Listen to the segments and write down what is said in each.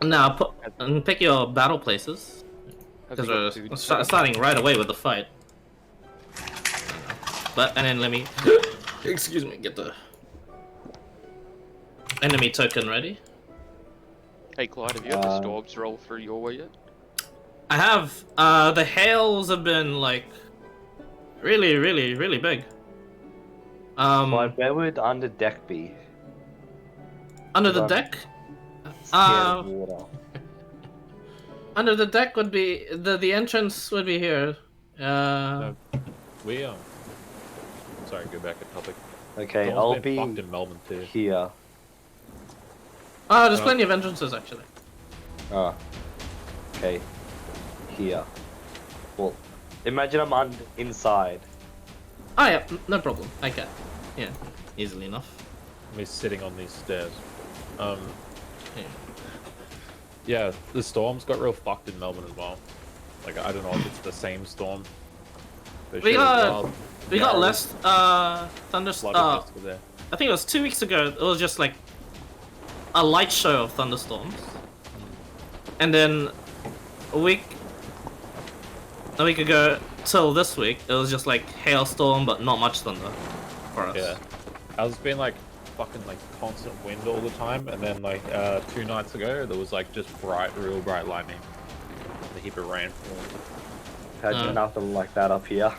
Now, and pick your battle places. Because we're starting right away with the fight. But, and then let me... excuse me, get the... enemy token ready. Hey Clyde, have you had the storms roll through your way yet? I have. The hails have been, like... really, really, really big. Clyde, where would under deck be? Under the deck? Scared of water. Under the deck would be... the entrance would be here. No, we sorry, go back a topic. Okay, Storm's I'll been be fucked in Melbourne too. here. There's plenty of entrances, actually. Ah. Okay. Here. Well, imagine I'm inside. Oh yeah, no problem. I can. Yeah, easily enough. We're sitting on these stairs. Yeah. Yeah, the storms got real fucked in Melbourne as well. Like, I don't know if it's the same storm. We got less thunderstorms. I think it was 2 weeks ago. It was just like a light show of thunderstorms, and then a week ago till this week, it was just like hailstorm, but not much thunder for us. Yeah, I was being like fucking like constant wind all the time, and then like 2 nights ago there was like just real bright lightning, a heap of rain. Had nothing like that up here.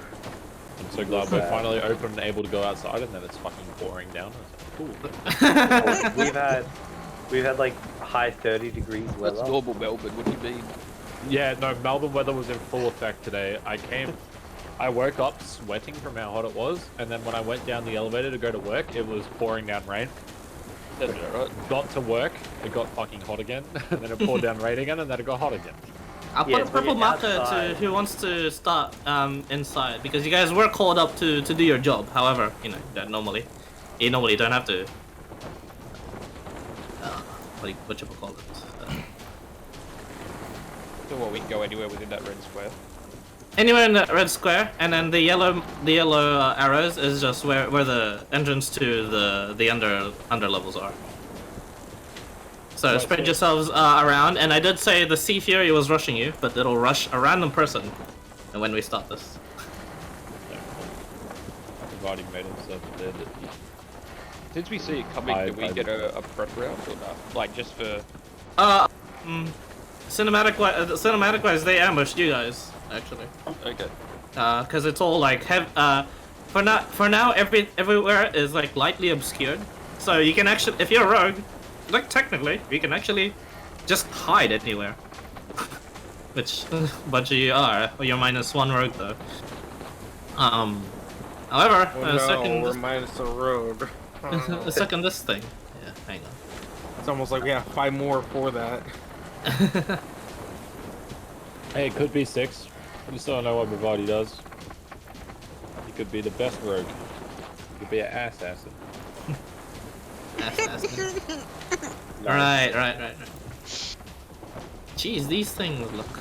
I'm so glad we're finally open and able to go outside, and then it's fucking pouring down. It's cool. We've had like high 30 degrees weather. That's normal Melbourne, what do you mean? Yeah, no, Melbourne weather was in full effect today. I woke up sweating from how hot it was, and then when I went down the elevator to go to work, it was pouring down rain. That's alright. Got to work, it got fucking hot again, and then it poured down rain again, and then it got hot again. I'll put a purple marker to who wants to start inside, because you guys were called up to do your job. However, you know that you normally don't have to. What you call it? So what, we can go anywhere within that red square? Anywhere in that red square, and then the yellow arrows is just where the entrance to the under levels are. So spread yourselves around, and I did say the Sea Fury was rushing you, but it'll rush a random person when we start this. I've already made himself dead. Since we see it coming, do we get a prep round or not? Like just for... Cinematic wise, they ambushed you guys, actually. Okay. Cause it's all like for now everywhere is like lightly obscured, so you can actually, if you're a rogue, like technically you can actually just hide anywhere. Which bunch of you are. You're -1 rogue though. However, we're minus a rogue. second this thing. Yeah, hang on. It's almost like we have 5 more for that. Hey, it could be 6. We still don't know what Bravati does. He could be the best rogue. He could be an assassin. Right. Jeez, these things look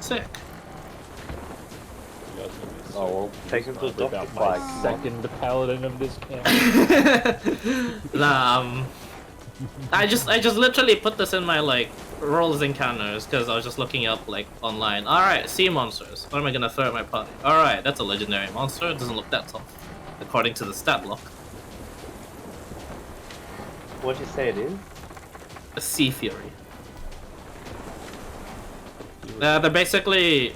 sick. Oh, well, take him to the about my second paladin of this camp. I just literally put this in my like roles encounters because I was just looking up like online. All right, sea monsters. What am I gonna throw at my party? All right, that's a legendary monster. It doesn't look that tough, according to the stat block. What'd you say it is? A Sea Fury. They're basically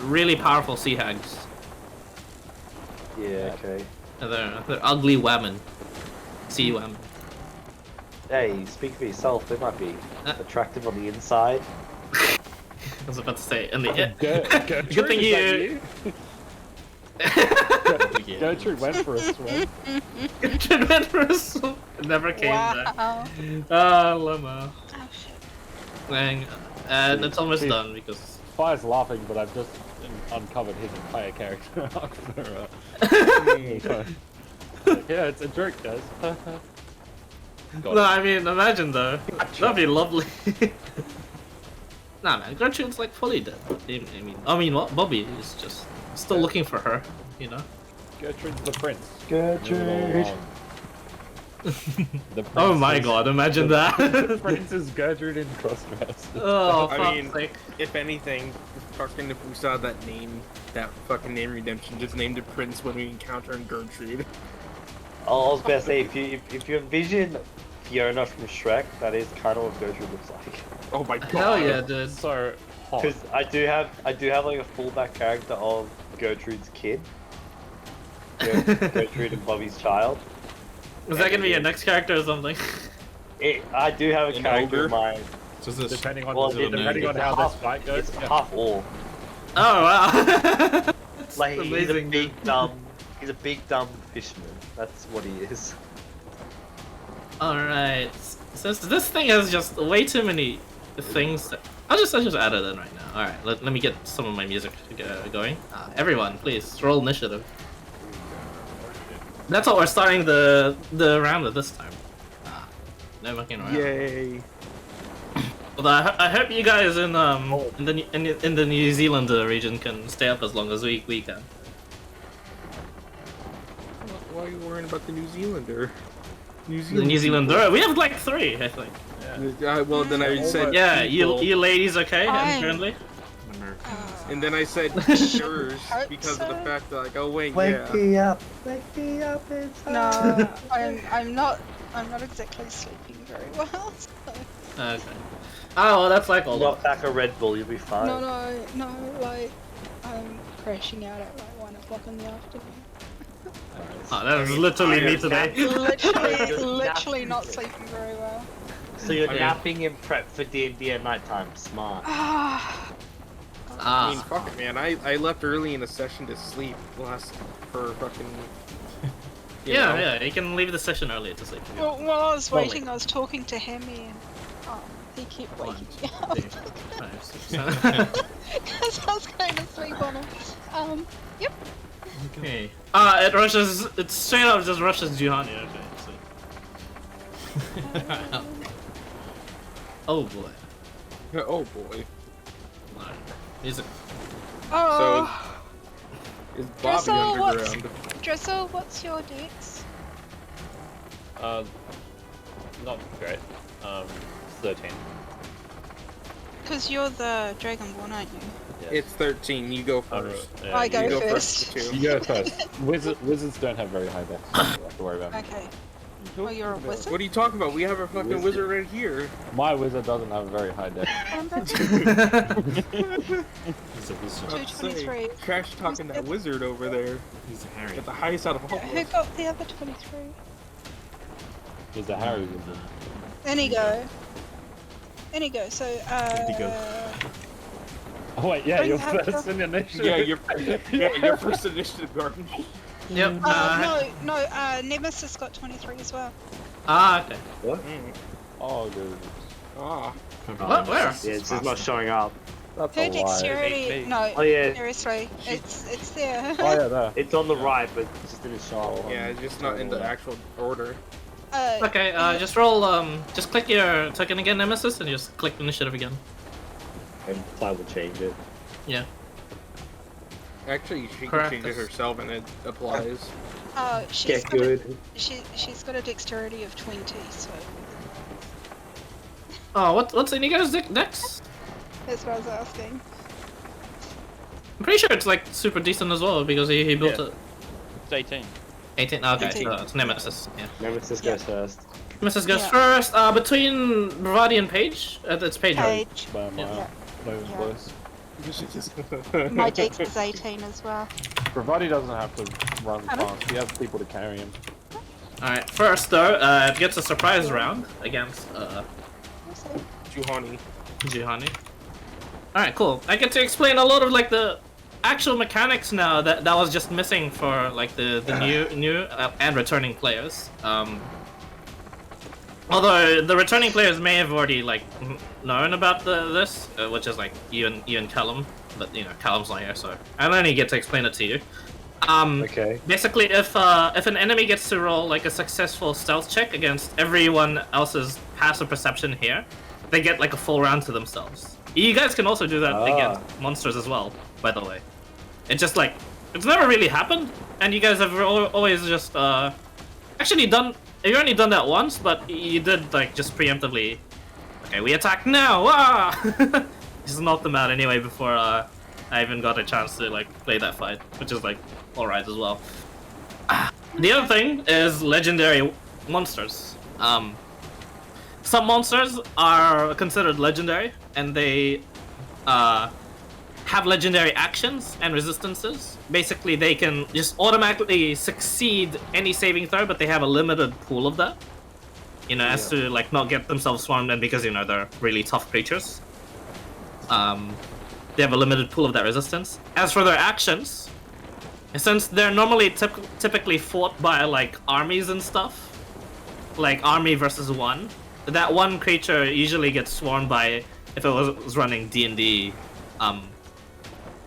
really powerful sea hags. Yeah, okay. They're ugly women. Sea women. Hey, speak for yourself. They might be attractive on the inside. I was about to say, in the Good thing you. Gertrude went for a swim. Gertrude went for a swim. It never came back. Oh, Lama. Oh shit. Dang. And it's almost done because. Fire's laughing, but I've just uncovered his entire character arc for, yeah, it's a joke, guys. No, I mean, imagine though. That'd be lovely. Nah, man, Gertrude's like fully dead. I mean, what? Bobby is just still looking for her, you know? Gertrude's the prince. Gertrude. The Oh my Prince god, imagine The that. Prince is Gertrude in Crossdress. Oh, I fuck's mean, sake. if anything, fucking if we saw that fucking name redemption, just named it Prince when we encounter in Gertrude. Oh, I was gonna say, if you envision Fiona from Shrek, that is kind of what Gertrude looks like. Oh my god. Hell yeah, dude. So hot. Because I do have like a fullback character of Gertrude's kid. Gertrude and Bobby's child. Is that gonna be your next character or something? I do have a An character ogre? of mine. So this Depending on, Well, depending on it's how half- this fight goes. It's Yeah. half orc. Oh wow. Like he's a amazing, big dude. dumb. He's a big dumb fisherman. That's what he is. Alright. Since this thing has just way too many things that... I'll just add it in right now. Alright, let me get some of my music going. Everyone, please, roll initiative. That's what we're starting the round with this time. No mucking around. Yay. Well, I hope you guys in the New Zealand region can stay up as long as we can. Why are you worrying about the New Zealander? The New Zealander, we have like 3, I think. Well, then I said. Yeah, people, you ladies okay? Fine. Apparently. And then I said yours Hope because of the so. fact that, like, oh wait, Wake yeah. me up, it's No, I'm not exactly sleeping very well. So. Okay. Oh, well, that's like all. Knock back a Red Bull, you'll be fine. No, like I'm crashing out at like 1 o'clock in the afternoon. Oh, that was literally me today. Literally not sleeping very well. So you're I mean- napping in prep for D&D at night time. Smart. I mean, fuck it, man. I left early in a session to sleep for fucking. You know. Yeah, you can leave the session early to sleep. Well, while I was waiting, I was talking to Hemi and he kept waking me up because I was going to sleep on him. Yep. Okay. It straight up just rushes Juhani, okay, so. Oh boy. Oh boy. Alright. Music. Oh, Is Bobby Dressel, underground? Dressel, what's your dex? Not great. 13. Because you're the Dragonborn, aren't you? It's 13. You go first. Yeah, I go You go first. first. You go first. Wizards don't have very high dex. So you don't have to worry about it. Okay. Oh, you're a wizard? What are you talking about? We have a fucking wizard right here. My wizard doesn't have a very high dex. He's a wizard. I was about to say, 223. Trash talking that wizard over there. He's a Harry. At the highest out of all. Who got the other 23? He's a Harry wizard. Inigo. So, Indigo. Oh wait, yeah, Bring you're that first up. in initiative. Yeah, your first initiative, Gordon. Yep. no, Nemesis got 23 as well. Okay. Oh, good. Ah. What? Where? Yeah, it's just not showing up. That's Her a lie. dexterity, no, Oh yeah, seriously, it's there. Oh yeah, there. it's on the right, but it's just in a shot. Yeah, it's just not in the actual order. Okay, just roll, just click your token again, Nemesis, and just click initiative again. And Ply will change it. Yeah. Actually, she can Correct. change it herself and it applies. She's Get got good. she's got a dexterity of 20, so Oh, what's Inigo's dex? that's what I was asking. I'm pretty sure it's like super decent as well because he built Yeah. it. It's 18. 18. Okay, 18. so it's Nemesis. Yeah. Nemesis goes first. Nemesis goes Yeah. first. Between Bravati and Paige, it's Paige. Right? Page. By a mile. Not even Yeah. close. My dex is 18 as well. Bravati doesn't have to run Pardon? fast. He has people to carry him. Alright, first though, it gets a surprise round against Juhani. Juhani. Alright, cool. I get to explain a lot of like the actual mechanics now that was just missing for like the new and returning players. Although the returning players may have already like known about this, which is like you and Callum, but you know Callum's not here, so I only get to explain it to you. Okay. Basically, if an enemy gets to roll like a successful stealth check against everyone else's passive perception here, they get like a full round to themselves. You guys can also do that against monsters as well, by the way. It's just like it's never really happened, and you guys have always just actually done you've only done that once, but you did like just preemptively. Okay, we attack now! Ah! Just knocked them out anyway before I even got a chance to like play that fight, which is like alright as well. The other thing is legendary monsters. Some monsters are considered legendary, and they have legendary actions and resistances. Basically, they can just automatically succeed any saving throw, but they have a limited pool of that. You know, as to like not get themselves swarmed, and because you know they're really tough creatures. They have a limited pool of that resistance. As for their actions, since they're normally typically fought by like armies and stuff, like army versus one, that one creature usually gets swarmed by, if it was running D&D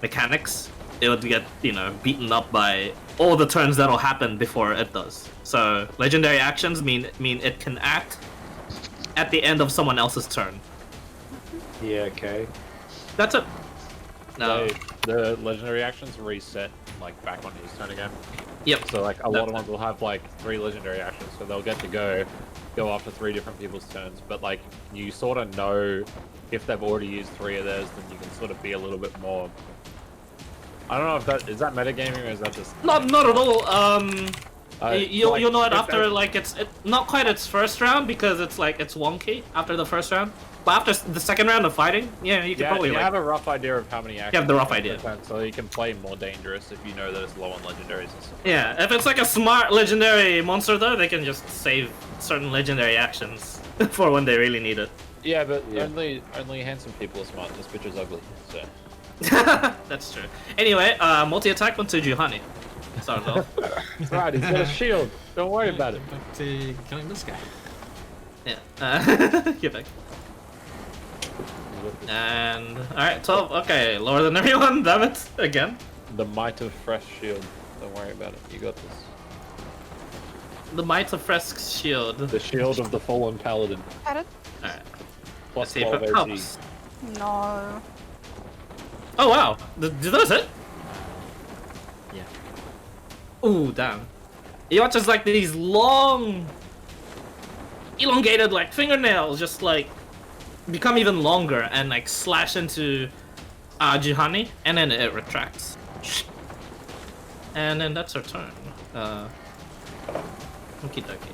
mechanics, it would get, you know, beaten up by all the turns that'll happen before it does. So legendary actions mean it can act at the end of someone else's turn. Yeah, okay. That's it. No. The legendary actions reset like back on his turn again. Yep. So like a lot of ones will have like 3 legendary actions, so they'll get to go after 3 different people's turns. But like you sort of know if they've already used 3 of theirs, then you can sort of be a little bit more. I don't know if that is that metagaming or is that just Not at all. You'll know it if after that- like it's not quite its first round because it's like it's wonky after the first round. But after the second round of fighting, yeah, you can probably you like have a rough idea of how many actions. have the rough you idea. can so you can play more dangerous if you know that it's low on legendaries and stuff. yeah. If it's like a smart legendary monster though, they can just save certain legendary actions for when they really need it. Yeah, but only handsome people are smart. This bitch is ugly. So That's true. Anyway, multi-attack onto Juhani. Start off. right, he's got a shield. Don't worry about it. Back to killing this guy. Yeah. Get back. And alright, 12. Okay, lower than everyone. Damn it, again. The might of fresh shield. Don't worry about it. You got this. The Might of Fresk Shield. The shield of the fallen paladin. Added? Alright. Plus See if 12 it AG. helps. No. Oh wow, did those hit? Yeah. Ooh, damn. You watch as like these long, elongated like fingernails just like become even longer and like slash into Juhani, and then it retracts. And then that's her turn. Okie dokie.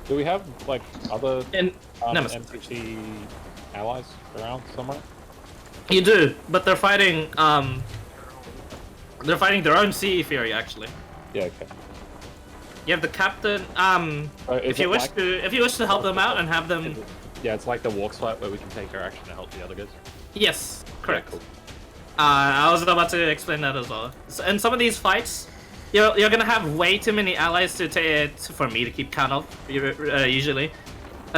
Do we have like other And Nemesis. NPC allies around somewhere? You do, but they're fighting their own Sea Fury actually. Yeah, okay. You have the captain. Is If you it wish to help them out and have them. Yeah, it's like the walk fight where we can take our action to help the other guys. Yes, correct. Yeah, cool. I was about to explain that as well. So in some of these fights, you're gonna have way too many allies for me to keep count of usually.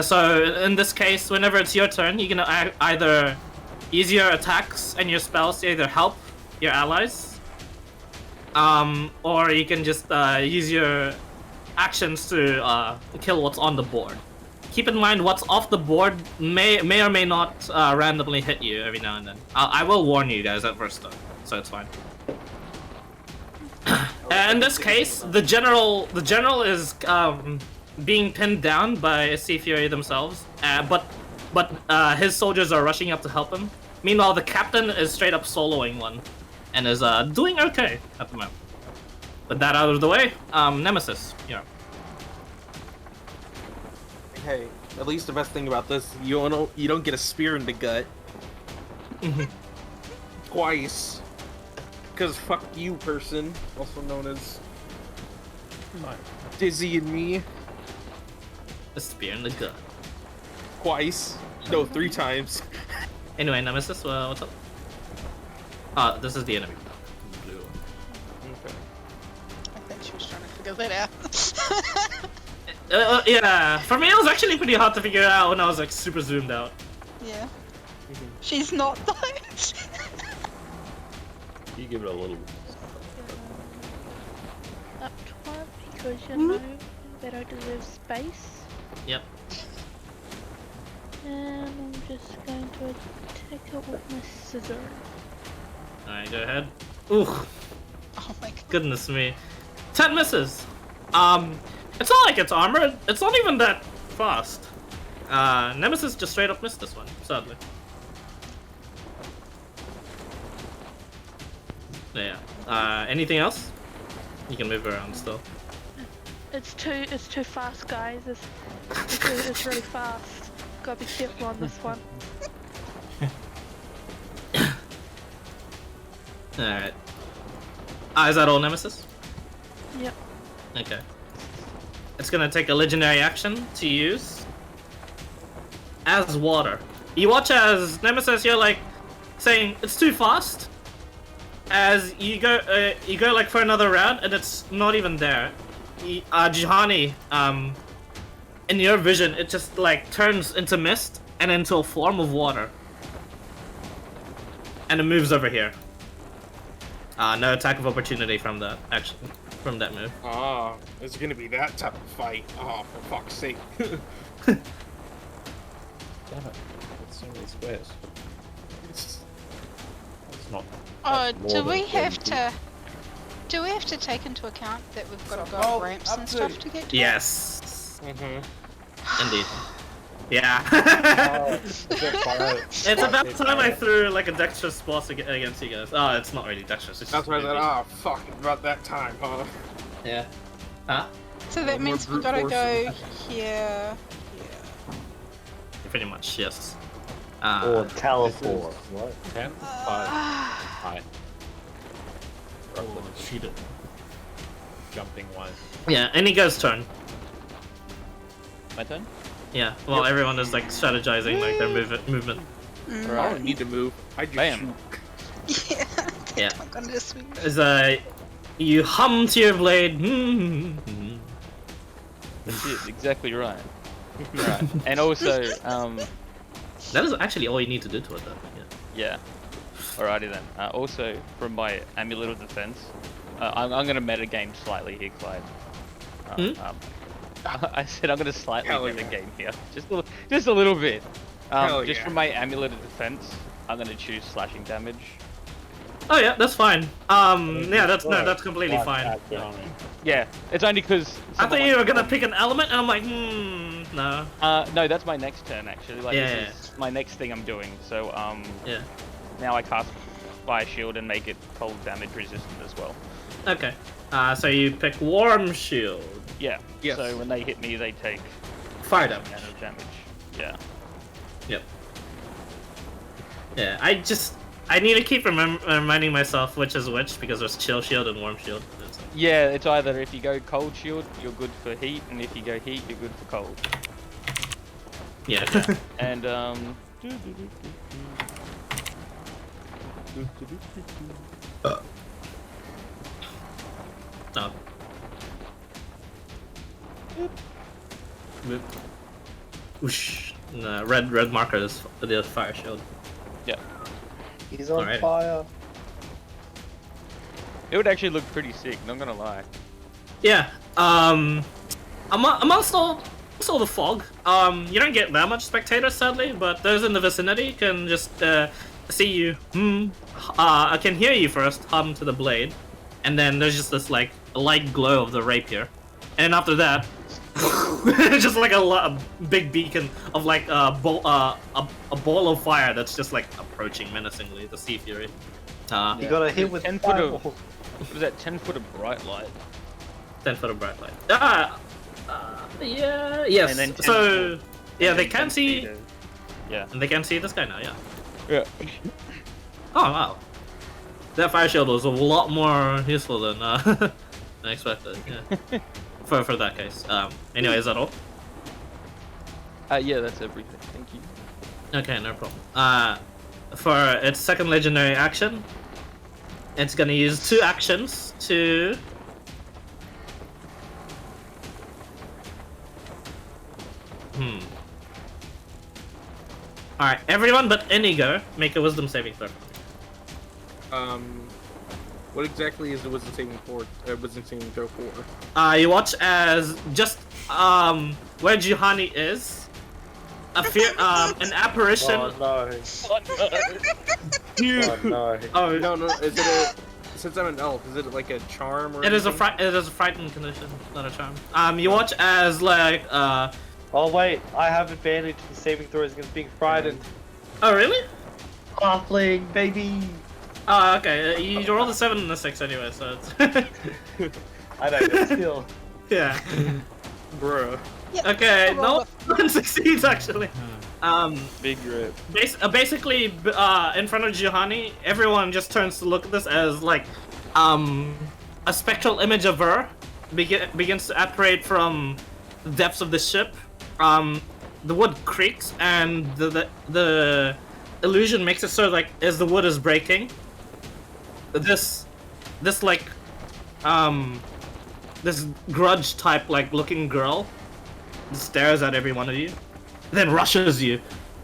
So in this case, whenever it's your turn, you're gonna either use your attacks and your spells to either help your allies, or you can just use your actions to kill what's on the board. Keep in mind, what's off the board may or may not randomly hit you every now and then. I will warn you guys at first though, so it's fine. In this case, the general is being pinned down by Sea Fury themselves, but his soldiers are rushing up to help him. Meanwhile, the captain is straight up soloing one, and is doing okay at the moment. With that out of the way, Nemesis, you know. Hey, at least the best thing about this, you don't get a spear in the gut. Twice. Because fuck you, person. Also known as Dizzy and me. A spear in the gut. Twice. No, 3 times. Anyway, Nemesis, what's up? This is the enemy. Blue. Okay. I think she was trying to figure that out. Yeah, for me it was actually pretty hard to figure out when I was like super zoomed out. Yeah. She's not though. You give it a little. Up top because you know that I deserve space. Yep. And I'm just going to attack it with my scissor. Alright, go ahead. Ooh, Oh my god. goodness me. 10 misses! It's not like it's armored. It's not even that fast. Nemesis just straight up missed this one, sadly. Yeah. Anything else? You can move around still. It's too fast, guys. It's really fast. Gotta be careful on this one. Alright. Is that all, Nemesis? Yep. Okay. It's gonna take a legendary action to use as water. You watch as Nemesis, you're like saying it's too fast. As you go like for another round, and it's not even there. Juhani, in your vision, it just like turns into mist and into a form of water, and it moves over here. No attack of opportunity from that move. Ah, it's gonna be that type of fight. Oh, for fuck's sake. Damn it. It's so many squares. It's not. Do we have to take into account that we've got to go up ramps and stuff to get to it? Yes. Mm-hmm. Indeed. Yeah. It's about time I threw like a dexterous spot against you guys. Oh, it's not really dexterous. It's That's just why I said, moving. ah, fuck, about that time, huh? Yeah. Huh? So that More means we brute gotta force. go here. Pretty much, yes. Or This teleport. is What? 10, 5, high. Oh, cheated. Jumping wise. Yeah, Inigo's turn. My turn? Yeah, well, everyone is like strategizing like their movement. I don't need to move. I just Bam. shoot. Yeah. Yeah. I'm gonna just swing. As you hum to your blade. That's it, exactly right. Right. And also, That is actually all you need to do to it, though. Yeah. yeah. Alrighty then. Also, from my amulet of defense, I'm gonna metagame slightly here, Clyde. I said I'm gonna slightly Hell yeah. metagame here, just a little bit. Hell Just yeah. from my amulet of defense, I'm gonna choose slashing damage. Oh yeah, that's fine. Yeah, that's completely fine. Yeah, it's only because I thought you were gonna pick an element, and I'm like, no. no, that's my next turn actually. Like Yeah. this is my next thing I'm doing. So Yeah. now I cast Fire Shield and make it cold damage resistant as well. Okay. So you pick Warm Shield. Yeah. Yes. So when they hit me, they take Fire damage. amount of damage. Yeah. Yep. Yeah, I need to keep reminding myself which is which because there's Chill Shield and Warm Shield. Yeah, it's either if you go cold shield, you're good for heat, and if you go heat, you're good for cold. Yeah. And Oh. Boop. Whoosh. No, red marker is the Fire Shield. yeah, He's on Alright. fire. it would actually look pretty sick. Not gonna lie. Yeah. Amongst all the fog, you don't get that much spectators sadly, but those in the vicinity can just see you. I can hear you first hum to the blade, and then there's just this like light glow of the rapier, and after that, just like a big beacon of like a ball of fire that's just like approaching menacingly. The Sea Fury. You gotta hit with 10 foot of. fireball. Was that 10 foot of bright light? 10 foot of bright light. Yeah. Yes. And then 10 So foot. yeah, And they then can 10 see. feet of- Yeah. And they can see this guy now, yeah. Yeah. Oh, wow. That fire shield was a lot more useful than than expected, yeah. for that case. Anyway, is that all? Yeah, that's everything. Thank you. Okay, no problem. For its second legendary action, it's gonna use 2 actions to... Alright, everyone but Inigo, make a wisdom saving throw. What exactly is the wisdom saving throw for? You watch as just where Juhani is, an apparition. Oh no. Dude. Oh no. Oh No, is it a since I'm an elf, is it like a charm or It is a anything? it is a frightened condition, not a charm. You watch as like Oh wait, I have advantage to saving throws against being frightened. Oh really? Halfling, baby! Oh okay. You rolled a 7 and a 6 anyway, so it's I know, but still. yeah. Bruh. Yeah, Okay, I rolled no one succeeds actually. Big rip. Basically, in front of Juhani, everyone just turns to look at this as like, a spectral image of her begins to apparate from the depths of the ship. The wood creaks, and the illusion makes it so like as the wood is breaking, this like, this grudge type like looking girl stares at every one of you, then rushes you,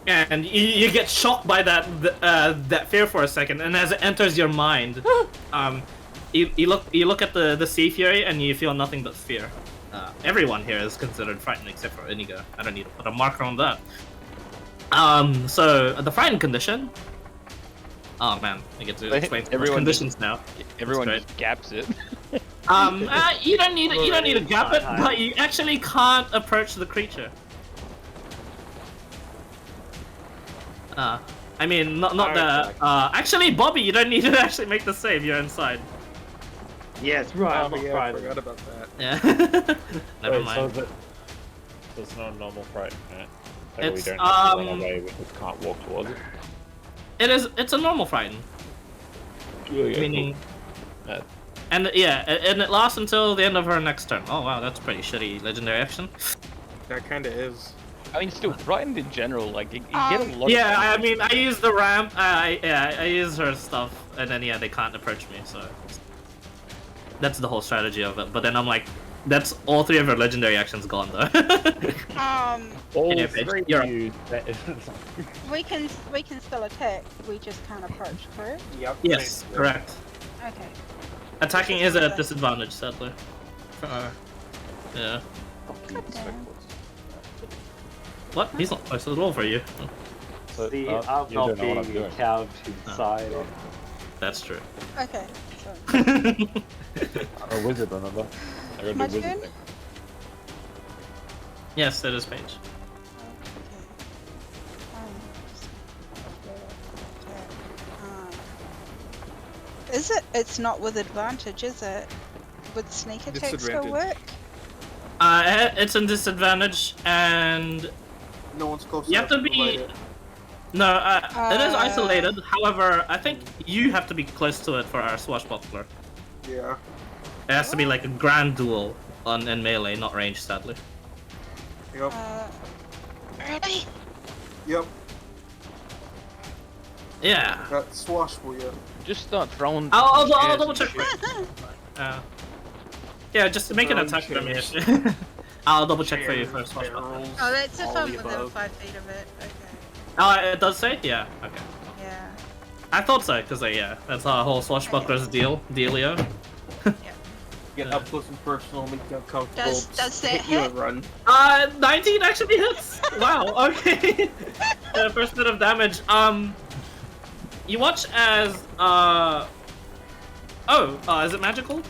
and you get shocked by that fear for a second, and as it enters your mind, you look at the sea fury and you feel nothing but fear. Everyone here is considered frightened except for Inigo. I don't need to put a marker on that. So the frightened condition. Oh man, I get to explain conditions now. Everyone That's just gaps it. You don't need to gap it, but you actually can't approach the creature. I mean, not that. Actually, Bobby, you don't need to actually make the save. You're inside. Yes, right, I'm not I frightened. forgot about that. Yeah. Never Wait, mind. So it's not a normal fright, right? Like It's, we don't have to run away, we just can't walk towards it. It's a normal frighten. Yeah, Meaning, cool. and it lasts until the end of her next turn. Oh wow, that's pretty shitty legendary action. That kinda is. I mean, still frightened in general. Like you get a lot. Yeah, of I mean, I use the ramp. I use her stuff, and then they can't approach me. So that's the whole strategy of it. But then I'm like, that's all 3 of her legendary actions gone though. All Yeah, 3 you're of you. we can still attack. We just can't approach, correct? Yep. Yes, correct. Okay. Attacking is at a disadvantage, sadly. Yeah. God damn. What? He's not close at all for you. So, See, you I'm don't not know what being I'm doing. cowed inside. That's true. Okay. So I'm a wizard, remember? I gotta do My wizard turn? thing. Yes, it is Paige. is it? It's not with advantage, is it? Would sneak attack still Disadvantage. work? It's a disadvantage, and No one's close you have enough to be. light it. No, it is isolated. However, I think you have to be close to it for our swashbuckler. Yeah. It has to be like a grand duel in melee, not range, sadly. Yep. Ready? Yep. Yeah. Got swash for you. just start throwing. I'll chairs double and check. shit. Yeah, just make an attack for me. I'll double check for you first. Barrels, Oh, that's if all I'm the within above. 5 feet of it. Okay. Oh, it does say? Yeah. Okay. Yeah. I thought so, because yeah, that's our whole swashbuckler's dealio. Get up close and personal, make you uncomfortable. Does that hit you hit? and run. 19 actually hits. Wow. Okay. First bit of damage. You watch as is it magical?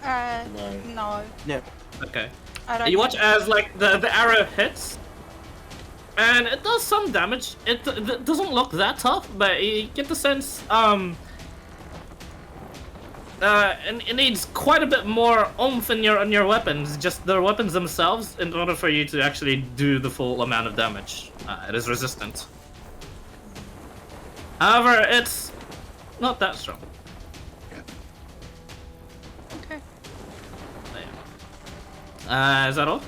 No. Yeah. Okay. I don't You watch think- as like the arrow hits, and it does some damage. It doesn't look that tough, but you get the sense and it needs quite a bit more oomph in your weapons, just the weapons themselves, in order for you to actually do the full amount of damage. It is resistant. However, it's not that strong. Okay. Is that all?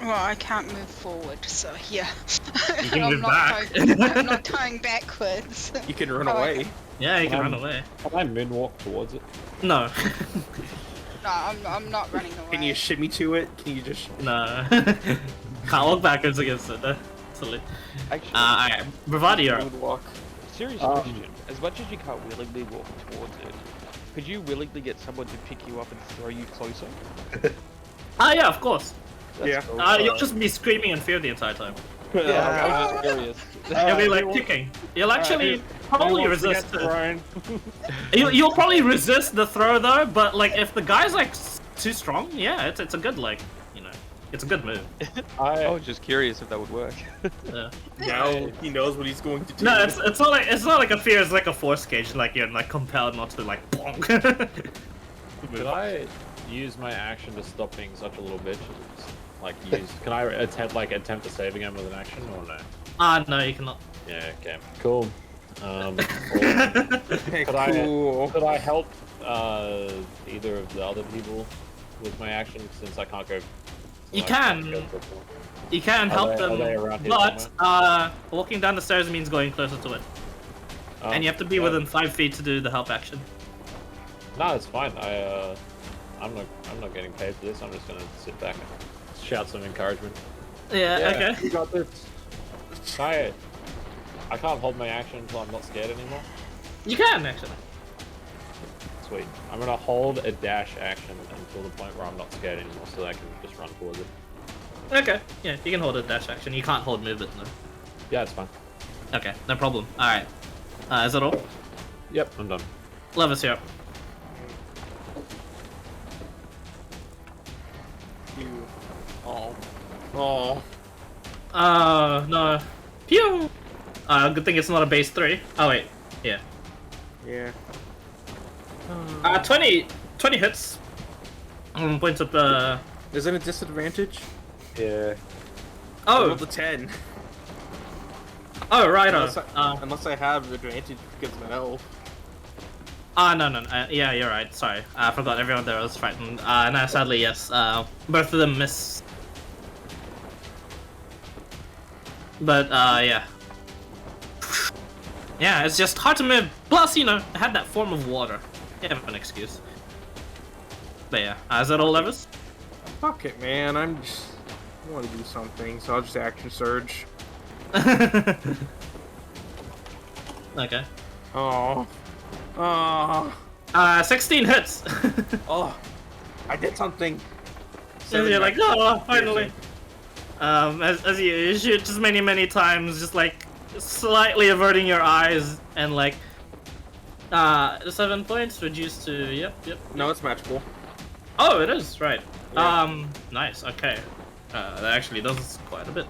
Well, I can't move forward, so yeah. You can I'm move not back. I'm not going backwards. You can run Oh, away. okay. Yeah, you can run away. Can I moonwalk towards it? No. No, I'm not running away. Can you shimmy to it? Can you just... No. Can't walk backwards against it. Silly. Actually, Alright. Bravado, you're up. Moonwalk. serious question. As much as you can't willingly walk towards it, could you willingly get someone to pick you up and throw you closer? Ah, yeah, of course. Yeah. Cool. You'll just be screaming in fear the entire time. I was just curious. You'll be like kicking. You'll actually probably Who wants to resist get it. thrown? You'll probably resist the throw though, but like if the guy's like too strong, yeah, it's a good like, you know, it's a good move. I was just curious if that would work. Yeah. Now he knows what he's going to do. No, it's not like a fear. It's like a force gauge. Like you're like compelled not to like bonk. Could I use my action to stop being such a little bitch? Like can I attempt to save again with an action or no? No, you cannot. Yeah, okay. Cool. Hey, could I help either of the other people with my action since I can't go? You can. You can help are them, they around here but walking down the stairs means going closer to it, and you have to be well, within 5 feet to do the help action. No, it's fine. I'm not getting paid for this. I'm just gonna sit back and shout some encouragement. Yeah. Okay. You got this. I can't hold my action until I'm not scared anymore. You can actually. Sweet. I'm gonna hold a dash action until the point where I'm not scared anymore, so that I can just run towards it. Okay. Yeah, you can hold a dash action. You can't hold movement though. Yeah, it's fine. Okay, no problem. All right. Is that all? Yep, I'm done. Levis here. You. Oh. No. Pew! Good thing it's not a base 3. Oh, wait. Yeah. Yeah. 20 hits. Points up, Is it a disadvantage? Yeah. Oh! Roll the 10. Oh, right on. Unless I have advantage because of an elf. No. Yeah, you're right. Sorry. I forgot everyone there was frightened. No, sadly, yes. Both of them miss. But, yeah. Yeah, it's just hard to move. Plus, you know, it had that form of water. You have an excuse. But yeah, is that all, Levis? Fuck it, man. I want to do something, so I'll just action surge. Okay. Oh. 16 hits! Oh. I did something. And you're like, oh, finally. As you shoot just many times, just like slightly averting your eyes, and like 7 points reduced to yep. No, it's magical. Oh, it is right. Yeah. Nice. Okay, that actually does quite a bit.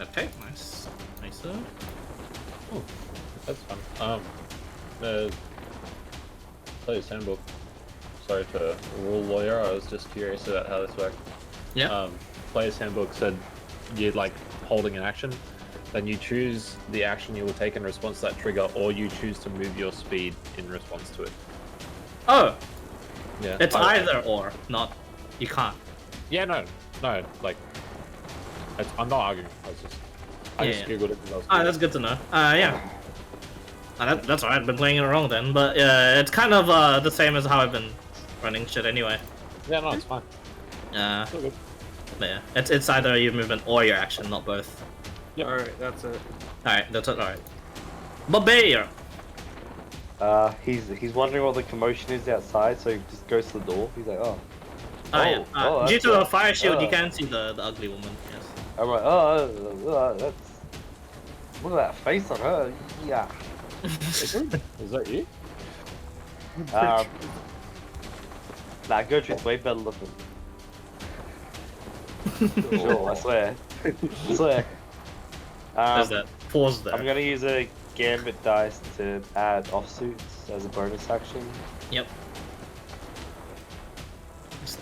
Okay, nice. Oh, that's fun. The player's handbook. Sorry to rule lawyer. I was just curious about how this worked. Yeah. Player's handbook said you're like holding an action, then you choose the action you will take in response to that trigger, or you choose to move your speed in response to it. Oh. Yeah. It's either or, not. You can't. Yeah, no, like, I'm not arguing. I just googled it. That's good to know. Yeah. That's alright. I've been playing it wrong then, but it's kind of the same as how I've been running shit anyway. Yeah, no, it's fine. But yeah, it's either your movement or your action, not both. Yep. Alright, that's it. Alright, that's it. Alright. Barbarian. He's wondering what the commotion is outside, so he just goes to the door. He's like, oh. Yeah. Due to the fire shield, you can see the ugly woman. Yes. I'm like, that's. Look at that face on her. Yeah. Is that you? Nah, Gertrude's way better looking. Sure, I swear. I swear. There's that pause there. I'm gonna use a gambit dice to add offsuits as a bonus action. Yep.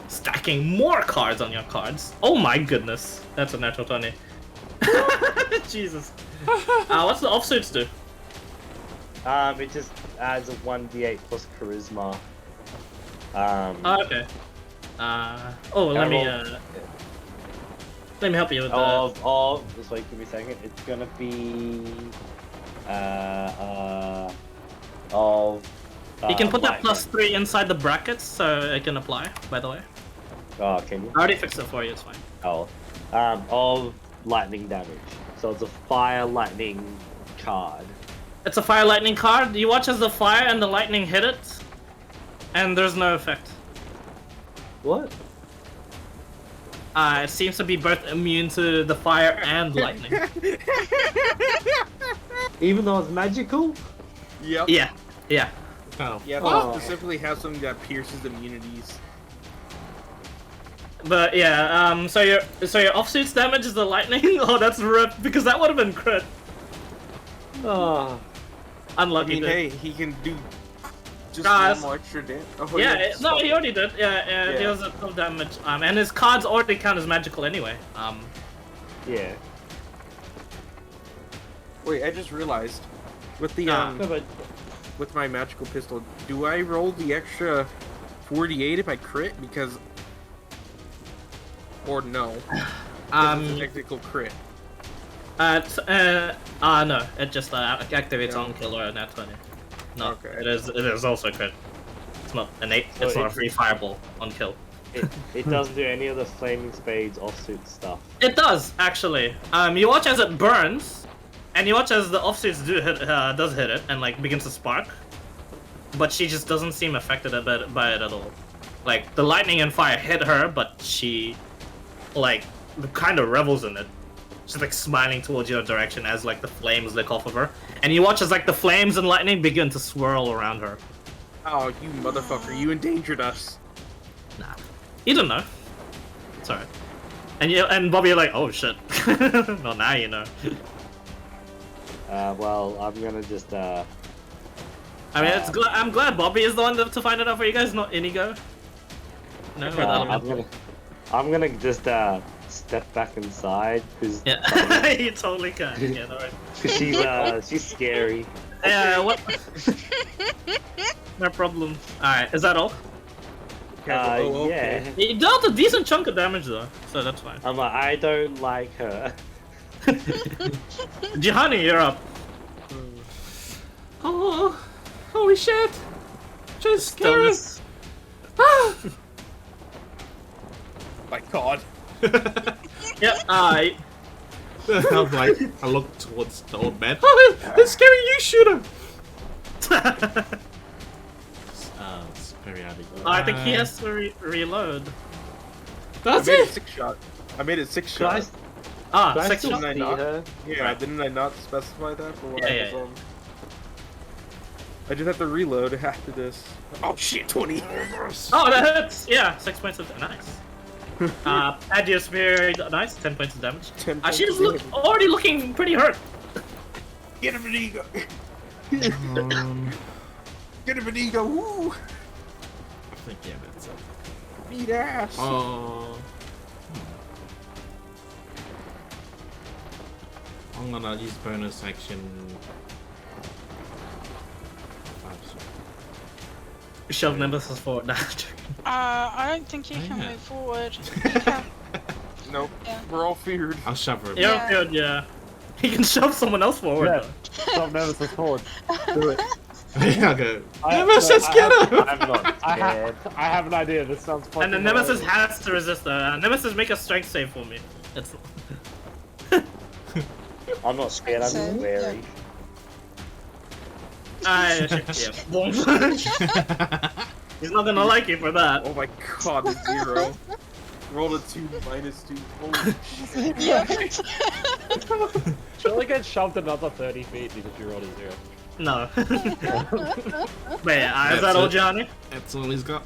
Stacking more cards on your cards. Oh my goodness. That's a natural 20. Jesus. What's the offsuits do? It just adds a 1d8 plus charisma. Okay. Let me help you with that. Just wait, give me a second. It's gonna be you can put that +3 inside the brackets, so it can apply. By the way. Oh, can you? I already fixed it for you. It's fine. Oh, of lightning damage. So it's a fire lightning card. It's a fire lightning card. You watch as the fire and the lightning hit it, and there's no effect. What? It seems to be both immune to the fire and lightning. Even though it's magical? Yep. Yeah, yeah. Oh. Yeah, Oh. they specifically have something that pierces immunities. But yeah, so your offsuit's damage is the lightning. Oh, that's ripped because that would have been crit. Oh. I Unlucky. mean, dude. hey, he can do just Guys. one more extra damage. Oh, Yeah, no, he already did. Yeah, Yeah. deals a ton of damage. And his cards already count as magical anyway. Yeah. Wait, I just realized with the Ah. No, but with my magical pistol, do I roll the extra 48 if I crit? Because or no? Because it's a technical crit. No, it just activates Yeah. on kill or a nat 20. No, Okay. it is also crit. It's not innate. So It's not a it's- free fireball on kill. it doesn't do any of the flaming spades offsuit stuff. It does actually. You watch as it burns, and you watch as the offsuits does hit it and like begins to spark, but she just doesn't seem affected by it at all. Like the lightning and fire hit her, but she like kind of revels in it. She's like smiling towards your direction as like the flames lick off of her, and you watch as like the flames and lightning begin to swirl around her. Oh, you motherfucker! You endangered us. Nah, you don't know. It's alright. And Bobby, you're like, oh shit. Well, now you know. Well, I'm gonna just I mean, I'm glad Bobby is the one to find it out for you guys, not Inigo. No, I'm gonna just step back inside because yeah, you totally can. Yeah, alright. she's scary. Yeah, what? No problem. Alright, is that all? Oh, okay. Yeah. You dealt a decent chunk of damage though, so that's fine. I'm like, I don't like her. Jihani, you're up. Oh, holy shit! Just scary. Stillness. My God. Yep, alright. I'm like, I look towards the old man. Oh, they're scaring you, shooter! It's periodic. I think he has to reload. That's I made it it! 6 shot. I made it 6 Can I, shot. Ah, can I 6 still shots. I see not? her? Yeah, didn't I not specify that for what Yeah, I yeah, was yeah. on? I just have to reload after this. Oh shit, 20! Oh, that hits! Yeah, 6 points of nice. Add your spear, nice, 10 points of damage. 10 points She's of damage. already looking pretty hurt. Get him an ego! Get him an ego, woo! I think, yeah, that's it. Beat ass! Oh. I'm gonna use bonus action. Shove Nemesis forward. Nah, I don't think you can Yeah. move forward. You can. Nope, Yeah. we're all feared. I'll shove her. you're Yeah. good, yeah. He can shove someone else forward Yeah. though. Stop Nemesis forward. Do it. I'll go. I- Nemesis, no, get her! I'm not scared. I have an idea. This sounds fucking And then Nemesis hilarious. has to resist her. Nemesis, make a strength save for me. It's... I'm not scared. I'm just So, wary. yeah. He's not gonna like you for that. Oh my god, a 0. Rolled a 2 minus 2. Holy shit. She'll get shoved another 30 feet because you rolled a 0. No. But yeah, is That's that all, it. Johnny? That's all he's got.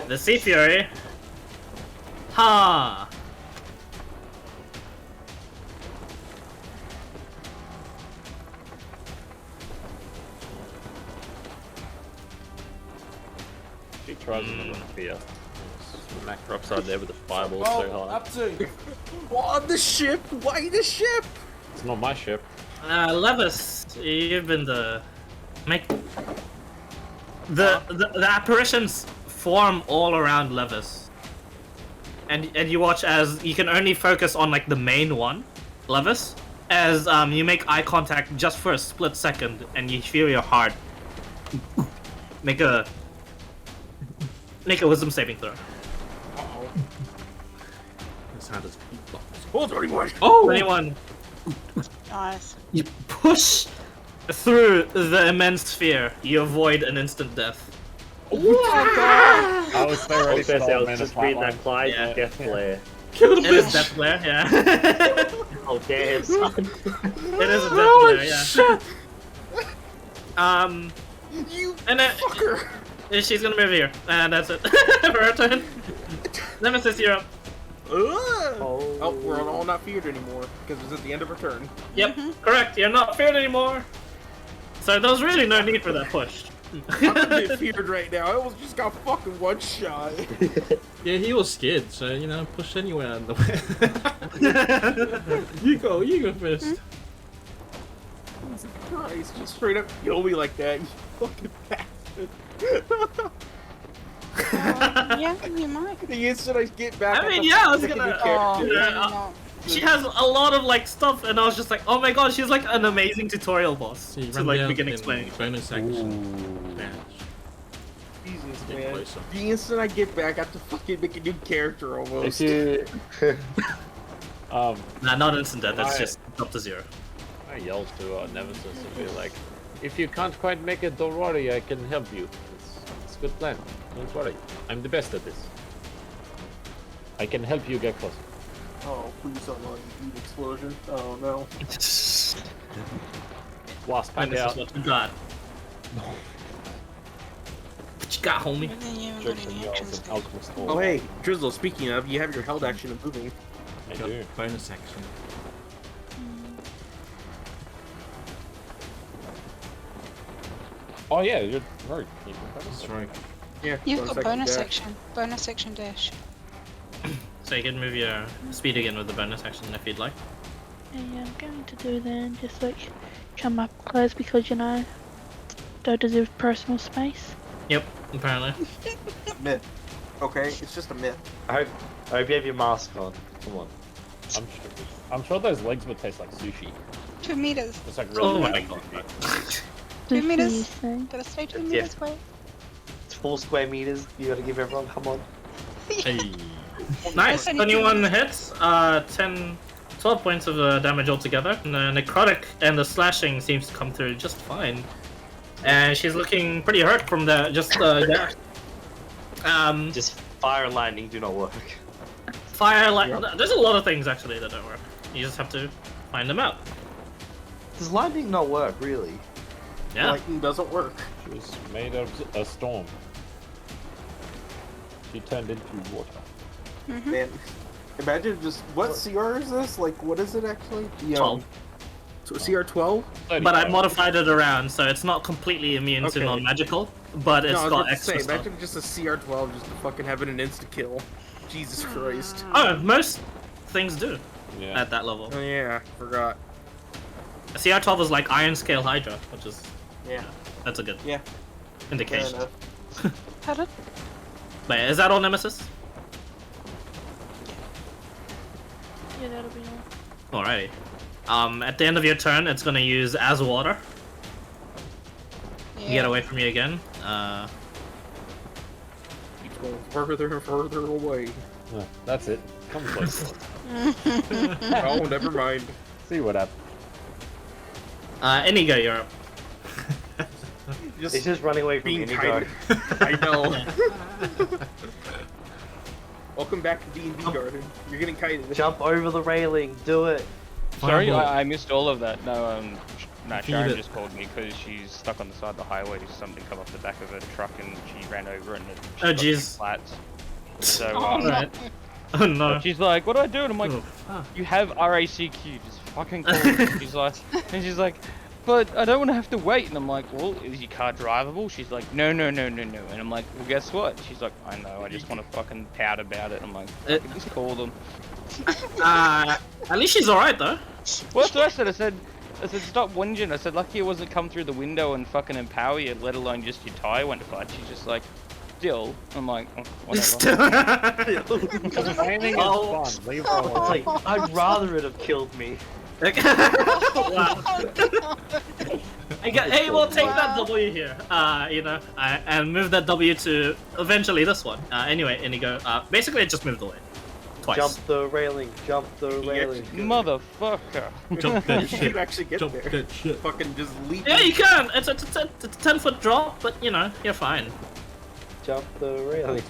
The Sea Fury. Ha! She tries another fear. Smack her upside there with the fireball so hard. up to. On the ship! Why the ship? It's not my ship. Levis, you've been the apparitions form all around Levis, and you watch as you can only focus on like the main one, Levis, as you make eye contact just for a split second, and you feel your heart. Make a wisdom saving throw. Uh-oh. That's how does Oh, 31! Oh! 21. Nice. You push Through the immense sphere, you avoid an instant death. I was so I ready was for gonna the say, I old was man just reading that flatline. Clyde Yeah. death flare. Kill the It is bitch. death flare, yeah. Oh damn, son. It is a death Holy flare, yeah. shit! You And fucker! she's gonna move here, and that's it for her turn. Nemesis, you're up. Oh, we're all not feared anymore because it's at the end of our turn. Yep, correct. You're not feared anymore. So there's really no need for that push. I'm a bit feared right now. I almost just got fucking one shot. Yeah, he was scared, so you know, push anywhere in the way. you go first. Jesus Christ, just straight up kill me like that, you fucking bastard. Yeah, you might. The instant I get back, I mean, the yeah, I was fucking gonna- new character. Oh, Yeah, no. She has a lot of like stuff, and I was just like, oh my god, she's like an amazing tutorial boss So you to run like down begin in explaining. bonus action. Dash. Jesus, Get man. closer. The instant I get back, I have to fucking make a new character almost. If you, Nah, not instant death. It's Why? just up to 0. I yell to Nemesis and be like, if you can't quite make it, don't worry, I can help you. It's a good plan. Don't worry. I'm the best at this. I can help you get closer. Oh, please don't let me eat explosion. Oh no. Wasp, And find this is out. what you got. What you got, homie? And then you haven't got Jerks and any yells actions. and alchemist Oh all. hey, Drizzle, speaking of, you have your held action of moving. I Got do. bonus action. Oh yeah, you're right. That's right. Yeah, You've got bonus dash. action. Bonus action dash. So you can move your speed again with the bonus action if you'd like. Yeah, I'm going to do then, just like come up close because you know, don't deserve personal space. Yep, apparently. Myth. Okay, it's just a myth. I hope you have your mask on. Come on. I'm sure those legs would taste like sushi. 2 meters. It's like really Oh my bad. god. 2 Sushi, meters. you say? Gotta stay 2 Yeah. meters away. It's 4 square meters. You gotta give everyone. Come on. Hey. Nice. That's only 21 2 hits, 12 points of damage altogether. And the necrotic and the slashing seems to come through just fine. And she's looking pretty hurt from the dash. Just fire and lightning do not work. Fire, there's a lot of things actually that don't work. You just have to find them out. Does lightning not work, really? Yeah. Lightning doesn't work. She was made of a storm. She turned into water. Man, imagine just what CR is this? Like, what is it actually? The, 12. So CR 12? But I modified it around, so it's not completely immune to Okay. non-magical, but it's No, I was got about to extra say, stuff. imagine just a CR 12 just to fucking having an insta kill. Jesus Christ. Oh, most things do Yeah. at that level. Oh yeah, forgot. CR12 is like Iron Scale Hydra, which is Yeah, that's a good yeah, fair indication. enough. Pardon? But yeah, is that all, Nemesis? Yeah, that'll be all. Alrighty. At the end of your turn, it's gonna use as water. Yeah. Get away from you again. Keeps going further and further away. Yeah, that's it. Come close. Oh, never mind. See what happens. Inigo, you're up. Just It's just running away from being Inigo. kited. I know. Welcome back to D&D Garden. You're getting kited. Jump over the railing. Do it. Sorry, Fireball. I missed all of that. No, Feed Sharon it. just called me because she's stuck on the side of the highway. Something come off the back of her truck and she ran over and Oh, it jeez. flats. So Oh, no. Alright. Oh no. she's like, "What do I do?" And I'm like, Oh, fuck. "You have RACQ. Just fucking call me." She's like, "But I don't want to have to wait." And I'm like, "Well, is your car drivable?" She's like, "No, no, no, no, no." And I'm like, "Well, guess what?" She's like, "I know. I just want to fucking pout about it." I'm like, "Fucking just call them." At least she's alright though. Well, that's what I said. I said, stop whinging. I said, lucky it wasn't come through the window and fucking empower you, let alone just your tire went flat. She's just like, still. I'm like, oh, whatever. Complaining Oh. is fun. Leave her It's alone. like, I'd rather it have killed me. Wow. Oh, Hey, we'll take that Wow. W here, and move that W to eventually this one. Anyway, Inigo, basically it just moved away. twice. Jump the railing, jump the railing. Motherfucker. Jump that You shit. should actually get Jump there. that shit. Fucking just leap. Yeah, you can. It's a 10-foot drop, but you know you're fine. Jump the railing.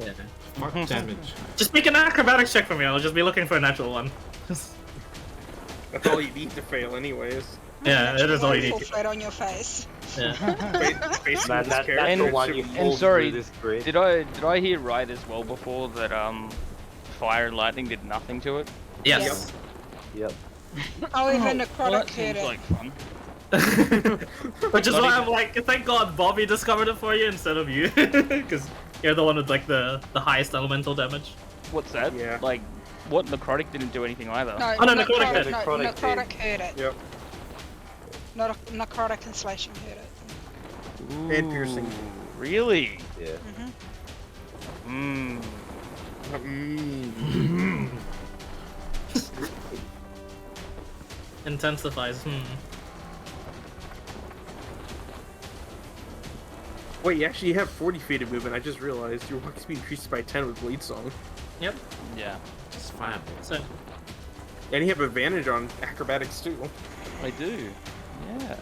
Yeah. Fuck damage. Just make an acrobatics check for me. I'll just be looking for a natural one. That's all you need to fail, anyways. Yeah, it is all you Fall need. flat on your face. Yeah. Basically, Man, this that's character the one you should- fall and sorry, through this grid. Did I hear right as well before that fire and lightning did nothing to it? Yes. Yep. Oh, even Well, necrotic that heard seems it. like fun. Which is Not why even- I'm like, thank God Bobby discovered it for you instead of you, because you're the one with like the highest elemental damage. What's that? Yeah. Like, what necrotic didn't do anything either. No, Oh, no, necrotic, necrotic no, did. necrotic heard it. Yep. Not a necrotic and slashing heard it. Ooh, And piercing. Really? Yeah. Mm-hmm. Mmm. Intensifies. Wait, you actually have 40 feet of movement. I just realized your walk speed increases by 10 with Blade Song. Yep. Yeah, Just fire. So And you have advantage on acrobatics too. I do. Yeah.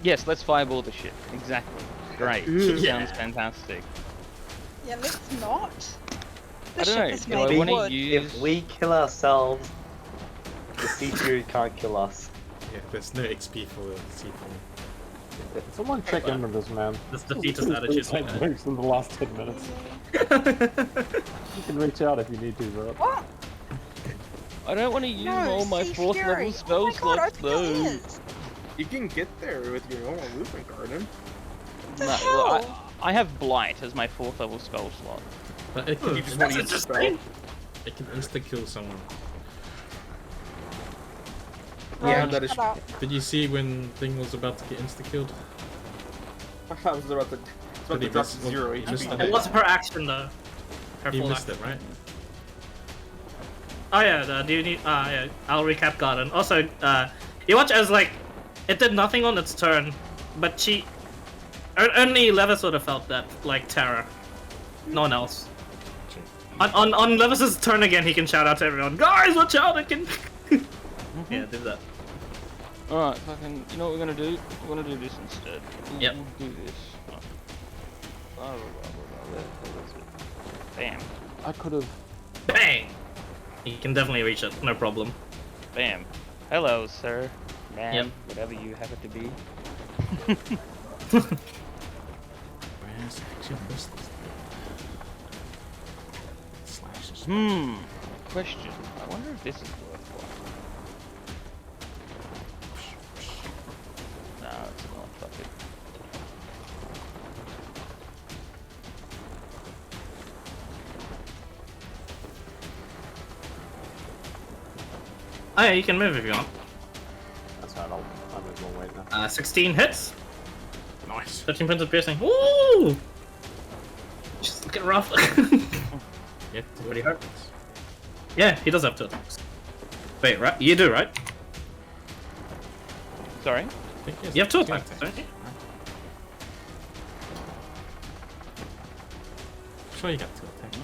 Yes, let's fireball the shit. Exactly. Great. Yeah. Sounds fantastic. Yeah, let's not. I The don't ship know, is do I made wanna of wood. use- If we kill ourselves, the C-Fury can't kill us. Yeah, there's no XP for the sequel. Someone check in with this man. this defeatist attitude. Take breaks in the last 10 minutes. You can reach out if you need to, bro. What? I don't want to use No, all my Sea 4th Fury. level spell Oh my God, slots open your though. ears. You can get there with your normal movement garden. The No, hell? well, I have Blight as my 4th level spell slot. But it You can, just want to use the spell. it can insta-kill someone. Yeah, Right, that is. shut up. Did you see when Thing was about to get insta-killed? I was about to. It's about to drop to 0 He missed HP. it. It was per action though. Her You full missed action. it, right? Oh yeah, do you need? Yeah, I'll recap Garden. Also, you watch as like, it did nothing on its turn, but only Levis would have felt that like terror. No one else. On Levis's turn again, he can shout out to everyone, guys, watch out! It can. Yeah, do that. Alright, fucking, you know what we're gonna do? We're gonna do this instead. Yep. We'll do this. Where is it? Bam. I could have. Bang! You can definitely reach it, no problem. Bam. Hello, sir. Man, Yep. whatever you happen to be. Where's action business? Slashes. Question. I wonder if this is worthwhile. No, it's not. Fuck it. Oh yeah, you can move if you want. That's right, I might as well wait now. 16 hits, Nice. 13 points of piercing. Woo! Just looking rough. Yeah, Pretty hurt. Yeah, he does have 2 attacks. Wait, right? You do, right? Sorry? I think yes, You have 2 two attacks, don't you? I'm sure you got 2 attacks.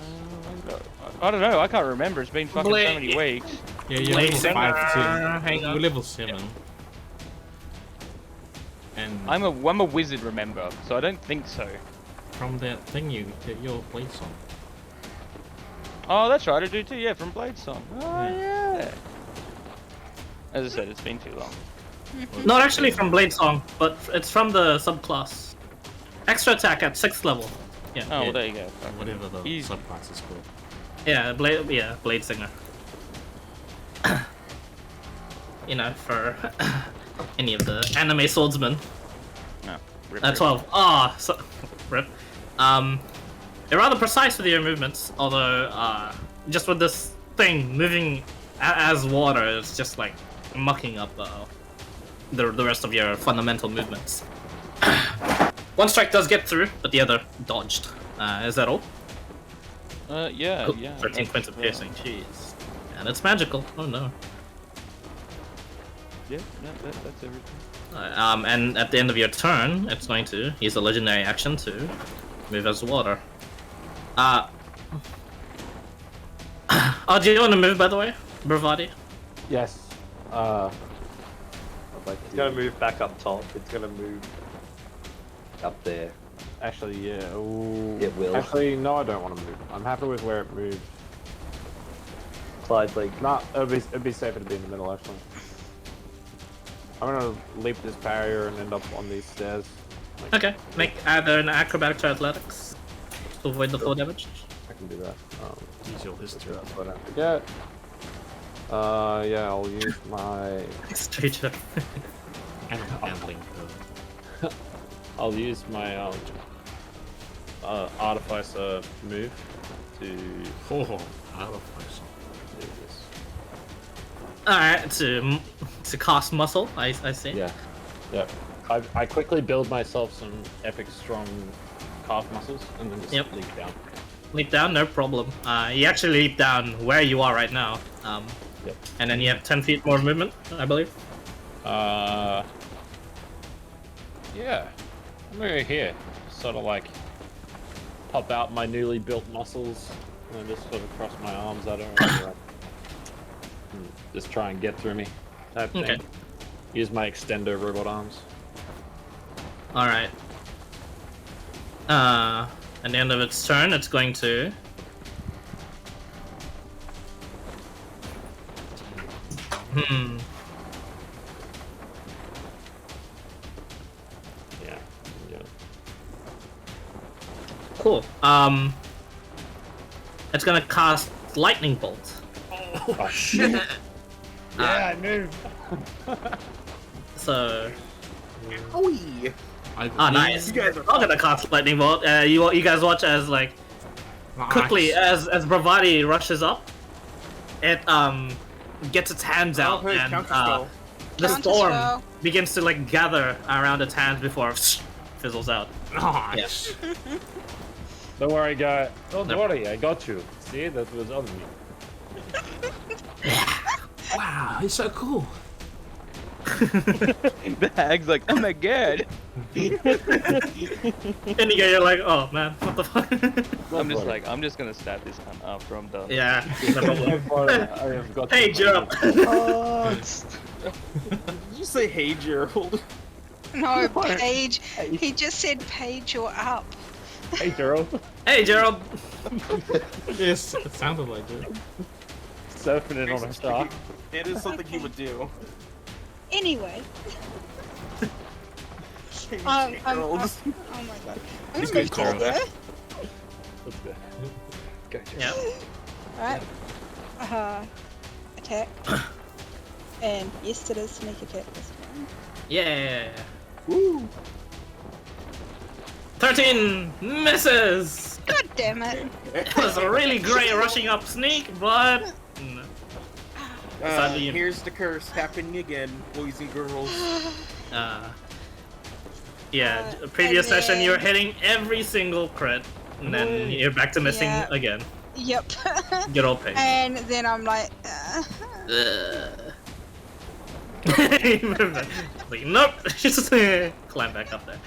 I don't know, I can't remember. It's been fucking so many weeks. Yeah, you're Blade level Singer, 5 too. hang on. You're level 7. And I'm a wizard, remember, so I don't think so. from that thing you get your blade song. Oh, that's right, I do too, yeah, from Blade Song. Oh, yeah. As I said, it's been too long. Not actually from Blade Song, but it's from the subclass. Extra attack at 6th level. Yeah. Oh, Yeah. well, there you go. Whatever the Easy. subclass is called. Yeah, Blade Singer. You know, for any of the anime swordsmen. No. Rip, 12. Ah, so, rip. They're rather precise with your movements, although just with this thing moving as water, it's just like mucking up the rest of your fundamental movements. One strike does get through, but the other dodged. Is that all? Yeah, Cool. yeah. 13 points of piercing. Jeez. And it's magical. Oh no. Yeah, no, that's everything. And at the end of your turn, it's going to use a legendary action to move as water. Oh, do you want to move, by the way? Bravati? Yes. I'd like It's to... gonna move back up top. It's gonna move up there. Actually, yeah. Ooh. It will. Actually, no, I don't want to move. I'm happy with where it moved. Clyde's like, Nah, it'd be safer to be in the middle, actually. I'm gonna leap this barrier and end up on these stairs. Like, Okay, make either an acrobatics or athletics to avoid the full damage. I can do that. Use your history. That's what I forget. Yeah, I'll use my... Straight up. Handling. I'll use my artificer move to Oh, out of place. do this. Alright, to cast muscle, I see. Yeah, yeah. I quickly build myself some epic strong calf muscles and then just Yep. leap down. Leap down, no problem. You actually leap down where you are right now. Yep. And then you have 10 feet more movement, I believe. Yeah. I'm over here. Sort of like pop out my newly built muscles and just sort of cross my arms at her. And just try and get through me. Type Okay. thing. Use my extendo robot arms. Alright. At the end of its turn, it's going to... Yeah. Yeah. Cool. It's gonna cast Lightning Bolt. Oh shit! Yeah, I moved. So... Owie! nice. You guys are I'm gonna cast Lightning Bolt. You guys watch as, like, quickly, as Bravati rushes up, it, gets its hands out, Oh, hey, and, counterspell. the storm Counterspell. begins to, like, gather around its hands before fizzles out. Nice. Don't worry, guy. Don't No. worry, I got you. See, that was on me. Wow, he's so cool. The hag's like, oh my god. And you're like, oh man, what the fuck? I'm just like, I'm just gonna stab this cunt after I'm done. Yeah, no problem. I have got Hey, you. Gerald. Did you say hey, Gerald? No, Paige. He just said Paige, you're up. Hey, Gerald. Hey, Gerald. Yes, it sounded like it. Surfing in on a star. It is something you would do. Anyway. Hey, Oh my Gerald. god. I'm He's gonna good, call Gerald. here. Yeah. Alright. Attack. And yes, it is sneak attack this one. Yeah. Woo. 13 misses. God damn it. It was a really great rushing up sneak, but Sadly, you- Here's the curse happening again, boys and girls. yeah. Previous and session you were then- hitting every single crit, and then you're back to missing Yeah. again. Yep. Good old pain. And then I'm like, Like, nope. Just climb back up there.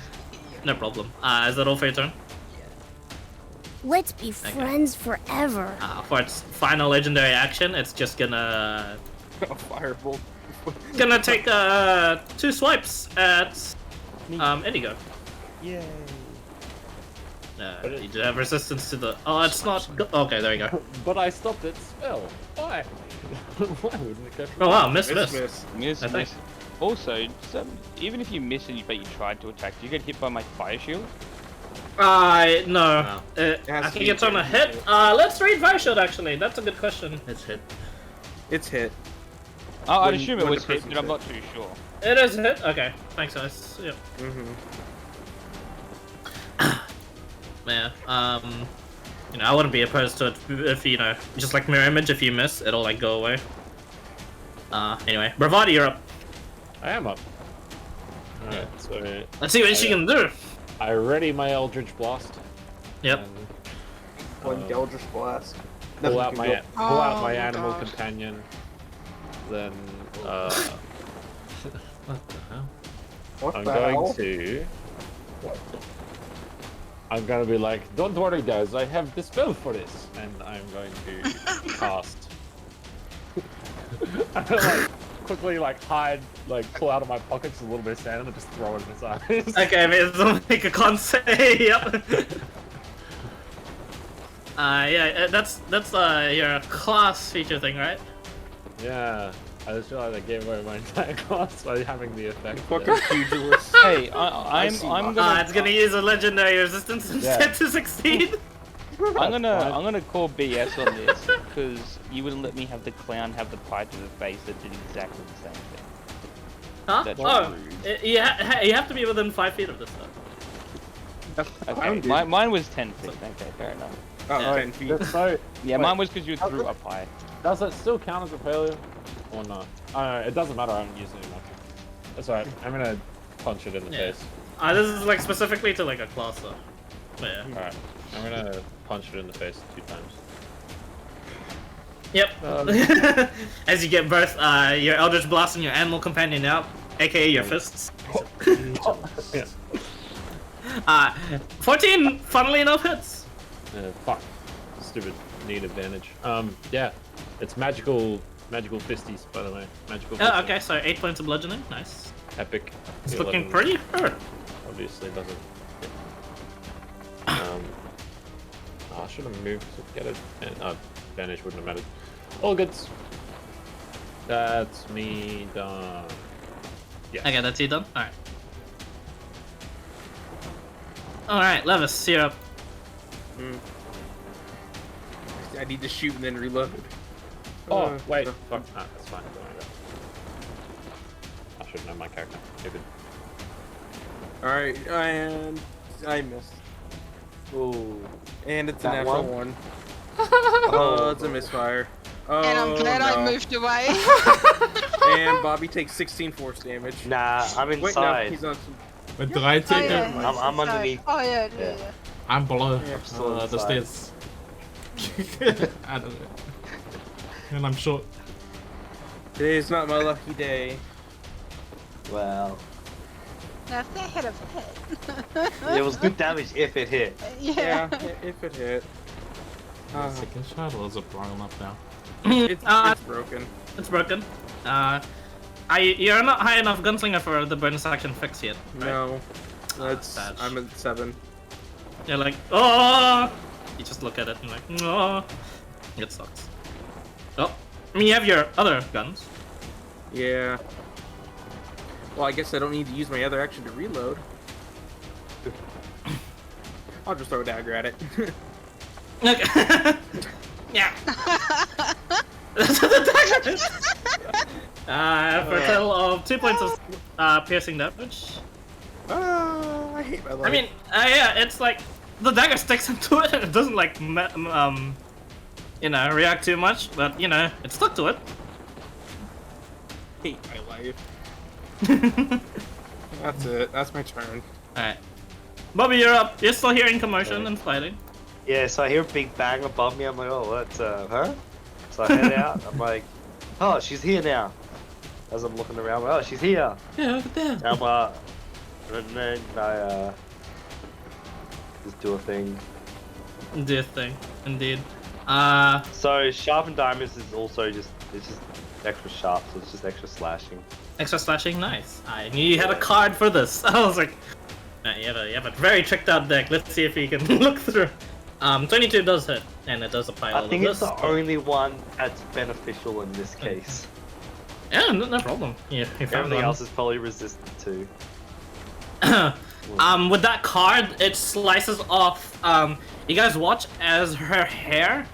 No problem. Is that all for your turn? Let's be friends forever. For its final legendary action, it's just gonna Firebolt. take 2 swipes at Indigo. Yay. You do have resistance to the. Oh, it's not. Okay, there you go. But I stopped its spell. Why? Why wouldn't it go for Oh wow, miss. Miss, I think. miss. Also, even if you miss and but you tried to attack, do you get hit by my fire shield? No. I has to think be it's on a hit. hit. Let's read Fire Shield actually. That's a good question. It's hit. It's hit. Oh, I'd When- assume it when was the hit, person but I'm said- not too sure. It is a hit. Okay, thanks guys. Yep. Yeah. You know, I wouldn't be opposed to it if you know, just like mirror image. If you miss, it'll like go away. Anyway, Bravati, you're up. I am up. Alright, so Let's see what she can do. I ready my Eldritch Blast. Yep. And, One Eldritch Blast. pull out Nothing can my Oh, animal God. companion. Then What the hell? go- What I'm the going hell? to. I'm gonna be like, don't worry guys, I have the spell for this, and I'm going to cast like quickly like hide, like pull out of my pockets a little bit of sand and just throw it in his eyes. Okay, man, so make a con save. Yep. Yeah, that's your class feature thing, right? Yeah, I just realized I gave away my entire class by having the effect. Fucking pugilist. Hey, I'm gonna. It's gonna use a legendary resistance instead to succeed. I'm gonna call BS on this because you wouldn't let me have the clown have the pie to the face that did exactly the same thing. Huh? That's rude. You have to be within 5 feet of this stuff. Okay, mine was 10 feet. Okay, fair enough. Oh, Yeah. 10 feet. That's so. Yeah, Wait, mine was because you threw up high. does it still count as a failure? Or not? It doesn't matter, I haven't used any much. That's alright, I'm gonna punch it in the face. This is like specifically to like a class though. But yeah. Alright, I'm gonna punch it in the face 2 times. Yep. As you get both your Eldritch Blast and your Animal Companion out, aka your fists. Yeah. 14, funnily enough, hits. Fuck. Stupid. Need advantage. Yeah. It's magical fisties, by the way. Magical Oh, fisties. okay, so 8 points of bludgeoning. Nice. Epic. It's The looking 11 pretty hurt. Obviously doesn't. I should have moved to get it. Advantage wouldn't have mattered. All good. That's me done. Yeah. Okay, that's you done? Alright. Alright, Levis, you're up. I need to shoot and then reload. Oh, wait. Fuck. That's fine. Don't worry about it. I should know my character. Stupid. Alright, and I missed. Ooh. And it's a That natural one? one. Oh, it's a misfire. Oh, And I'm glad I no. moved away. And Bobby takes 16 force damage. Nah, I'm Wait, no, inside. he's on some... But did I take yeah. it? I'm underneath. Oh yeah, Yeah. yeah. I'm below I'm still the inside. stairs. I don't know. And I'm short. Today's not my lucky day. Well, Now if that had have hit. it was good damage if it hit. Yeah, if it hit. Second shot, or is it blown up now? It's broken. It's broken. You're not high enough gunslinger for the bonus action fix yet. Right? No. That's... sad. I'm at 7. You're like, oh! You just look at it and like, oh! It sucks. Oh, I mean, you have your other guns. Yeah. Well, I guess I don't need to use my other action to reload. I'll just throw a dagger at it. Okay. Yeah. That's what the dagger is. For a total of 2 points of piercing damage. I hate my life. I mean, yeah, it's like the dagger sticks into it and it doesn't like, you know, react too much, but you know, it stuck to it. hate my life. That's it. That's my turn. Alright. Bobby, you're up. You're still hearing commotion and fighting. Yeah, so I hear a big bang above me. I'm like, oh, that's her? So I head out. I'm like, oh, she's here now. As I'm looking around, I'm like, oh, she's here. Yeah, over there. And then I just do a thing. Do a thing, indeed. So sharpened diamonds is also just extra sharp, so it's just extra slashing. Extra slashing, nice. I knew you had a card for this. I was like, you have a very tricked out deck. Let's see if you can look through. 22 does hit, and it does apply all I think of it's this. the only one that's beneficial in this case. Yeah, no problem. You found Everything one. else is probably resistant too. With that card, it slices off. You guys watch as her hair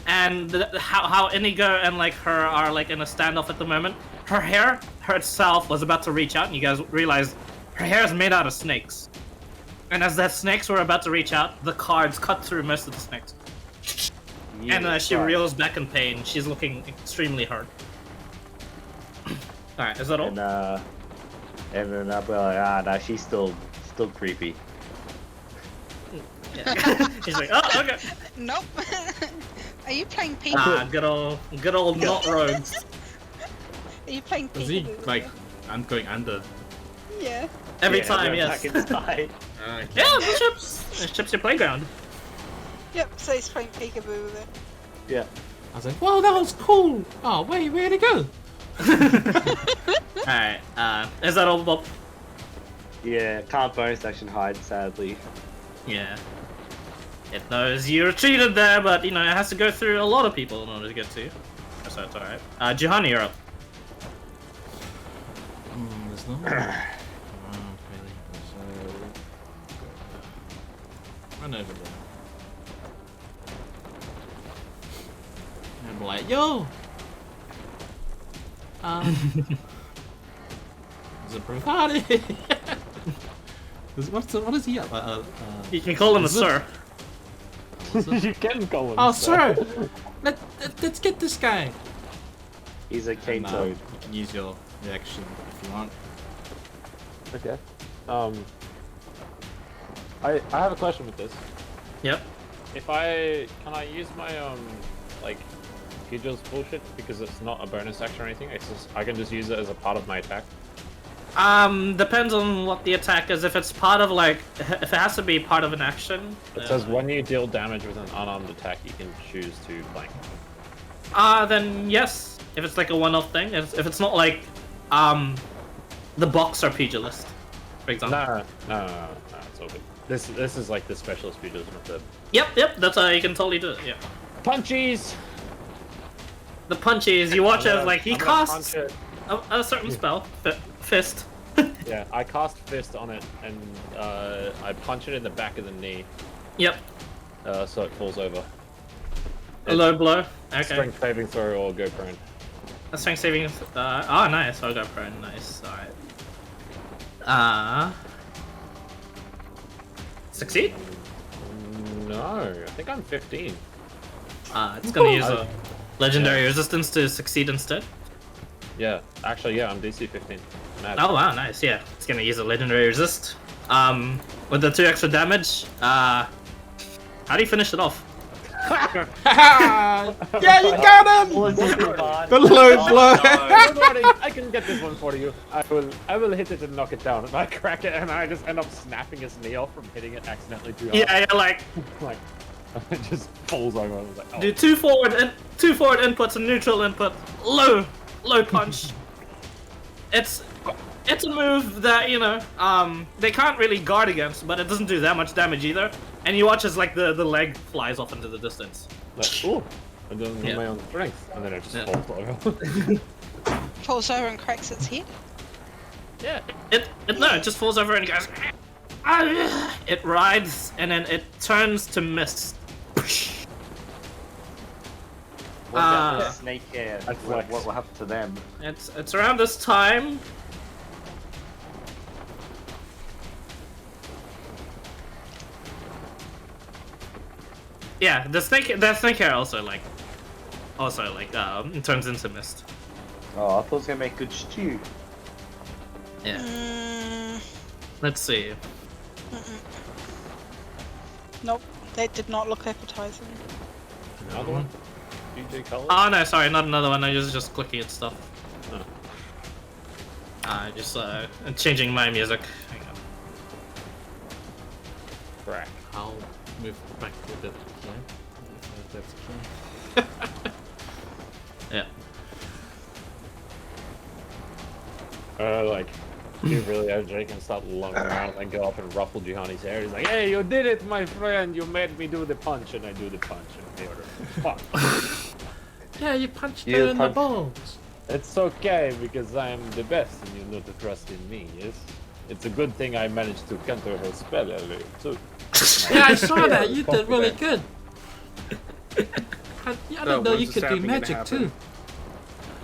and how Inigo and like her are like in a standoff at the moment. Her hair herself was about to reach out, and you guys realize her hair is made out of snakes. And as the snakes were about to reach out, the cards cut through most of the snakes. And she reels back in pain. She's looking extremely hurt. Alright, is that all? And then I'll be like, no, she's still creepy. Yeah. He's like, oh, okay. Nope. Are you playing peekaboo? Good old not rogues. Are you playing Is he peekaboo? like, I'm going under? Yeah. Every time, yes. Back inside. Yeah, the ship's your playground. Yep. So he's playing peekaboo with it. Yeah. I was like, whoa, that was cool. Oh, wait, where'd it go? Alright, is that all, Bob? Yeah, can't bonus action hide, sadly. Yeah. It knows you retreated there, but you know, it has to go through a lot of people in order to get to you. So it's alright. Juhani, you're up. There's no more. Really. So, run over there. And I'm like, yo! Is it party? What is he up? You can call him a sir. You can call him. Oh, sir! Let's get this guy. He's a cane toad. You can use your reaction if you want. Okay. I have a question with this. Yep. Can I use my like Pugil's bullshit because it's not a bonus action or anything? It's just I can just use it as a part of my attack. Depends on what the attack is. If it's part of like, if it has to be part of an action. It says when you deal damage with an unarmed attack, you can choose to flank. Then yes. If it's like a one-off thing. If it's not like, the boxer pugilist, for example. No, it's all good. This is like the specialist pugilist method. Yep. That's how you can totally do it. Yeah. Punchies. The punchies. You watch as like he casts a certain spell, fist. Yeah, I cast fist on it and I punch it in the back of the knee. Yep. So it falls over. A low blow. Okay. Strength saving throw or go prone. A strength saving. Oh, nice. I'll go prone. Nice. Alright. Succeed? No, I think I'm 15. It's gonna use a legendary resistance to succeed instead. Yeah, actually, yeah, I'm DC 15. Mad. Oh wow, nice. Yeah, it's gonna use a legendary resist. With the 2 extra damage. How do you finish it off? Yeah, you got him! The low blow. Don't worry, I can get this one for you. I will hit it and knock it down. And I crack it and I just end up snapping his knee off from hitting it accidentally too hard. Yeah, like it just falls over. I was like, oh. do 2 forward inputs and neutral input. Low punch. It's a move that, you know, they can't really guard against, but it doesn't do that much damage either. And you watch as like the leg flies off into the distance. Like, ooh, I'm doing my own strength, and then it just falls over. Falls over and cracks its head. Yeah, it just falls over and goes. It rides and then it turns to mist. What about the snake hair? What will happen to them? It's around this time. Yeah, the snake hair also turns into mist. Oh, I thought it was gonna make good stew. Yeah. Let's see. Nope, that did not look appetizing. Another one? DJ color? Oh no, sorry, not another one. I was just clicking at stuff. Just changing my music. Hang on. Crack. I'll move back with it. That's Yeah. Like, you really are Jake and start lunging around and go up and ruffle Juhani's hair. He's like, hey, you did it, my friend. You made me do the punch, and I do the punch. And the other, fuck. Yeah, you punched her in the balls. It's okay, because I am the best, and you know to trust in me, yes? It's a good thing I managed to counter her spell earlier, too. Yeah, I saw that. You did really good. I didn't know you could do magic too.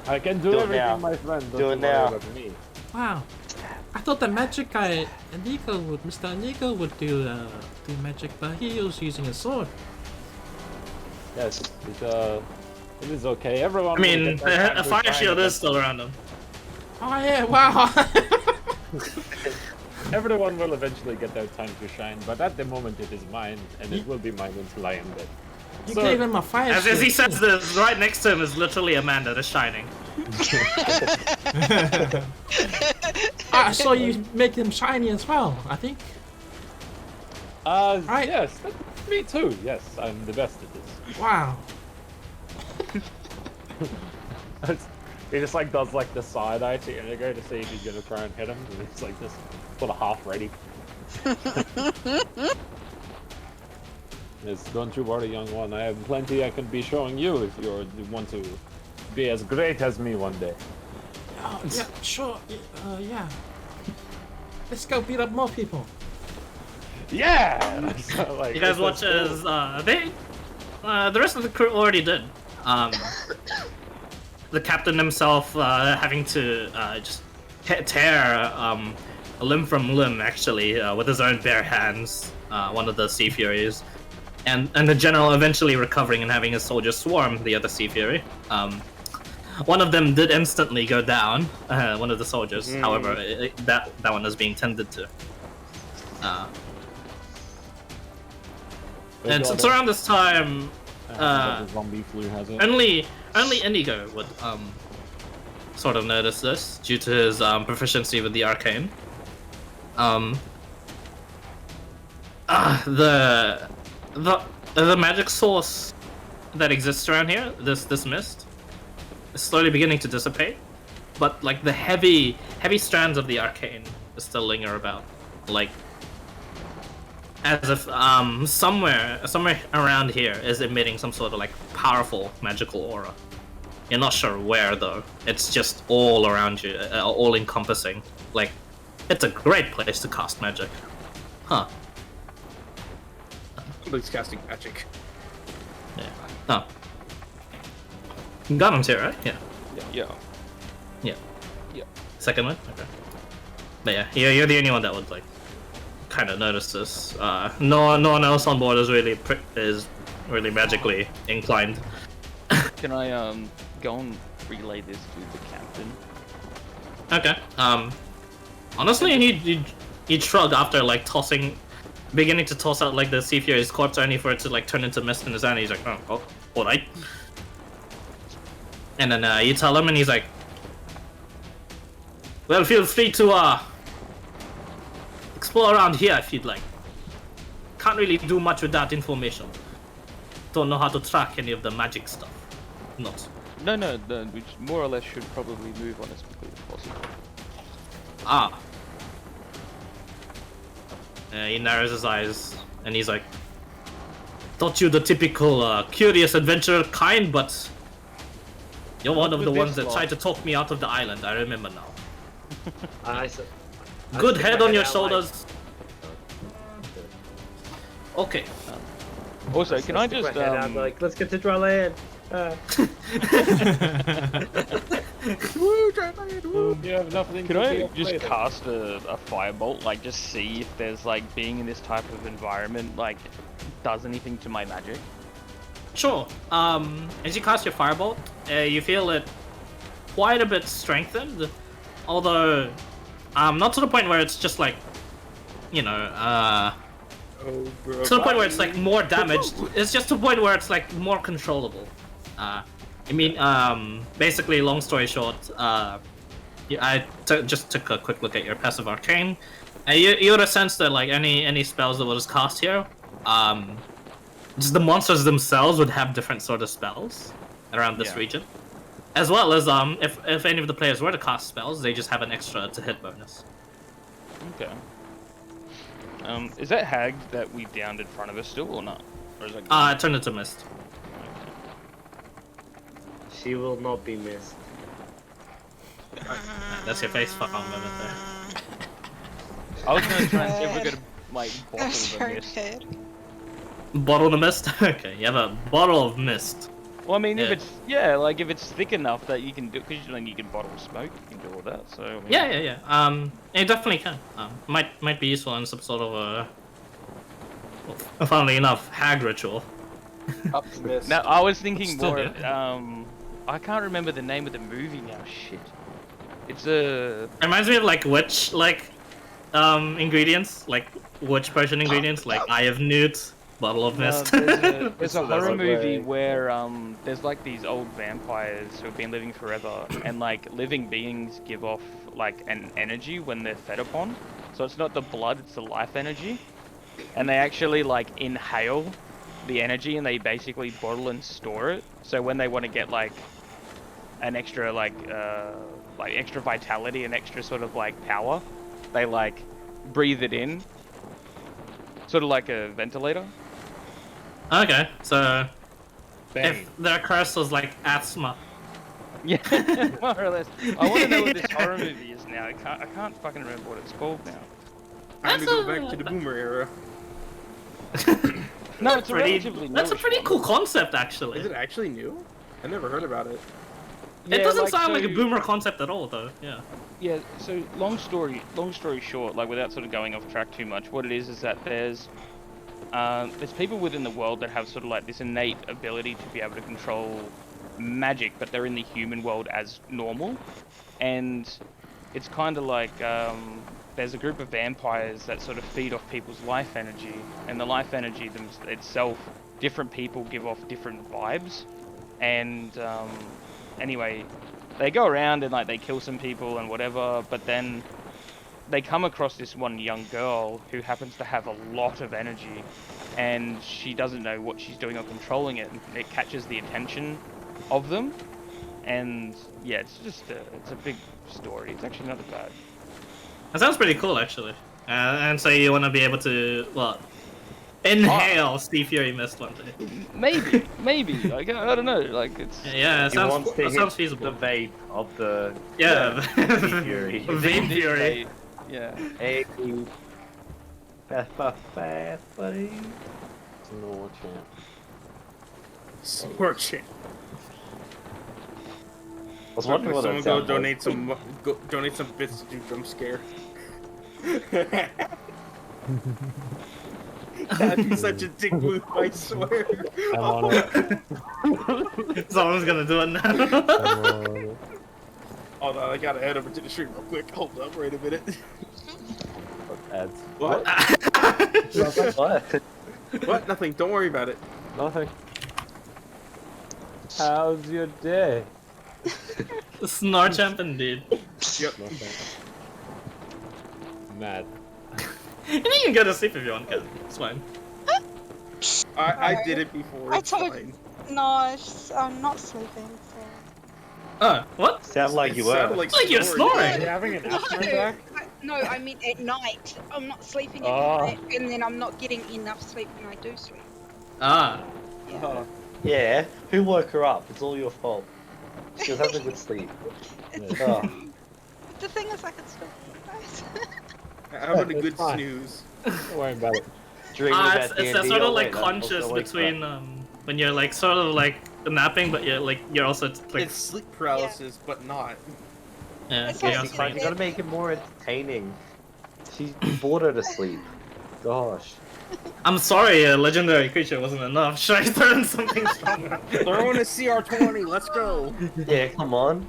I can do everything, my friend. Don't Do it worry now. about me. Wow. I thought the magic guy, Mr. Inigo would do magic, but he was using a sword. Yes, it is okay. Everyone. I mean, will get their a time to fire shine shield again. is still around him. Oh yeah, wow. Everyone will eventually get their time to shine, but at the moment it is mine, and it will be mine until I am dead. You gave him a fire As he says this, right next to him is literally Amanda, the Shining. I saw you make him shiny as well, I think. Yes, me too. Yes, I'm the best at this. Wow. He just like does like the side eye to Inigo to see if he's gonna try and hit him, and he's like this sort of half ready. Yes, don't you worry, young one. I have plenty I can be showing you if you want to be as great as me one day. Oh, yeah, sure. Yeah. Let's go beat up more people. Yeah. So, like, You guys watch as the rest of the crew already did. The captain himself having to just tear a limb from limb, actually, with his own bare hands. One of the Sea Furies, and the general eventually recovering and having his soldiers swarm the other Sea Fury. One of them did instantly go down. One of the soldiers, however, that one is being tended to. And it's around this time. The zombie flu has it. Only Indigo would sort of notice this due to his proficiency with the arcane. The magic source that exists around here, this mist, is slowly beginning to dissipate, but like the heavy strands of the arcane still linger about, like as if somewhere around here is emitting some sort of like powerful magical aura. You're not sure where though. It's just all around you, all encompassing. Like, it's a great place to cast magic. Huh. Somebody's casting magic. Yeah. Oh. Gunham's here, right? Yeah. Yeah. Yeah. Second one? Okay. But yeah, you're the only one that would like kind of notice this. No one else on board is really magically inclined. Can I go and relay this to the captain? Okay. Honestly, he'd shrug after like beginning to toss out like the Sea Fury's corpse, only for it to like turn into mist in his hand. He's like, oh, alright. And then you tell him, and he's like, well, feel free to explore around here if you'd like. Can't really do much with that information. Don't know how to track any of the magic stuff. Not. No, which more or less should probably move on as quickly as possible. He narrows his eyes, and he's like, thought you the typical curious adventurer kind, but you're one of the ones that tried to talk me out of the island. I remember now. Good head on your shoulders. Okay. Also, can I just like, let's get to dry land. Woo, dry land, woo. You have nothing. Can I just cast a firebolt, like just see if there's like being in this type of environment like does anything to my magic? Sure. As you cast your firebolt, you feel it quite a bit strengthened, although not to the point where it's just like, you know, to the point where it's like more damaged. It's just to the point where it's like more controllable. I mean, basically, long story short, I just took a quick look at your passive arcane. You had a sense that like any spells that was cast here, just the monsters themselves would have different sort of spells around this region, as well as if any of the players were to cast spells, they just have an extra to hit bonus. Okay. Is that hag that we downed in front of us still or not? Or is it? It turned into mist. She will not be missed. That's your face fuck on moment there. I was gonna try and see if we could like bottle That's the very mist. good. Bottle the mist? Okay, you have a bottle of mist. Well, I mean, Yeah. if it's if it's thick enough that you can do, because you can bottle smoke, you can do all that. So I mean, Yeah. It definitely can. Might be useful in some sort of funnily enough, hag ritual. Up to mist. Now I was thinking Still more. good. I can't remember the name of the movie now. Shit. It's a. Reminds me of like witch ingredients, like witch potion ingredients, like Eye of Newt, bottle of mist. There's a That's horror like movie way- where there's like these old vampires who have been living forever, and like living beings give off like an energy when they're fed upon. So it's not the blood, it's the life energy, and they actually like inhale the energy, and they basically bottle and store it. So when they want to get like an extra like extra vitality and extra sort of like power, they like breathe it in, sort of like a ventilator. Okay, so Bang. if their curse was like asthma. Yeah, more or less. I want to know what this horror movie is now. I can't fucking remember what it's called now. Time to go back to the boomer era. No, it's relatively That's a newish pretty one. cool concept, Is actually. it actually new? I never heard about it. It Yeah, doesn't sound so- like a boomer concept at all, though. Yeah. Yeah, so long story short, like without sort of going off track too much, what it is that there's people within the world that have sort of like this innate ability to be able to control magic, but they're in the human world as normal, and it's kind of like there's a group of vampires that sort of feed off people's life energy, and the life energy itself, different people give off different vibes, and anyway, they go around and like they kill some people and whatever, but then they come across this one young girl who happens to have a lot of energy, and she doesn't know what she's doing or controlling it, and it catches the attention of them, and yeah, it's just it's a big story. It's actually not that bad. That sounds pretty cool, actually. And so you want to be able to, what? Inhale Steve Fury mist one day. Maybe. Like, I don't know. Like, it's... Yeah, it He wants to sounds hit feasible. the vape of the Yeah, Fury. Vape Fury. Yeah. Hey, fast, buddy. No champ. Smart shit. I was wondering what that Someone go sound like. donate some bits to do jump scare. That'd be such a dick move, I swear. I'm on it. Someone's gonna do it now. I'm on it. Hold on, I gotta head over to the stream real quick. Hold up, wait a minute. Ads. What? What? What? Nothing. Don't worry about it. Nothing. How's your day? Snore champ indeed. Yep. Nothing. Mad. And you can go to sleep if you want, Ken. It's fine. I did it before. I It's told- fine. No, I'm not sleeping. So. Oh, what? Sound like you It were. sounded Like you're snoring. Are you having an No, asthma attack? no, I mean at night. I'm not sleeping at Oh. night, and then I'm not getting enough sleep when I do sleep. Ah. Oh. Yeah, who woke her up? It's all your fault. She was having a good sleep. Oh. The thing is, I can still guys. Having a It's good fine. snooze. Don't worry about it. Dreaming It's about that D&D sort of all like night, conscious also wakes up. between when you're like sort of like napping, but you're also like It's sleep paralysis, but not. yeah. It's chaos like- It's fine, you gotta make it more entertaining. She bored her to sleep. Gosh. I'm sorry, a legendary creature wasn't enough. Should I throw in something stronger? Throw in a CR20. Let's go. Yeah, come on.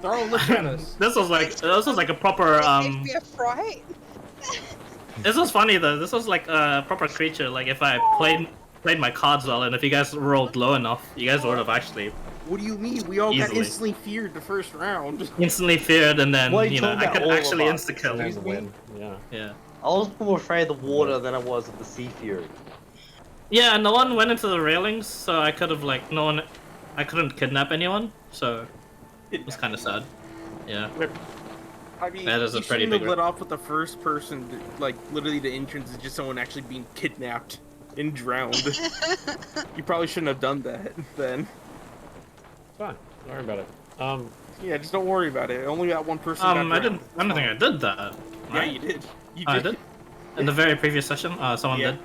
Throw a look at us. This was like a proper Give me a fright. This was funny though. This was like a proper creature. Like if I played my cards well, and if you guys rolled low enough, you guys would have actually What do you mean? We all got Easily. instantly feared the first round. instantly feared, and then What are you you know talking I could about, all actually of us? insta kill. Excuse me? Win. Yeah. Yeah. I was more afraid of the water than I was of the sea fury. Yeah, no one went into the railings, so I could have like I couldn't kidnap anyone, so it was kind of sad. Yeah. I mean, That is a you pretty shouldn't big have let off with the first person. Like, literally, the entrance is just someone actually being kidnapped and drowned. You probably shouldn't have done that then. It's fine. Don't worry about it. Yeah, just don't worry about it. Only that one person. got I drowned. don't think I did that. Yeah, Right? you did. You Oh, I did. did. In the very previous session, someone Yeah. did.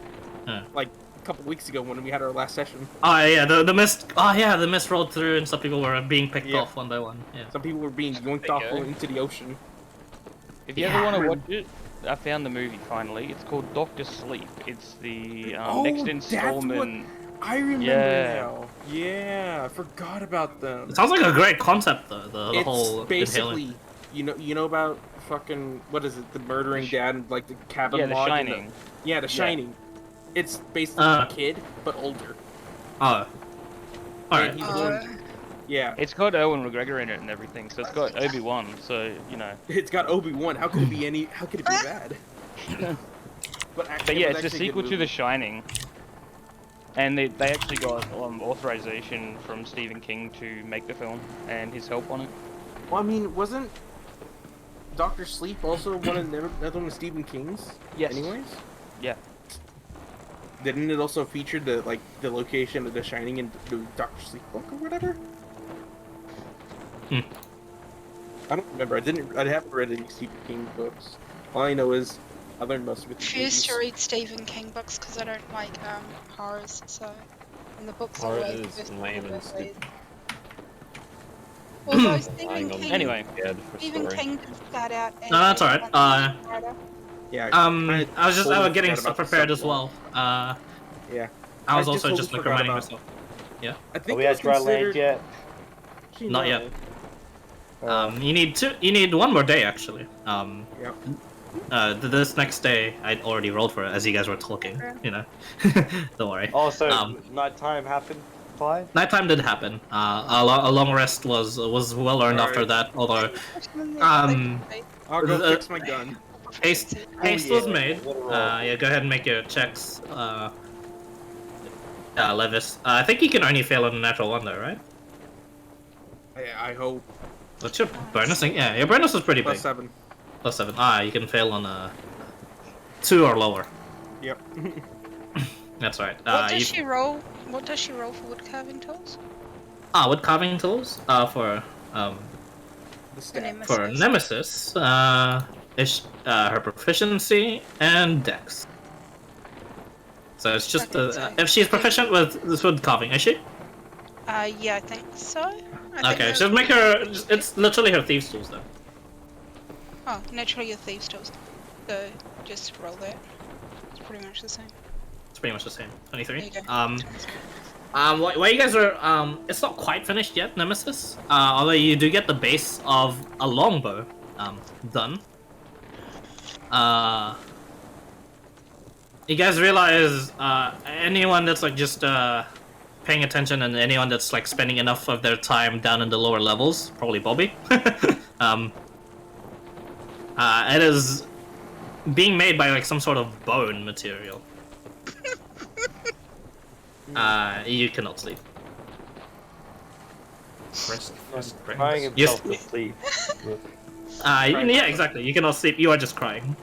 Yeah. Like a couple weeks ago when we had our last session. Oh yeah, the mist. Oh yeah, the mist rolled through, and some people were being picked Yeah. off one by one. Yeah. Some people were being yoinked off into the ocean. If you ever want to watch it, I found the movie finally. It's called Doctor Sleep. It's the next installment. I remember Yeah. now. Yeah, I forgot about them. It sounds like a great concept though. The It's whole basically, inhaling. you know about fucking what is it? The murdering dad and like the cabin Yeah, The log and Shining. Yeah, The Yeah. Shining. It's basically Uh. a kid but older. Oh. Alright. And he's learned- yeah, It's got Owen McGregor in it and everything, so it's got Obi-Wan, so, you know. it's got Obi-Wan. How could it be any? How could it be bad? But But actually, yeah, it was it's a actually a sequel good to The movie. Shining. And they actually got authorization from Stephen King to make the film, and his help on it. Well, I mean, wasn't Doctor Sleep also another one of Stephen King's? Yes. Anyways. Yeah. Didn't it also feature the location of The Shining in the Doctor Sleep book or whatever? Hmm. I don't remember. I haven't read any Stephen King books. All I know is I learned most of it. Refuse to read Stephen King books because I don't like horrors. So, and the books Horror are way is first lame and read. stupid. Although Lying Stephen on King, Anyway. Stephen King did start out as No, that's a alright. writer. Yeah. I was just totally getting forgot stuff about the prepared as subplot. well. Yeah. I was I also totally just like forgot reminding about- myself. I Are think we it at was dry land considered... yet? Actually, Not no. yet. You need one more day actually. Yep. This next day I'd already rolled for it as you guys were talking. You know, don't worry. Oh, so nighttime happened, Clyde? Nighttime did happen. A long rest was well earned after that. Although, I'll go the- fix my gun. haste was made. Yeah, go ahead and make your checks. Levis. I think you can only fail on a natural one though, right? I hope. What's your bonusing? Yeah, your bonus is pretty big. +7. +7. You can fail on a 2 or lower. Yep. That's right. What does she roll? What does she roll for wood carving tools? Wood carving tools. For The staff. for Nemesis. Is her proficiency and Dex. So it's just if she's proficient with this wood carving, is she? Yeah, I think so. Okay, just make her. It's literally her thieves' tools then. Oh, naturally your thieves tools. So just roll that. It's pretty much the same. It's pretty much the same. 23. There you go. While you guys are it's not quite finished yet, Nemesis. Although you do get the base of a longbow done. You guys realize anyone that's like just paying attention and anyone that's like spending enough of their time down in the lower levels, probably Bobby. It is being made by like some sort of bone material. You cannot sleep. Crying himself to sleep. Yeah, exactly. You cannot sleep. You are just crying.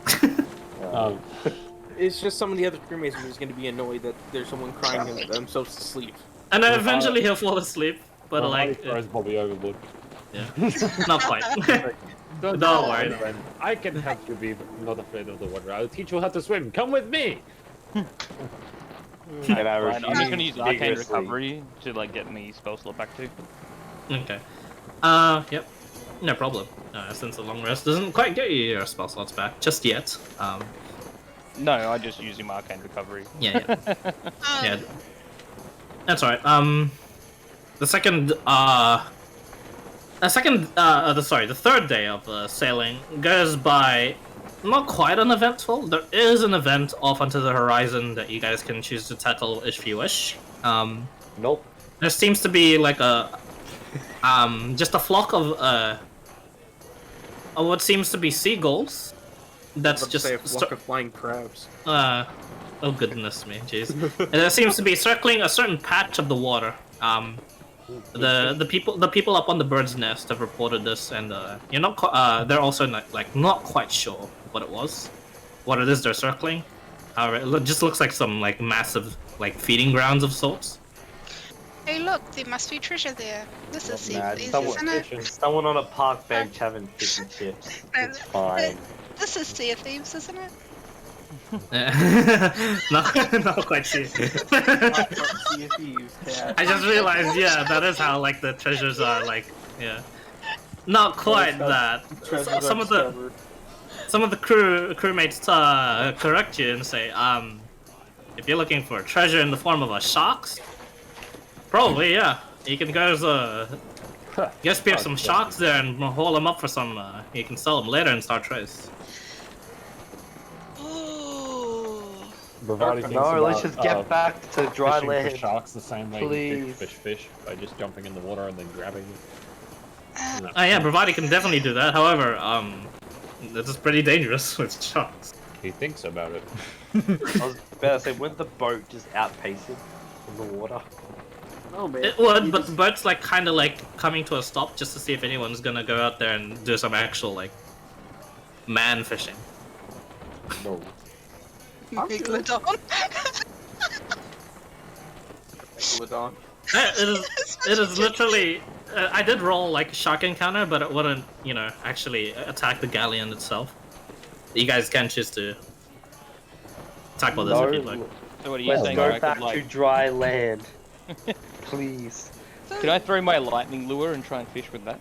It's just some of the other crewmates are just going to be annoyed that there's someone crying themselves to sleep. And then eventually he'll fall asleep, but like, throws Bobby overboard. yeah, not quite. Don't worry. I can help you be not afraid of the water. I'll teach you how to swim. Come with me. And I Right, I'm just gonna use Arcane vigorously. Recovery to like get me spell slot back to. Okay. Yep. No problem. Since the long rest doesn't quite get you your spell slots back just yet. No, I just using my Arcane Recovery. Yeah. Yeah. That's alright. The third day of sailing goes by not quite uneventful. There is an event off onto the horizon that you guys can choose to tackle if you wish. Nope. There seems to be like just a flock of what seems to be seagulls. That's Let's just say a flock of flying crabs. oh goodness me, jeez. And there seems to be circling a certain patch of the water. The people up on the bird's nest have reported this, and you're not. They're also not quite sure what it was, what it is they're circling. However, it just looks like some like massive feeding grounds of sorts. Hey, look, there must be treasure there. This is Nah, sea isn't it? someone on a park bench having fish and chips. It's fine. This is Sea of Thieves, isn't it? not quite sure. I just realized, yeah, that is how like the treasures are yeah. Not quite that. Some of the crewmates correct you and say, if you're looking for treasure in the form of a sharks, probably yeah. You can go spear some sharks there and haul them up for some. You can sell them later in Star Trace. Bravati thinks No, let's about, just get back to dry fishing land. for sharks the same way Please. you fish by just jumping in the water and then grabbing it. Yeah, Bravati can definitely do that. However, this is pretty dangerous with sharks. He thinks about it. I was about to say, wouldn't the boat just outpace it? the water. Oh man. It would, but the boat's like kind of like coming to a stop just to see if anyone's gonna go out there and do some actual like man fishing. No. Megalodon. Megalodon. It is literally. I did roll like shark encounter, but it wouldn't, you know, actually attack the galleon itself. You guys can choose to tackle this if you'd like. So what are you Let's saying? go I back could, like, to dry land. Please. can I throw my lightning lure and try and fish with that?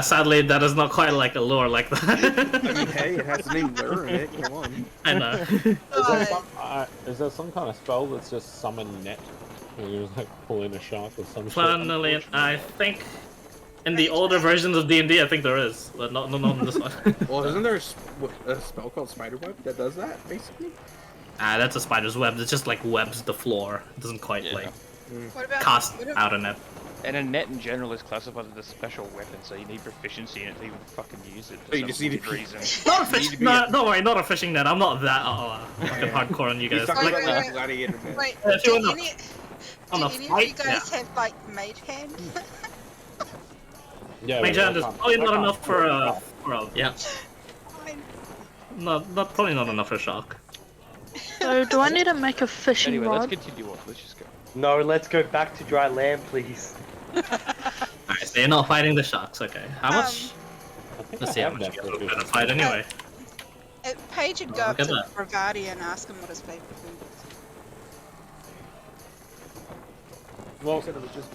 Sadly, that is not quite like a lure like that. I mean, hey, it has a name lure in it. Come on. I know. Is there some kind of spell that's just summon net? Where you just like pull in a shark or some shit? Funnily, I think in the older versions of D&D, I think there is, but not in this one. Well, isn't there a spell called Spiderweb that does that, basically? That's a spider's web. It just like webs the floor. It doesn't quite like What about cast what out a net. And a net in general is classified as a special weapon, so you need proficiency in it to even fucking use it. For So you some just need weird to- reason. Not a fish. No, don't worry, not a fishing net. I'm not that fucking hardcore on you He's guys. talking Like, about like wait. gladiator net. Wait, if do you wanna- any, on do a any of you fight, guys have like mage hand? Yeah, Mage hand is probably not enough for a yeah. Fine. Not probably not enough for a shark. So do I need to make a fishing Anyway, let's rod? continue on. Let's just go. No, let's go back to dry land, please. Alright, so you're not fighting the sharks. Okay. How much? Let's see how much you guys are gonna fight anyway. Paige would go Oh, up look to at that. Bravati and ask him what his favourite food is. Well, said it was just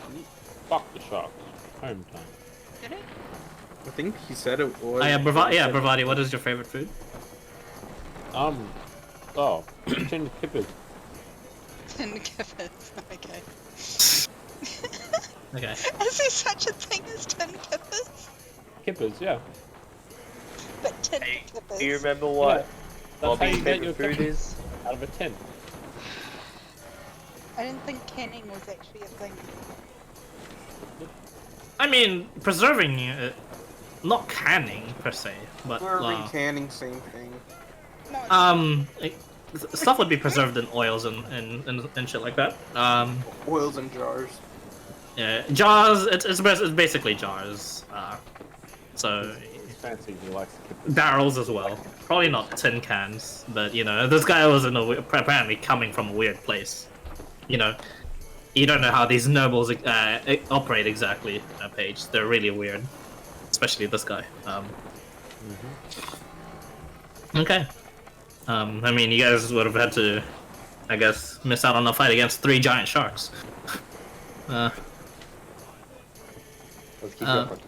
fuck the sharks. Home time. Did he? I think he said it was. Oh, yeah, Bravati. What is your favorite food? Oh, tin kippers. Tin kippers. Okay. Okay. Is there such a thing as tin kippers? Kippers, yeah. But tin kippers. Do you remember what That's how Bobby's you get your favorite food kippers is? out of a tin. I didn't think canning was actually a thing. I mean, preserving it, not canning per se, but Slurping, canning, same thing. No, stuff would be preserved in oils and shit like that. Oils and jars. Yeah, jars. It's basically jars. So It's fancy, he likes kippers. barrels as well. Probably not tin cans, but you know, this guy was apparently coming from a weird place. You know, you don't know how these nobles operate exactly. Paige, they're really weird, especially this guy. Okay. I mean, you guys would have had to, I guess, miss out on a fight against 3 giant sharks. Let's keep going.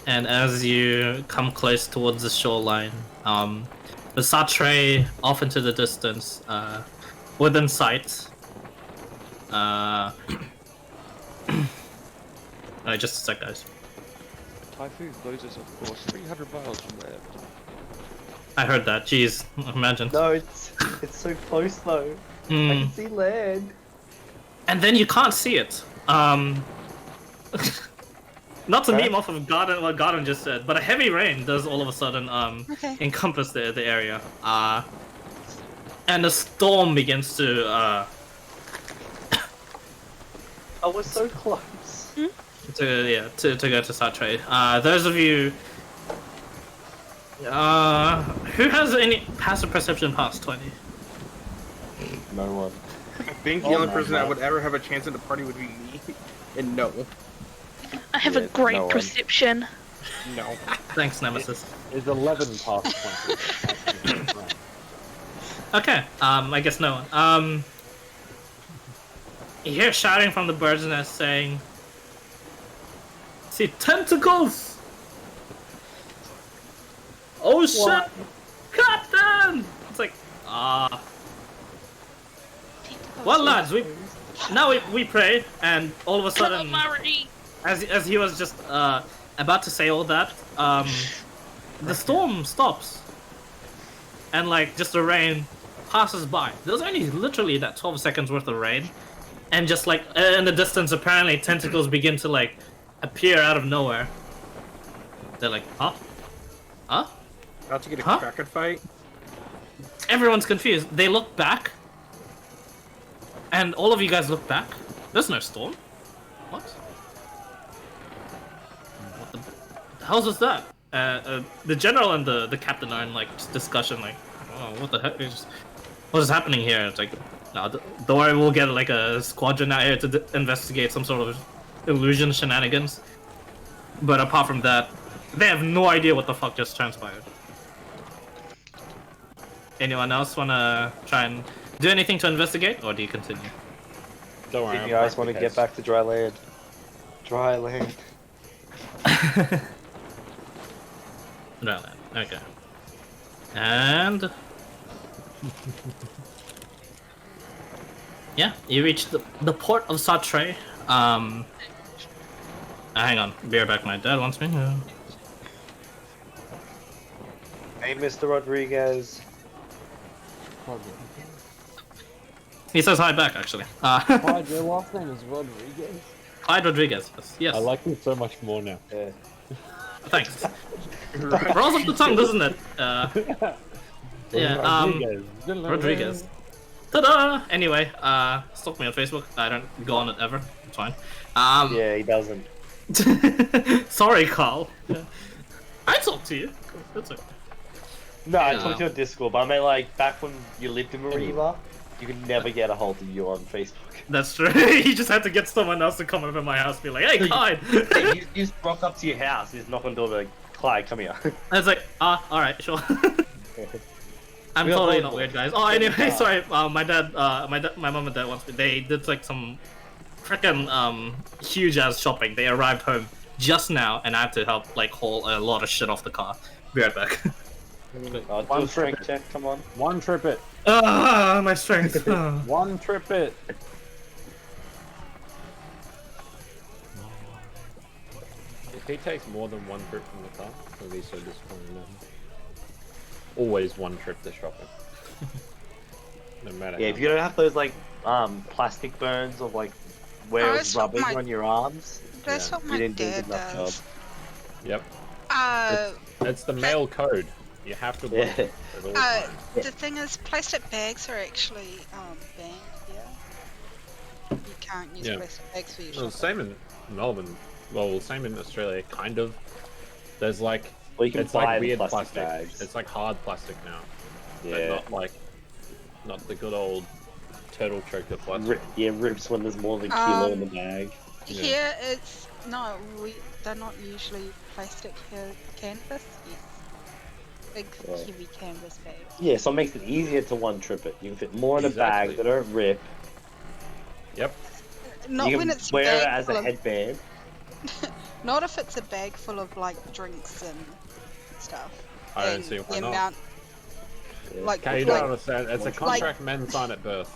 And as you come close towards the shoreline, the Satre off into the distance, within sight. Just a sec, guys. Typhoon blows us, of course, 300 miles from there. I heard that. Jeez, imagine. No, it's so close though. I can see land. And then you can't see it. Not to meme off of what Garden just said, but a heavy rain does all of a sudden encompass the area. And a storm begins to I was so close. to go to Satre. Those of you who has any passive perception past 20? No one. I think the only person that would ever have a chance in the party would be me. And no. I have a great no one. perception. No. Thanks, Nemesis. Is 11 past 20? Okay, I guess no one. You hear shouting from the bird's nest saying, "See tentacles! Oh shit! Captain!" It's like, well, lads, we pray, and all of a sudden, as he was just about to say all that, the storm stops, and like just the rain passes by. There's only literally that 12 seconds worth of rain, and just like in the distance, apparently tentacles begin to like appear out of nowhere. They're like, huh? About to get a kraken fight. Everyone's confused. They look back, And all of you guys look back. There's no storm. What? What the hell is that? The general and the captain are in like discussion, like, oh, what the heck what is happening here? It's like, no, don't worry, we'll get like a squadron out here to investigate some sort of illusion shenanigans. But apart from that, they have no idea what the fuck just transpired. Anyone else wanna try and do anything to investigate, or do you continue? Don't worry. You guys want to get back to dry land? Dry land. Dry land. Okay. And yeah, you reach the port of Sartre. Hang on, be right back. My dad wants me. Hey, Mr. Rodriguez. He says hi back, actually. Clyde, your last name is Rodriguez? Clyde Rodriguez. Yes. I like him so much more now. Yeah. Thanks. Rolls off the tongue, doesn't it? Yeah. Rodriguez. Ta-da! Anyway, stalk me on Facebook. I don't go on it ever. It's fine. Yeah, he doesn't. Sorry, Carl. I talk to you. That's okay. No, I talked to you on Discord, but I mean, like, back when you lived in Mariva, you could never get a hold of you on Facebook. That's true. You just had to get someone else to come over my house and be like, hey, Clyde! You just rock up to your house, you just knock on the door and be like, Clyde, come here. I was like, alright, sure. I'm totally not weird, guys. Oh, anyway, sorry. My mom and dad once they did like some freaking huge ass shopping. They arrived home just now, and I have to help like haul a lot of shit off the car. Be right back. Do a strength check, come on. One trip it. Ah, my strength. One trip it. If he takes more than one trip from the car, he'll be so disappointed. Always one trip to shopping. No matter. Yeah, if you don't have those like plastic burns of like where Oh, it's rubbing on your arms, That's what my you didn't do a dad good enough job. does. Yep. Uh, It's the male code. You have to look at all times. the thing is, plastic bags are actually banned here. You can't use Yeah. plastic bags for your Well, shopping. same in Melbourne. Well, same in Australia, kind of. There's like, Well, you can it's buy like the weird plastic plastic. bags. It's like hard plastic now. Yeah. But not the good old turtle choker plastic. Rips when there's more than a kilo in the bag. Here it's they're not usually plastic here. Canvas, yes. Big heavy canvas bags. Yeah, so it makes it easier to one trip it. You can fit more in a Exactly. bag that don't rip. Yep. Not You when can it's wear a it bag as full a of, headband. Not if it's a bag full of like drinks and stuff. I don't And see why the not. amount, like, Okay, you like, don't understand. It's a contract men sign at birth.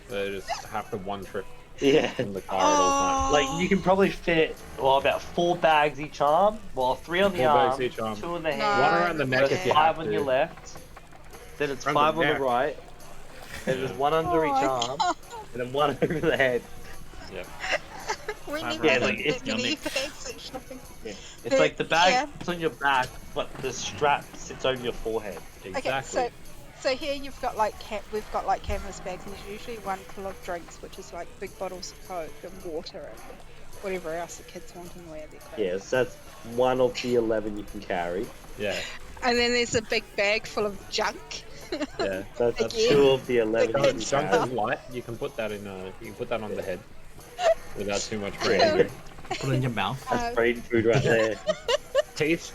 They just have to one trip Yeah. in the car at all times. Like, you can probably fit, well, about 4 bags each arm. Well, 3 on the 4 arm, bags each arm. 2 in the No. hand. One around the neck There's if you 5 have on to. your left. Then it's Around 5 the on the neck. right. Then there's 1 under each arm. And then 1 over the head. Yep. we never Yeah, had like, that it's many unique. bags at shopping. It's like the bag Yeah. sits on your back, but the strap sits on your forehead. Exactly. Okay, so here you've got like we've got like canvas bags, and there's usually one full of drinks, which is like big bottles of Coke and water and whatever else the kids want and wear their clothes. Yeah, so that's 1 of the 11 you can carry. Yeah. And then there's a big bag full of junk. Yeah. That's Again, 2 of the 11 you can Junk carry. is light. You can put that in. You can put that on the head without too much brain. Put it in your mouth. That's brain food right there. Teeth.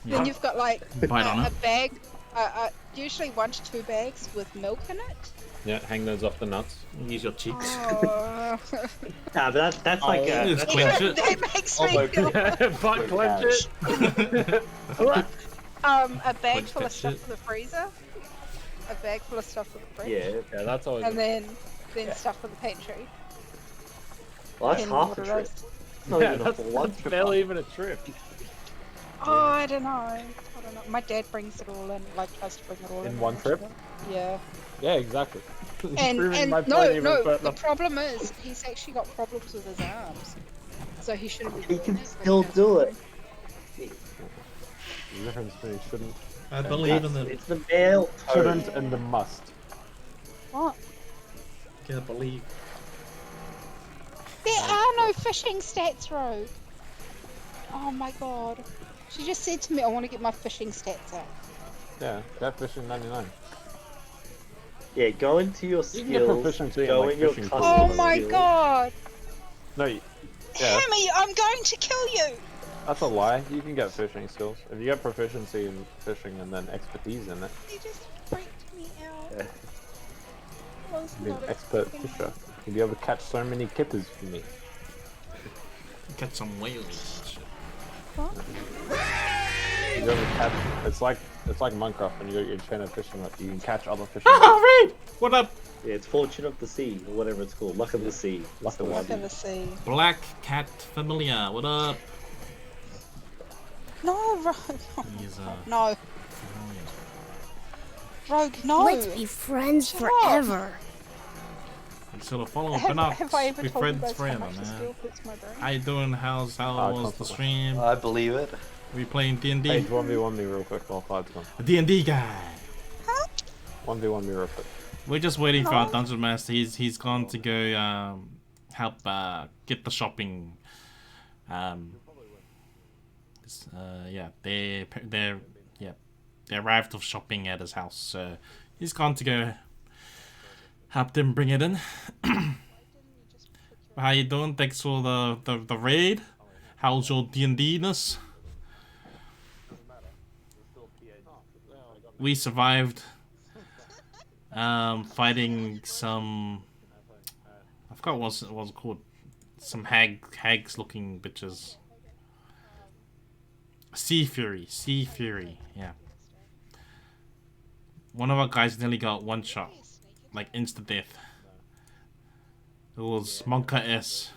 Then you've got like Bite on a it. bag, usually 1 to 2 bags with milk in it. Yeah, hang those off the nuts. Use your cheeks. Oh. Nah, but that's like Just clench it. That makes me Elbow feel. Butt clench it. A bag Clench full that of stuff shit. for the freezer. A bag full of stuff for the fridge. Yeah. Yeah, that's always. And then stuff for the pantry. Well, that's And half water the trip. roast. It's not Yeah, even a that's, full one that's trip. barely even a trip. Oh, I don't know. My dad brings it all in, like tries to bring it all in. In one trip? Yeah. Yeah, exactly. And Proving my no, point even no. further. The problem is he's actually got problems with his arms, so he shouldn't be He doing can it. but still has do to. it. The difference between shouldn't, I believe in the. It's the male shouldn't and the must. What? Can't believe. There are no fishing stats, Rogue. Oh my god. She just said to me, I want to get my fishing stats up. Yeah, that fishing 99. Yeah, go into your You can get skills. proficiency in, Go like, in your fishing custom Oh tools. my skills. god. No, yeah, Hammy, I'm going to kill you. that's a lie. You can get fishing skills. If you get proficiency in fishing and then expertise in it, You just freaked me out. yeah, I was you'll be not an expert expecting fisher. You'll be able to catch so many kippers for me. Catch some whales and shit. You ever catch? It's like Minecraft when you got your chain of fishing hook. You can catch other fishing. Ah, Reed! What up? Yeah, it's Fortune of the Sea, or whatever it's called. Luck of the Sea. Luck of the Look Sea. at the sea. Black Cat Familia, what up? No, Rogue. He's No. Rogue, no. Let's be friends Shut up. forever. sort of follow Have up. I ever We're told you friends guys how forever, much this man. still hurts my brain? How you doing? How was the stream? I believe it. We playing D&D? Hey, 1v1 me real quick while Clyde's gone. A D&D guy. 1v1 me real quick. We're just waiting for our dungeon master. He's gone to go help get the shopping. Yeah, they arrived with shopping at his house, so he's gone to go help them bring it in. How you doing? Thanks for the raid. How's your D&D-ness? We survived fighting some, I forgot what it was called, some hags looking bitches. Sea Fury, yeah. One of our guys nearly got one shot, like instant death. It was Monka S.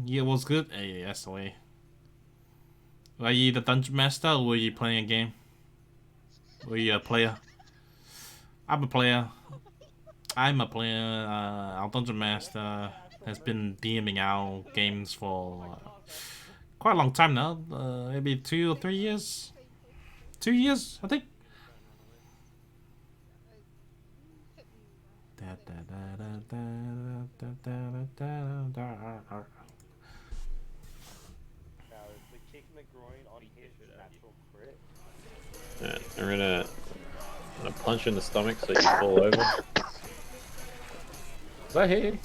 Yeah, it was good. Hey, that's the way. Are you the dungeon master or were you playing a game? Were you a player? I'm a player. Our dungeon master has been DMing our games for quite a long time now. Maybe 2 or 3 years. 2 years, I think. Alright, I'm gonna punch you in the stomach so you fall over. Does that hit you?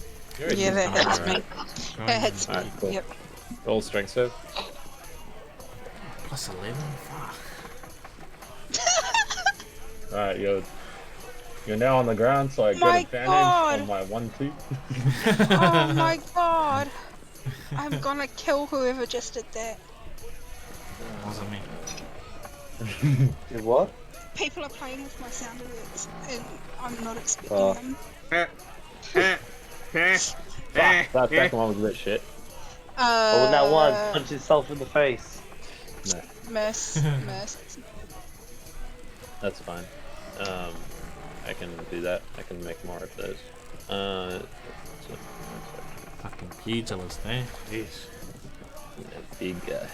Yeah, that hits me. That hits me. Alright, cool. Yep. Roll strength save. Plus 11? Fuck. Alright, you're now on the ground, so I get advantage on my 1-2. Oh my god. I'm gonna kill whoever just did that. Wasn't me. Did what? People are playing with my sound alerts and I'm not expecting them. That second one was a bit shit. Oh, that one punch himself in the face. No, Miss. that's fine. I can do that. I can make more of those. Fucking pugilist, eh? Jeez. Big guy.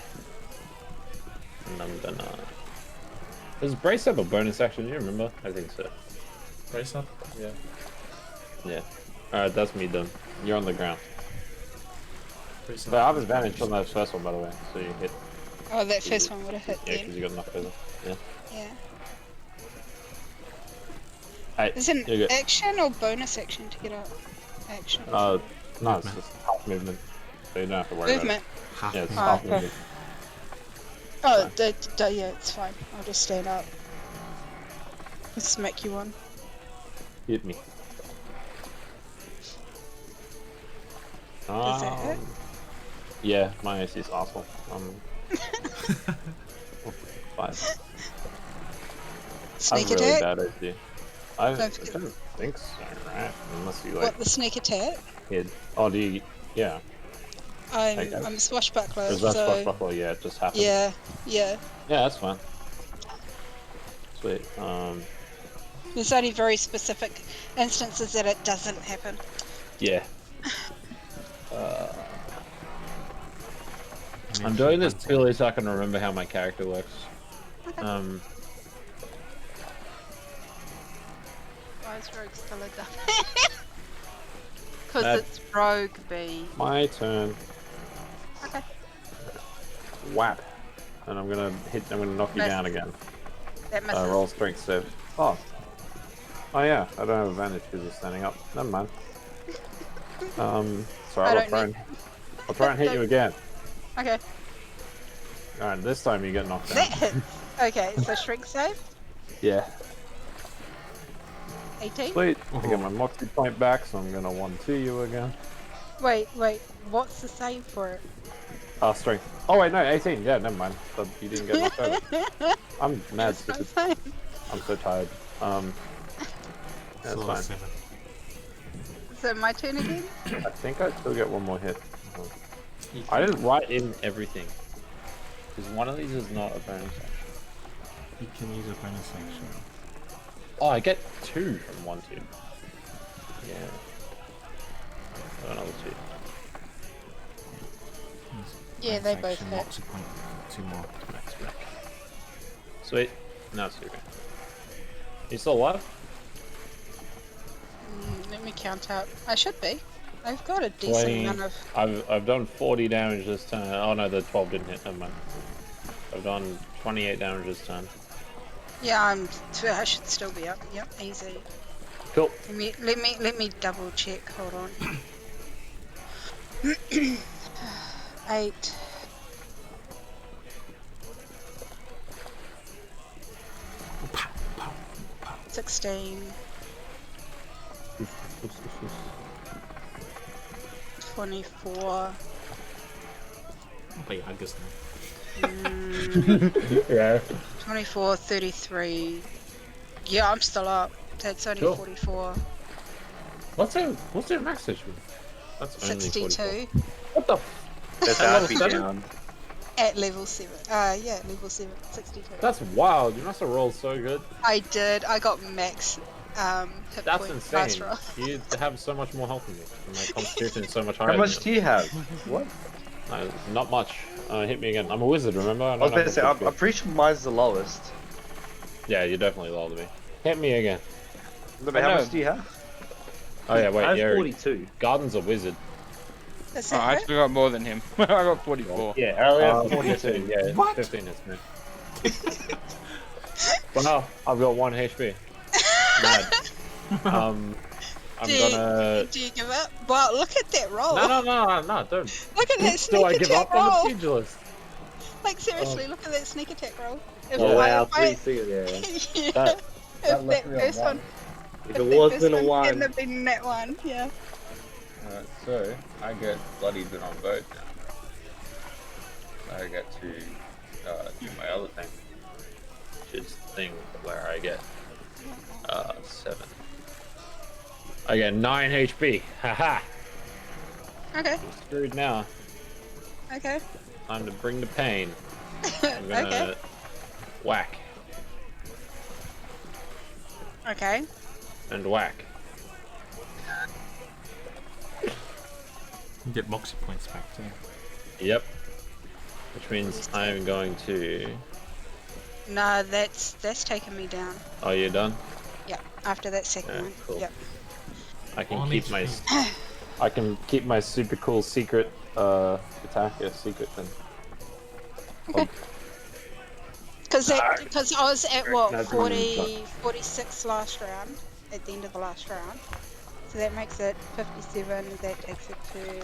And I'm gonna... Does Brace have a bonus action? Do you remember? I think so. Brace up? Yeah. Yeah. Alright, that's me done. You're on the ground. Brace But I have advantage on that first one, by the way, so you hit. Oh, that first one would have hit Yeah, them. because you got knocked over. Yeah. Yeah. Hey, Is it you're an good. action or bonus action to get up? Action. No, it's just half movement. So you don't have to worry Movement. about it. Yeah, it's Oh, half okay. movement. Oh, yeah, it's fine. I'll just stand up. Let's smack you one. Hit me. Does that hit? Yeah, my AC is awful. Fine. Sneak I'm really attack? bad at it. I Don't don't forget- think so, right? Unless you like What, the sneak attack? hid. Oh, do you? Yeah. I'm Okay. a swashbuckler, Is that so swashbuckler? Yeah, it just happened. yeah. Yeah, that's fine. Sweet. There's only very specific instances that it doesn't happen. Yeah. I'm doing this purely so I can remember how my character works. Why is Rogue still a dummy? because That- it's rogue B. My turn. Okay. Whap. And I'm gonna knock you Miss. down again. That misses. Roll strength save. Oh. Oh yeah, I don't have advantage because you're standing up. Never mind. Sorry, I I'll try don't and hit you again. Okay. Alright, this time you get knocked down. That hits. Okay, so shrink save. Yeah. 18. Sweet. I get my moxie point back, so I'm gonna 1-2 you again. Wait. What's the save for it? Strength. Oh wait, no, 18. Yeah, never mind. But you didn't get knocked over. I'm mad That's what I'm stupid. saying. I'm so tired. That's So fine. 7. So my turn again? I think I still get one more hit. I didn't write in everything. Because one of these is not a bonus action. You can use a bonus action. Oh, I get 2 from 1-2. Yeah. So another 2. Yeah, they both hit. Moxie point. 2 more. Max back. Sweet. Now it's okay. You still alive? Let me count up. I should be. I've got a decent 20. amount of. I've done 40 damage this turn. Oh no, the 12 didn't hit. Never mind. I've done 28 damage this turn. Yeah, I should still be up. Yep, easy. Cool. Let me double check. Hold on. 8. Pow, pow, pow. 16. 24. Wait, I guess now. Yeah. 24, 33. Yeah, I'm still up. That's only Cool. 44. What's your max HP? That's only 62 44. What the? That's level be 7? down. at level 7. Yeah, level 7, 62. That's wild. You must have rolled so good. I did. I got max hit That's point insane. last roll. You have so much more health than me. And my constitution is so much higher. How much do you have? What? No, not much. Hit me again. I'm a wizard, remember? I was about to say, I'm pretty sure mine's the lowest. Yeah, you're definitely lower than me. Hit me again. No, but how much do you have? Oh yeah, wait, I have yeah. 42. Garden's a wizard. That's Oh, it, I right? actually got more than him. I got 44. Yeah, I only have 42. 15, yeah, What? 15 is me. Wow, I've got 1 HP. Mad. I'm Do you gonna... give up? Wow, look at that roll. No, don't. Look at that sneak Do I give attack up? roll. I'm a pugilist. Like seriously, look at that sneak attack roll. If Oh I- wow, if I- 3 there. yeah. That If left that me on first one. one. If If it that wasn't first a one one, hadn't have been that one, yeah. so, I get bloodied when on boat now. I get to do my other thing. Which is the thing where I get 7. I get 9 HP. Haha! Okay, I'm screwed now. okay. Time to bring the pain. I'm gonna Okay. whack Okay. and whack. You get moxie points back too. Yep. Which means I'm going to... No, that's taken me down. Oh, you're done? Yep, after that second Yeah, one. cool. Yep. I can On keep my... HP. I can keep my super cool secret attack a secret thing. Because I was at what, That's 40, 46 last round, at the end of the last round. So that makes it 57, that takes it to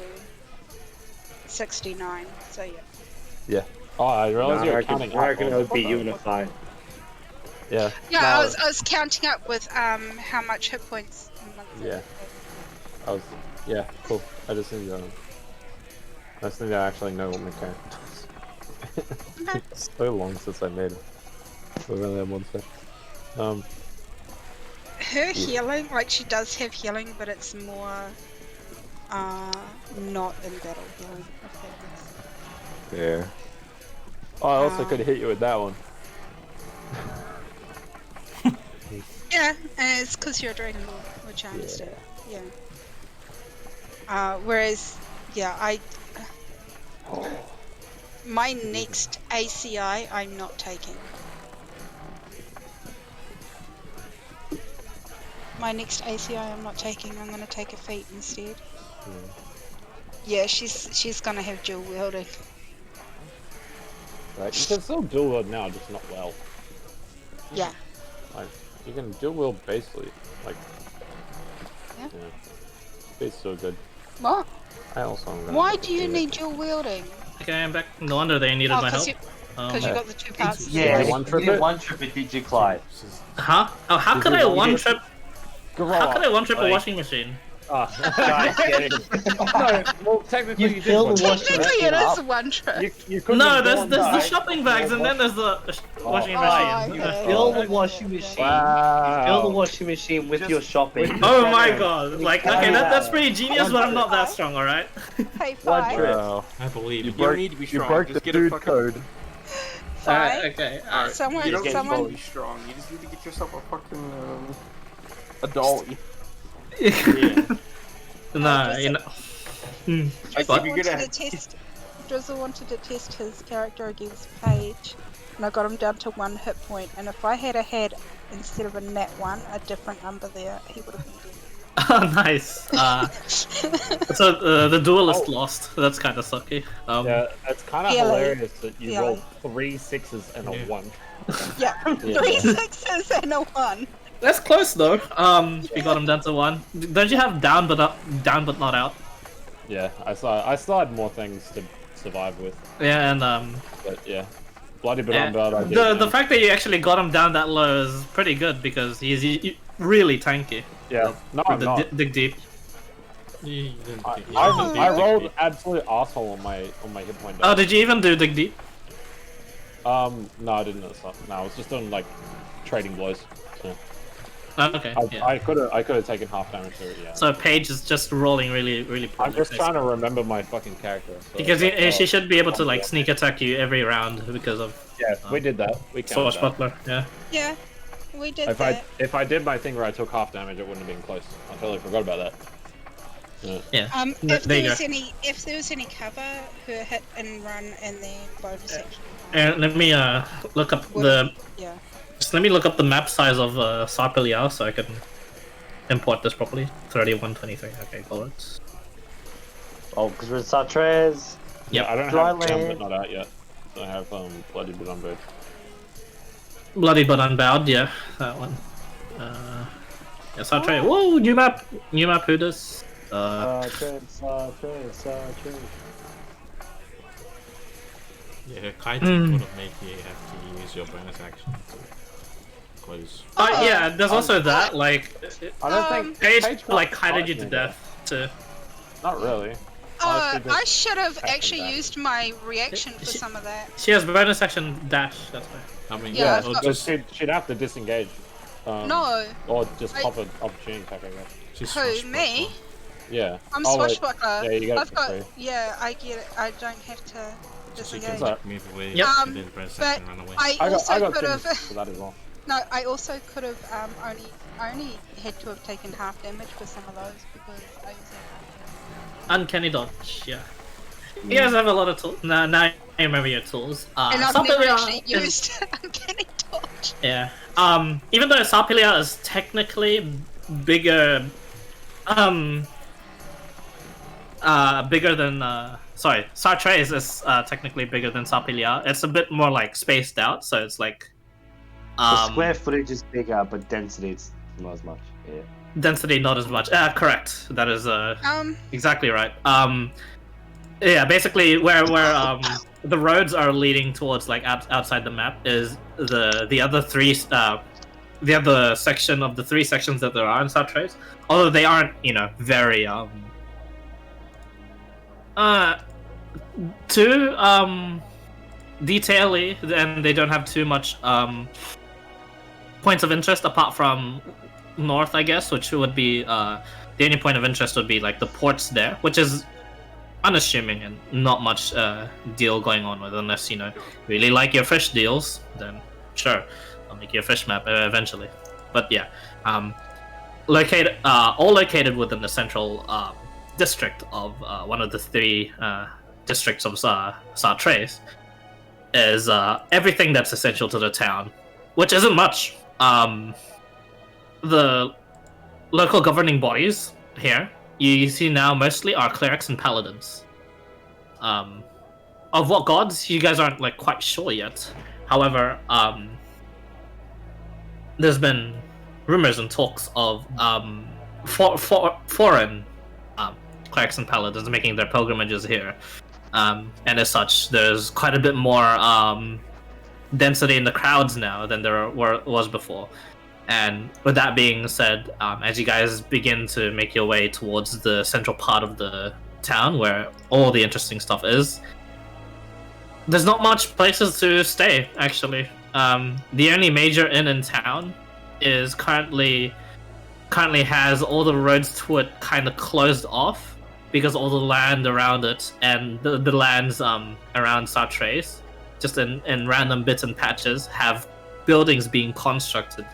69, so yeah. Yeah. Oh, I realized you were counting I reckon up. I would beat you in a fight. Yeah. Yeah, No, I was counting up with how much hit points. Yeah. I was... Yeah, cool. I just need to... I just need to actually know what my character does. Okay. It's so long since I made it. We've only had one session. Her healing, like she does have healing, but it's more not in battle healing. If that makes sense. Yeah. Oh, I also could have hit you with that one. Yeah, and it's because you're a Dragon Lord, which I understand. Yeah. Whereas, yeah, my next ACI I'm not taking. My next ACI I'm not taking. I'm going to take a feat instead. Yeah, she's gonna have dual wielding. Right, you can still dual wield now, just not well. Yeah. Like, you can dual wield basically, like... Yeah. It's so good. What? I also am gonna Why look do you at need dual wielding? Okay, I'm back. No wonder they needed my help. Because you got the two parts. Yeah, you you one trip did it? one trip it, did you, Clyde? Huh? Oh, how Did could you I one one trip- trip? How could I one trip a Like- washing machine? Ah, guys, get it. No, well, technically you, You did fill one the trip. washing Technically, it machine is up. one trip. You couldn't No, have there's gone the back shopping bags and then there's the washing Oh, machine. okay. Fill Yeah, the washing yeah, machine. Wow. Fill the washing machine with your shopping. Oh my god! Like, carry okay, that's that. pretty genius, but I'm not that strong. All right. Hey, One Fi. trip. I believe You you. don't need to be strong. broke just the get a dude fucking... code. Fi. Okay. Someone, You don't need to someone. be strong. You just need to get yourself a fucking a dolly. Nah, you know. Drizzle If you're wanted gonna- to test. Drizzle wanted to test his character against Paige, and I got him down to 1 hit point. And if I had instead of a nat 1, a different number there, he would have been dead. Oh, nice. So the duelist lost. That's kind of sucky. Yeah, it's kind of Really? hilarious that you Really? rolled 3 6s and a 1. Yeah, 3 6s and a 1. That's close though. You got him down to 1. Don't you have down but not out? Yeah, I still had more things to survive with, Yeah, and but yeah. Bloody but yeah. unbowed, I did. the fact that you actually got him down that low is pretty good because he's really tanky. Yeah, no, With I'm the not. dig deep. I rolled absolute asshole on my hit point. Oh, did you even do dig deep? No, I didn't. No, I was just doing like trading blows. So. Oh, okay. Yeah. I could have taken half damage to it. Yeah. So Paige is just rolling really poorly. I'm just trying to remember my fucking character. So Because it's she should be able to like sneak attack you every round because of Yeah, we did that. We counted that. Swashbuckler. Yeah. Yeah, we did If that. I did my thing where I took half damage, it wouldn't have been close. I totally forgot about that. Yeah. If there you there was any cover, her hit and run, and then bonus action. And let me look up Yeah. Just let me look up the map size of Sarpeliao so I can import this properly. 3123. Okay, bullets. Oh, because we're in Sartres. Yep. I don't have Dryland. Jam, but not out yet. I have Bloody but unbowed. Bloody but unbowed. Yeah, that one. Yeah, Sartre. Whoa, new map. New map. Who does? Sartres. Yeah, kiting would have made you have to use your bonus action to close. Yeah, there's also that. Like, I don't think Paige Paige like can't kited you fight to me, death. To Not really. I should have actually back. used my reaction for some of that. she has bonus action dash. That's why. I mean, Yeah, yeah, I've or got- But just she'd have to disengage. No. Or just pop an opportunity attack, I guess. just Who, swashbuckler. me? Yeah. I'm Oh, wait. Swashbuckler. Yeah, you got it I've for got. free. Yeah, I get it. I don't have to So you disengage. can like, move away Yep. and then bonus But action run away. I I also got could things have. for that as well. No, I also could have only had to have taken half damage for some of those because I was Uncanny dodge. Yeah. You guys have a lot of tools. Now I remember your tools. and I've never Sarpelia actually is- used uncanny dodge. Yeah. Even though Sarpelia is technically bigger, bigger than sorry, Sartres is technically bigger than Sarpelia. It's a bit more like spaced out, so it's like The square footage is bigger, but density is not as much. Yeah. density not as much. Correct. That is exactly right. Yeah, basically where the roads are leading towards like outside the map is the other three the other section of the 3 sections that there are in Sartres. Although they aren't, very too detail-y, and they don't have too much points of interest apart from north, I guess, which would be the only point of interest would be like the ports there, which is unassuming and not much deal going on with, unless really like your fish deals, then sure, I'll make you a fish map eventually. But yeah, all located within the central district of one of the 3 districts of Sartres is everything that's essential to the town, which isn't much. The local governing bodies here, you see now mostly are clerics and paladins. Of what gods, you guys aren't like quite sure yet. However, there's been rumors and talks of foreign clerics and paladins making their pilgrimages here, and as such, there's quite a bit more density in the crowds now than there was before. And with that being said, as you guys begin to make your way towards the central part of the town where all the interesting stuff is, there's not much places to stay, actually. The only major inn in town is currently has all the roads to it kind of closed off because all the land around it and the lands around Sartres, just in random bits and patches, have buildings being constructed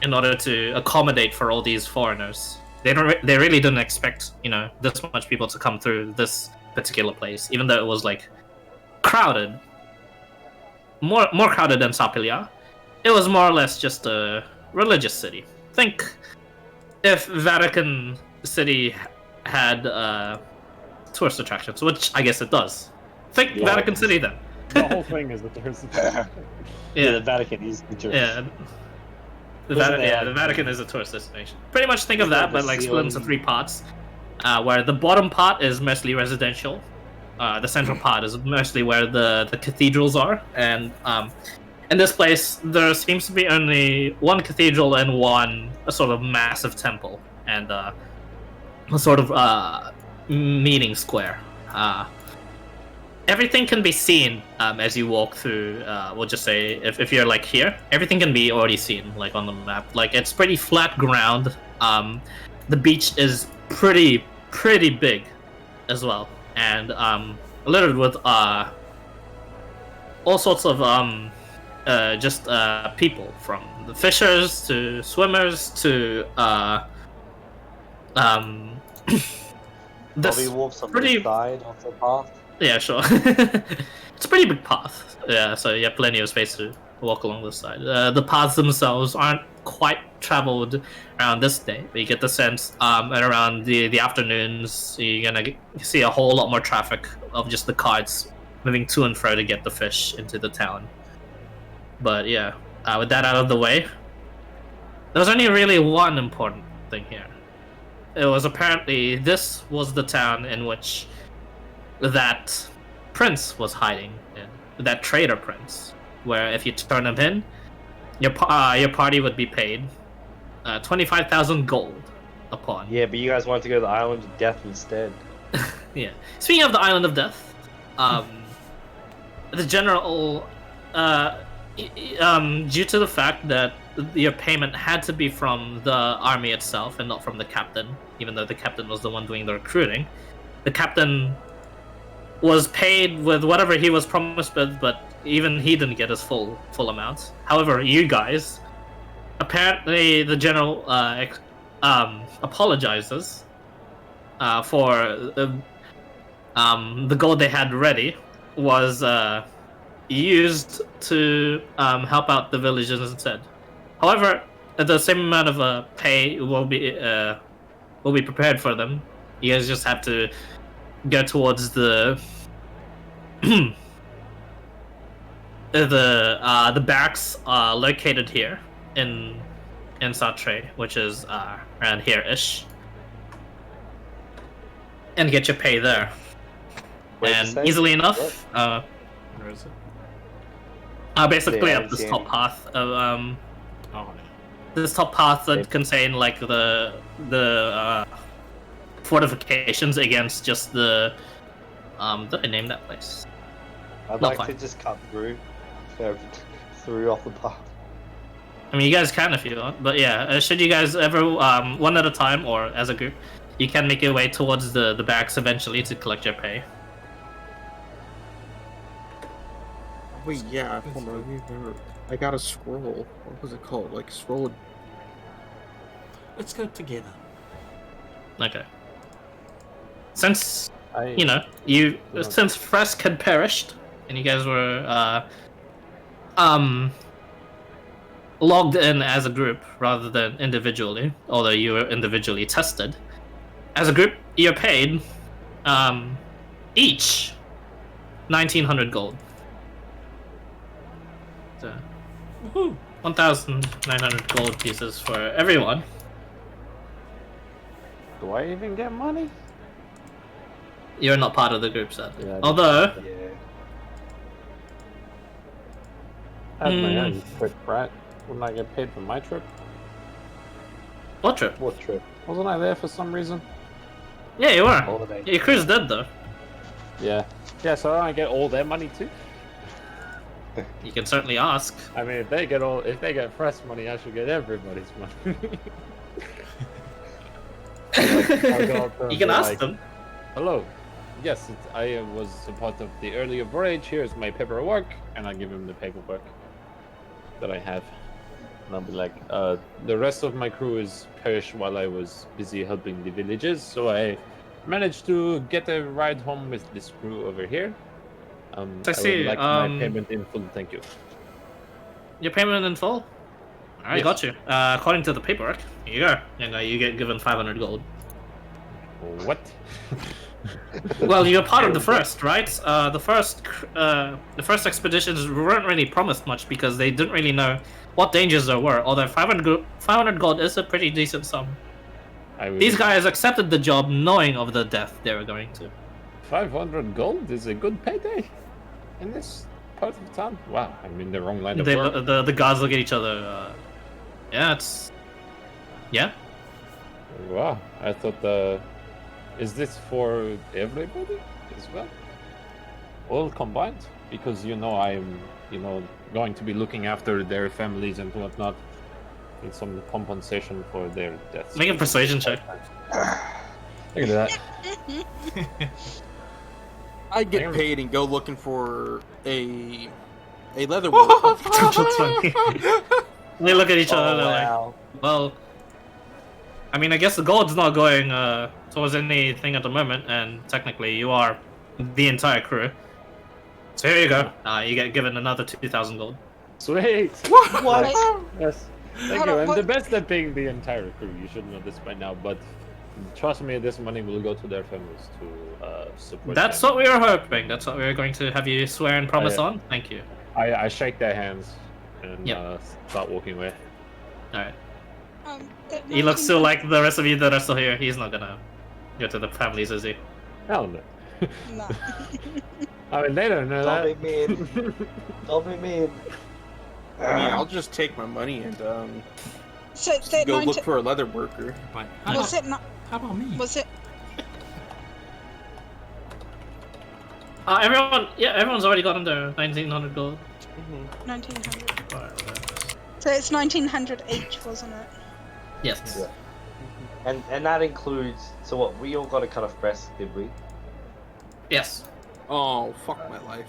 in order to accommodate for all these foreigners. They really didn't expect, this much people to come through this particular place, even though it was like crowded, more crowded than Sapilia. It was more or less just a religious city. Think if Vatican City had tourist attractions, which I guess it does. Think Vatican City then. The whole thing is that there's Yeah, the Vatican is the tourist. Yeah. The Vatican is a tourist destination. Pretty much think of that, but like split into 3 parts, where the bottom part is mostly residential. The central part is mostly where the cathedrals are, and in this place there seems to be only one cathedral and one sort of massive temple, and a sort of meeting square. Everything can be seen as you walk through. We'll just say if you're like here, everything can be already seen like on the map. Like it's pretty flat ground. The beach is pretty big as well, and littered with all sorts of just people, from the fishers to swimmers to Bobby walks on the side of the path. Yeah, sure. It's a pretty big path. Yeah, so you have plenty of space to walk along the side. The paths themselves aren't quite traveled around this day, but you get the sense at around the afternoons you're gonna see a whole lot more traffic of just the carts moving to and fro to get the fish into the town. But yeah, with that out of the way, there's only really one important thing here. It was apparently this was the town in which that prince was hiding in, that traitor prince, where if you turn him in, your party would be paid 25,000 gold upon. Yeah, but you guys wanted to go to the island of death instead. Yeah. Speaking of the island of death, the general, due to the fact that your payment had to be from the army itself and not from the captain, even though the captain was the one doing the recruiting, the captain was paid with whatever he was promised with, but even he didn't get his full amount. However, you guys, apparently the general apologizes for the gold they had ready was used to help out the villagers instead. However, the same amount of pay will be prepared for them. You guys just have to go towards the the barracks located here in Sartre, which is around here-ish, and get your pay there. And easily enough, Where is it? basically up this top path of this top path that contain like the fortifications against just the did I name that place? I'd like to just cut through off the path. I mean, you guys can if you want, but yeah, should you guys ever one at a time or as a group, you can make your way towards the barracks eventually to collect your pay. Wait, yeah, hold on. I got a scroll. What was it called? Like scroll. Let's go together. Okay. Since since Fresk had perished and you guys were logged in as a group rather than individually, although you were individually tested, as a group, you're paid each 1,900 gold. So, 1,900 gold pieces for everyone. Do I even get money? You're not part of the group, sadly. Yeah, Although, Yeah. I have my own trip, right? Wouldn't I get paid for my trip? what trip? What trip? Wasn't I there for some reason? Yeah, you were. Holiday. Your crew's dead though. Yeah. Yeah, so I get all their money too? You can certainly ask. I mean, if they get fresh money, I should get everybody's money. I'll go up to them You can and be ask like, them. Hello. Yes, I was a part of the earlier voyage. Here's my paperwork, and I give him the paperwork that I have. And I'll be like, the rest of my crew is perished while I was busy helping the villagers, so I managed to get a ride home with this crew over here. I Taxi, would like my payment in full, thank you. Your payment in full? I Yes. got you. According to the paperwork, here you go. And you get given 500 gold. What? Well, you're part of the first, right? The first expeditions weren't really promised much because they didn't really know what dangers there were. Although 500 gold is a pretty decent sum. These guys accepted the job knowing of the death they were going to. 500 gold is a good payday in this part of town. Wow, I'm in the wrong line of work. The guards look at each other. Yeah, it's... Yeah? Wow, I thought is this for everybody as well? All combined? Because I'm, going to be looking after their families and whatnot. Need some compensation for their deaths. Make a persuasion check. Look at that. I get paid and go looking for a leather wolf. They look at each other, Oh, they're wow. like, well, I mean, I guess the gold's not going towards anything at the moment, and technically you are the entire crew. So here you go. You get given another 2,000 gold. Sweet! What? Yes. Thank Hold you. on, I'm what- the best at paying the entire crew. You should know this by now, but trust me, this money will go to their families to support That's them. what we were hoping. That's what we were going to have you swear and promise yeah. on. Thank you. I shake their hands and Yep. start walking away. Alright. That He looks 1900 still like the rest of you that are still here. He's not gonna go to the families, is he? Hell no. No. I mean, they don't know Don't that. be mean. Don't be mean. I mean, I'll just take my money and So that go 19 look for a leather worker. But was it not? how about me? Was it? Everyone's already gotten their 1,900 gold. 1900. Alright, So it's 1900 each, wasn't it? yes. Yeah. And that includes. So what? We all got a cut off breast, did we? Yes. Oh, fuck my life.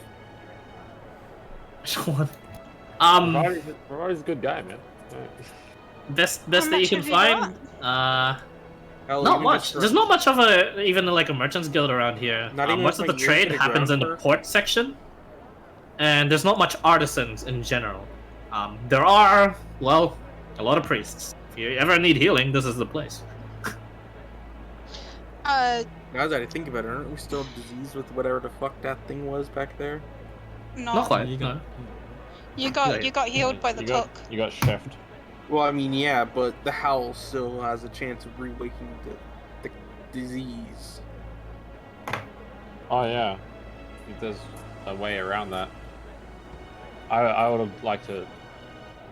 Ferrari's a good guy, man. Best How that you much can have you find. Hell, Not even much. just There's not much of even like a merchant's guild around here. Not even Most of like the years trade to the happens in ground the for? port section, and there's not much artisans in general. There are, well, a lot of priests. If you ever need healing, this is the place. Now that I think about it, aren't we still diseased with whatever the fuck that thing was back there? No. Not quite. You No. got- You got healed by the cook. You got chefed. Well, I mean, yeah, but the howl still has a chance of reawakening the disease. Oh yeah, there's a way around that. I would have liked to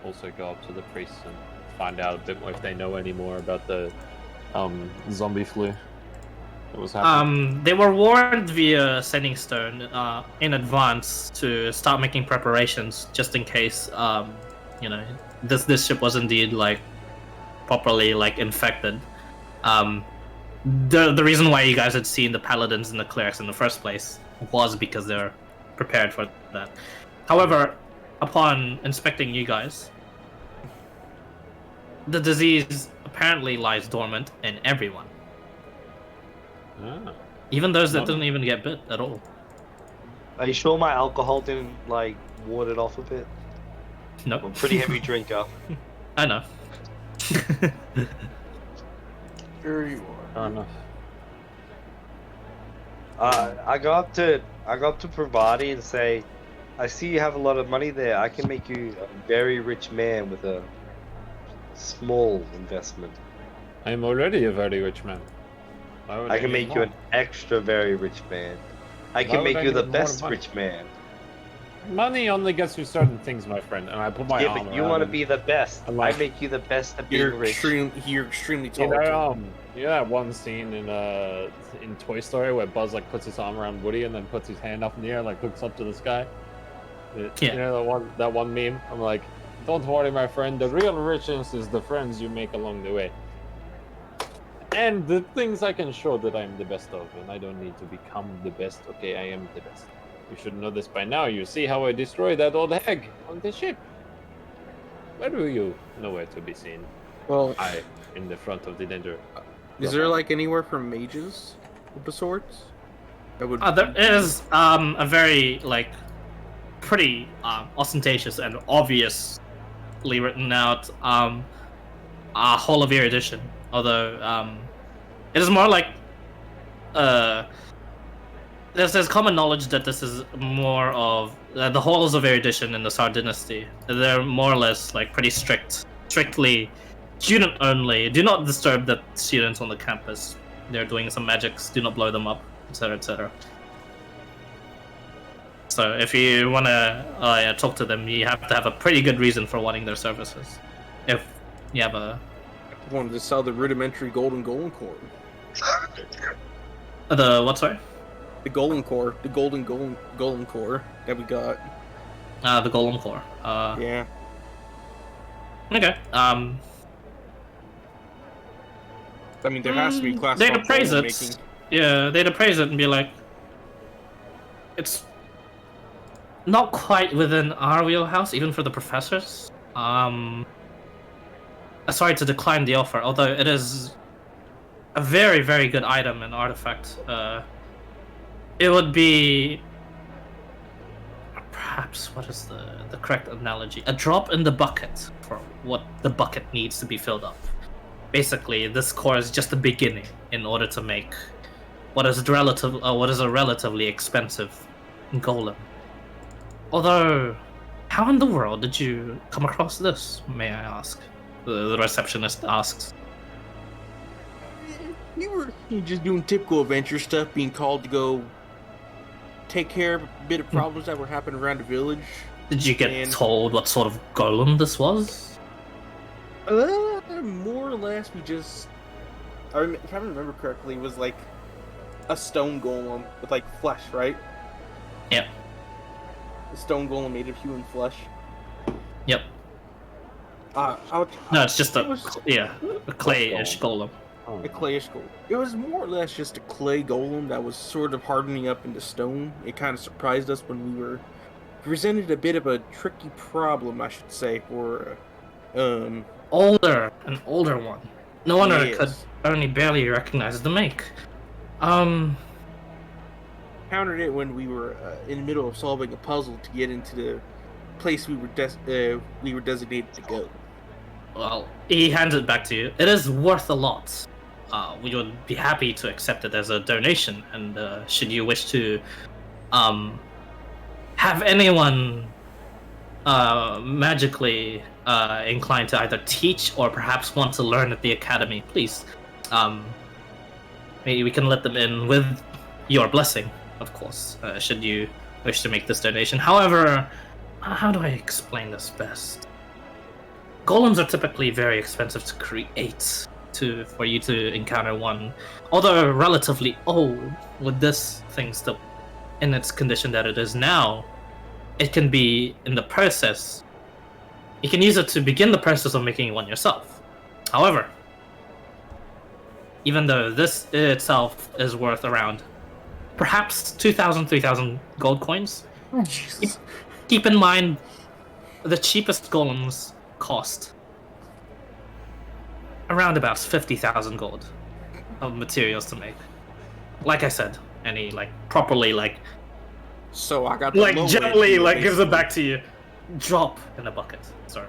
also go up to the priests and find out a bit more if they know any more about the zombie flu that was happening. They were warned via Sending Stone in advance to start making preparations just in case, this ship was indeed like properly like infected. The reason why you guys had seen the paladins and the clerics in the first place was because they're prepared for that. However, upon inspecting you guys, the disease apparently lies dormant in everyone. Ah. Even those that No. didn't even get bit at all. Are you sure my alcohol didn't like ward it off a bit? Nope. I'm a pretty heavy drinker. I know. Sure you Fair enough. I go up to Pravati and say, I see you have a lot of money there. I can make you a very rich man with a small investment. I'm already a very rich man. Why would I can need make you more? an extra very rich man. I Why can would make I you the need more best money? rich man. Money only gets you certain things, my friend. And I put my Yeah, arm but you around want to him. be the best. I'm like, I make you the best at being rich. You're extremely You tall. know, you know that one scene in Toy Story where Buzz like puts his arm around Woody and then puts his hand up in the air, like looks up to the sky. Yeah. You know that one meme. I'm like, don't worry, my friend. The real richness is the friends you make along the way, and the things I can show that I'm the best of, and I don't need to become the best. Okay, I am the best. You should know this by now. You see how I destroyed that old hag on the ship. Where were you? Nowhere to be seen. Well, I in the front of the danger. is there like anywhere for mages of the sorts? That would. There is a very like pretty ostentatious and obviously written out a Hall of Ear edition. Although it is more like there's common knowledge that this is more of the halls of erudition in the Tsar dynasty. They're more or less like pretty strictly student only. Do not disturb the students on the campus. They're doing some magics. Do not blow them up, etc., etc. So if you want to talk to them, you have to have a pretty good reason for wanting their services. If you have a wanted to sell the rudimentary golden core. the what? Sorry. The golden core, the golden core that we got. The golem core. Yeah. Okay. I mean, there has to be class. They'd appraise it. Yeah, they'd appraise it and be like, it's not quite within our wheelhouse, even for the professors. Sorry to decline the offer, although it is a very, very good item and artifact. It would be perhaps, what is the correct analogy? A drop in the bucket for what the bucket needs to be filled up. Basically, this core is just the beginning in order to make what is a relatively expensive golem. Although, how in the world did you come across this, may I ask? The receptionist asks. You were just doing typical adventure stuff, being called to go take care of a bit of problems that were happening around the village. Did you get told what sort of golem this was? More or less, we just... if I remember correctly, it was like a stone golem with like flesh, right? Yep. A stone golem made of human flesh. Yep. No, it's just a clay-ish golem. A clayish golem. It was more or less just a clay golem that was sort of hardening up into stone. It kind of surprised us when we were presented a bit of a tricky problem, I should say, for an older one. No wonder yes. it could only barely recognize the make. Countered it when we were in the middle of solving a puzzle to get into the place we were designated to go. Well, he hands it back to you. It is worth a lot. We would be happy to accept it as a donation, and should you wish to have anyone magically inclined to either teach or perhaps want to learn at the academy, please, maybe we can let them in with your blessing, of course, should you wish to make this donation. However, how do I explain this best? Golems are typically very expensive to create, for you to encounter one. Although relatively old, with this thing still in its condition that it is now, it can be in the process. You can use it to begin the process of making one yourself. However, even though this itself is worth around perhaps 2,000, 3,000 gold coins, keep in mind the cheapest golems cost around about 50,000 gold of materials to make. Like I said, any properly So I got the low gently end gives it back to you. Drop in a bucket. Sorry.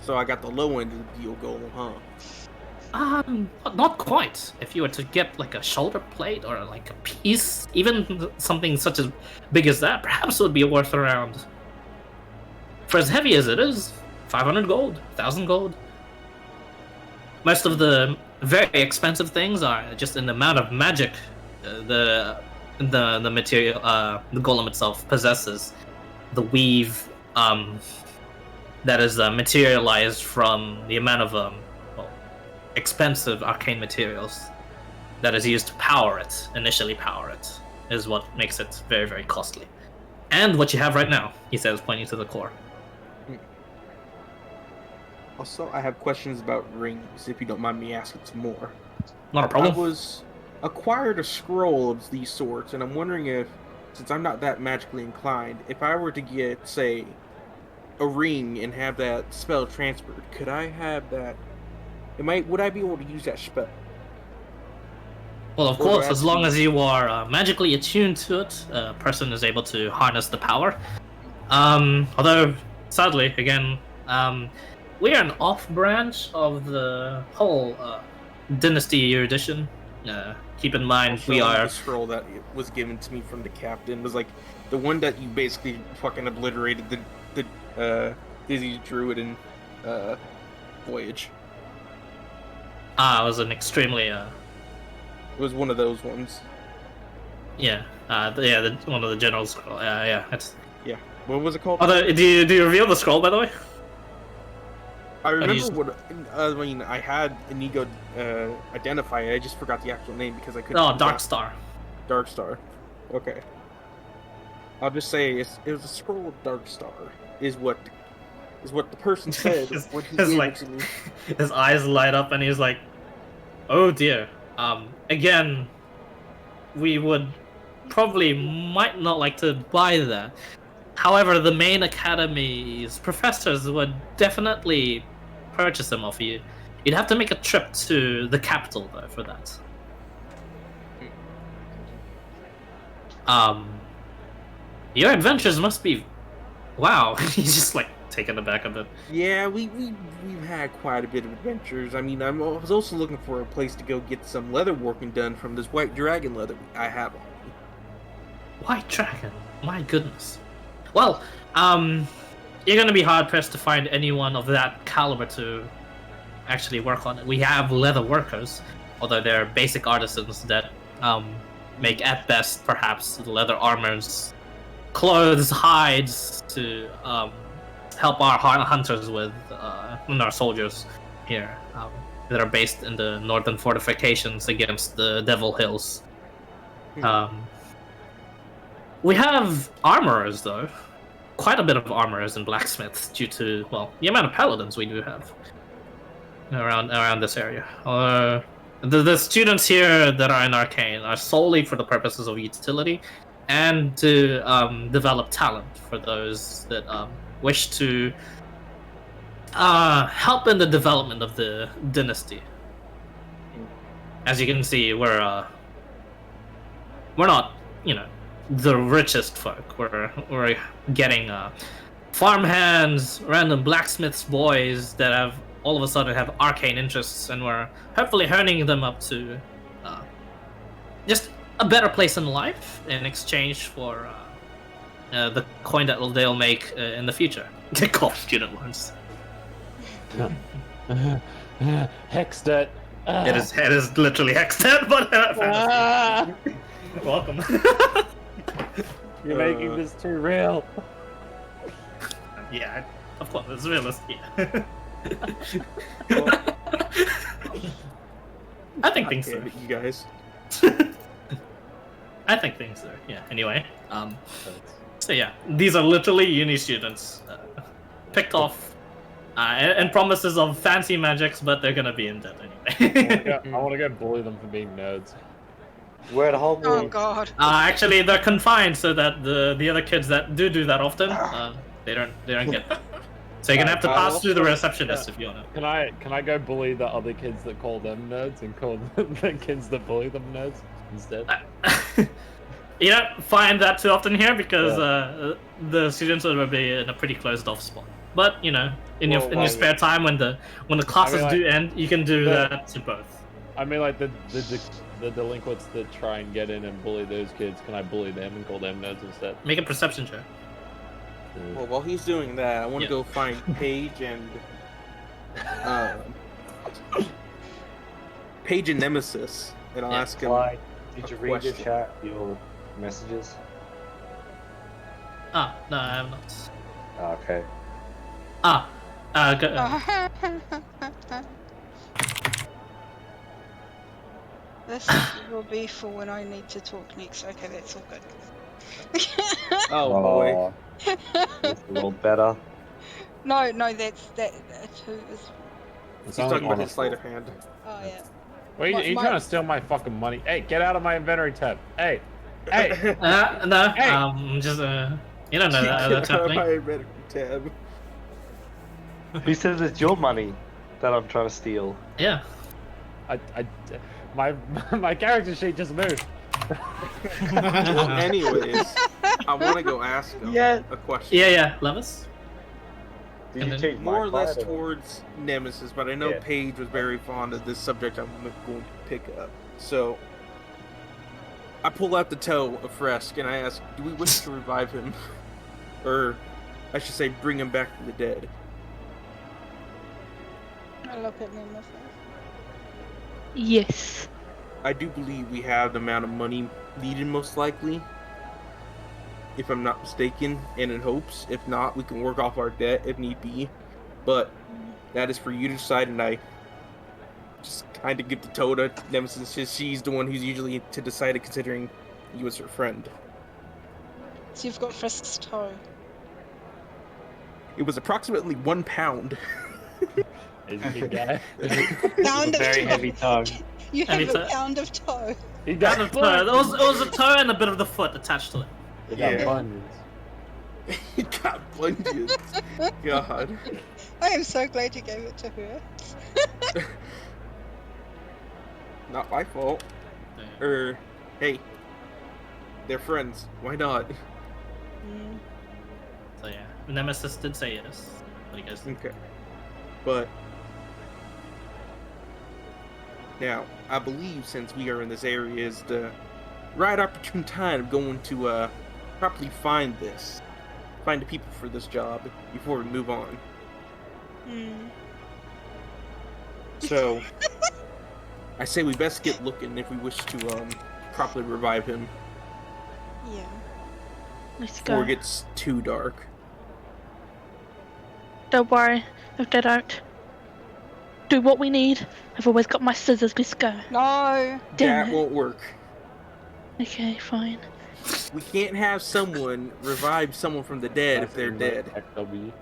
So I got the low end of the deal golem, huh? Not quite. If you were to get like a shoulder plate or like a piece, even something such as big as that, perhaps it would be worth around, for as heavy as it is, 500 gold, 1,000 gold. Most of the very expensive things are just in the amount of magic the material, the golem itself possesses, the weave that is materialized from the amount of expensive arcane materials that is used to power it, initially power it, is what makes it very, very costly. And what you have right now, he says, pointing to the core. Also, I have questions about rings, if you don't mind me asking some more. Not a problem. I acquired a scroll of these sorts, and I'm wondering if, since I'm not that magically inclined, if I were to get, say, a ring and have that spell transferred, could I have that? Would I be able to use that spell? Well, of course, as long as you are magically attuned to it, a person is able to harness the power. Although, sadly, again, we are an off-branch of the whole Dynasty erudition. Keep in mind, we are... The scroll that was given to me from the captain was like the one that you basically fucking obliterated the Dizzy Druid in Voyage. It was an extremely... It was one of those ones. Yeah, one of the general scroll. Yeah. What was it called? Do you reveal the scroll, by the way? I remember I had Inigo identify it. I just forgot the actual name because I couldn't. Oh, Dark Star. Dark Star. Okay. I'll just say it was a scroll of Dark Star. Is what the person said when he gave it to me. His eyes light up and he's like, "Oh dear. Again, we would might not like to buy that. However, the main academy's professors would definitely purchase them off you. You'd have to make a trip to the capital, though, for that. Your adventures must be... Wow, he's just, like, taken aback a bit. Yeah, we've had quite a bit of adventures. I mean, I was also looking for a place to go get some leather working done from this white dragon leather I have on me. White dragon? My goodness. Well, you're gonna be hard-pressed to find anyone of that caliber to actually work on it. We have leather workers, although they're basic artisans that make, at best, perhaps, leather armors, clothes, hides, to help our hunters with, and our soldiers here, that are based in the northern fortifications against the Devil Hills. We have armorers, though. Quite a bit of armorers and blacksmiths due to, well, the amount of paladins we do have around this area. The students here that are in Arcane are solely for the purposes of utility and to develop talent for those that wish to help in the development of the dynasty. As you can see, we're not, the richest folk. We're getting farmhands, random blacksmiths boys that have all of a sudden have arcane interests, and we're hopefully honing them up to just a better place in life in exchange for the coin that they'll make in the future. They call student loans. Hexed. It is literally hexed, but welcome. You're making this too real. Yeah, of course, it's realistic. I think things are. You guys. I think things are. Yeah. Anyway, so yeah, these are literally uni students, picked off, and promises of fancy magics, but they're gonna be in debt anyway. I want to go bully them for being nerds. We're at home. Oh god. Actually, they're confined so that the other kids that do that often, they don't get that. So you're gonna have to pass through the receptionist if you wanna. Can I go bully the other kids that call them nerds and call the kids that bully them nerds instead? You don't find that too often here because the students will be in a pretty closed off spot. But in your spare time when the classes do end, you can do that to both. I mean, like the delinquents that try and get in and bully those kids, can I bully them and call them nerds instead? Make a perception check. Well, while he's doing that, I want to go find Paige and Nemesis, and I'll ask him. Why did you read your question. chat, your messages? No, I have not. Okay. This will be for when I need to talk next. Okay, that's all good. Oh boy. It's a little better. No, that's that. Who is? He's talking about his sleight of hand. Oh yeah. Well, you trying to steal my fucking money? Hey, get out of my inventory tab. Hey. No. Hey. Just you don't know that's happening. My inventory tab. Who says it's your money that I'm trying to steal? Yeah. My character sheet just moved. Well, anyways, I want to go ask him a question. Yeah, Levis. Did you change More or my less card, towards Nemesis, but I know Paige was very fond of this subject I'm going to pick up. So, I pull out the toe of Fresk and I ask, do we wish to revive him? Or, I should say, bring him back from the dead? I look at Nemesis. Yes. I do believe we have the amount of money needed, most likely. If I'm not mistaken, and in hopes. If not, we can work off our debt if need be. But that is for you to decide, and I just kind of give the toe to Nemesis since she's the one who's usually to decide it, considering you as her friend. So you've got Frisk's toe. It was approximately 1 pound. Is he a guy? Pound of very toe. heavy tongue. You Heavy have a toe. pound of toe. He Pound of toe. It was a toe and a bit of the foot attached to it. He got bunions. He got bunions. God. I am so glad you gave it to her. Not my fault. Hey. They're friends. Why not? So yeah, Nemesis did say yes. What do you guys think? Okay. But now, I believe since we are in this area is the right opportune time going to properly find the people for this job before we move on. So I say we best get looking if we wish to properly revive him Yeah. Let's before go. it gets too dark. Don't worry if they don't do what we need. I've always got my scissors. Let's go. No. Damn That it. won't work. Okay, fine. We can't have someone revive someone from the dead if they're dead. XW.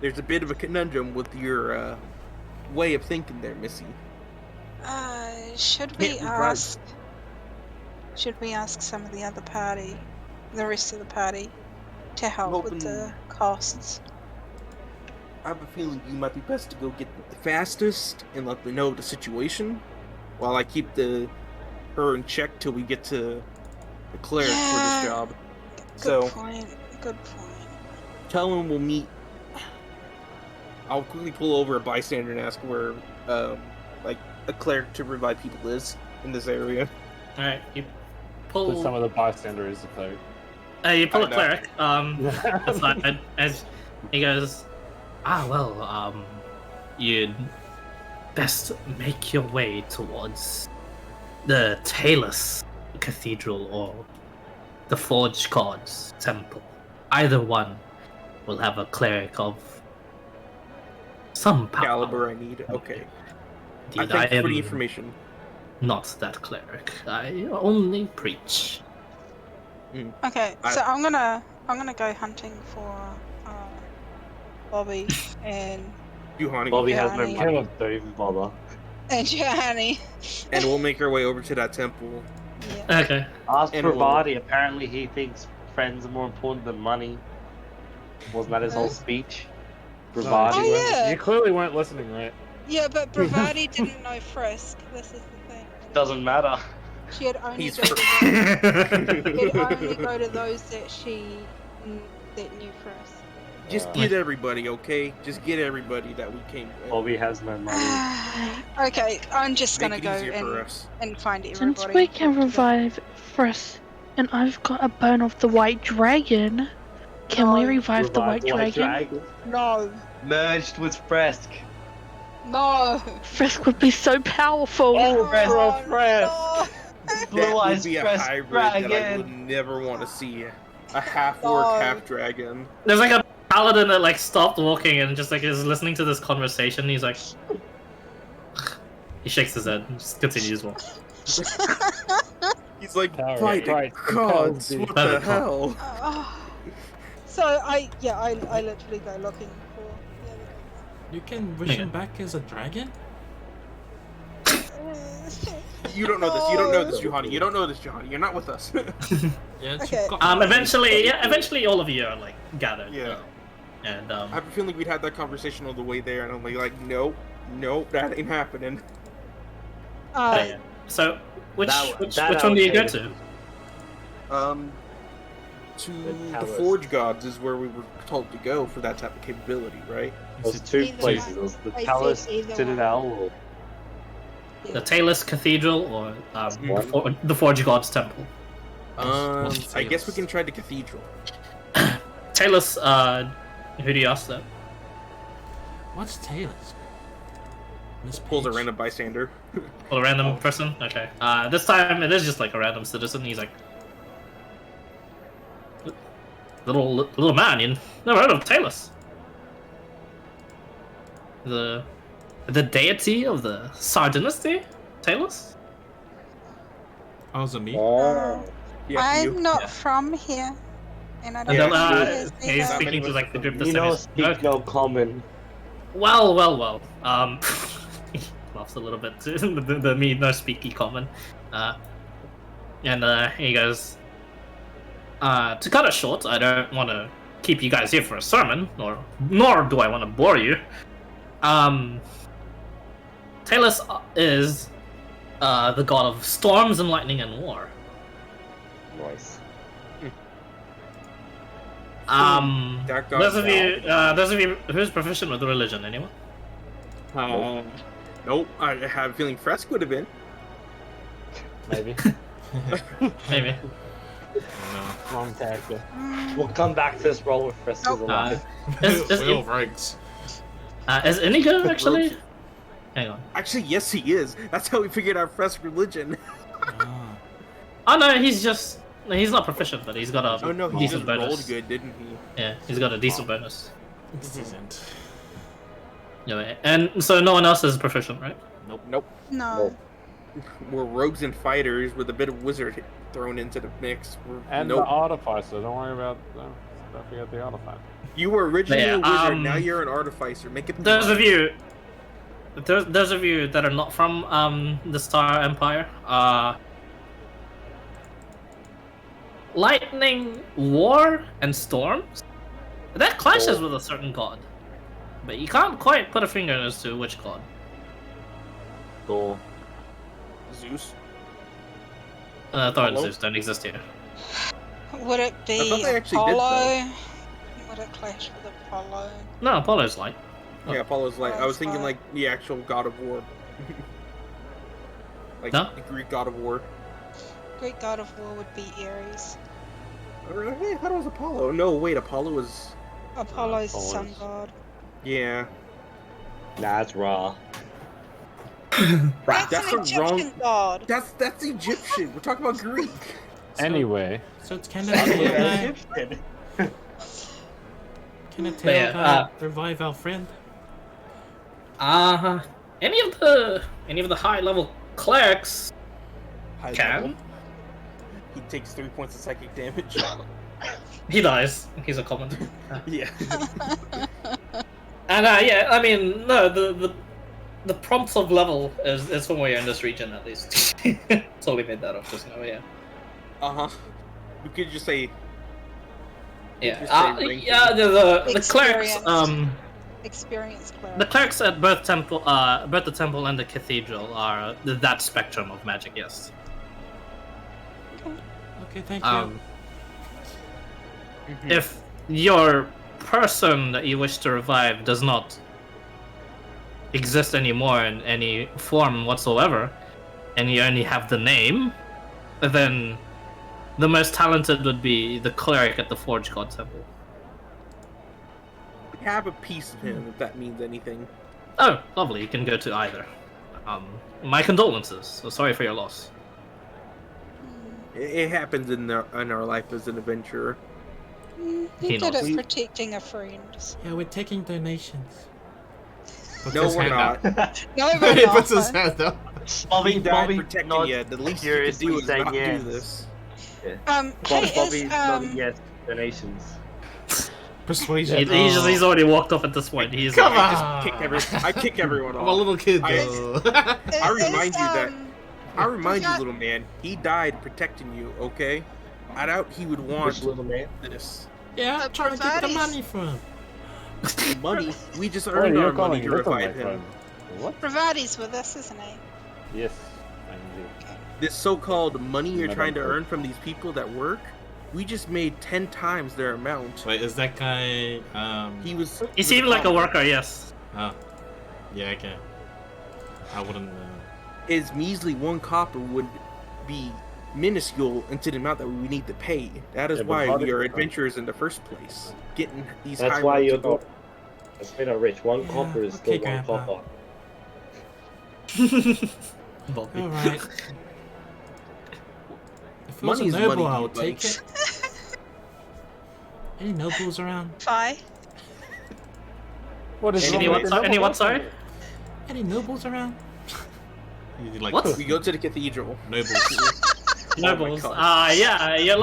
There's a bit of a conundrum with your way of thinking there, Missy. Should Can't we be right. ask? Should we ask some of the other party, the rest of the party, to help with the costs? I have a feeling you might be best to go get the fastest and let me know the situation, while I keep her in check till we get to the cleric for this job. Good point. Good point. Tell him we'll meet. I'll quickly pull over a bystander and ask where, like, a cleric to revive people is in this area. All right, you pull. With some of the bystanders, if they. You pull I a know. cleric. Aside, as he goes, you'd best make your way towards the Talus Cathedral or the Forge Gods Temple. Either one will have a cleric of some power. Caliber I need. Okay. Indeed, Thank you for am the information. not that cleric. I only preach. Okay, so I'm gonna go hunting for Bobby and Juhani. Bobby has no Johnny. money, don't even bother. and Johnny. And we'll make our way over to that temple. Yeah. Okay. Ask And for we'll- Vardy, apparently he thinks friends are more important than money. Wasn't that his whole speech? Bravado. Oh, yeah. You clearly weren't listening, right? Yeah, but Bravati didn't know Frisk. This is the thing. Doesn't matter. She'd only He's go to those, she'd only go to those that she that new for us. Just get everybody, okay? Just get everybody that we came with. Bobby has no money. Okay, I'm just Make gonna it go easier for us. and find everybody. Since we and can talk to them. revive Frisk, and I've got a bone of the white dragon, can we No. revive the white dragon? No. Merged with Fresk. No. Frisk would be so powerful. Fresk. That Blue would eyes be a Fresk hybrid that I dragon. would never want to see. A half-orc, No. half-dragon. There's like a paladin that like stopped walking and just like is listening to this conversation. He's like, he shakes his head and just continues walking. He's like, All fight right. gods, what the Better hell? So I literally go looking for the other You can wish him back as a dragon? things. You don't know this, you don't know this, Johanny. You don't know this, Johanny. You're not with us. Yes. Okay. Eventually all of you are like gathered. Yeah. And I have a feeling we'd had that conversation on the way there, and I'm like, nope, that ain't happening. yeah. So which that one do you go allocated- to? To The the Talus. Forge Gods is where we were told to go for that type of capability, right? There's two Either places. one. There's the I said Talus either Citadel or The Talus Cathedral or One. the Forge Gods Temple? What's I guess we Talus? can try the Cathedral. Talus, who do you ask that? What's Taylor's? Miss Pulls a Page. random bystander. Well, a random person? Okay. This time it is just like a random citizen. He's like, little man, you never heard of Talus? The deity of the Tsar dynasty? Talus? Oh, is it me? oh, Yeah, I'm you. not from here, and I don't And then know who is he's either. speaking to like the group you that's know, speak no common. Well. He laughs a little bit too. the me no speaky common. And he goes, to cut it short, I don't want to keep you guys here for a sermon, nor do I want to bore you. Talus is the god of storms and lightning and war. Nice. That got Those of you who's proficient with religion, anyone? Nope. I have a feeling Fresk would have been. Maybe. Maybe. No. Wrong character. We'll come back to this role with Fresk is alive. Is Will Riggs. Inigo actually? Hang on. Actually, yes, he is. That's how we figured out Fresk religion. Ah. Oh no, he's not proficient, but he's got a Oh no, he decent just rolled bonus. good, didn't he? Yeah, he's got a decent bonus. This isn't. Yeah, and so no one else is proficient, right? Nope. No. We're rogues and fighters with a bit of wizard thrown into the mix. And the artificer. Don't worry about. Don't forget the artificer. You were originally Yeah, a wizard, now you're an artificer. Make it. Those of you that are not from the Star Empire, lightning, war, and storms, that clashes with a certain god, but you can't quite put a finger as to which god. Thor. Zeus. Thor and Apollo? Zeus don't exist here. Would it be I thought they actually did, Apollo? Would it clash with Apollo? No, Apollo's light. Oh. Yeah, Apollo's like. I was thinking Fine. like the actual god of war. Like No? the Greek god of war. Greek god of war would be Ares. Hey, how was Apollo? No, wait, Apollo was. Apollo's the sun Apollo's- god. Yeah. Nah, it's raw. That's That's an the Egyptian wrong- god. That's Egyptian. We're talking about Greek. Anyway. So it's kind of can a But yeah, tail revive our friend? Any of the high level clerics High can. level. He takes 3 points of psychic damage. He dies. He's a common. Yeah. And yeah, I mean, no, the prompts of level is from where you're in this region at least. Totally made that up just now. Yeah. We could just say. Yeah. Just say ranking. Yeah. The clerics. Experienced. Experienced cleric. The clerics at both the temple and the cathedral are that spectrum of magic. Yes. Okay, thank you. If your person that you wish to revive does not exist anymore in any form whatsoever, and you only have the name, then the most talented would be the cleric at the Forge God Temple. We have a piece of him, if that means anything. Oh, lovely. You can go to either. My condolences. So sorry for your loss. It happens in our life as an adventurer. He did knows. it protecting a friend. Yeah, we're taking donations. Puts No, his we're hand not. up. No, we're He not. puts his hand up. He died protecting nods you. The least you can do is saying not yes. do this. Hey, Bobby's is, nodding yes. Donations. Persuasion. He's already walked off at this point. He's Come like, on. I kick everyone off. I'm a little kid I- though. I remind you that. I remind you, forgot- little man, he died protecting you, okay? I doubt he would want Which little man? this. Yeah, I'm trying to get the Providis. money from. Money. We just Oh, earned you're our money calling to little my revive him. friend. What? Bravati's with us, isn't he? Yes, I'm here. This so-called money you're Madam trying to Clerk. earn from these people that work, we just made 10 times their amount. Wait, is that guy? He was. he seemed like a worker, yes. Oh, yeah, okay. I wouldn't. His measly 1 copper would be minuscule into the amount that we need to pay. That is Yeah, but why how we did- are adventurers in the first place. Getting these That's high why amounts you're of gold. not. That's why you're not rich. 1 Yeah, copper is okay, still 1 Grandpa. copper. Bobby. All right. If it was a Money's noble, money, I you would take bunch. it. Any nobles around? Fi. What is Any wrong what? with the Any what? number? Sorry. Any nobles around? You like What? We go to the cathedral. nobles? Nobles. God. Yeah. You're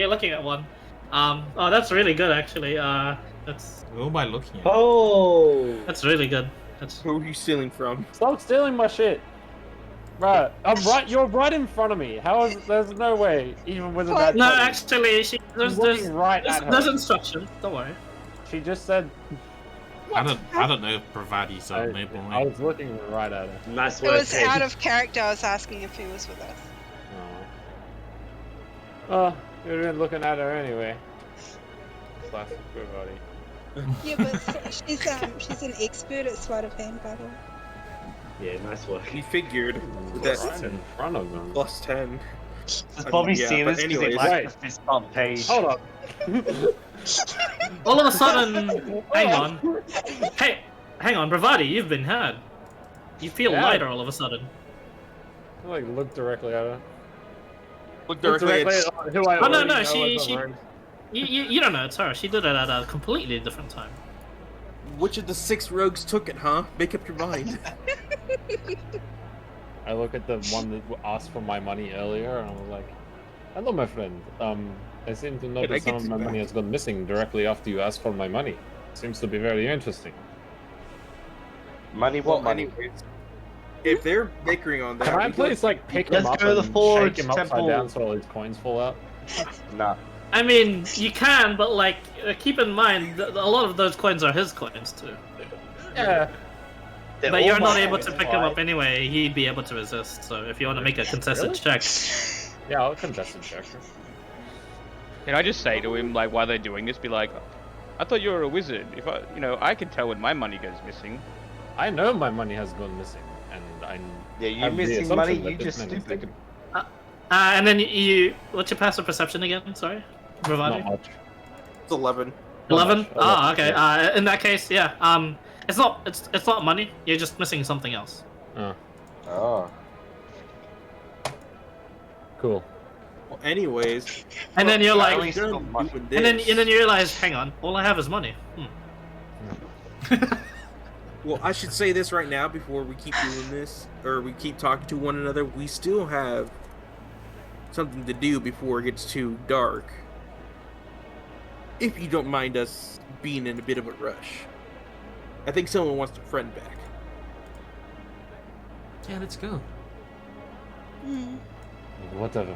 looking at one. Oh, that's really good actually. That's Who am I looking at? Oh! that's really good. That's Who are you stealing from? Stop stealing my shit. Right, I'm right. You're right in front of me. How is? There's no way, even with a bad. no, timing. actually, there's looking right at her. there's instructions. Don't worry. She just said. I don't know if Bravati's a noble. I was looking right at her. Nice It work, was Kate. out of character. I was asking if he was with us. Oh, you've been looking at her anyway. Classic everybody. Yeah, but she's an expert at sleight of hand battle. Yeah, nice work. He figured Right that in front of them. plus 10. Has Bobby yeah, seen but this because he anyways. likes Right. the fist bump page? Hold up. All of a sudden, hang on. Hey, hang on, Bravati, you've been had. You feel Yeah. lighter all of a sudden. I like look directly at her. Look Look directly directly at at who I Oh, no, already no, know she- is she- alone. You don't know it's her. She did it at a completely different time. which of the 6 rogues took it, huh? Make up your mind. I look at the one that asked for my money earlier, and I was like, "Hello, my friend. I seem to Can I notice get some of this my back?" money has gone missing directly after you asked for my money. Seems to be very interesting." Money, what Well, money? anyways, if they're bickering on that, Can I we go- please like pick Let's him up go to the and Forge shake him upside Temple. down so all his coins fall out? Nah. I mean, you can, but like, keep in mind that a lot of those coins are his coins too. Yeah. They're But all you're not my able to coins, pick him why? up anyway. He'd be able to resist. So if you want to make a contested Really? check, Yeah, I'll contest and check. Can I just say to him, like, while they're doing this, be like, I thought you were a wizard. If I, I can tell when my money goes missing. I know my money has gone missing, and I. Yeah, you have the missing assumption money, that you this just man is stupid. taken- and then you, what's your passive perception again? Sorry, Bravati. Not much. It's 11. 11. much. Ah, okay. In that case, yeah. It's not money. You're just missing something else. Oh. Cool. Well, anyways, And then you're At like, least not much. and then you realize, hang on, all I have is money. Well, I should say this right now before we keep doing this, or we keep talking to one another. We still have something to do before it gets too dark. If you don't mind us being in a bit of a rush. I think someone wants their friend back. Yeah, let's go. Whatever.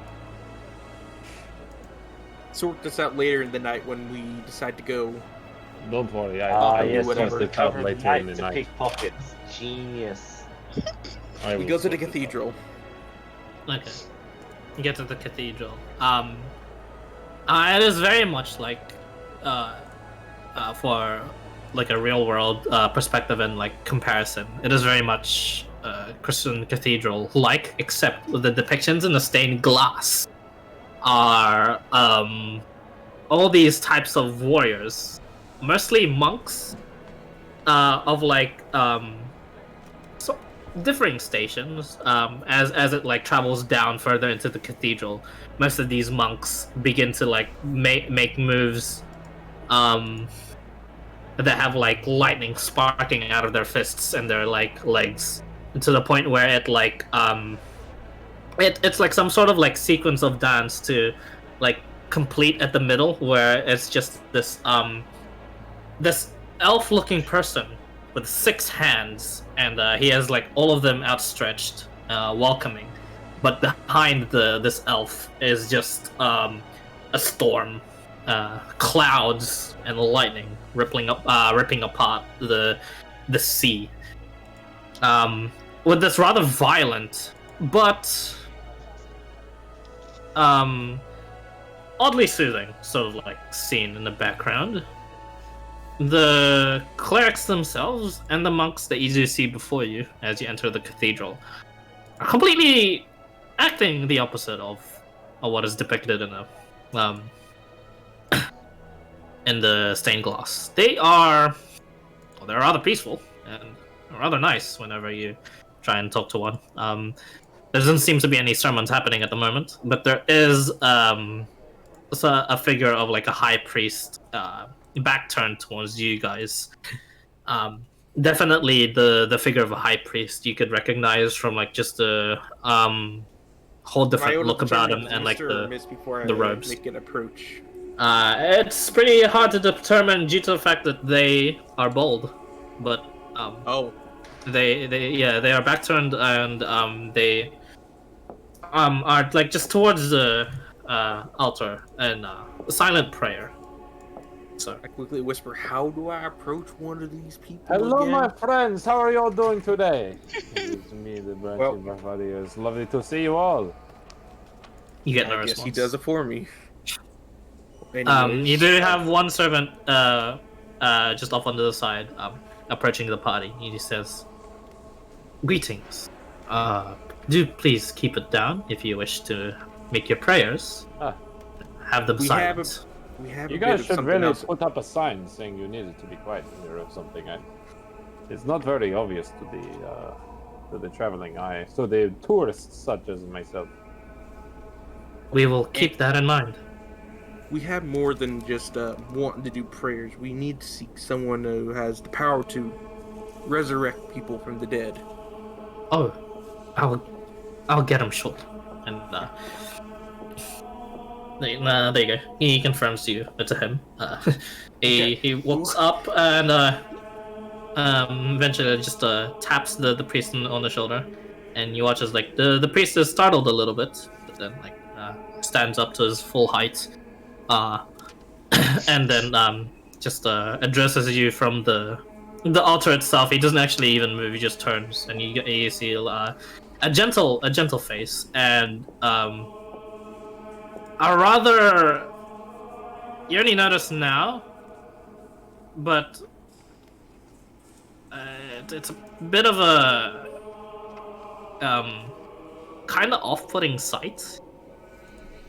Sort this out later in the night when we decide to go. Don't worry, Ah, I'll yes, whatever. the cover Cover later in the to night. pickpockets. Genius. I We will go to the sort it out. cathedral. Okay. You get to the cathedral. It is very much like for like a real world perspective and like comparison, it is very much Christian cathedral like, except the depictions in the stained glass are all these types of warriors, mostly monks, of like so differing stations. As it like travels down further into the cathedral, most of these monks begin to like make moves that have like lightning sparking out of their fists and their like legs, to the point where it like it's like some sort of like sequence of dance to like complete at the middle, where it's just this elf looking person with 6 hands, and he has like all of them outstretched, welcoming, but behind this elf is just a storm, clouds and lightning ripping apart the sea, with this rather violent but oddly soothing sort of like scene in the background. The clerics themselves and the monks that you do see before you as you enter the cathedral are completely acting the opposite of what is depicted in the stained glass. They're rather peaceful and rather nice whenever you try and talk to one. There doesn't seem to be any sermons happening at the moment, but there is a figure of like a high priest, back turned towards you guys. Definitely the figure of a high priest you could recognize from like just the whole different look about him and like the robes. Make an approach. It's pretty hard to determine due to the fact that they are bold, but they are back turned, and they are like just towards the altar and silent prayer. So I quickly whisper, "How do I approach one of these people?" Hello, again? my friends. How are you all doing today? It's me, the branch of Bavaria. It's lovely to see you all. You get no I guess response. he does it for me. You do have one servant just off onto the side, approaching the party. He says, "Greetings. Do please keep it down if you wish to make your prayers. Have them silent." You guys should really put up a sign saying you need it to be quiet here or something. It's not very obvious to the traveling eye, so the tourists such as myself. We will keep that in mind. We have more than just wanting to do prayers. We need to seek someone who has the power to resurrect people from the dead. Oh, I'll get him short. And there you go. He confirms to you. To him. He walks up and eventually just taps the priest on the shoulder, and you watch as like the priest is startled a little bit, but then like stands up to his full height, and then just addresses you from the altar itself. He doesn't actually even move. He just turns, and you see a gentle face and a rather, you only notice now, but it's a bit of a kind of off-putting sight,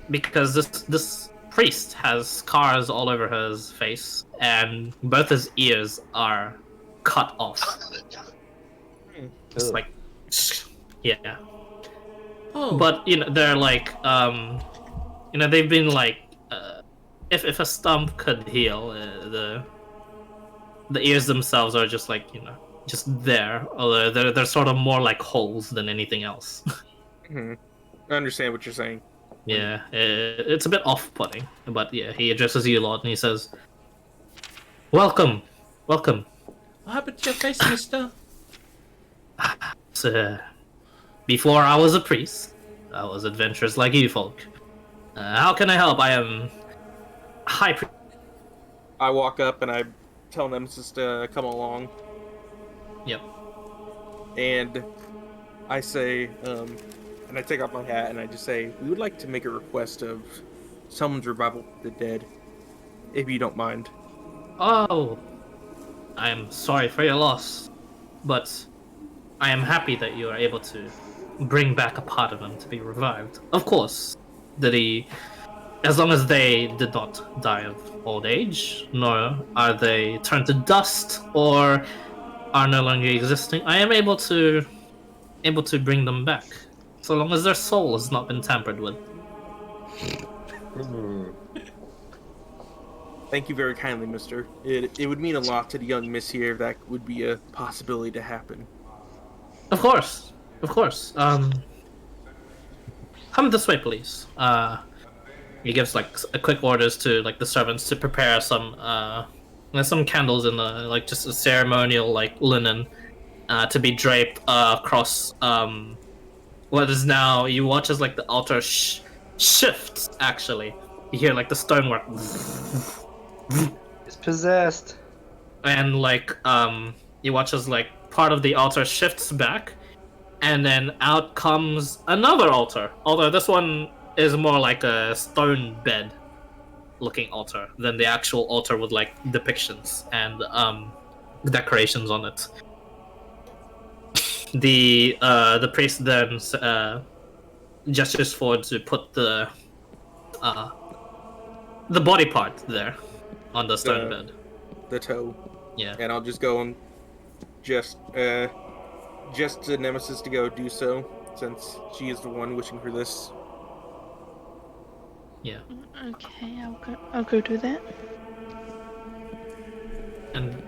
because this priest has scars all over his face, and both his ears are cut off. It's like, yeah. Oh. But they're like they've been like, if a stump could heal, the ears themselves are just like just there, although they're sort of more like holes than anything else. I understand what you're saying. Yeah, it's a bit off-putting, but yeah, he addresses you a lot and he says, "Welcome." What happened to your face, mister? So, before I was a priest, I was adventurous like you folk. How can I help? I am high priest. I walk up and I tell Nemesis to come along. Yep. And I say, and I take off my hat and I just say, we would like to make a request of someone's revival of the dead, if you don't mind. Oh, I am sorry for your loss, but I am happy that you are able to bring back a part of him to be revived. Of course, did he? As long as they did not die of old age, nor are they turned to dust or are no longer existing, I am able to bring them back, so long as their soul has not been tampered with. Thank you very kindly, mister. It would mean a lot to the young miss here if that would be a possibility to happen. Of course, of course. Come this way, please. He gives like a quick orders to like the servants to prepare some candles in the like just a ceremonial like linen to be draped across what is now you watch as like the altar shifts actually. You hear like the stonework It's possessed. and like you watch as like part of the altar shifts back and then out comes another altar, although this one is more like a stone bed looking altar than the actual altar with like depictions and decorations on it. The priest then gestures forward to put the body part there on the stone bed. The toe. Yeah. And I'll just go and just to Nemesis to go do so, since she is the one wishing for this. Yeah. Okay, I'll go do that. And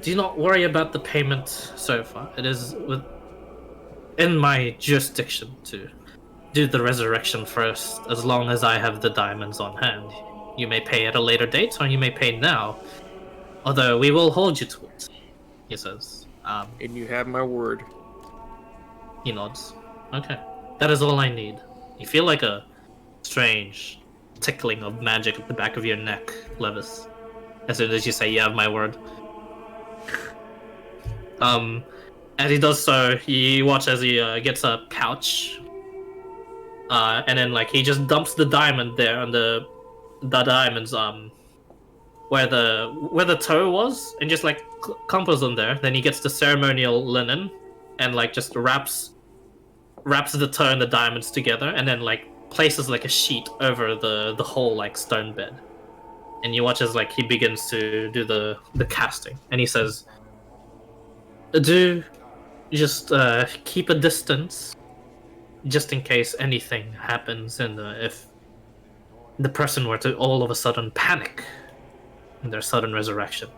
do not worry about the payment so far. It is in my jurisdiction to do the resurrection first, as long as I have the diamonds on hand. You may pay at a later date, or you may pay now. Although we will hold you to it, he says. And you have my word. He nods. Okay. That is all I need. You feel like a strange tickling of magic at the back of your neck, Levis. As soon as you say, you have my word. As he does so, you watch as he gets a pouch. And then like he just dumps the diamond there on the diamonds where the toe was, and just like crumples them there. Then he gets the ceremonial linen and like just wraps the toe and the diamonds together, and then like places like a sheet over the whole like stone bed. And you watch as like he begins to do the casting, and he says, "Do just keep a distance, just in case anything happens, and if the person were to all of a sudden panic in their sudden resurrection.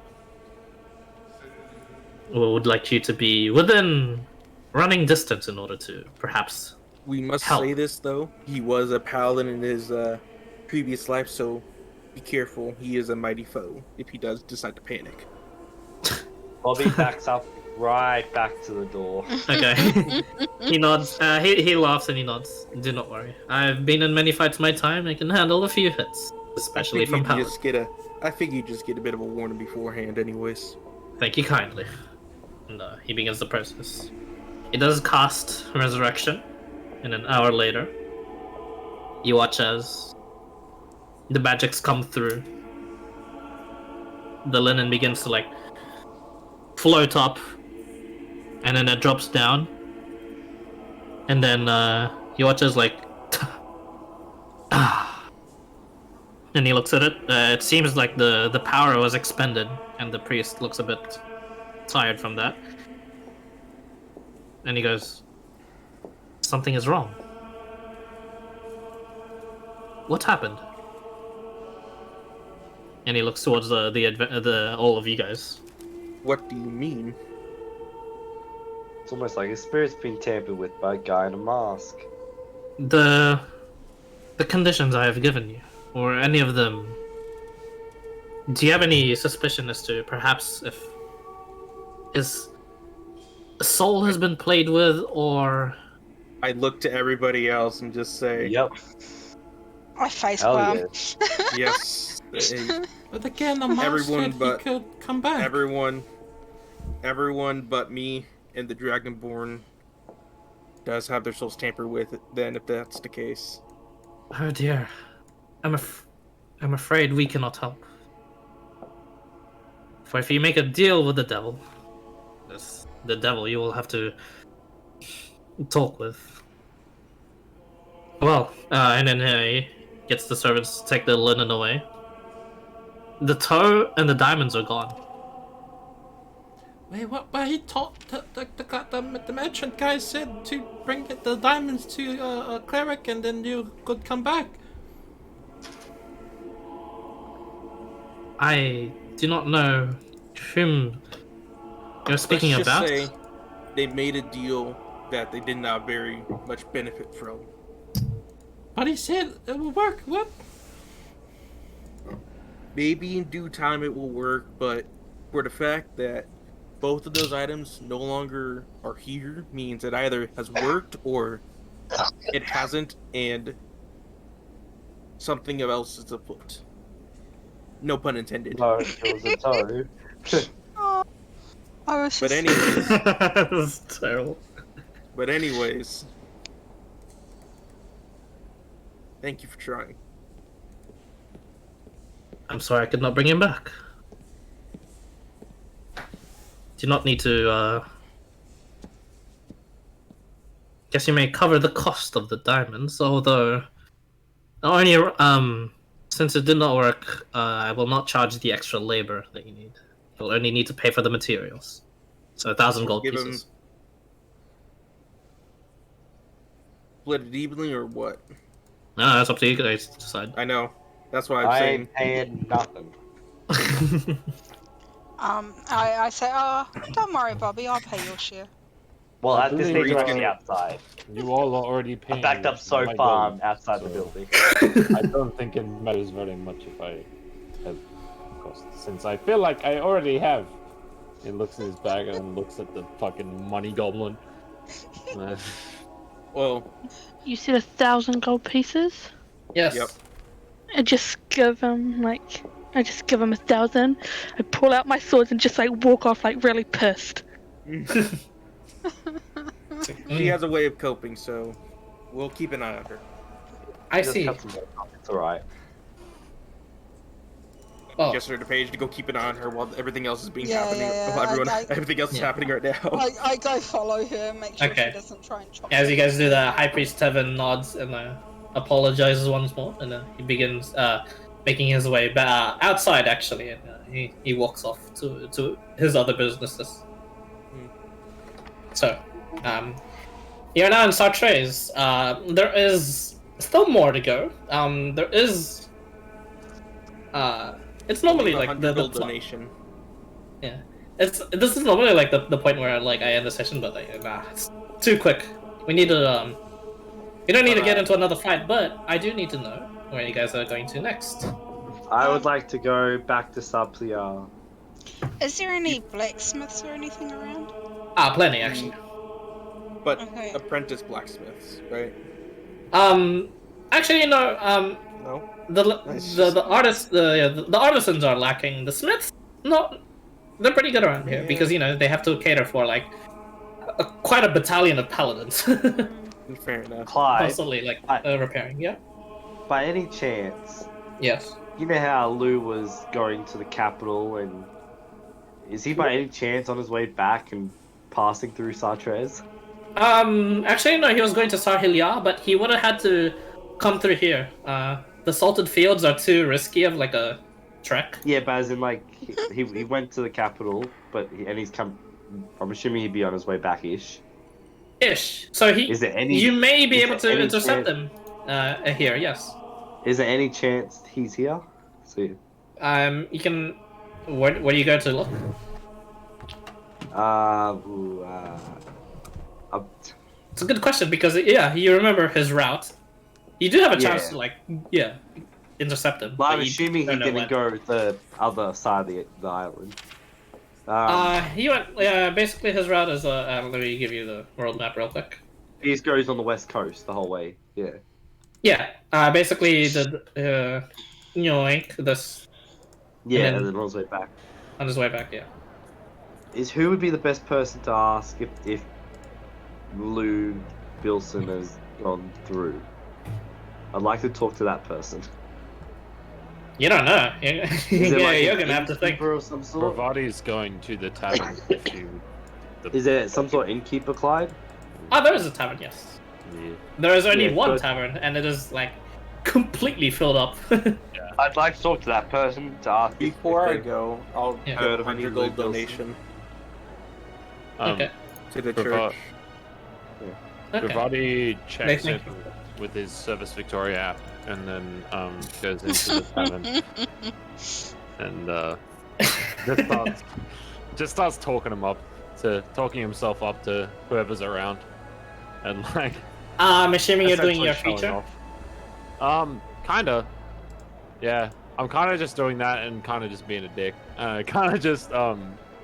We would like you to be within running distance in order to perhaps We must help." say this, though. He was a paladin in his previous life, so be careful. He is a mighty foe if he does decide to panic. Bobby backs up right back to the door. Okay. He nods. He laughs and he nods. Do not worry. I've been in many fights in my time. I can handle a few hits, especially from paladins. I figure you just get a bit of a warning beforehand, anyways. Thank you kindly. And he begins the process. He does cast Resurrection, and an hour later, you watch as the magics come through. The linen begins to like float up, and then it drops down. And then you watch as like, and he looks at it. It seems like the power was expended, and the priest looks a bit tired from that. And he goes, "Something is wrong. What happened?" And he looks towards the all of you guys. What do you mean? It's almost like his spirit's been tampered with by a guy in a mask. The conditions I have given you, or any of them. Do you have any suspicion as to perhaps if his soul has been played with, or? I look to everybody else and just say, "Yep." I face Hell palm. Yes. But again, the mouse said he could come back. Everyone but me and the Dragonborn does have their souls tampered with, then, if that's the case. Oh dear. I'm afraid we cannot help. For if you make a deal with the devil, this the devil you will have to talk with. Well, and then he gets the servants to take the linen away. The toe and the diamonds are gone. Wait, what? But he told the merchant guy said to bring the diamonds to a cleric and then you could come back. I do not know whom you're speaking Let's just about. say they made a deal that they did not very much benefit from. But he said it will work. What? Maybe in due time it will work, but for the fact that both of those items no longer are here means it either has worked or it hasn't, and something else is afoot. No pun intended. No, it was a toe. Oh, I was But just... anyways, That was terrible. Thank you for trying. I'm sorry I could not bring him back. Do not need to, Guess you may cover the cost of the diamonds, although... Only, since it did not work, I will not charge the extra labor that you need. You'll only need to pay for the materials. So 1,000 gold Give him- pieces. Split it evenly or what? No, that's up to you guys to decide. I know. That's why I'm I saying. ain't paying nothing. I say, oh, don't worry, Bobby, I'll pay your share. Well, I at this believe stage, I'm you- actually outside. You all are already I paying. backed up so my far, gold, I'm outside the so building. I don't think it matters very much if I have cost, since I feel like I already have. He looks in his bag and looks at the fucking money goblin. Well, You said 1,000 gold pieces? Yes. Yep. I just give him 1,000. I pull out my swords and just like walk off like really pissed. she has a way of coping, so we'll keep an eye on her. I Just see. cut some more off, it's alright. Oh, Just her to page to go keep an eye on her while everything else is being Yeah, happening. yeah, While yeah, everything else is Yeah. happening right now. I go follow her, make sure Okay. she doesn't try and chop as me. you guys do that, High Priest Tevin nods and apologizes once more, and then he begins making his way back outside, actually, and he walks off to his other businesses. So, you're now in Sartres. There is still more to go. There is... it's normally A like the 100 gold plot. donation. Yeah, this is normally like the point where like I end the session, but like, nah, it's too quick. We need to we don't need to get into another fight, but I do need to know where you guys are going to next. I would like to go back to Sublia. Is there any blacksmiths or anything around? Plenty actually. But Okay. apprentice blacksmiths, right? Actually, No. the artists, the artisans are lacking. The smiths, no, they're pretty good around here because they have to cater for like quite a battalion of paladins. Fair enough. Clyde, Constantly like repairing. Yeah. by any chance, Yes. you know how Lou was going to the capital, and is he by any chance on his way back and passing through Sartres? Actually, no, he was going to Sarhilia, but he would have had to come through here. The salted fields are too risky of like a trek. Yeah, but as in like he went to the capital, but he's come. I'm assuming he'd be on his way back-ish. Ish. So Is there any? you may be is able there to any intercept chance- them here. Yes. Is there any chance he's here? See. You can. Where do you go to look? It's a good question because you remember his route. You do have a chance Yeah. to intercept him. Well, I'm but you assuming he don't know didn't when. go the other side of the island. He went. Basically, his route is. Let me give you the world map real quick. He just goes on the west coast the whole way. Yeah. Yeah. Basically, the Yoink this Yeah, And and then- then on his way back. on his way back. Yeah. Is who would be the best person to ask if Lou Bilson has gone through? I'd like to talk to that person. You don't know. Is it Yeah, like you're an gonna have to think. innkeeper of some sort? Bravati's going to the tavern if you. Is there some sort of innkeeper, Clyde? Oh, there is a tavern, yes. Yeah. There is only Yeah, one but- tavern, and it is like completely filled up. I'd like to talk to that person to ask. Before I if go, I'll Yeah. give Heard a of any 100 gold Lou Bilson? donation Okay. to the Brava- church. Okay. Bravati checks in Thank you. with his Service Victoria app and then goes into the tavern and just starts talking himself up to whoever's around, and like I'm assuming you're doing essentially your showing feature. off. Kinda. Yeah, I'm kind of just doing that and kind of just being a dick. Kind of just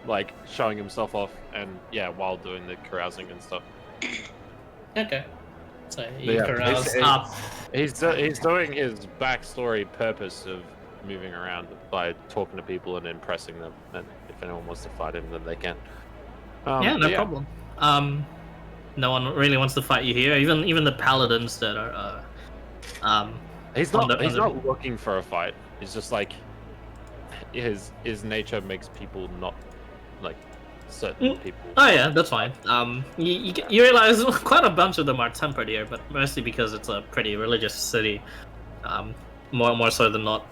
like showing himself off and yeah, while doing the carousing and stuff. Okay. So But you yeah, carouse it's- up. He's doing his backstory purpose of moving around by talking to people and impressing them. And if anyone wants to fight him, then they can. Yeah, no but problem. No one really wants to fight you here. Even the paladins that are He's on not. the- He's on the- not looking for a fight. He's just like his nature makes people not like certain people. Oh yeah, that's fine. You realize quite a bunch of them are tempered here, but mostly because it's a pretty religious city. More so than not.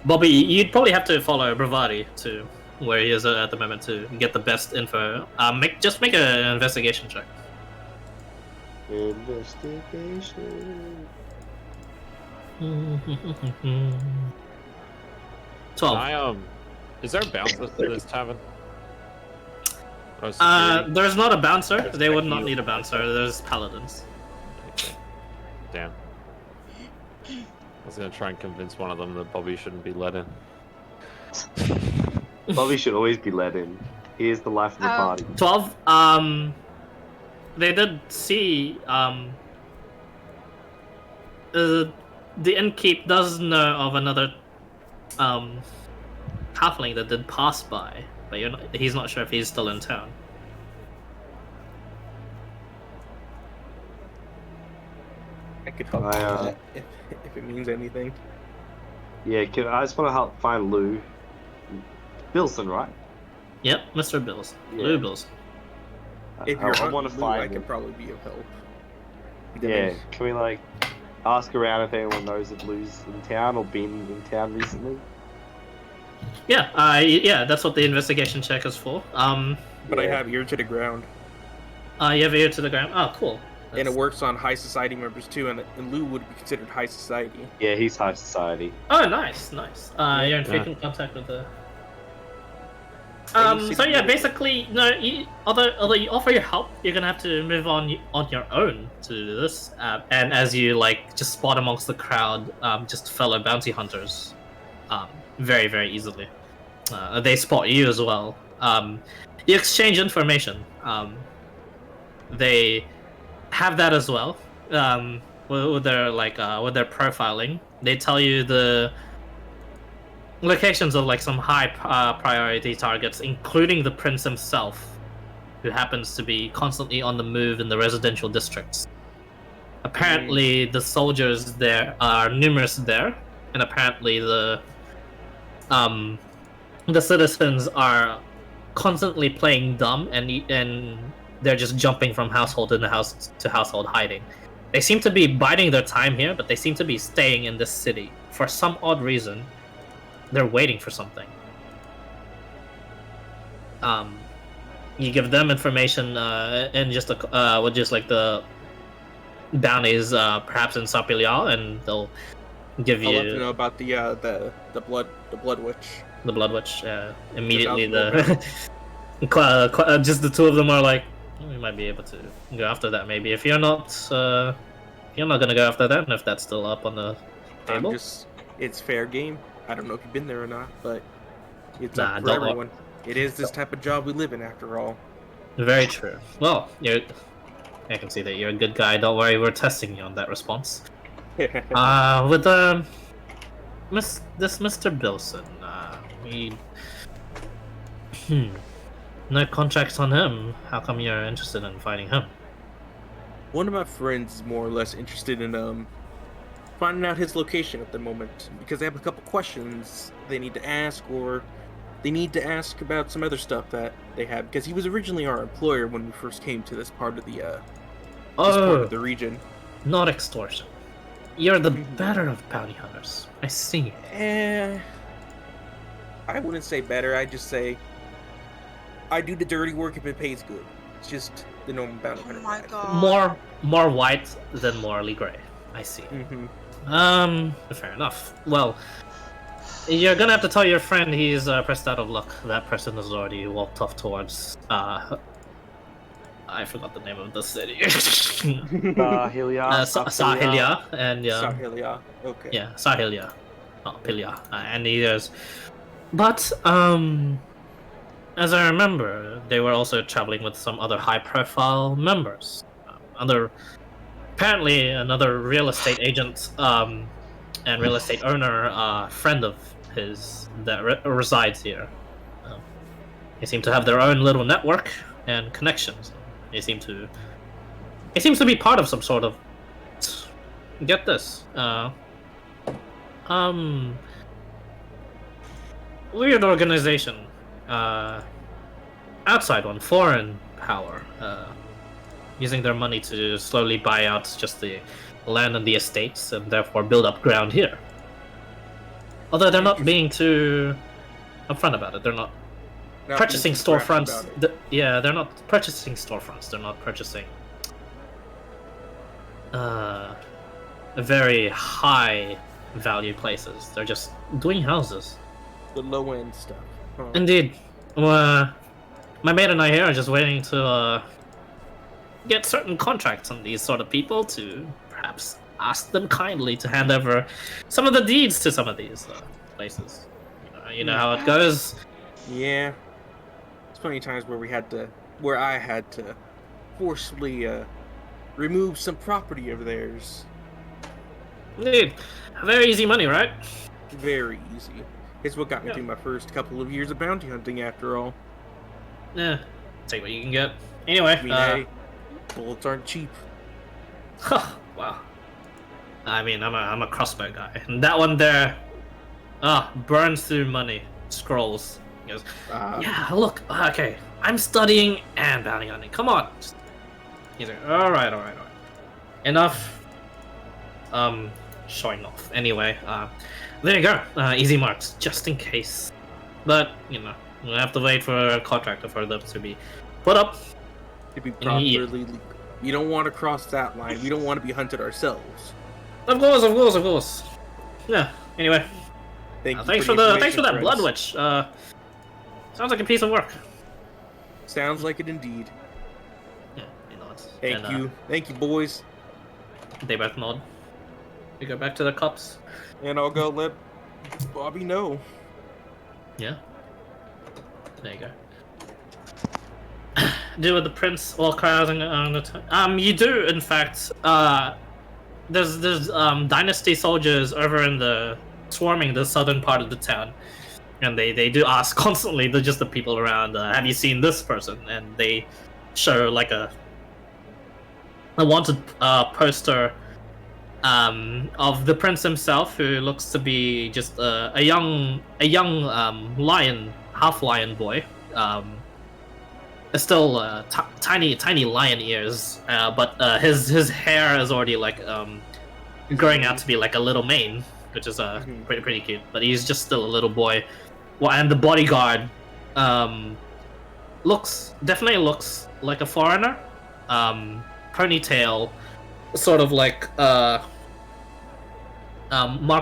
Bobby, you'd probably have to follow Bravati to where he is at the moment to get the best info. Just make an investigation check. Investigation. 12. Is there a bouncer to this tavern? Or security? There's not a bouncer. They would not need a bouncer. There's paladins. Damn. I was gonna try and convince one of them that Bobby shouldn't be let in. Bobby should always be let in. He is the life of the party. 12. They did see. The innkeep does know of another halfling that did pass by, but he's not sure if he's still in town. I could help with that if it means anything. Yeah, I just want to help find Lou. Bilson, right? Yep, Mr. Bills. Yeah. Lou Bills. If I you're want to Lou, find I him. could probably be of help. Yeah, can we like ask around if anyone knows if Lou's in town or been in town recently? Yeah, yeah, that's what the investigation check is for. But I Yeah. have ear to the ground. You have ear to the ground. Oh, cool. And it works on high society members too, and Lou would be considered high society. Yeah, he's high society. Oh, nice. You're in frequent contact with the. So yeah, basically, no. Although you offer your help, you're gonna have to move on your own to do this. And as you like, just spot amongst the crowd, just fellow bounty hunters, very very easily. They spot you as well. You exchange information. They have that as well. With their with their profiling, they tell you the locations of like some high priority targets, including the prince himself, who happens to be constantly on the move in the residential districts. Apparently, the soldiers there are numerous there, and apparently the citizens are constantly playing dumb and they're just jumping from household to household hiding. They seem to be biding their time here, but they seem to be staying in this city for some odd reason. They're waiting for something. You give them information and just like the bounties, perhaps in Sapilial, and they'll give I'll let them you know about the blood witch. the blood witch. Immediately, Just just the two of them are like, we might be able to go after that. Maybe if you're not gonna go after that, and if that's still up on the table. It's fair game. I don't know if you've been there or not, but it's Nah, up for don't look. everyone. It is this type of job we live in, after all. Very true. Well, I can see that you're a good guy. Don't worry, we're testing you on that response. With this Mr. Bilson, no contracts on him. How come you're interested in fighting him? One of my friends is more or less interested in finding out his location at the moment because they have a couple questions they need to ask, or they need to ask about some other stuff that they have, because he was originally our employer when we first came to this part of the this part of the region. Not extortion. You're the better of bounty hunters. I see. I wouldn't say better. I'd just say I do the dirty work if it pays good. It's just the normal bounty hunter. Oh my god. More white than morally gray. I see. Fair enough. Well, you're gonna have to tell your friend he's pressed out of luck. That person has already walked off towards I forgot the name of the city. Sahilia. Sahilia, and Sahilia. Okay. yeah, Sahilia, not Pilia, and he is. But as I remember, they were also traveling with some other high-profile members. Apparently, another real estate agent and real estate owner, friend of his that resides here. They seem to have their own little network and connections. They seems to be part of some sort of. Get this. Weird organization. Outside one, foreign power. Using their money to slowly buy out just the land and the estates, and therefore build up ground here. Although they're not being too upfront about it. They're not purchasing storefronts. They're not purchasing storefronts. They're not purchasing very high value places. They're just doing houses. The low end stuff. Huh. Indeed. My mate and I here are just waiting to get certain contracts on these sort of people to perhaps ask them kindly to hand over some of the deeds to some of these places. You know how it goes. Yeah. There's plenty of times where I had to forcibly remove some property of theirs. Indeed. Very easy money, right? Very easy. It's what got me through my first couple of years of bounty hunting, after all. Yeah. Take what you can get. Anyway, hey, bullets aren't cheap. Wow. I mean, I'm a crossbow guy, and that one there, burns through money. Scrolls. He goes, yeah, look, okay, I'm studying and bounty hunting. Come on. He's like, all right. Enough. Showing off. Anyway, there you go. Easy marks, just in case. But we'll have to wait for a contractor for them to be put up. To be properly legal. You don't want to cross that line. We don't want to be hunted ourselves. Of course. Yeah. Anyway, thanks for that blood witch. Sounds like a piece of work. Sounds like it indeed. Yeah, he nods. Thank you, boys. They both nod. We go back to the cops. And I'll go let Bobby know. Yeah. There you go. Do with the prince while carousing on the time. You do, in fact. There's dynasty soldiers over in swarming the southern part of the town, and they do ask constantly. They're just the people around. Have you seen this person? And they show like a wanted poster of the prince himself, who looks to be just a young lion, half lion boy. Still tiny lion ears, but his hair is already like growing out to be like a little mane, which is pretty cute. But he's just still a little boy. Well, and the bodyguard definitely looks like a foreigner. Ponytail, sort of like mark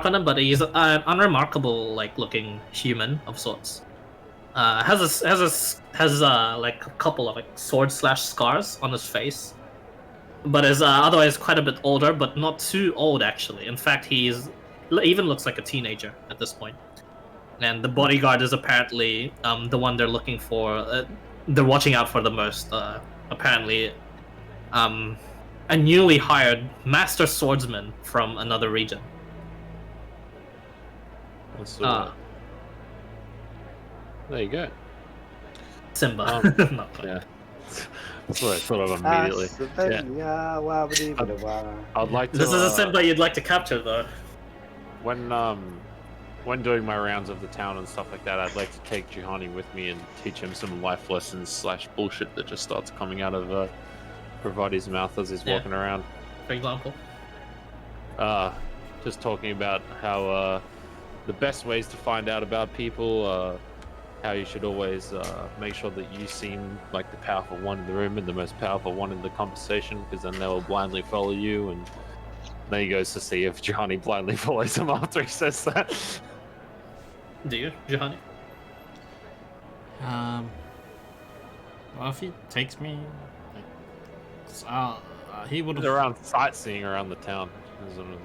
on him, but he's an unremarkable like looking human of sorts. Has like a couple of like sword/scars on his face, but is otherwise quite a bit older, but not too old actually. In fact, even looks like a teenager at this point. And the bodyguard is apparently the one they're looking for. They're watching out for the most. Apparently, a newly hired master swordsman from another region. There you go. Simba. Yeah. That's what I thought of immediately. I'd like to. This is a symbol you'd like to capture, though. When doing my rounds of the town and stuff like that, I'd like to take Juhani with me and teach him some life lessons / bullshit that just starts coming out of Pravati's mouth as he's walking around. For example? Just talking about how the best ways to find out about people, how you should always make sure that you seem like the powerful one in the room and the most powerful one in the conversation, because then they will blindly follow you, and then he goes to see if Juhani blindly follows him after he says that. Do you, Juhani? Well, if he takes me, he would have around sightseeing around the town.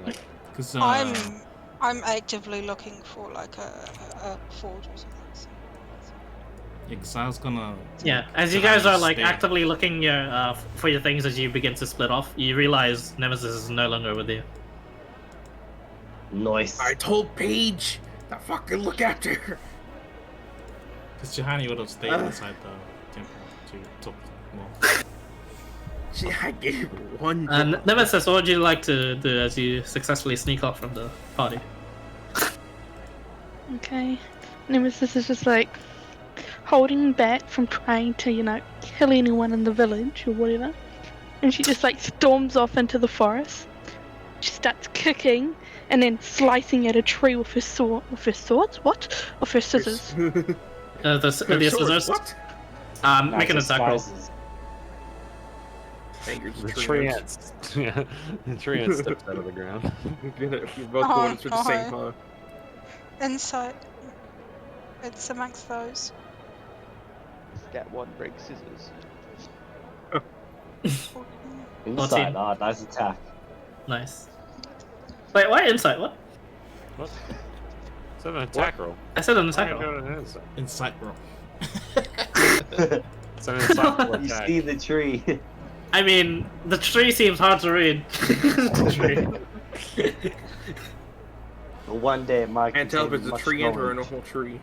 Like, because I'm actively looking for like a forge or something. So. Yeah, because I was gonna. Yeah, as you guys are like actively looking for your things as you begin to split off, you realize Nemesis is no longer with you. Nice. I told Paige to fucking look after her. Because Juhani would have stayed inside the temple to talk more. See, I gave one. Nemesis, what would you like to do as you successfully sneak off from the party? Okay. Nemesis is just like holding back from trying to, kill anyone in the village or whatever. And she just like storms off into the forest. She starts kicking and then slicing at a tree with her sword. With her swords? What? With her scissors. The scissors? What? Make an attack roll. The tree ants. Yeah, the tree ant steps out of the ground. You're both going through the same hole. Insight. It's amongst those. Scat one, break scissors. Inside, nice attack. Nice. Wait, why insight? What? What? It's an attack roll. I said an attack roll. Insight roll. It's an insightful You attack. see the tree. I mean, the tree seems hard to read. One day it might. Can't tell if it's a much tree ant or in a knowledge. whole tree.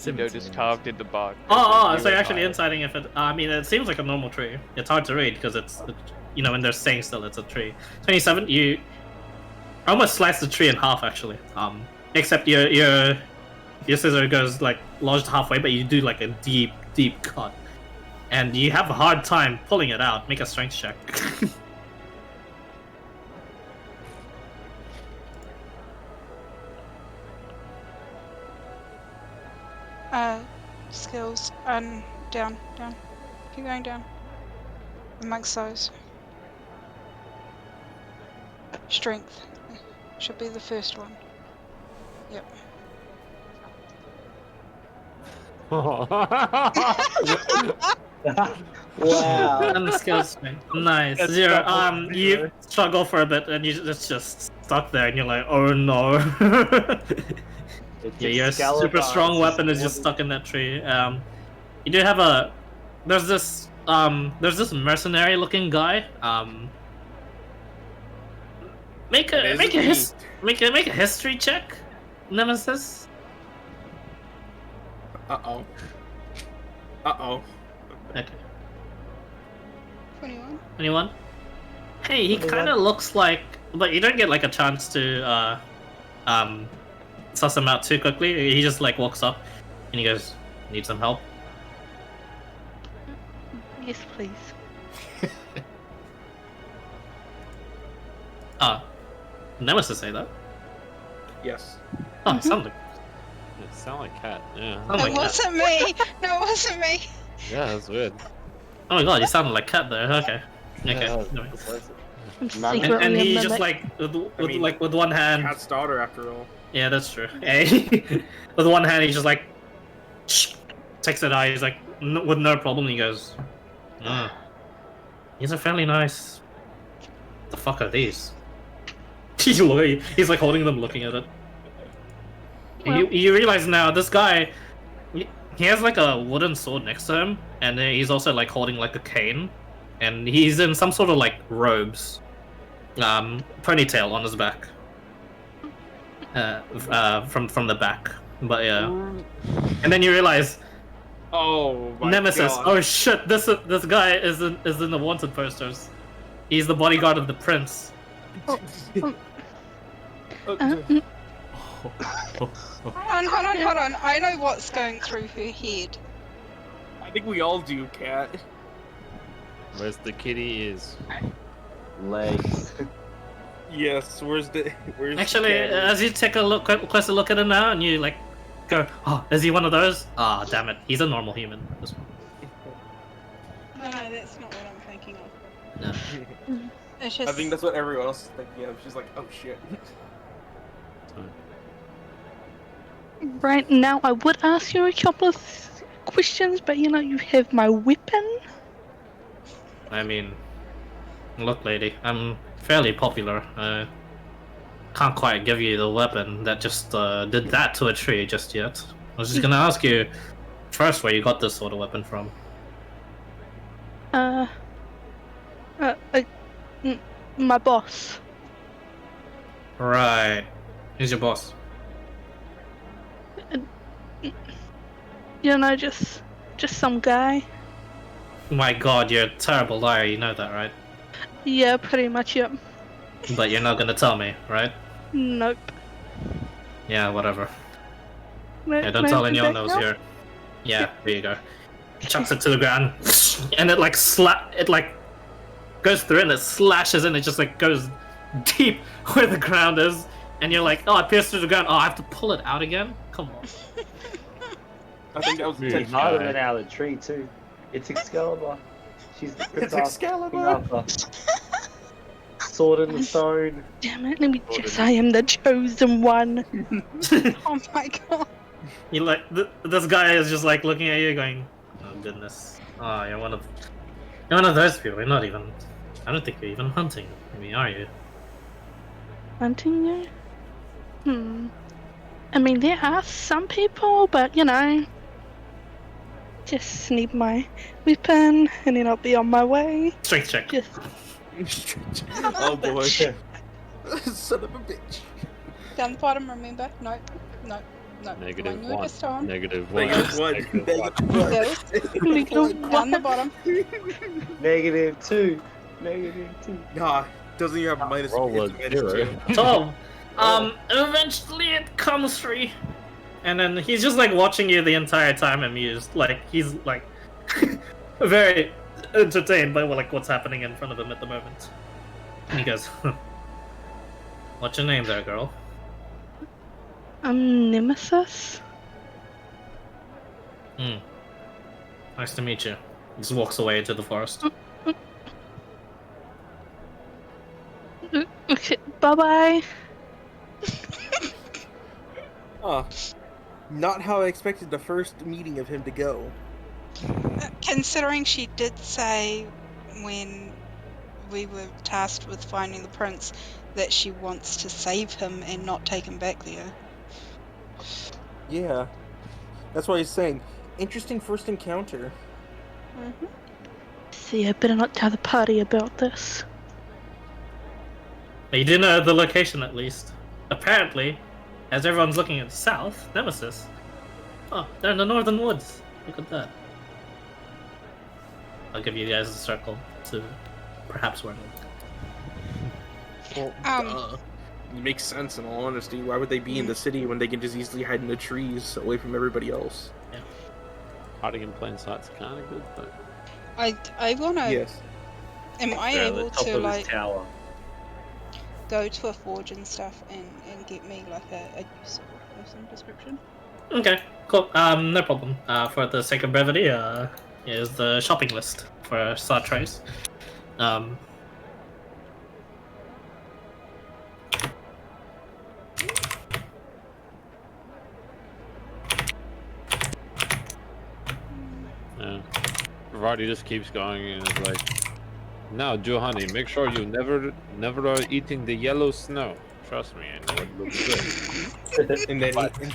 You noticed carved in the bark. So you're actually inciting if it. I mean, it seems like a normal tree. It's hard to read because it's, when they're staying still, it's a tree. 27. You almost slice the tree in half, actually. Except your scissor goes like lodged halfway, but you do like a deep cut, and you have a hard time pulling it out. Make a strength check. Skills and down. Keep going down. Amongst those. Strength should be the first one. Yep. Wow. And the skills, nice. You struggle for a bit, and it's just stuck there, and you're like, oh no. Yeah, your super strong weapon is just stuck in that tree. You do have there's this mercenary looking guy. Make a history check, Nemesis. Uh-oh. Okay. 21. 21? Hey, he kind of looks like, but you don't get like a chance to suss him out too quickly. He just like walks up and he goes, "Need some help?" Yes, please. Nemesis say that? Yes. Oh, it sounded It sound like cat. Yeah. Oh my It god. wasn't me. No, it wasn't me. Yeah, that's weird. Oh my god, you sounded like cat there. Okay. Okay. Yeah, Anyway. I'm Man, secretly And a he just mimic. like with one hand. Cat's daughter, after all. Yeah, that's true. With one hand, he just like takes it out. He's like with no problem. He goes, "These are fairly nice. What the fuck are these?" He's like holding them, looking at it. Well- You realize now this guy, he has like a wooden sword next to him, and then he's also like holding like a cane, and he's in some sort of like robes, ponytail on his back, from the back. But yeah, and then you realize Oh my Nemesis. god. Oh shit! This guy is in the wanted posters. He's the bodyguard of the prince. Hold on. I know what's going through her head. I think we all do, Cat. Where's the kitty is? Legs. Yes, where's Actually, the cat? as you take a closer look at him now, and you like go, oh, is he one of those? Ah, damn it, he's a normal human. This one. No, that's not what I'm thinking of. No. It's just... I think that's what everyone else is thinking of. She's like, oh shit. Right now, I would ask you a couple of questions, but you know, you have my weapon. I mean, look, lady, I'm fairly popular. I can't quite give you the weapon that just did that to a tree just yet. I was just gonna ask you first where you got this sort of weapon from. My boss. Right. Who's your boss? You know, just some guy. My god, you're a terrible liar, you know that, right? Yeah, pretty much, yep. But you're not gonna tell me, right? Nope. Yeah, whatever. No, Yeah, don't no, tell come anyone back else now? here. Yeah, there you go. Chucks it to the ground, and it like goes through and it slashes and it just like goes deep where the ground is, and you're like, oh, it pierced through the ground. Oh, I have to pull it out again? Come on. I think that was It's intentional. harder than out of the tree too. It's Excalibur. She's the It's Prince Arthur, Excalibur. King Arthur. Sword in the stone. Damn it, let me guess, I am the chosen one. Oh my god. You like this guy is just like looking at you, going, "Oh goodness, oh you're one of those people. You're not even. I don't think you're even hunting me, are you?" Hunting you? I mean, there are some people, but you know, just need my weapon and then I'll be on my way. Strength check. Just Oh boy. Son of a bitch. Down the bottom, remember? No. Negative One you were one. just on. Negative one. Negative one. Negative one. Bills. Down the bottom. -2. -2. Nah, doesn't even have a minus. Roll it's a minus zero. two. Tom, eventually it comes free, and then he's just like watching you the entire time, amused. Like he's like very entertained by what's happening in front of him at the moment. And he goes, "What's your name, there, girl?" Nemesis? Nice to meet you. He just walks away into the forest. Okay, bye-bye. Not how I expected the first meeting of him to go. Considering she did say when we were tasked with finding the prince that she wants to save him and not take him back there. Yeah. That's why he's saying, interesting first encounter. See, I better not tell the party about this. You do know the location at least. Apparently, as everyone's looking at the south, Nemesis. Oh, they're in the northern woods. Look at that. I'll give you guys a circle to perhaps where to look. Well, it makes sense in all honesty. Why would they be in the city when they can just easily hide in the trees away from everybody else? Yeah. Hiding in plain sight's kind of good, but I wanna. Yes. Am I Yeah, able the top to of like his tower. go to a forge and stuff and get me like a new sword of some description? Okay, cool. No problem. For the sake of brevity, here's the shopping list for Sartres. yeah. Roddy just keeps going and is like, "Now, Johanny, make sure you never are eating the yellow snow. Trust me, I know it looks good." And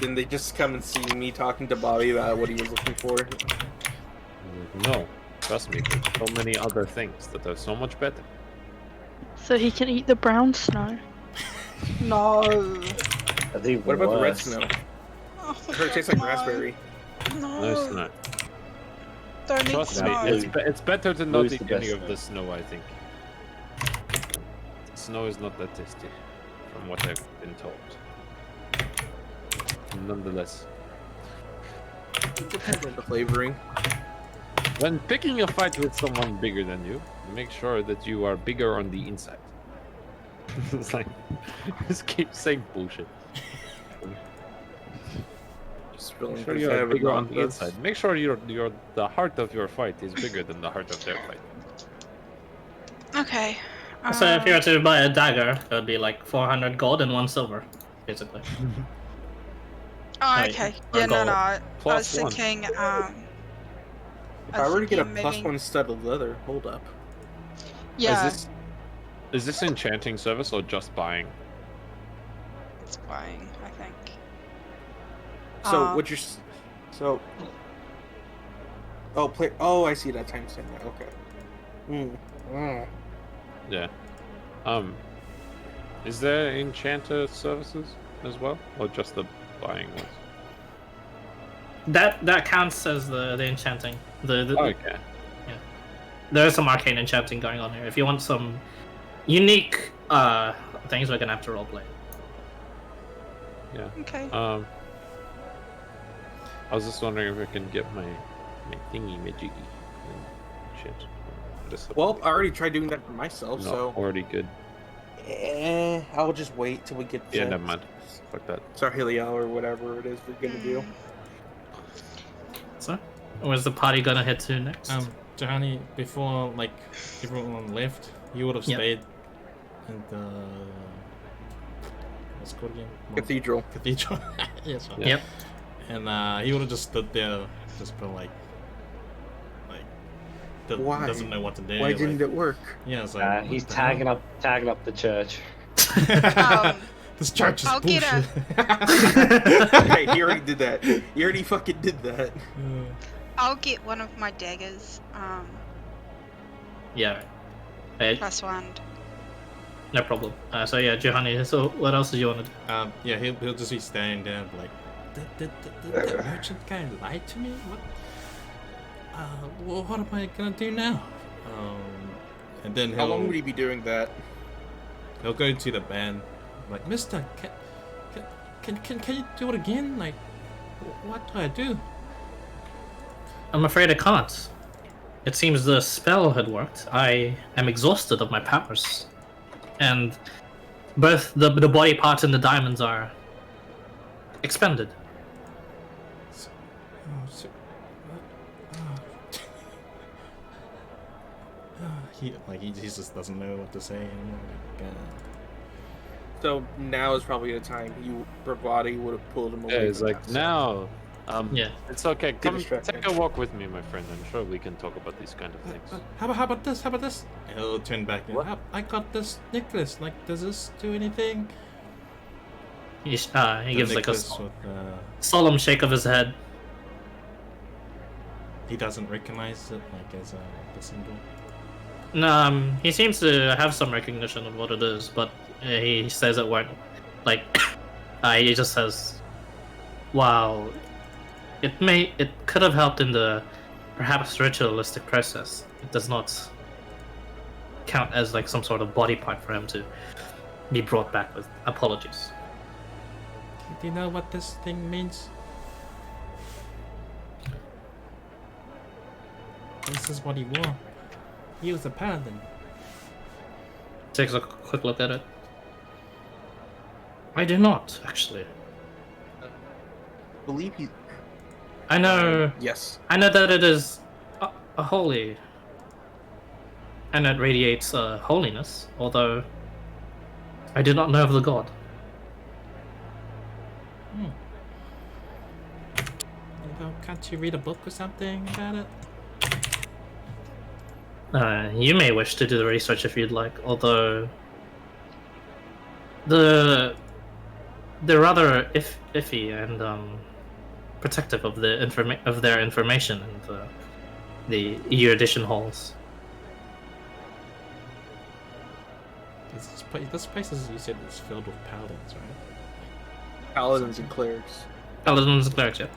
then they just come and see me talking to Bobby about what he was looking for. No, trust me, there's so many other things that are so much better. So he can eat the brown snow. No. What about the red worse. snow? Oh, I heard it tastes like raspberry. No No. snow. Don't need Trust me, snow. it's better to not Blue's eat the any best of though. the snow, I think. Snow is not that tasty, from what I've been told. Nonetheless, Depends on the flavoring. when picking a fight with someone bigger than you, make sure that you are bigger on the inside. It's like, just keep saying bullshit. Make sure you are bigger on the inside. Make sure the heart of your fight is bigger than the heart of their fight. Okay. So if you were to buy a dagger, it would be like 400 gold and 1 silver, basically. Oh, okay. or Yeah, no, gold. no. I was +1. thinking, If I were to get a +1 stud of leather, hold up. Yeah, Is this enchanting service or just buying? it's buying, I think. So what you're so play. Oh, I see that timestamp now. Okay. Yeah. Is there enchanter services as well, or just the buying ones? That counts as the enchanting. Okay. Yeah. There is some arcane enchanting going on here. If you want some unique things, we're gonna have to roleplay. Yeah. Okay. I was just wondering if I can get my thingy majiggy and shit. Well, I already tried doing that for myself, No, so already good. I'll just wait till we get. Yeah, never mind. Fuck that. Sarheliel or whatever it is we're gonna do. So, where's the party gonna head to next? Johanny, before like everyone left, you would have Yep. stayed in the what's it called again? Cathedral. Cathedral. Yes. Right. Yep. And he would have just stood there, just been like Why? doesn't know what to do. Why didn't it work? Yeah, it's like He's tagging up the church. This church is I'll get bullshit. Okay, he already did that. He already fucking did that. I'll get one of my daggers. Yeah. +1. No problem. So yeah, Johanny. So what else did you want to do? Yeah, he'll just be standing there like, did that merchant guy lie to me? What? Well, what am I gonna do now? And then How long would he be doing that? He'll go to the band, like, Mister, can you do it again? Like, what do I do? I'm afraid I can't. It seems the spell had worked. I am exhausted of my powers, and both the body parts and the diamonds are expended. He just doesn't know what to say anymore. Like, So now is probably the time Bravati would have pulled him away. Yeah, he's from like, that, so- now. Yeah. It's okay. Come distract take a walk with me, my friend. I'm sure we can talk about these kind of things. How about this? How about this? He'll turn back. I got this necklace. Like, does this do anything? He gives like a necklace with, solemn shake of his head. he doesn't recognize it like as the symbol. No, he seems to have some recognition of what it is, but he says it won't. Like, he just says, "Wow, it could have helped in the perhaps ritualistic process. It does not count as like some sort of body part for him to be brought back with apologies." Do you know what this thing means? This is what he wore. He was a paladin. Takes a quick look at it. I do not, actually. believe he. I know. Yes. I know that it is a holy, and it radiates holiness. Although I do not know of the god. Can't you read a book or something about it? You may wish to do the research if you'd like, although they're rather iffy and protective of the their information and the erudition halls. This place is, you said, is filled with paladins, right? Paladins and clerics. Paladins and clerics, yeah.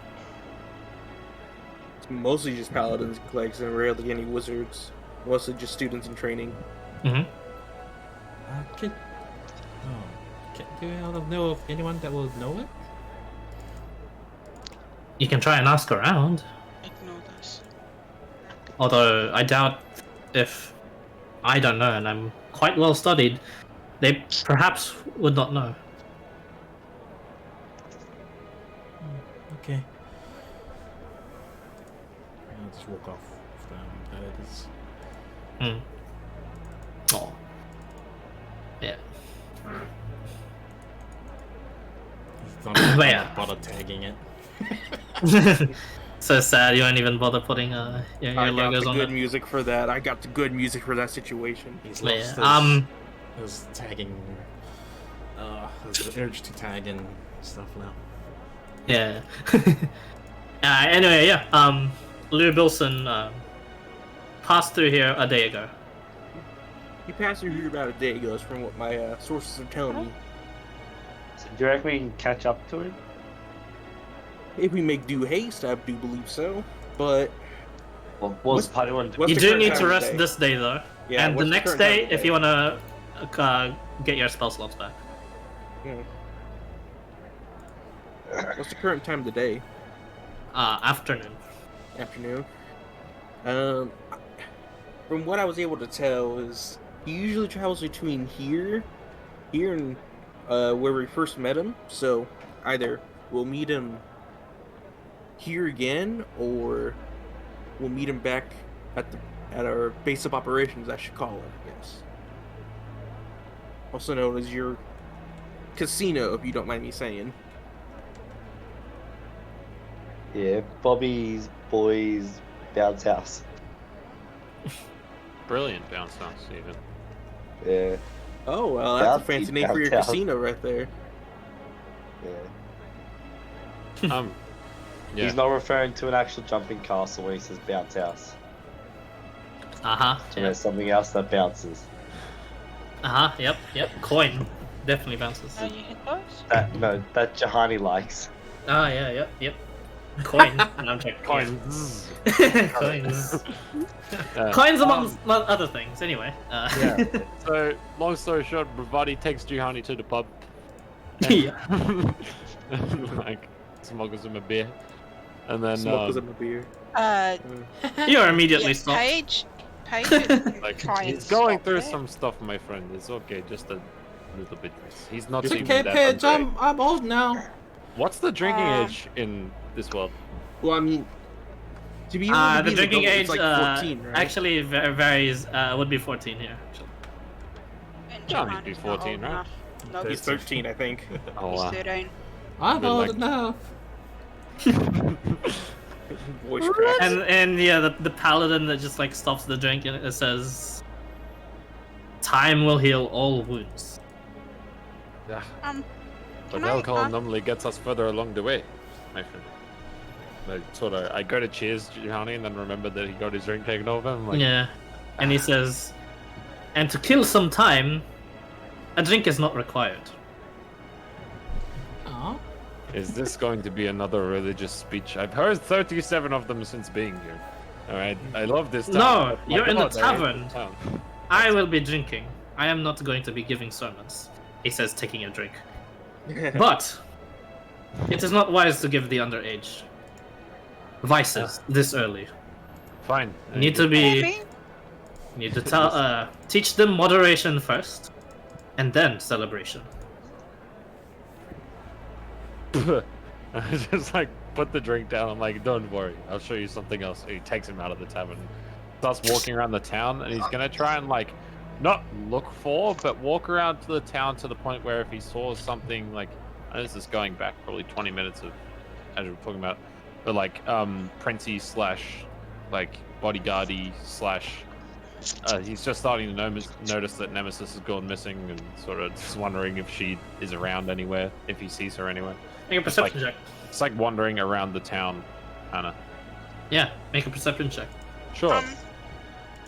Mostly just paladins and clerics, and rarely any wizards. Mostly just students in training. Mm-hmm. Do you know of anyone that will know it? You can try and ask around. Ignore this. Although I doubt if I don't know, and I'm quite well studied, they perhaps would not know. Okay. I'll just walk off that it is. Oh. Yeah. Not But yeah. bother tagging it. So sad you won't even bother putting your I got logos the on good it. music for that. I got the good music for that situation. He's But lost yeah, his tagging. His urge to tag and stuff now. Yeah. Anyway, yeah. Lou Bilson passed through here a day ago. He passed through here about a day ago, is from what my sources are telling me. So do you reckon we can catch up to him? If we make due haste, I do believe so. But Well, what's the party want to do? what's You the do current need time to of rest day? this day though. Yeah, And the what's the next current time day, of if day? you want to get your spell slots back. What's the current time of the day? Afternoon. Afternoon. From what I was able to tell, is he usually travels between here and where we first met him. So either we'll meet him here again, or we'll meet him back at our base of operations, I should call it, I guess. Also known as your casino, if you don't mind me saying. Yeah, Bobby's boys bounce house. Brilliant bounce house, even. Yeah, Oh, well, that's a Bouncy fancy name for your bounce house. casino right there. yeah. Yeah. He's not referring to an actual jumping castle when he says bounce house. So there's something else that bounces. Yep. Coin definitely bounces. Oh, you hit those? That Jahani likes. Yep. Coin. No, I'm joking. Coins. Coins. Coins amongst other things. Anyway. Yeah. So, long story short, Bravati takes Juhani to the pub. Yeah. Like, smuggles him a beer. And then, Smokes him a beer. You're immediately Yeah, stopped. Paige is like, try and he's going stop through it. some stuff, my friend. It's okay, just a little bit. He's not It's even okay, that Paige. underage. I'm old now. What's the drinking age in this world? Well, I mean, to be able to The be an drinking adult, age it's like 14, right? actually varies. Would be 14 here. Actually. And Johnny'd Johanna's be not 14, old right? enough. Nope, He's 13, I think. Oh, he's wow. 13. I'm They're old like- enough. Voice cracks. And yeah, the paladin that just like stops the drink and it says, "Time will heal all wounds." Yeah. Can But I alcohol ask- normally gets us further along the way, my friend. Like, I go to cheers Juhani and then remember that he got his drink taken over. I'm like, Yeah, and he says, "And to kill some time, a drink is not required." Aw. is this going to be another religious speech? I've heard 37 of them since being here. Alright, I love this town. No, but my you're in the God, I hate tavern. this town. I will be drinking. I am not going to be giving sermons. He says, taking a drink. But it is not wise to give the underage vices this early. Fine. You need to be. Need to tell. Teach them moderation first, and then celebration. I just like put the drink down. I'm like, don't worry, I'll show you something else. He takes him out of the tavern, starts walking around the town, and he's gonna try and like not look for, but walk around to the town to the point where if he saw something like, and this is going back probably 20 minutes of as we were talking about, but like Princey slash like bodyguardy slash. He's just starting to notice that Nemesis has gone missing and sort of just wondering if she is around anywhere, if he sees her anywhere. Make a perception check. It's like wandering around the town, kinda. Yeah, make a perception check. Sure.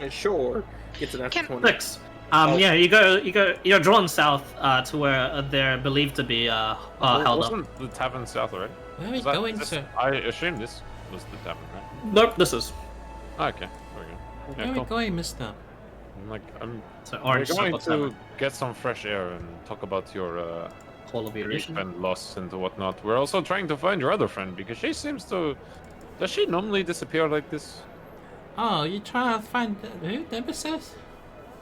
Sure. Gets an after 20. 6. Yeah, you go. You're drawn south to where they're believed to be held up. Wasn't the tavern south already? Where are we Was that- going, this- sir? I assume this was the tavern, right? Nope, this is. Okay. Okay. Where are we going, mister? I'm So we're orange going chocolate to salmon. get some fresh air and talk about your Call of grief evolution. and loss and whatnot. We're also trying to find your other friend because she seems to. Does she normally disappear like this? Oh, you trying to find who? Nemesis?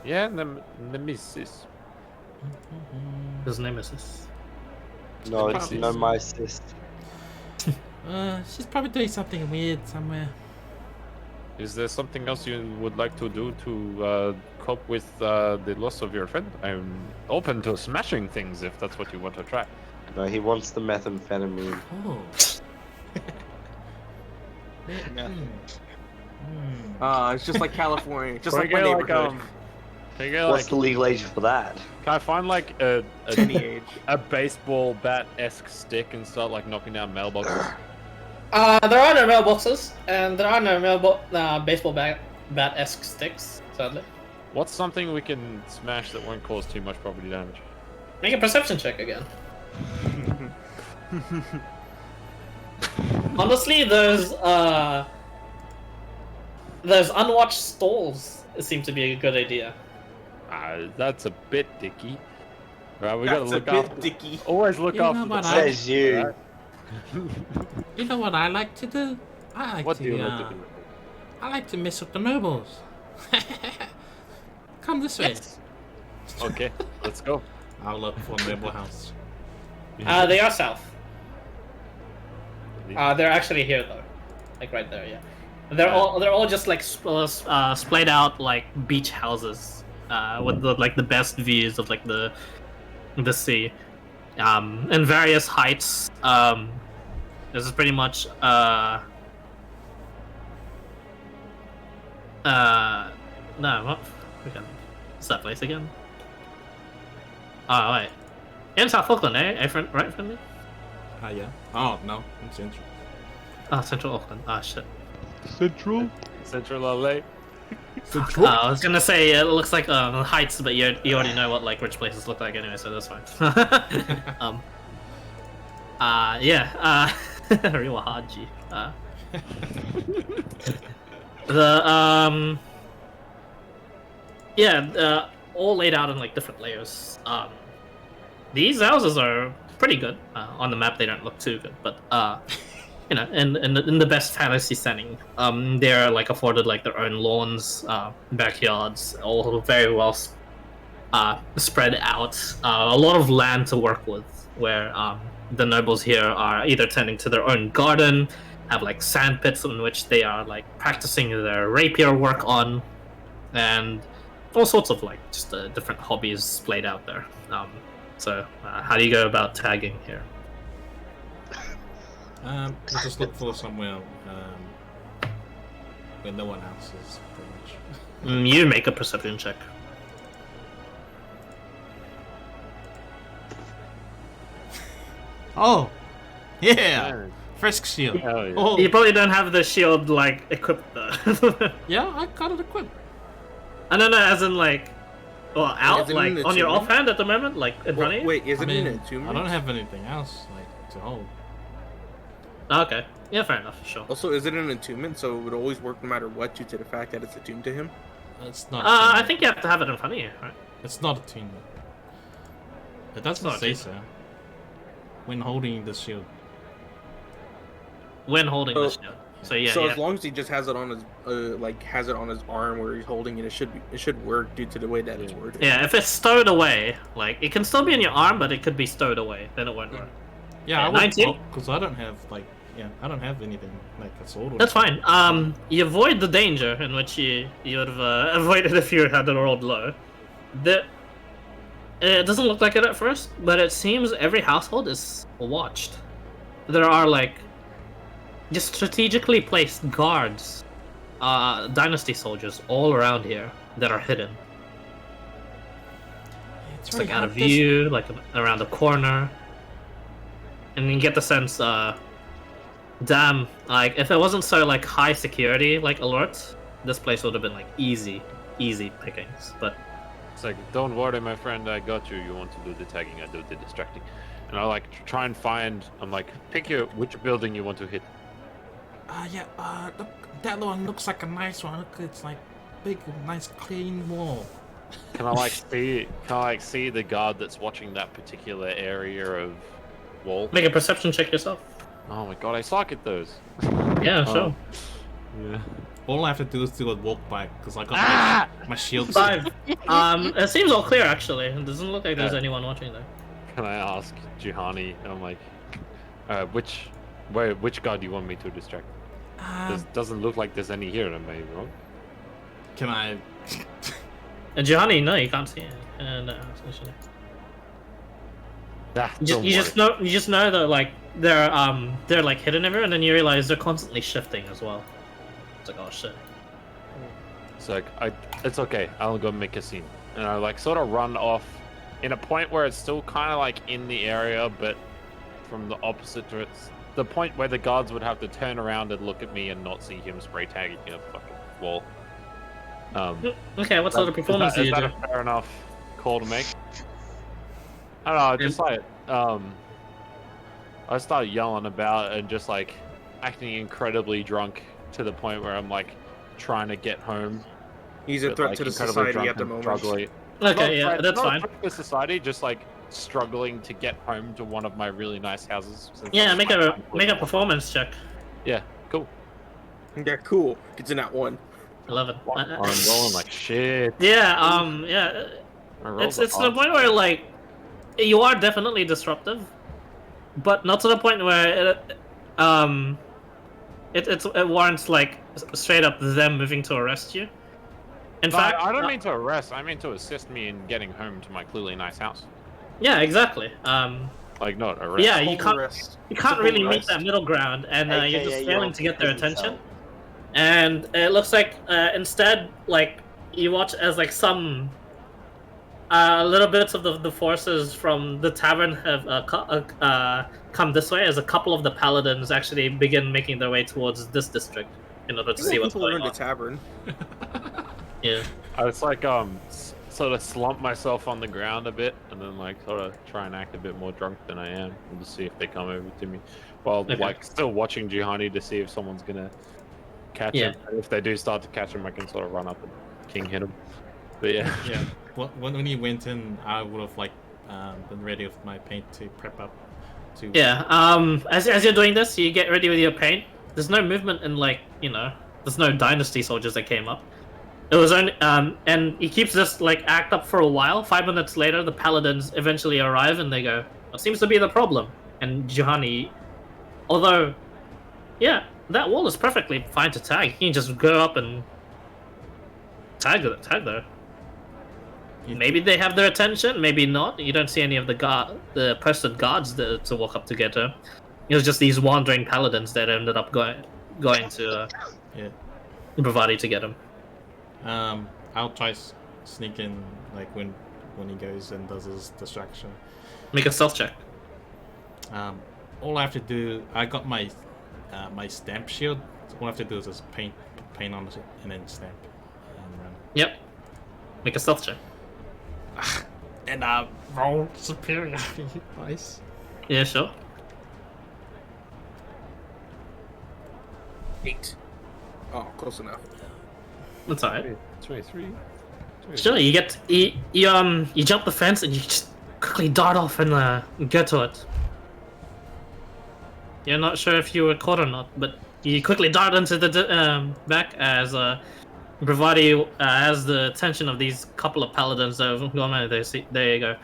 Yeah, Nemesis. His name is this. No, it's no my sis. She's probably doing something weird somewhere. Is there something else you would like to do to cope with the loss of your friend? I'm open to smashing things if that's what you want to try. No, he wants the methamphetamine. Oh. It's just like California, just Can like I my get, neighborhood. Can I get, What's the legal age for that? Can I find like a Any age. a baseball bat-esque stick and start like knocking down mailboxes? There are no mailboxes, and there are no baseball bat-esque sticks, sadly. What's something we can smash that won't cause too much property damage? Make a perception check again. Honestly, those unwatched stalls seem to be a good idea. That's a bit dicky. Right, we gotta That's look a bit after. dicky. Always look You know after the what place, Says you. right? You know what I like to do? I like What to. do you like to do? I like to mess with the nobles. Come this way. Okay, let's go. I'll look for a noble house. They are south. They're actually here though, like right there. Yeah, they're all just like splayed out like beach houses, with the best views of like the sea, in various heights. This is pretty much no, what? What's that place again? Oh wait, in South Auckland, eh? Right, friendly? Yeah. Oh no, I'm central. Oh, Central Auckland. Ah, shit. Central LA. I was gonna say it looks like heights, but you already know what like rich places look like anyway, so that's fine. Yeah. Riwahaji. All laid out in like different layers. These houses are pretty good. On the map, they don't look too good, but you know, in the best fantasy setting, they're like afforded like their own lawns, backyards, all very well spread out. A lot of land to work with, where the nobles here are either tending to their own garden, have like sand pits in which they are like practicing their rapier work on, and all sorts of like just different hobbies splayed out there. So how do you go about tagging here? We'll just look for somewhere where no one else is, pretty much. You make a perception check. Oh, yeah, frisk shield. Yeah. Oh, You probably don't have the shield like equipped though. yeah, I got it equipped. I don't know, as in like, well, out Is it like in the on your tomb? offhand at the moment, like in front of you. Wait, is I it mean, in a tomb? I don't have anything else like to hold. Okay, yeah, fair enough, sure. Also, is it an attunement, so it would always work no matter what due to the fact that it's attuned to him? It's not. I think you have to have it in front of you, right? It's not a team. It doesn't not a say team. so. When holding the shield. When holding Oh, the shield. So yeah, so yeah. as long as he just has it on his has it on his arm where he's holding it, it should work due to the way that it's worded. Yeah, if it's stowed away, like it can still be in your arm, but it could be stowed away. Then it won't work. Yeah, Okay, 19? because I don't have like I don't have anything like a sword. Or That's fine. You avoid the danger in which you would have avoided if you had it rolled low. It doesn't look like it at first, but it seems every household is watched. There are like just strategically placed guards, dynasty soldiers all around here that are hidden. It's like out of view, like around the corner, and you get the sense, damn, like if it wasn't so like high security, like alert, this place would have been like easy pickings. But It's like, don't worry, my friend, I got you. You want to do the tagging, I do the distracting. And I like try and find. I'm like, pick which building you want to hit. Yeah, look, that one looks like a nice one. Look, it's like big, nice, clean wall. Can I like see the guard that's watching that particular area of wall? Make a perception check yourself. Oh my god, I suck at those. Yeah, sure. Yeah. All I have to do is do a walk by, because I got my shield. 5. It seems all clear actually. It doesn't look like there's Yeah. anyone watching there. Can I ask Juhani? I'm like, which guard do you want me to distract? Doesn't look like there's any here, am I wrong? Can I? And Gianni, no, you can't see it. No, actually. You just know that like they're like hidden everywhere, and then you realize they're constantly shifting as well. It's like, oh shit. It's like it's okay. I'll go make a scene, and I like sort of run off in a point where it's still kind of like in the area, but from the opposite to it's the point where the guards would have to turn around and look at me and not see him spray tagging a fucking wall. Okay, what sort of performance do you do? Is that a fair enough call to make? I don't know, just like I start yelling about and just like acting incredibly drunk to the point where I'm like trying to get home. He's a threat to the society at the moment. Okay, yeah, that's fine. Not the society, just like struggling to get home to one of my really nice houses. Yeah, make a performance check. Yeah, cool. Yeah, cool. It's in that one. 11. I'm rolling like shit. Yeah, yeah. It's to the point where like you are definitely disruptive, but not to the point where it warrants like straight up them moving to arrest you. In fact, I don't mean to arrest. I mean to assist me in getting home to my clearly nice house. Yeah, exactly. Like not arrest. Yeah, you can't really meet that middle ground, and you're just failing to get their attention. And it looks like instead, like you watch as like some little bits of the forces from the tavern have come this way, as a couple of the paladins actually begin making their way towards this district in order to see what's going on. The tavern. Yeah. I was like sort of slump myself on the ground a bit, and then like sort of try and act a bit more drunk than I am, and to see if they come over to me, while like still watching Juhani to see if someone's gonna catch him. And if they do start to catch him, I can sort of run up and king hit him. But yeah. Yeah. When he went in, I would have like been ready with my paint to prep up. To as you're doing this, you get ready with your paint. There's no movement in like there's no dynasty soldiers that came up. It was only and he keeps this like act up for a while. 5 minutes later, the paladins eventually arrive and they go, "What seems to be the problem?" And Juhani, although, yeah, that wall is perfectly fine to tag. You can just go up and tag there. Maybe they have their attention, maybe not. You don't see any of the posted guards to walk up to get her. It was just these wandering paladins that ended up going to Bravati to get him. I'll try sneak in like when he goes and does his distraction. Make a stealth check. All I have to do, I got my my stamp shield. So all I have to do is just paint on it and then stamp and run. Yep. Make a stealth check. And roll superiority. Nice. Yeah, sure. 8. Oh, close enough. That's alright. 23. Sure, you jump the fence and you just quickly dart off and get to it. You're not sure if you were caught or not, but you quickly dart into the back as Bravati has the attention of these couple of paladins that have gone on. There you go.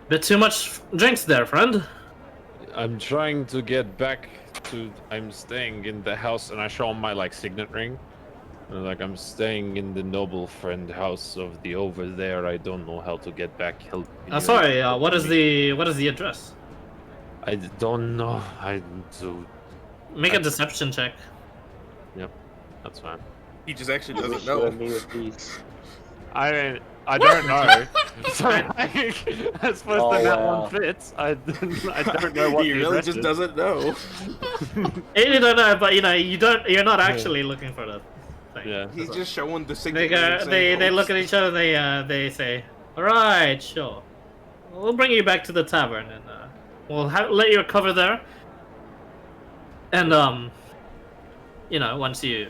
Bit too much drinks there, friend. I'm trying to get back to. I'm staying in the house, and I show him my like signet ring. And, like I'm staying in the noble friend house of the over there. I don't know how to get back. Help me. Sorry. What is the address? I don't know. I do. Make a deception check. Yep, that's fine. He just actually doesn't know. I mean, I don't know. So I suppose that one fits. I don't know what he really just doesn't know. You don't know, but you're not actually looking for the thing. Yeah. He's just showing the signal. They look at each other. They say, "All right, sure. We'll bring you back to the tavern and we'll let you recover there." And once you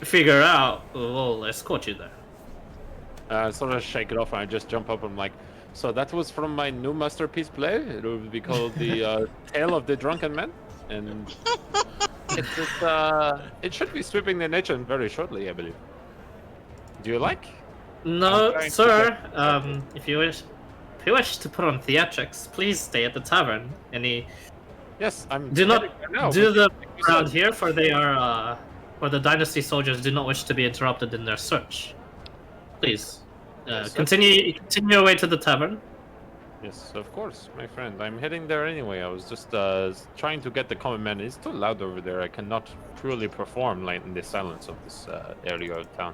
figure out, we'll escort you there. Sort of shake it off, and I just jump up. And I'm like, so that was from my new masterpiece play. It will be called the Tale of the Drunken Man, and it should be sweeping the nation very shortly, I believe. Do you like? No, trying to sir. get- If you wish to put on theatrics, please stay at the tavern. Yes, I'm. Do not heading there now, do but them like you around said- here, for they are for the dynasty soldiers do not wish to be interrupted in their search. Please, Yes, sir. continue your way to the tavern. Yes, of course, my friend. I'm heading there anyway. I was just trying to get the common man. It's too loud over there. I cannot truly perform like in the silence of this area of town.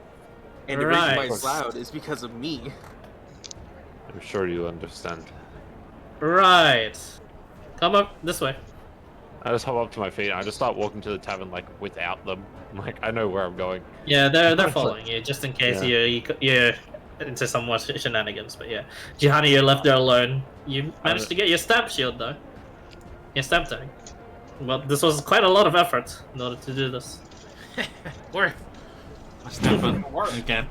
And the reason why Right. it's loud is because of me. I'm sure you understand. Right. Come up this way. I just hop up to my feet and I just start walking to the tavern like without them. Like I know where I'm going. Yeah, they're following you just in case you're into some more shenanigans. But yeah, Johanna, you're left there alone. You managed to get your stamp shield though. Your stamp tag. Well, this was quite a lot of effort in order to do this. Worth. Stamp it again.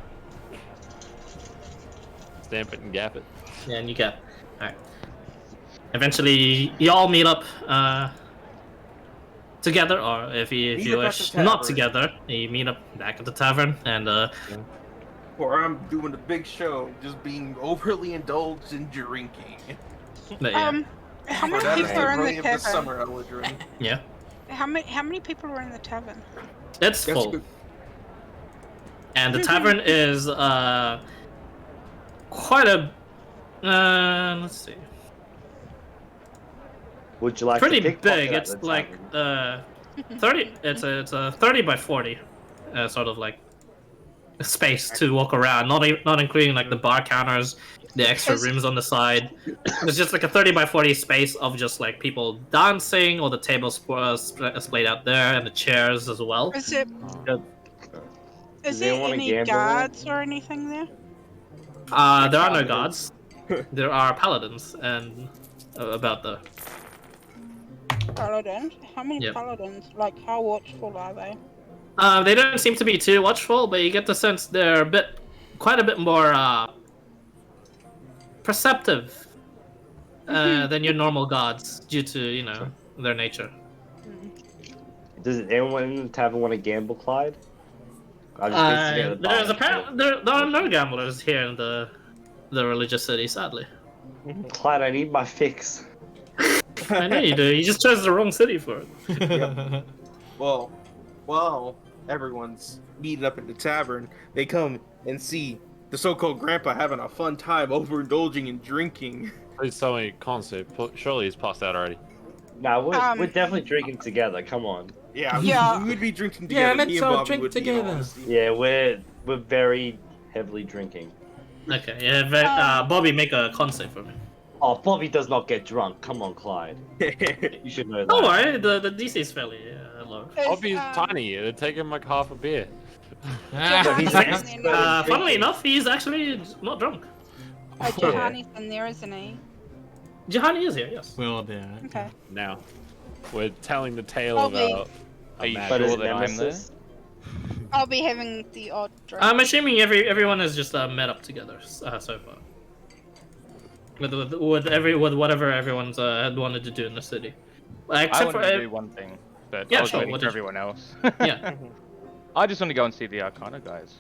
Stamp it and gap it. Yeah, and you get. Alright. Eventually, you all meet up together, or if you Meet up at wish the not tavern. together, you meet up back at the tavern, and Or I'm doing a big show, just being overly indulged in drinking. but yeah. How Or many that is people are in really the of the tavern? summer I will drink. Yeah. How many people are in the tavern? It's That's full. good. And the tavern is quite a let's see, Would you like pretty to pickpocket big. at It's the like tavern? 30. It's a 30 by 40, sort of like space to walk around. Not including like the bar counters, the extra Is- rooms on the side. It's just like a 30 by 40 space of just like people dancing, all the tables splayed out there, and the chairs as well. Is it? Does Is there anyone wanna any gamble there? guards or anything there? There are no Paladins. gods. There are paladins and about the. Paladins? How many Yep. paladins? Like, how watchful are they? They don't seem to be too watchful, but you get the sense they're quite a bit more perceptive than your normal gods, due to their nature. Does anyone in the tavern want to gamble, Clyde? I just basically at the bar. There are no gamblers here in the religious city, sadly. Clyde, I need my fix. I know you do. You just chose the wrong city for it. Well, everyone's meeting up at the tavern. They come and see the so-called grandpa having a fun time overindulging in drinking. Please tell me, concept. Surely he's passed out already. Nah, we're definitely drinking together. Come on. Yeah, we would be drinking together. Yeah, let's Me and all Bobby drink would be, in together. honesty. Yeah, we're very heavily drinking. Okay, yeah, Bobby, make a con save for me. Oh, Bobby does not get drunk. Come on, Clyde. You should know that. Don't worry, the DC is fairly low. Bobby's tiny. It'd take him like half a beer. Funnily enough, he's actually not drunk. Johanni's in there, isn't he? Johanny is here, yes. Well, there. Okay. Now, we're telling the tale Bobby. about. Are you But is sure that I'm there? Nemesis? I'll be having the odd drink. I'm assuming everyone has just met up together so far. With whatever everyone's had wanted to do in the city. I Except wanted for to do one thing, but Yeah, I was sure, waiting what for did you- everyone else. yeah. I just want to go and see the Arcana guys.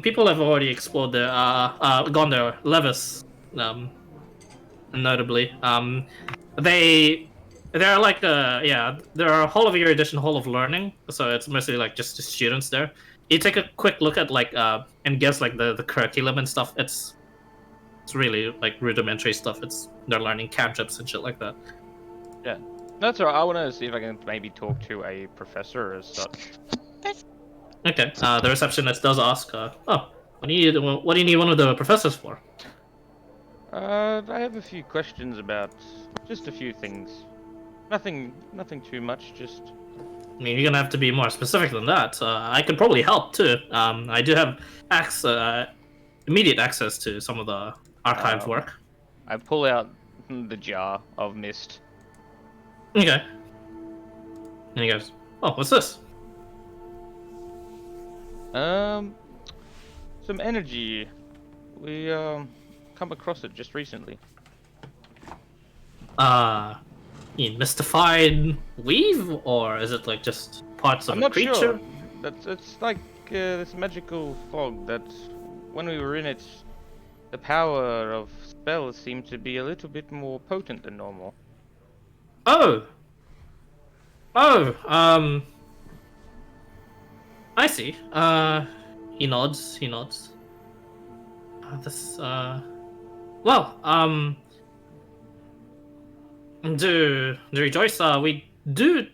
People have already explored their gone there. Levis, notably. They're like they're a whole of your edition hall of learning, so it's mostly like just the students there. You take a quick look at like and guess like the curriculum and stuff. It's really like rudimentary stuff. They're learning cantrips and shit like that. Yeah, that's alright. I want to see if I can maybe talk to a professor as such. Okay. The receptionist does ask, what do you need one of the professors for? I have a few questions about just a few things. Nothing too much. Just. I mean, you're gonna have to be more specific than that. I could probably help too. I do have immediate access to some of the archived work. I pull out the jar of mist. Okay. And he goes, Oh, what's this? Some energy. We come across it just recently. Mystified weave, or is it like just parts of I'm a not creature? sure. It's like this magical fog that, when we were in it, the power of spells seemed to be a little bit more potent than normal. Oh. Oh. I see. He nods. He nods. This. Well. To rejoice. We do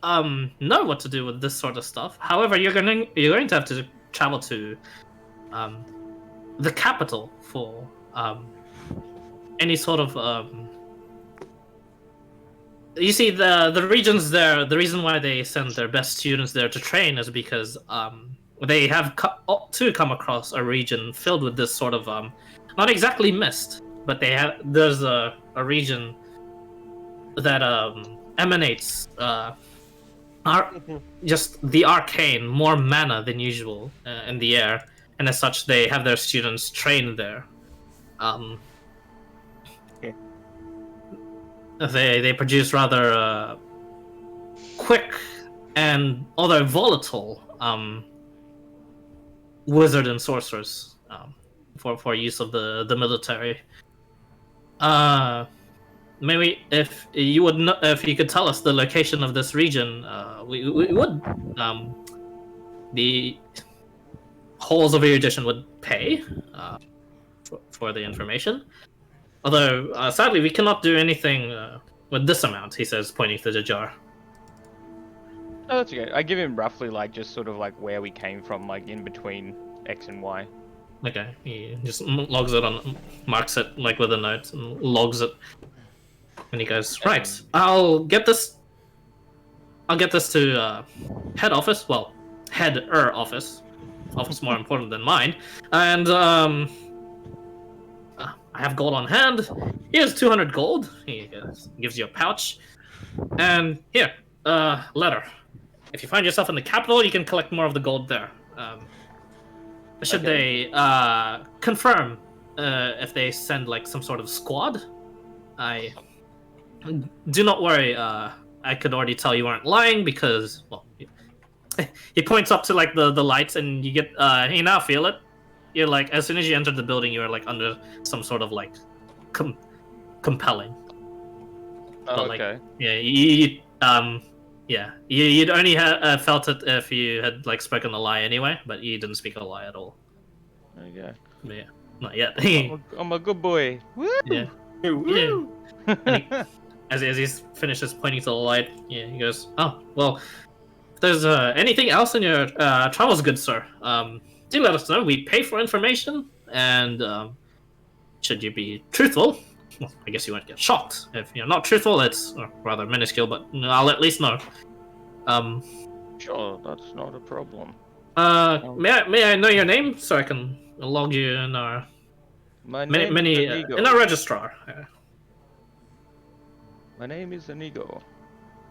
know what to do with this sort of stuff. However, you're going to have to travel to the capital for any sort of you see, the regions there, the reason why they send their best students there to train is because they have to come across a region filled with this sort of not exactly mist, but there's a region that emanates just the arcane, more mana than usual in the air, and as such, they have their students trained there. They produce rather quick and although volatile wizard and sorcerers for use of the military. Maybe if you would if you could tell us the location of this region, we would. The halls of erudition would pay for the information. Although, sadly, we cannot do anything with this amount, he says, pointing to the jar. Oh, that's okay. I give him roughly, like, just sort of like where we came from, like in between X and Y. Okay, he just logs it on, marks it like with a note, and logs it. And he goes, right, I'll get this to head office. Well, head-er office more important than mine. And I have gold on hand. Here's 200 gold. He gives you a pouch. And here, letter. If you find yourself in the capital, you can collect more of the gold there. Should they confirm if they send like some sort of squad? Do not worry. I could already tell you aren't lying because, well, he points up to like the lights, and you get you now feel it. You're like, as soon as you entered the building, you were like under some sort of like compelling. Oh, but, like, okay. Yeah, you'd only felt it if you had like spoken a lie anyway, but you didn't speak a lie at all. Okay. Yeah, not yet. I'm a good boy. Woo! Yeah. Woo! Yeah. As he finishes pointing to the light, yeah, he goes, "Oh, well, if there's anything else in your travels, good sir, do let us know. We pay for information, and should you be truthful, well, I guess you won't get shocked. If you're not truthful, it's rather minuscule, but I'll at least know." Sure, that's not a problem. May I know your name so I can log you in our My name is Inigo. in our registrar? My name is Inigo.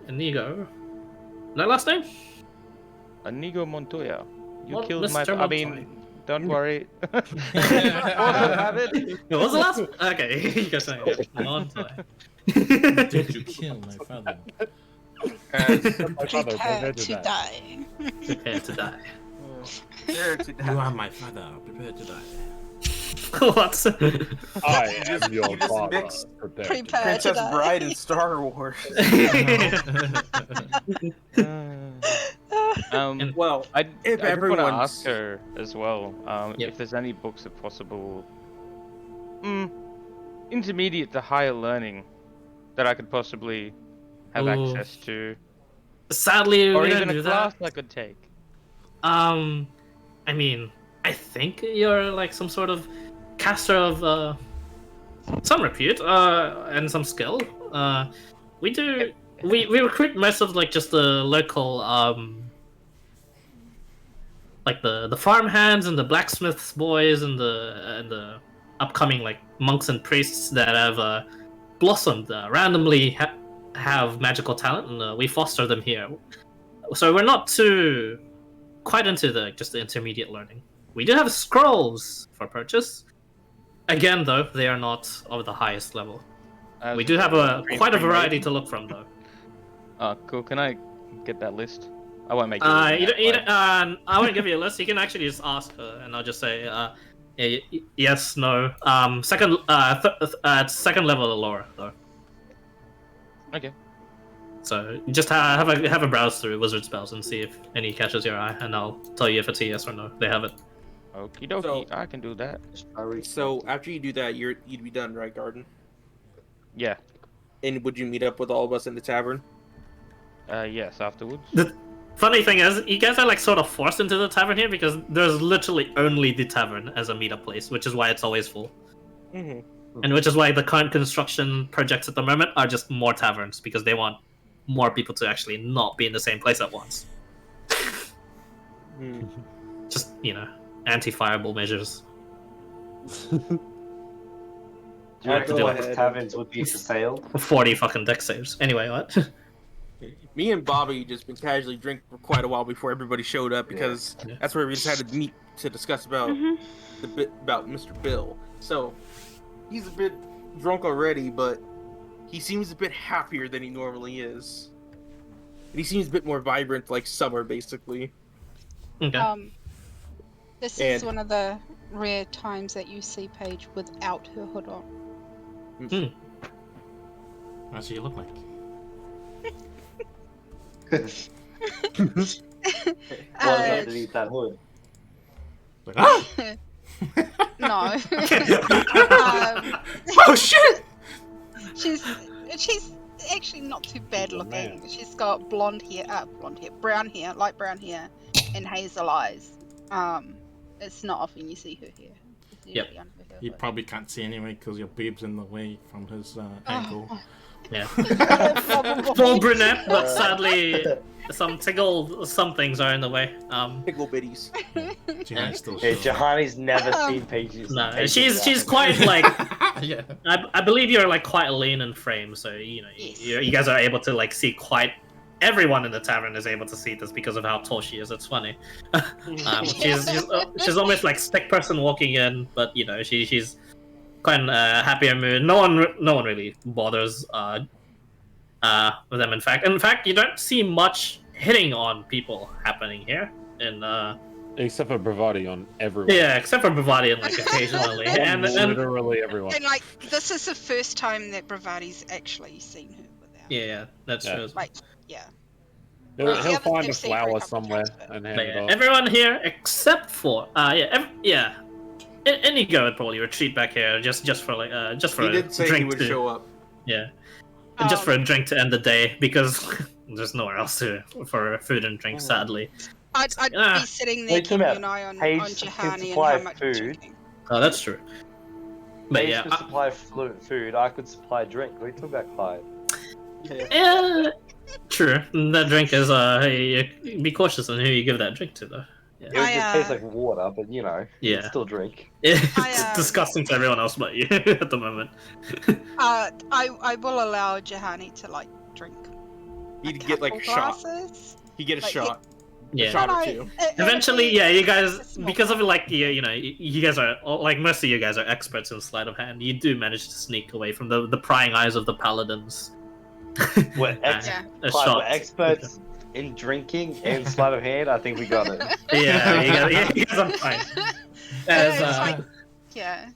Inigo. No last name? Inigo Montoya. You Well, killed my. Mr. I mean, don't worry. Also have it. What was the last one? Okay, you guys know it. Montoya. Did you kill my father? Prepare to die. Prepare to die. You are my father. Prepare to die. What? I am your You just father. mixed Prepare to Prepare die. to Princess die. Bride and Star Wars. Well, I if just want to everyone's- ask her as well Yep. if there's any books of possible intermediate to higher learning that I could possibly have Ooh. access to, Sadly, or we even don't a do class that. I could take. I mean, I think you're like some sort of caster of some repute and some skill. We do. We recruit most of like just the local like the farm hands and the blacksmiths boys and the upcoming like monks and priests that have blossomed randomly have magical talent, and we foster them here. So we're not too quite into the intermediate learning. We do have scrolls for purchase. Again, though, they are not of the highest level. We do have quite a variety to look from, though. Oh, cool. Can I get that list? I won't make I won't give you a list. You can actually just ask her, and I'll just say yes, no. Second level or lower, though. Okay. So just have a browse through wizard spells and see if any catches your eye, and I'll tell you if it's a yes or no. They have it. Okie dokie, So- I can do that. So after you do that, you'd be done, right, Garden? Yeah. And would you meet up with all of us in the tavern? Yes, afterwards. The funny thing is, you guys are like sort of forced into the tavern here because there's literally only the tavern as a meetup place, which is why it's always full. Mm-hmm. And which is why the current construction projects at the moment are just more taverns, because they want more people to actually not be in the same place at once. Just, anti-fireball measures. Do you reckon what his taverns would be for sale? 40 fucking deck saves. Anyway, what? Me and Bobby just been casually drinking for quite a while before everybody showed up because that's where we just had to meet to discuss about the bit about Mr. Bill. So he's a bit drunk already, but he seems a bit happier than he normally is. And he seems a bit more vibrant, like summer, basically. Okay. This is one of the rare times that you see Paige without her hood on. How does she look like? What's underneath that hood? Like, ah! No. Oh shit! She's actually not too bad looking. She's got brown hair, light brown hair, and hazel eyes. It's not often you see her hair. It's usually under her You hood. probably can't see anyway because your boob's in the way from his ankle. Yeah. Full brunette, but sadly, some tickle somethings are in the way. Tickle bitties. Jahani's still Yeah, short. Jahani's never seen Paige's. No, Paige's she's outfit. quite like. Yeah. I believe you're like quite lean in frame, so you guys are able to like see quite. Everyone in the tavern is able to see this because of how tall she is. It's funny. She's almost like stick person walking in, but she's quite in a happier mood. No one really bothers with them. In fact, you don't see much hitting on people happening here. Except for Bravati on everyone. Yeah, except for Bravati and like occasionally, and literally everyone. And like, this is the first time that Bravati's actually seen her without. yeah, that's true. Like, yeah. He'll Yeah, find a they've seen her a flower couple somewhere times, but- and hand But it yeah, off. everyone here except for Inigo would probably retreat back here just for He a did say drink he would to, show up. Yeah, just for a drink to end the day because there's nowhere else for food and drink. Sadly. I'd be sitting there Wait, keeping time out. an eye on Paige can Jahani and supply how much food. she's drinking. Oh, that's true. But Paige yeah, could supply food. I could supply drink. What are you talking about, Clyde? true. That drink is be cautious on who you give that drink to, though. It would just taste like water, but Yeah. it's still drink. It's disgusting to everyone else but you at the moment. I will allow Jahani to like drink. He'd get like a shot. Glasses. He'd get a Like, shot. Yeah. A shot or two. Eventually, yeah, you guys, because of like you guys are like most of you guys are experts in sleight of hand. You do manage to sneak away from the prying eyes of the paladins. We're, A Clyde, shot. we're experts in drinking and sleight of hand. I think we got it. Yeah, you guys are fine. As, It's like, yeah.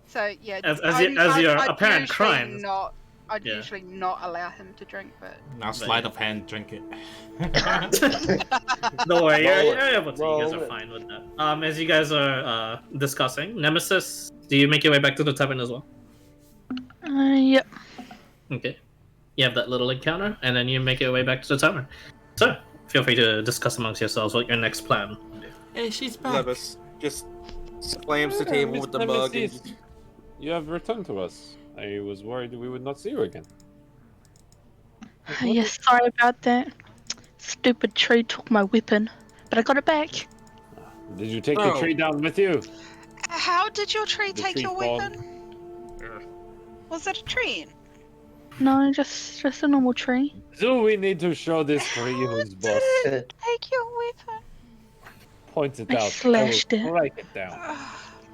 So yeah. as I'd your usually apparent crimes. I'd Yeah. usually not allow him to drink, but Now sleight of hand, drink it. Don't worry, Roll you're it. able to. You guys Roll are it. fine with that. As you guys are discussing, Nemesis, do you make your way back to the tavern as well? Yep. Okay. You have that little encounter, and then you make your way back to the tavern. So, feel free to discuss amongst yourselves what your next plan. Hey, she's back. Levis just slams the table with the mug. And You have returned to us. I was worried we would not see you again. Yes, sorry about that. Stupid tree took my weapon, but I got it back. Did you take Oh. the tree down with you? How did your tree The take tree your fall. weapon? Was it a tree? No, just a normal tree. Do we need to show this tree who's boss? Take your weapon. Point it I out. I will slashed it. break it down.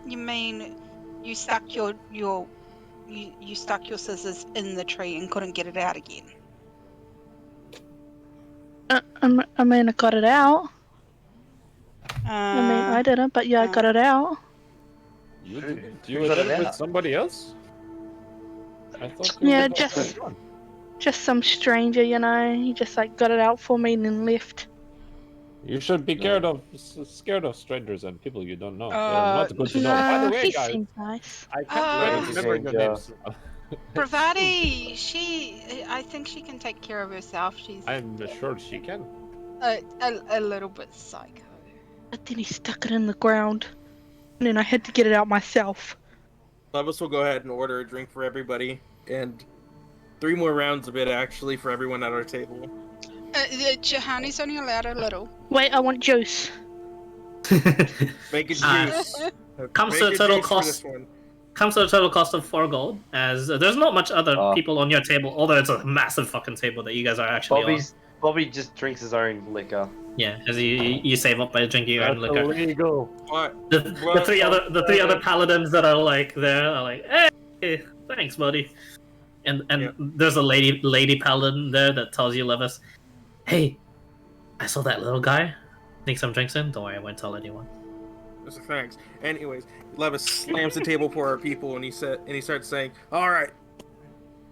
You mean you stuck you stuck your scissors in the tree and couldn't get it out again? I mean, I got it out. I mean, I didn't, but yeah, I got it out. You did Who got it it with out? somebody else? I thought you Yeah, did that for fun. just some stranger, you know. He just like got it out for me and then left. You should be scared of strangers and people you don't know. They're not good to know. By the No, way, he guys, seems nice. I can't remember your names. Bravati, I think she can take care of herself. She's I'm sure she can. a little bit psycho. But then he stuck it in the ground, and then I had to get it out myself. Levis will go ahead and order a drink for everybody, and 3 more rounds of it actually for everyone at our table. Jahani's only allowed a little. Wait, I want juice. Make it Uh, juice. Comes Make to a it total juice for cost. this one. Comes to a total cost of 4 gold. As there's not much other people on your table, although it's a massive fucking table that you guys are actually Bobby just drinks his own liquor. Yeah, as you save up by drinking your own That's liquor. illegal. What? The three other paladins that are like there are like, hey, thanks, buddy. And there's a lady paladin there that tells you, Levis, hey, I saw that little guy. Sneak some drinks in. Don't worry, I won't tell anyone. That's a thanks. Anyways, Levis slams the table for our people, and he starts saying, "All right,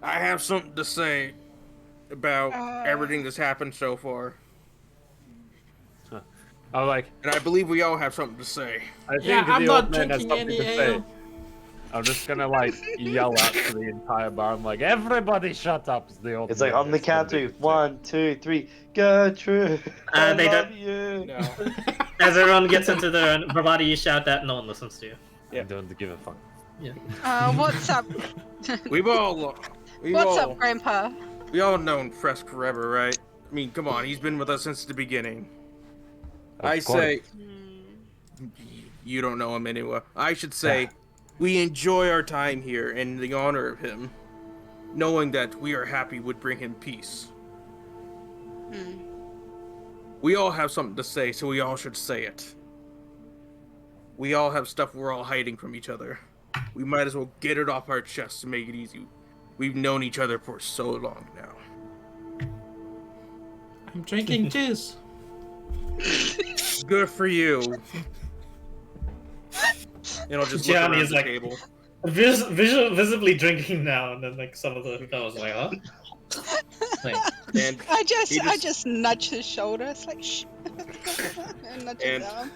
I have something to say about everything that's happened so far." I'm like, and I believe we all have something to say. I think the old man has something to say. I'm just gonna like yell out to the entire bar. I'm like, everybody shut up! It's like on the count of 1, 2, 3, Gertrude. I They love don't. you. No. As everyone gets into their bravado, you shout that, no one listens to you. Yeah, don't give a fuck. Yeah. What's up? What's up, Grandpa? We all known Fresk forever, right? I mean, come on, he's been with us since the beginning. I say, you don't know him anyway. I should say, we enjoy our time here in the honor of him, knowing that we are happy would bring him peace. We all have something to say, so we all should say it. We all have stuff we're all hiding from each other. We might as well get it off our chests to make it easy. We've known each other for so long now. I'm drinking juice. Good for you. And I'll just look Gianni around is the like table. visibly drinking now, and then like some of the fellows like, huh? And I just nudge his shoulder. It's like shh. and nudge his And- arm.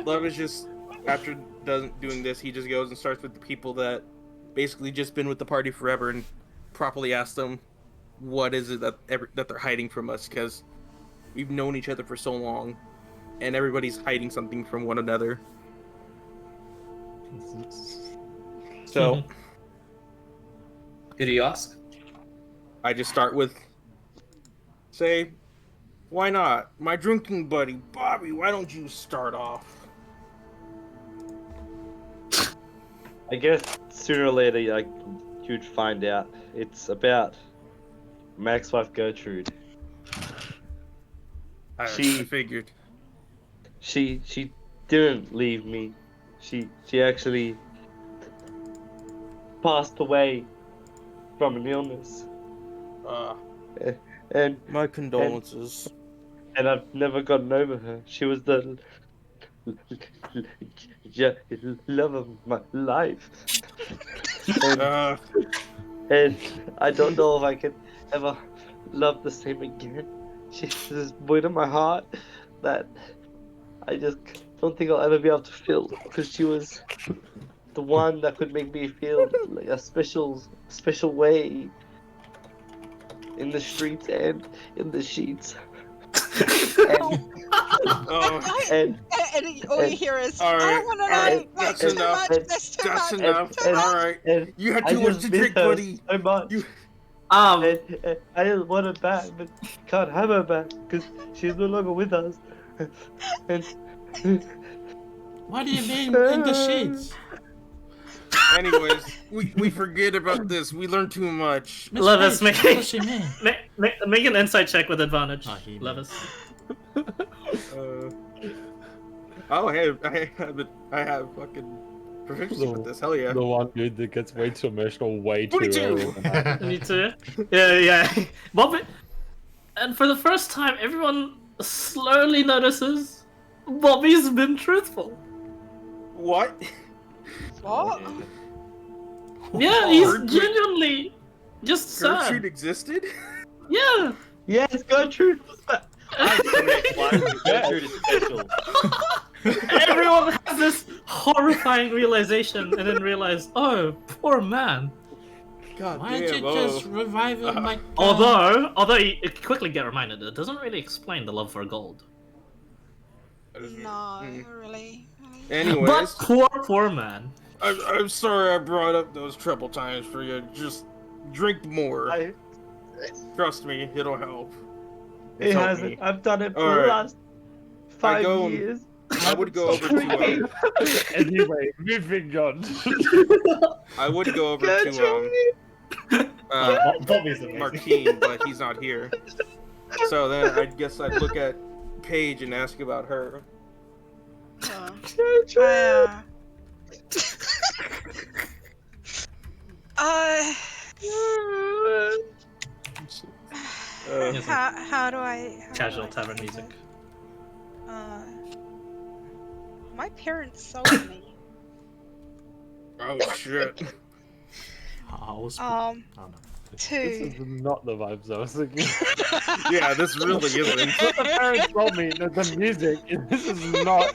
Love is just, after doing this, he just goes and starts with the people that basically just been with the party forever and properly asks them what is it that they're hiding from us, because we've known each other for so long and everybody's hiding something from one another. So Who do you ask? I just start with, say, why not? My drinking buddy, Bobby, why don't you start off? I guess sooner or later, you'd find out. It's about Mac's wife Gertrude. I figured. She didn't leave me. She actually passed away from an illness. And my condolences. And I've never gotten over her. She was the love of my life. And I don't know if I can ever love the same again. She's this void in my heart that I just don't think I'll ever be able to fill, because she was the one that could make me feel like a special way in the streets and in the sheets. And all you hear is, I don't want to know. That's too much. That's too much. Enough. All right. You had too much to drink, buddy. So much. And I just want her back, but can't have her back because she's no longer with us. What do you mean in the sheets? Anyways, we forget about this. We learn too much. Levis, Page, what does she mean? make an insight check with advantage. Oh, he Levis. I have fucking proficiency with this. Hell yeah. The one dude that gets way too emotional way too 22. early. Me too. Yeah. Bobby, and for the first time, everyone slowly notices Bobby's been truthful. What? What? Yeah, he's genuinely just Gertrude sad. existed? Yeah. Yes, Gertrude. Gertrude is special. Everyone has this horrifying realization and then realize, oh, poor man. God Why did damn, you just revive him like that? Although you quickly get reminded, it doesn't really explain the love for gold. No, really. Anyways, But poor man. I'm sorry I brought up those trouble times for you. Just drink more. Trust me, it'll help. It hasn't. I've done it for the last 5 years. I would go over to Anyway, moving on. I would go over to Martine, but he's not here. So then I guess I'd look at Paige and ask about her. How do I? Casual tavern music. My parents sold me. Oh shit. Oh no. This is not the vibes I was thinking. Yeah, this really isn't. What the parents told me, the music, this is not.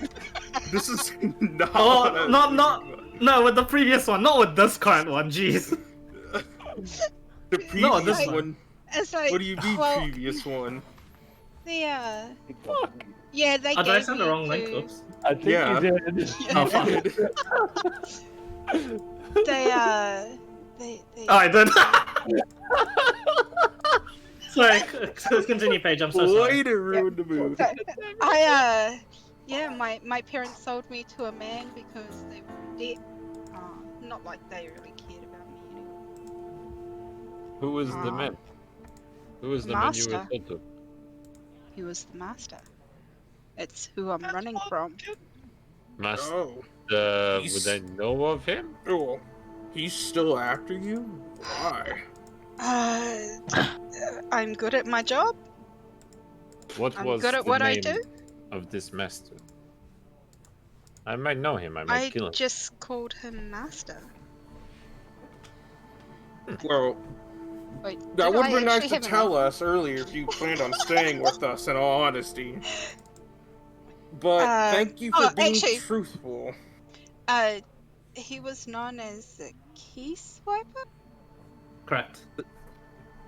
This is not. Oh, no, with the previous one, not with this current one. Jeez. The previous this one. It's like, What do you mean, well, previous one? the yeah, they Oh, did I gave send the me wrong link? to- Oops. I think Yeah. you did. Oh, fuck. they Oh, I did. Sorry, let's continue, Paige. I'm so sorry. Way to ruin the mood. Yeah, my parents sold me to a man because they were in debt. Not like they really cared about me anyway. Who was the man? Who was the man you were Master. told to? He was the master. It's who I'm running from. Master. Oh. Would they know of him? Oh, he's still after you? Why? I'm good at my job. What I'm was good at the what I name do. of this master? I might know him. I might I kill him. just called him master. Well, Wait, that did would I have been nice actually to have an tell us earlier if you planned on staying with us, in all honesty. But thank you for being actually- truthful. He was known as the key swiper. Correct.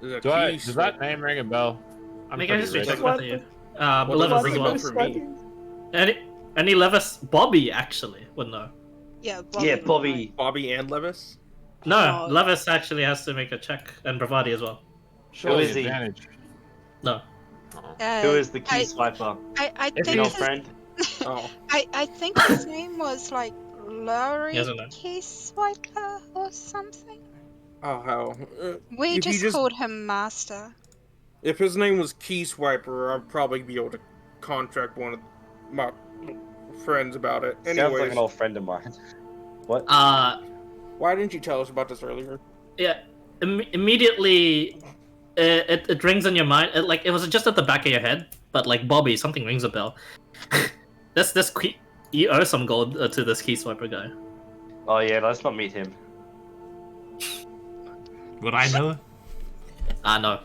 Does that name ring a bell? I'm Make a pretty history rich. check with you. Well, Levis ring as a well. bell for me. Any Levis? Bobby actually would know. Yeah, Yeah, Bobby. Bobby and Levis? No, Levis actually has to make a check, and Bravati as well. Who is he? No. Who is the key swiper? I Is he think your his, friend? Oh. I think his name was like Laurie He doesn't know. Key Swiper or something. Oh, how? We if he just called him Master. If his name was Key Swiper, I'd probably be able to contract one of my friends about it. Sounds Anyways, like an old friend of mine. What? why didn't you tell us about this earlier? Yeah. Immediately, it rings in your mind. It was just at the back of your head, but like Bobby, something rings a bell. You owe some gold to this key swiper guy. Oh yeah, let's not meet him. Would I know? No.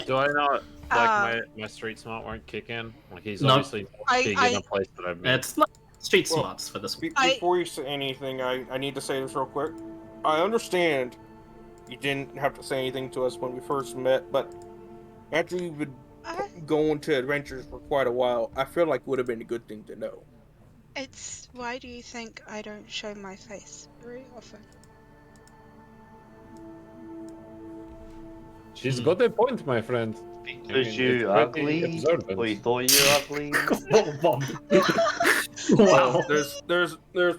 Do I not like my street smart won't kick in? Like he's No. obviously big in a place that I've been. It's not street smarts for this one. Before you say anything, I need to say this real quick. I understand you didn't have to say anything to us when we first met, but after you've been going to adventures for quite a while, I feel like it would have been a good thing to know. It's why do you think I don't show my face very often? She's got a point, my friend. Because you it's pretty ugly? observant. Or you thought you were ugly? Well, there's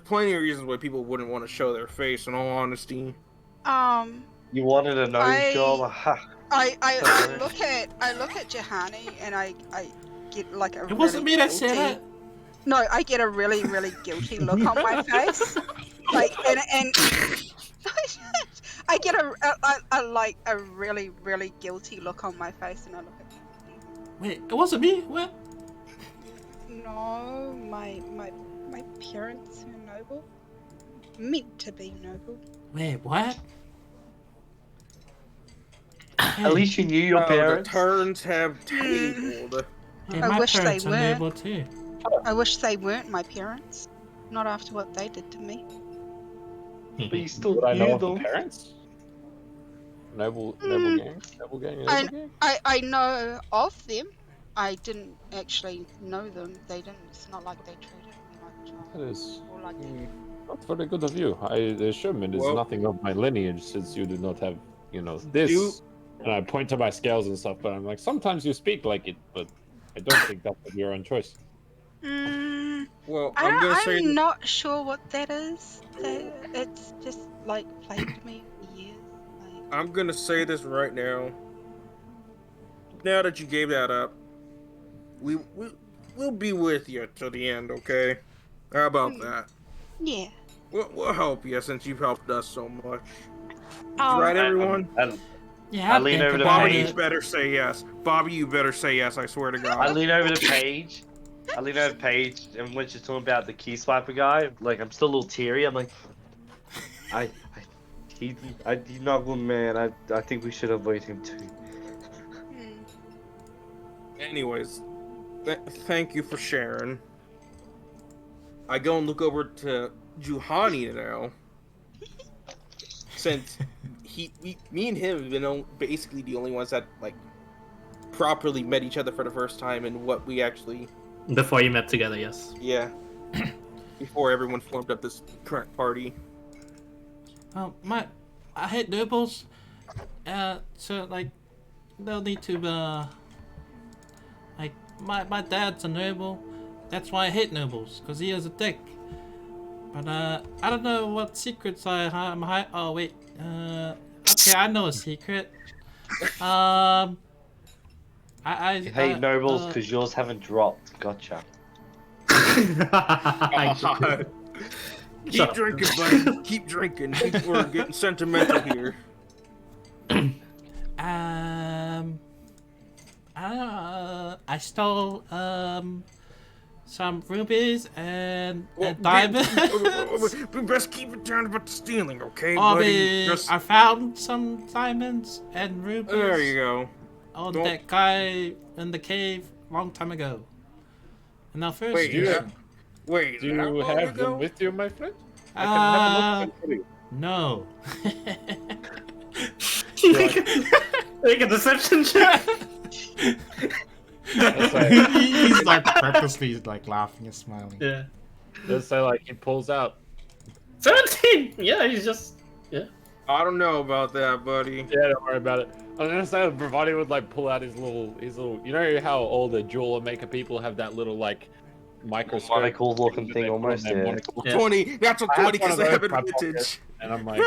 plenty of reasons why people wouldn't want to show their face. In all honesty, You wanted a nose job? Ha. I look at Jahani and I get like a It wasn't me that said guilty. it. No, I get a really guilty look on my face, like and I get a really guilty look on my face, and I look at Jahani. Wait, it wasn't me. What? No, my parents are noble, meant to be noble. Wait, what? At least you knew your parents. The turns have tabled. Hey, I my wish they parents are were. noble too. I wish they weren't my parents. Not after what they did to me. But you still Would I know knew of the them. parents? Noble gang? Noble gang? I know of them. I didn't actually know them. They didn't. It's not like they treated me like a child. That is Or like not very good of you. I assume it is Well- nothing of my lineage, since you do not have, this. And I point to my scales and stuff, but I'm like, sometimes you speak like it, but I don't think that's your own choice. Well, I'm not sure what that is. It's just like plagued me for years. I'm gonna say this right now. Now that you gave that up, we'll be with you till the end, okay? How about that? Yeah. We'll help you since you've helped us so much. Oh. Right, everyone? Yeah, I lean over to Bobby, Paige. you better say yes. Bobby, you better say yes, I swear to God. I lean over to Paige. And when she's talking about the key swiper guy, like, I'm still a little teary. I'm like, he's not good, man. I think we should avoid him too. Anyways, thank you for sharing. I go and look over to Juhani now. Since me and him have been basically the only ones that, like, properly met each other for the first time, and what we actually... Before you met together, yes. Yeah. Before everyone formed up this current party. I hate nobles. So like, they'll need to like my dad's a noble. That's why I hate nobles, cause he is a dick. But I don't know what secrets I'm hiding. Oh wait. Okay, I know a secret. I hate nobles because yours haven't dropped. Gotcha. Keep drinking, buddy. Keep drinking. We're getting sentimental here. I stole some rubies and diamonds. We best keep it down about the stealing, okay, Bobby, buddy? I found some diamonds and rubies. There you go. On that guy in the cave long time ago. And now first. Wait, Do you have them with you, my friend? I can have a look at it. No. Make a deception check. He's like purposely like laughing and smiling. Yeah. Let's say like he pulls out 17. Yeah, he's just I don't know about that, buddy. Yeah, don't worry about it. I was gonna say Bravati would like pull out his little. You know how all the jeweler maker people have that little like microscope monocle looking thing almost. Yeah. 20. That's a 20 because I have advantage. And I'm like,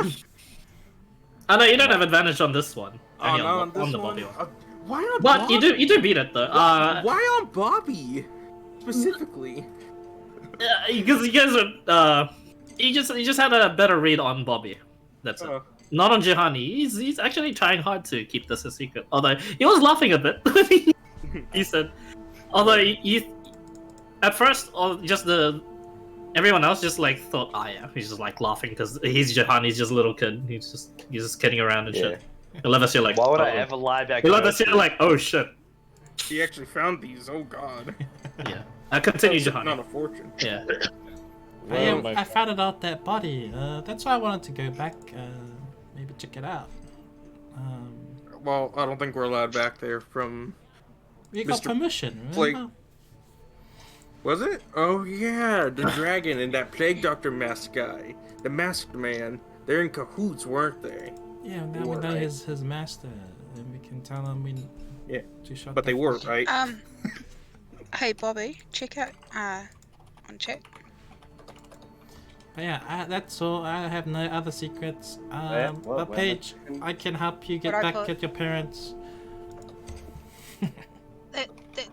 oh no, you don't have advantage on this one. Oh, Only no, on on this the one? Bobby one. Why on But Bobby? you do beat it though. Why on Bobby specifically? Because you guys are you just had a better read on Bobby. That's it. Not on Jihani. He's actually trying hard to keep this a secret. Although he was laughing a bit. He said, although he at first, just everyone else just like thought, yeah, he's just like laughing because he's Jihani's just a little kid. He's just kidding around and shit. He'll let us hear like, why would I ever lie back? He'll let us hear like, oh shit. He actually found these. Oh god. Yeah. I continue, Jihani. Not a fortune. Yeah. I found it out that body. That's why I wanted to go back. Maybe check it out. Well, I don't think we're allowed back there from. We got permission. Like, remember? was it? Oh yeah, the dragon and that plague doctor masked guy, the masked man. They're in cahoots, weren't they? Yeah, now we know his master, and we can tell him we. Yeah. To shut But they were right. Hey Bobby, check out on chat. But yeah, that's all. I have no other secrets. Yeah, well, But Paige, I can help you get What I back put? at your parents.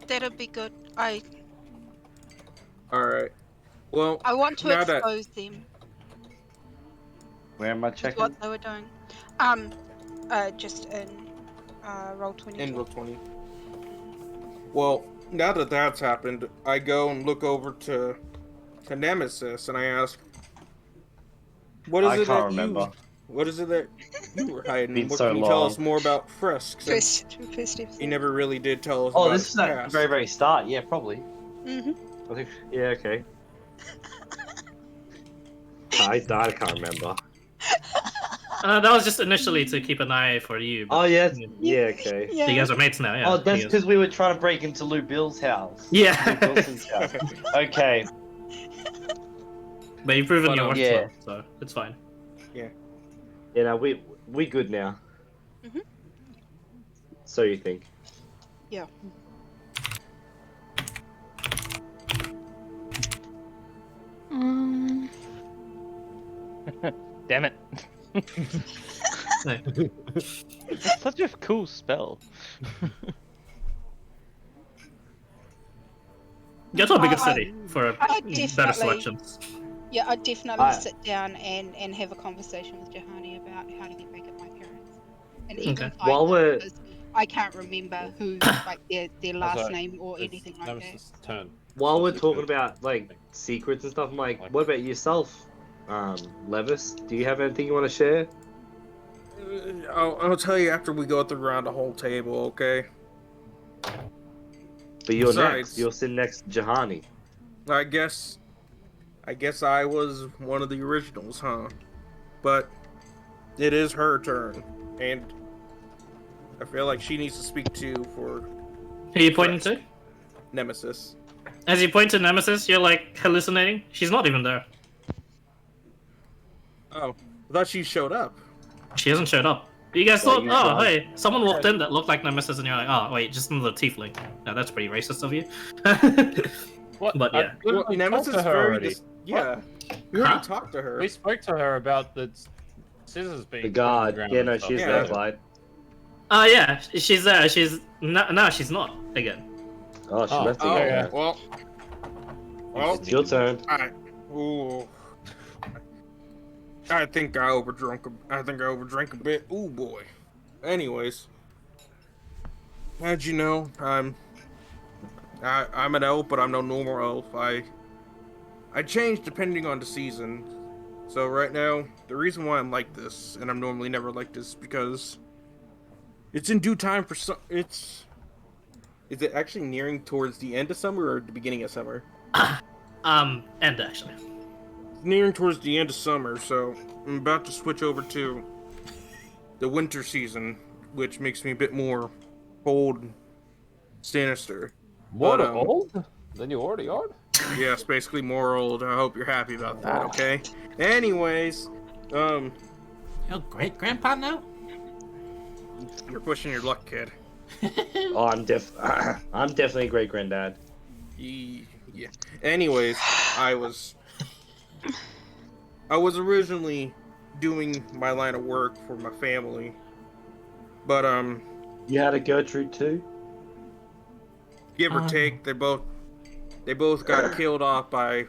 That'll be good. Alright. Well, I want to now that expose them Where am I with checking? what they were doing. Just in roll 20. in roll 20. Well, now that that's happened, I go and look over to Nemesis and I ask, what is I it can't that remember. what is it that you were hiding? Been What so can you tell long. us more about Frisk? Since First episode. he never really did tell us Oh, about this his is at the past. very, very start. Yeah, probably. Mm-hmm. I think. Yeah, okay. I can't remember. That was just initially to keep an eye for you. But, Oh, yeah. Yeah, okay. Yeah. You guys are mates now, yeah. Oh, that's You guys- because we were trying to break into Lou Bill's house. Yeah. Lou Bilson's house. Okay. But you've proven your worth, yeah. so it's fine. Yeah. Yeah, no, we good now. Mhm. So you think? Yeah. Damn it. That's such a cool spell. Get to a bigger I- city for I better definitely- selections. Yeah, I'd definitely sit down and have a conversation with Jahani about how to get back at my parents. And even Okay. find While them, we're- because I can't remember who, like, their last Also, name or it's anything like that. Nemesis' turn. While we're So talking secret. about like secrets and stuff, I'm like, what about yourself, Levis? Do you have anything you want to share? I'll tell you after we go around the whole table, okay? But you're Besides- next. You're sitting next to Jahani. I guess I was one of the originals, huh? But it is her turn, and I feel like she needs to speak to for Who are you pointing to? Nemesis. As you point to Nemesis, you're like hallucinating. She's not even there. Oh, I thought she showed up. She hasn't showed up. You guys Well, thought, you oh, tried. hey, someone walked in that looked like Nemesis, and you're like, oh, wait, just another tiefling. Now that's pretty racist of you. What? But yeah. Well, Nemesis talked to her very already. yeah. We already talked to her. We spoke to her about the scissors being The put on guard. ground Yeah, and no, stuff. she's Yeah. there, Clyde. Yeah, she's there. No, she's not again. Oh, she Oh, left Oh, again. yeah. well, It's your turn. ooh. I think I overdrank a bit. Ooh boy. Anyways, as you know, I'm an elf, but I'm no normal elf. I change depending on the season. So right now, the reason why I'm like this, and I'm normally never like this, because it's in due time for some. Is it actually nearing towards the end of summer or the beginning of summer? End actually. Nearing towards the end of summer, so I'm about to switch over to the winter season, which makes me a bit more cold and sinister. More But, old than you already are? Yes, basically more old. I hope you're happy about that, okay? Anyways, Your great grandpa now? you're pushing your luck, kid. Oh, I'm definitely a great granddad. Yeah. Anyways, I was originally doing my line of work for my family, but You had a Gertrude too? give or take, they both got killed off by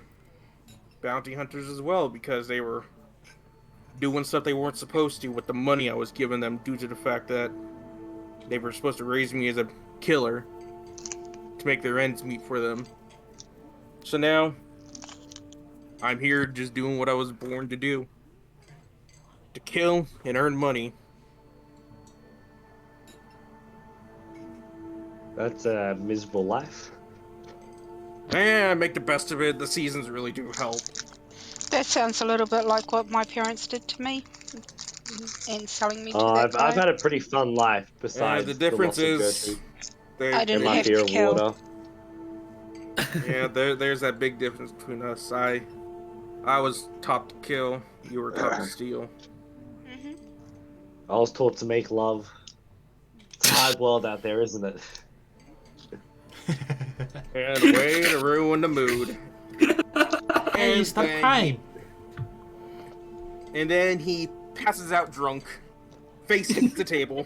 bounty hunters as well because they were doing stuff they weren't supposed to with the money I was giving them due to the fact that they were supposed to raise me as a killer to make their ends meet for them. So now I'm here just doing what I was born to do. To kill and earn money. That's a miserable life. Make the best of it. The seasons really do help. That sounds a little bit like what my parents did to me, and selling me to Oh, that guy. I've had a pretty fun life besides the difference loss of is Gertrude I and didn't my have fear to of kill. water. Yeah, there's that big difference between us. I was taught to kill. You were taught to steal. I was taught to make love. It's a hard world out there, isn't it? And a way to ruin the mood. Hey, stop then crying. And then he passes out drunk. Face hits the table.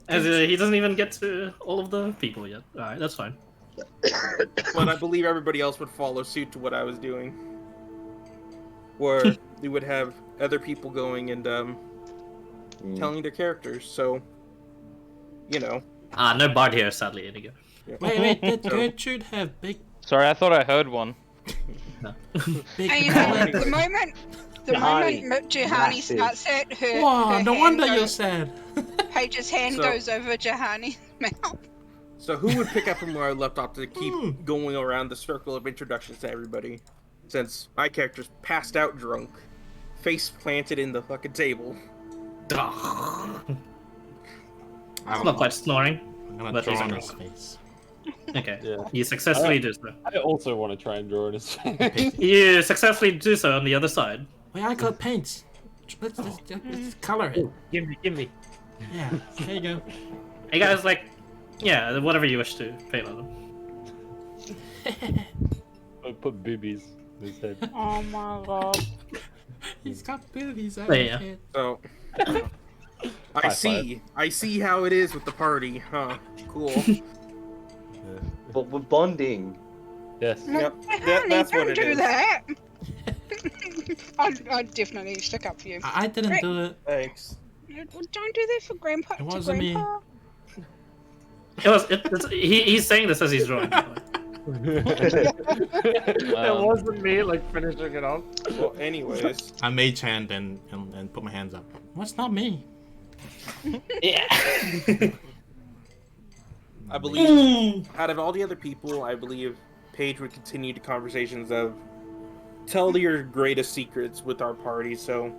As he doesn't even get to all of the people yet. Alright, that's fine. But I believe everybody else would follow suit to what I was doing. Where we would have other people going and telling their characters, so you know. No bard here, sadly, Inigo. Yeah. Wait, did So- Gertrude have big Sorry, I thought I heard one. big And talent? the moment Juhani massive. starts it, her, Wow, her no hand wonder you're goes, sad. Paige's hand So- goes over Juhani's mouth. So who would pick up from where I left off to keep going around the circle of introductions to everybody? Since my character's passed out drunk, face planted in the fucking table. It's not quite snoring. I'm gonna But draw he's on a his drunk. face. Okay, Yeah. you successfully do so. I also want to try and draw in his face. You successfully do so on the other side. Wait, I got paints. Let's color it. Give me. Yeah, there you go. Hey guys, like, yeah, whatever you wish to paint on them. I put boobies instead. Oh my god. He's got boobies out Yeah. of his head. So I High see how it is with the party, huh? Cool. But we're bonding. Yes. Yep. Honey, That's what don't it do is. that. I'd definitely stick up for you. I didn't do it. Thanks. Don't do that for Grandpa. It to wasn't me. Grandpa. He's saying this as he's drawing. It wasn't me like finishing it off. Well, anyways, I mage hand and put my hands up. What's not me? Yeah. I believe out of all the other people, I believe Paige would continue the conversations of tell your greatest secrets with our party. So,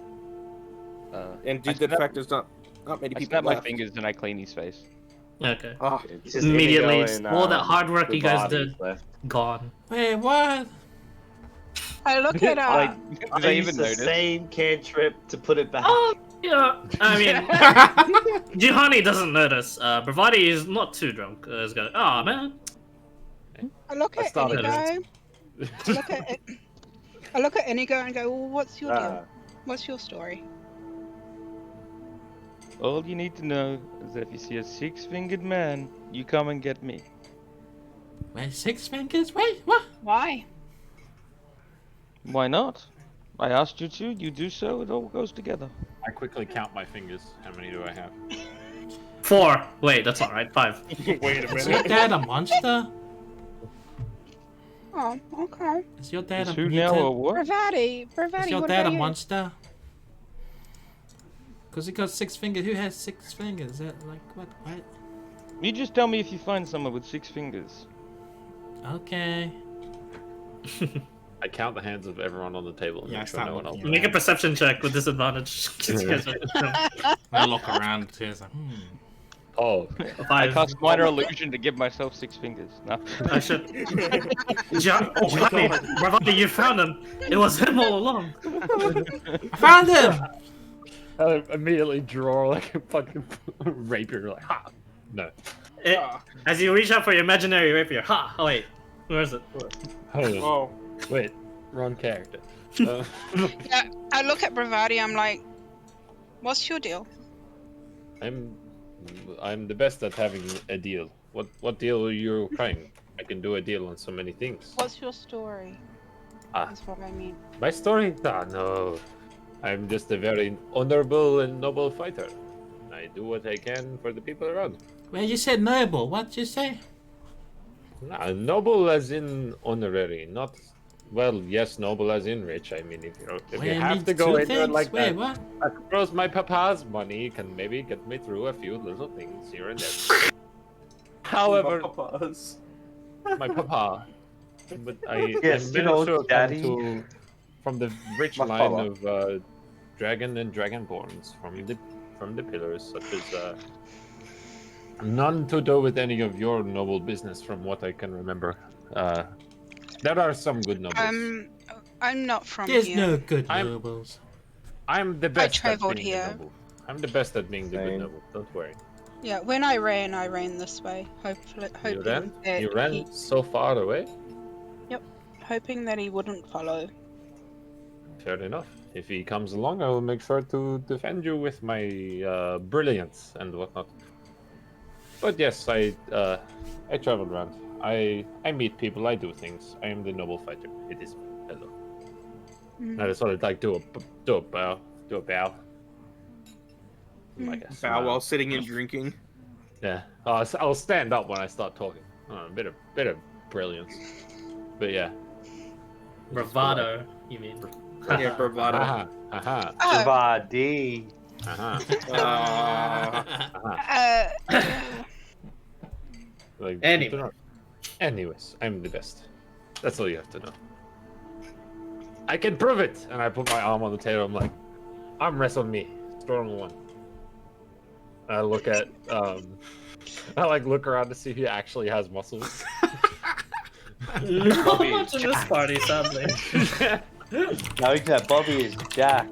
and due to the fact there's not many I people snap my left. fingers and I clean his face. Okay. Oh, It's just Immediately, Inigo and, all that hard work you guys Bravati's did, left. gone. Wait, what? I look at Like, Did I they used even the notice? same cantrip to put it back. Oh, yeah. I mean, Juhani doesn't notice. Bravati is not too drunk. He's going, oh man. I look at started Inigo. I look at Inigo and go, well, what's your Ah. deal? What's your story? All you need to know is that if you see a six-fingered man, you come and get me. Wait, 6 fingers? Wait, what? Why? Why not? I asked you to, you do so, it all goes together. I quickly count my fingers. How many do I have? 4. Wait, that's not right. 5. Wait a Is your minute. dad a monster? Oh, okay. Is your dad Is a who now or mutant? what? Bravati, Is your what dad a about you? monster? Because he got 6 fingers. Who has 6 fingers? Is that like what? What? You just tell me if you find someone with 6 fingers. Okay. I count the hands of everyone on the table and Yeah, I make sure start no one else. looking Make a perception check with disadvantage. I look around too. It's like, Oh, I 5. cast minor illusion to give myself 6 fingers. No. I should. Johnny, Bravati, you found him. It was him all along. I found him! I immediately draw like a fucking rapier. Like, ha! No. As you reach out for your imaginary rapier. Ha! Oh wait, where is it? Hold on. Oh, Wait, wrong character. Yeah, I look at Bravati, I'm like, what's your deal? I'm the best at having a deal. What deal are you trying? I can do a deal on so many things. What's your story? Ah. That's what I mean. My story? Ah, no. I'm just a very honorable and noble fighter. I do what I can for the people around. Well, you said noble. What'd you say? Nah, noble as in honorary, not. Well, yes, noble as in rich. I mean, if Well, you it have means to go two into it things. like Wait, that, what? I suppose my papa's money can maybe get me through a few little things here and there. However, my papa. But I Yes, am you know, also Daddy. from the rich My line papa. of dragon and dragonborns from the pillars, such as none to do with any of your noble business, from what I can remember. There are some good nobles. I'm not from There's here. no good nobles. I'm the best. traveled at being here. The noble. I'm the best at being the good Same. noble. Don't worry. Yeah, when I ran this way. Hopefully, You ran? that You ran he- so far away? hoping that he wouldn't follow. Fair enough. If he comes along, I will make sure to defend you with my brilliance and whatnot. But yes, I travel around. I meet people. I do things. I am the noble fighter. It is hello. I just sort of like do a bow. Like a Bow smile. while sitting and drinking. Yeah, I'll stand up when I start talking. A bit of brilliance, but yeah. Bravado, you mean? Yeah, bravado. Bravadi. Like, Anyway. Anyways, I'm the best. That's all you have to know. I can prove it! And I put my arm on the table. I'm like, arm wrestle me, strong one. I look at, I like look around to see who actually has muscles. Not much in this party, sadly. No, yeah, Bobby is jacked.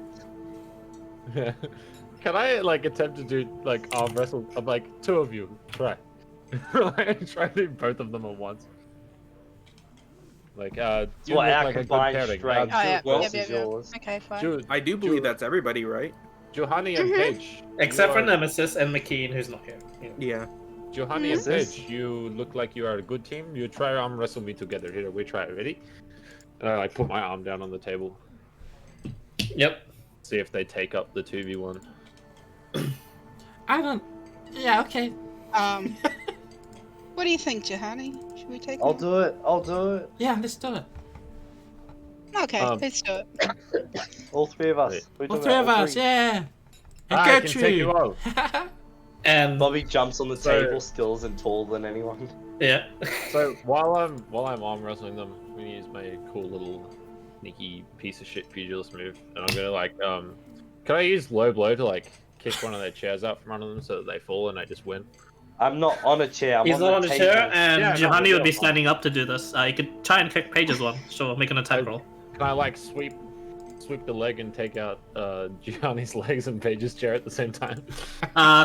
Can I like attempt to do like arm wrestle? I'm like, two of you, try. Like, try to do both of them at once. Like, you What look our like a good combined pairing. strength versus yours. Okay, fine. I do believe that's everybody, right? Johanny and Paige. Except for you are- Nemesis and McKean, who's not here. Yeah. Johanny and Nemesis? Paige, you look like you are a good team. You try arm wrestle me together. Here, we try it. Ready? And I like put my arm down on the table. Yep. See if they take up the 2v1. I don't. Yeah, okay. What do you think, Johanny? Should we take I'll him? do it. I'll do it. Yeah, let's do it. Okay, let's do it. All three of us. Wait. We're All doing three it, of us, three. yeah. And I can take you all. And Bobby jumps on the So- table, skills and taller than anyone. yeah. So while I'm arm wrestling them, I'm gonna use my cool little sneaky piece of shit pugilist move, and I'm gonna like can I use low blow to like kick one of their chairs out from under them so that they fall and I just win? I'm not on a chair. I'm He's on not on the the table. chair, and Yeah, no, Johanny would be no. standing up to do this. You could try and kick Paige's one. Sure, make an attack roll. Can I like sweep the leg and take out Gianni's legs and Paige's chair at the same time?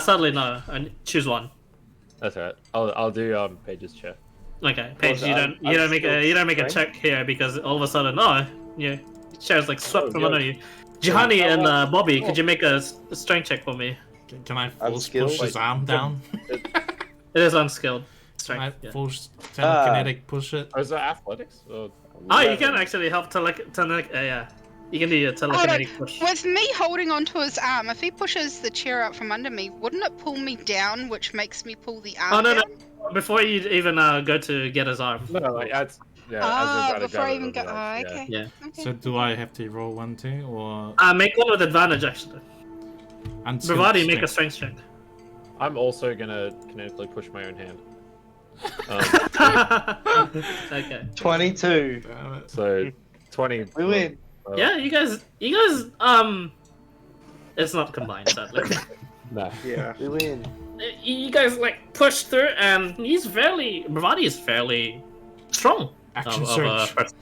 Sadly no. And choose one. That's alright. I'll do Paige's chair. Okay, Paige, Well, you don't make a strength. check here because all of a sudden, yeah, chair's like swept Oh, from good. under you. Johanny and Bobby, Oh. could you make a strength check for me? Can I I'm force skilled. push his arm down? It is unskilled Can I strength. Yeah. force telekinetic push it? Oh, is that athletics? Or... Oh, you can actually help yeah. You can do your telekinetic push. With me holding onto his arm, if he pushes the chair out from under me, wouldn't it pull me down, which makes me pull the arm Oh no, down? no! Before you even go to get his arm. No, like that's yeah. Ah, as they before I grab it, even it'll go. be like, Okay. Yeah. Okay. So do I have to roll one too, or Make one with advantage actually. unskilled Bravadi, make a strength? strength check. I'm also gonna kinetically push my own hand. Okay. 22. Damn it. So 20. We win. Yeah, you guys, it's not combined sadly. Nah. Yeah. We win. You guys like push through, and Bravadi is fairly strong. Action of surge. person.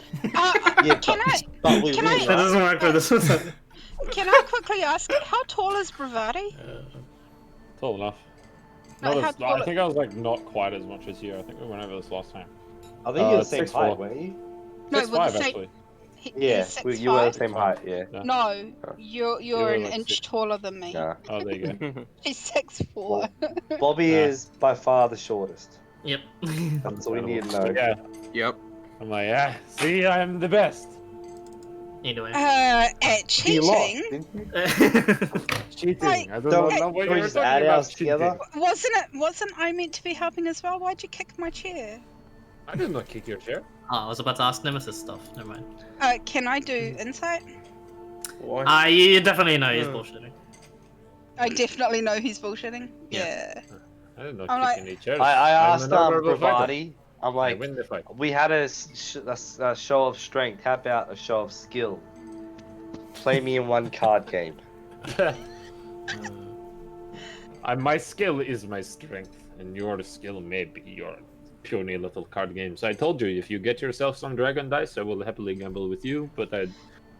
Yeah, Can I? but we Can win. I- That right? doesn't work for this one. Can I quickly ask, how tall is Bravati? Tall enough. No, Not how as, tall I think I was like not quite as much as you. I think we went over this last time. I think you're the same 6'4". height, weren't you? No, 6'5" we're the same. actually. Yeah, he's you were the 6'5"? same height, yeah. Yeah. No, you're were an like inch 6'. taller than me. Nah. Oh, there you go. He's 6'4". Bobby Yeah. is by far the shortest. Yep. That's all we need to know. So, yeah, Yep. I'm like, see, I'm the best. Anyway. At You lost, cheating, didn't you? Cheating. Like, I don't don't- know what can we you were just talking add about. ours together? Cheating. wasn't I meant to be helping as well? Why'd you kick my chair? I did not kick your chair. Oh, I was about to ask Nemesis stuff. Never mind. Can I do insight? Why? You definitely know he's bullshitting. I definitely know he's bullshitting. Yeah. I did not I'm kick like- any chairs. I I'm asked an honorable fighter. Bravati, I'm I like, win the fight. we had a show of strength. How about a show of skill? Play me in one card game. My skill is my strength, and your skill may be your puny little card games. I told you, if you get yourself some dragon dice, I will happily gamble with you, but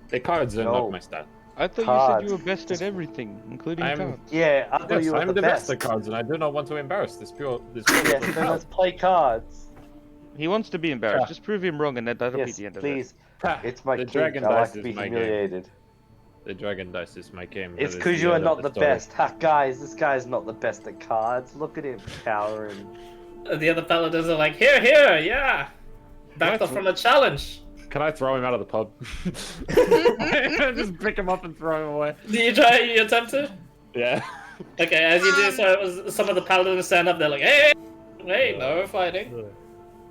the cards are No. not my style. I thought you Cards. said you were best at everything, including I'm- cards. Yeah, I thought Yes, you were I'm the the best best. at cards, and I do not want to embarrass this pure Yeah, little then child. let's play cards. He wants to be embarrassed. Yeah. Just prove him wrong, and that'll be Yes, the end please. Ha, It's my the kink. dragon I like dice to is be my game. humiliated. The dragon dice is my game. It's That is because the you are end of not the story. best. Ha, guys, this guy's not the best at cards. Look at him cowering. The other paladins are like, here, here, yeah. Backed off What? from a challenge. Can I throw him out of the pub? Just pick him up and throw him away. Do you try? You attempt to? Yeah. Okay, as you do so, some of the paladins stand up. They're like, hey, hey, no fighting.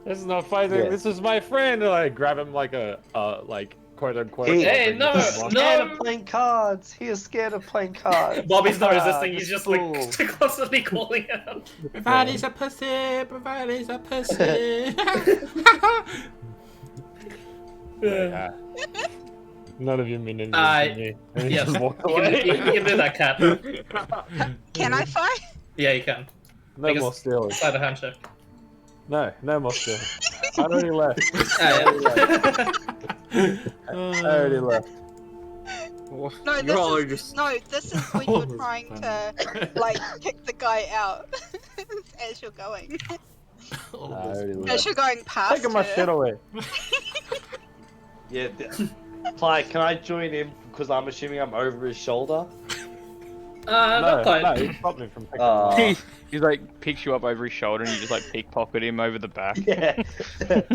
This is not fighting. Yeah. This is my friend. And I grab him like a like quote unquote. Hey, something. no, He's no. scared of playing cards. He is scared of playing cards. Bobby's not Ah, resisting. He's this just fool. like constantly calling out. Everybody's a pussy. Everybody's a pussy. Yeah. None of you mean anything I- to me. And he Yes, just walked you away. can do that, Cat. Can I fight? Yeah, you can. No more stealing. Slide a handshake. No more stealing. I already left. Ah, I already left. No, You all are this just. is no. This is when you're trying to like kick the guy out as you're going. I already As left. you're going past Taking my her. shit away. Yeah. Clyde, can I join him? Because I'm assuming I'm over his shoulder. Not quite. No, he stopped me from picking him up. He's like picks you up over his shoulder and you just like pickpocket him over the back. Yeah. I think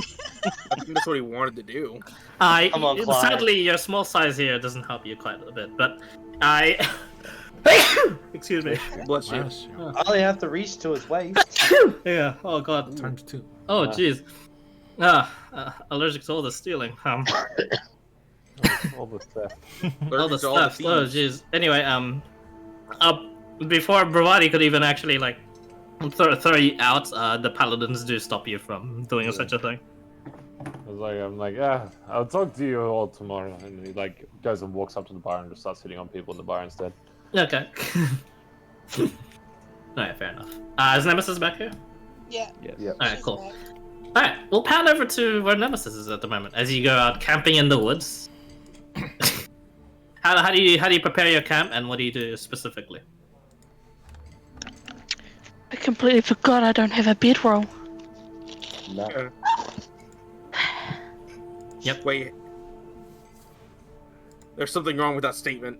that's what he wanted to do. Come on, Clyde. Sadly, your small size here doesn't help you quite a bit, but I. Excuse me. Bless you. I only have to reach to his waist. Yeah. Oh God. Times 2. Oh jeez. Allergic to all the stealing. All the stuff. All the Allergic to all the stuff. Oh thieves. jeez. Anyway, before Bravati could even actually like throw you out, the paladins do stop you from doing such a thing. I'm like, yeah, I'll talk to you all tomorrow. And he like goes and walks up to the bar and just starts hitting on people in the bar instead. Okay. Alright, fair enough. Is Nemesis back here? Yeah. Yes. Yep. Alright, she's cool. back. Alright, we'll pan over to where Nemesis is at the moment as you go out camping in the woods. How do you prepare your camp and what do you do specifically? I completely forgot I don't have a bedroll. No. Yep. Wait. There's something wrong with that statement.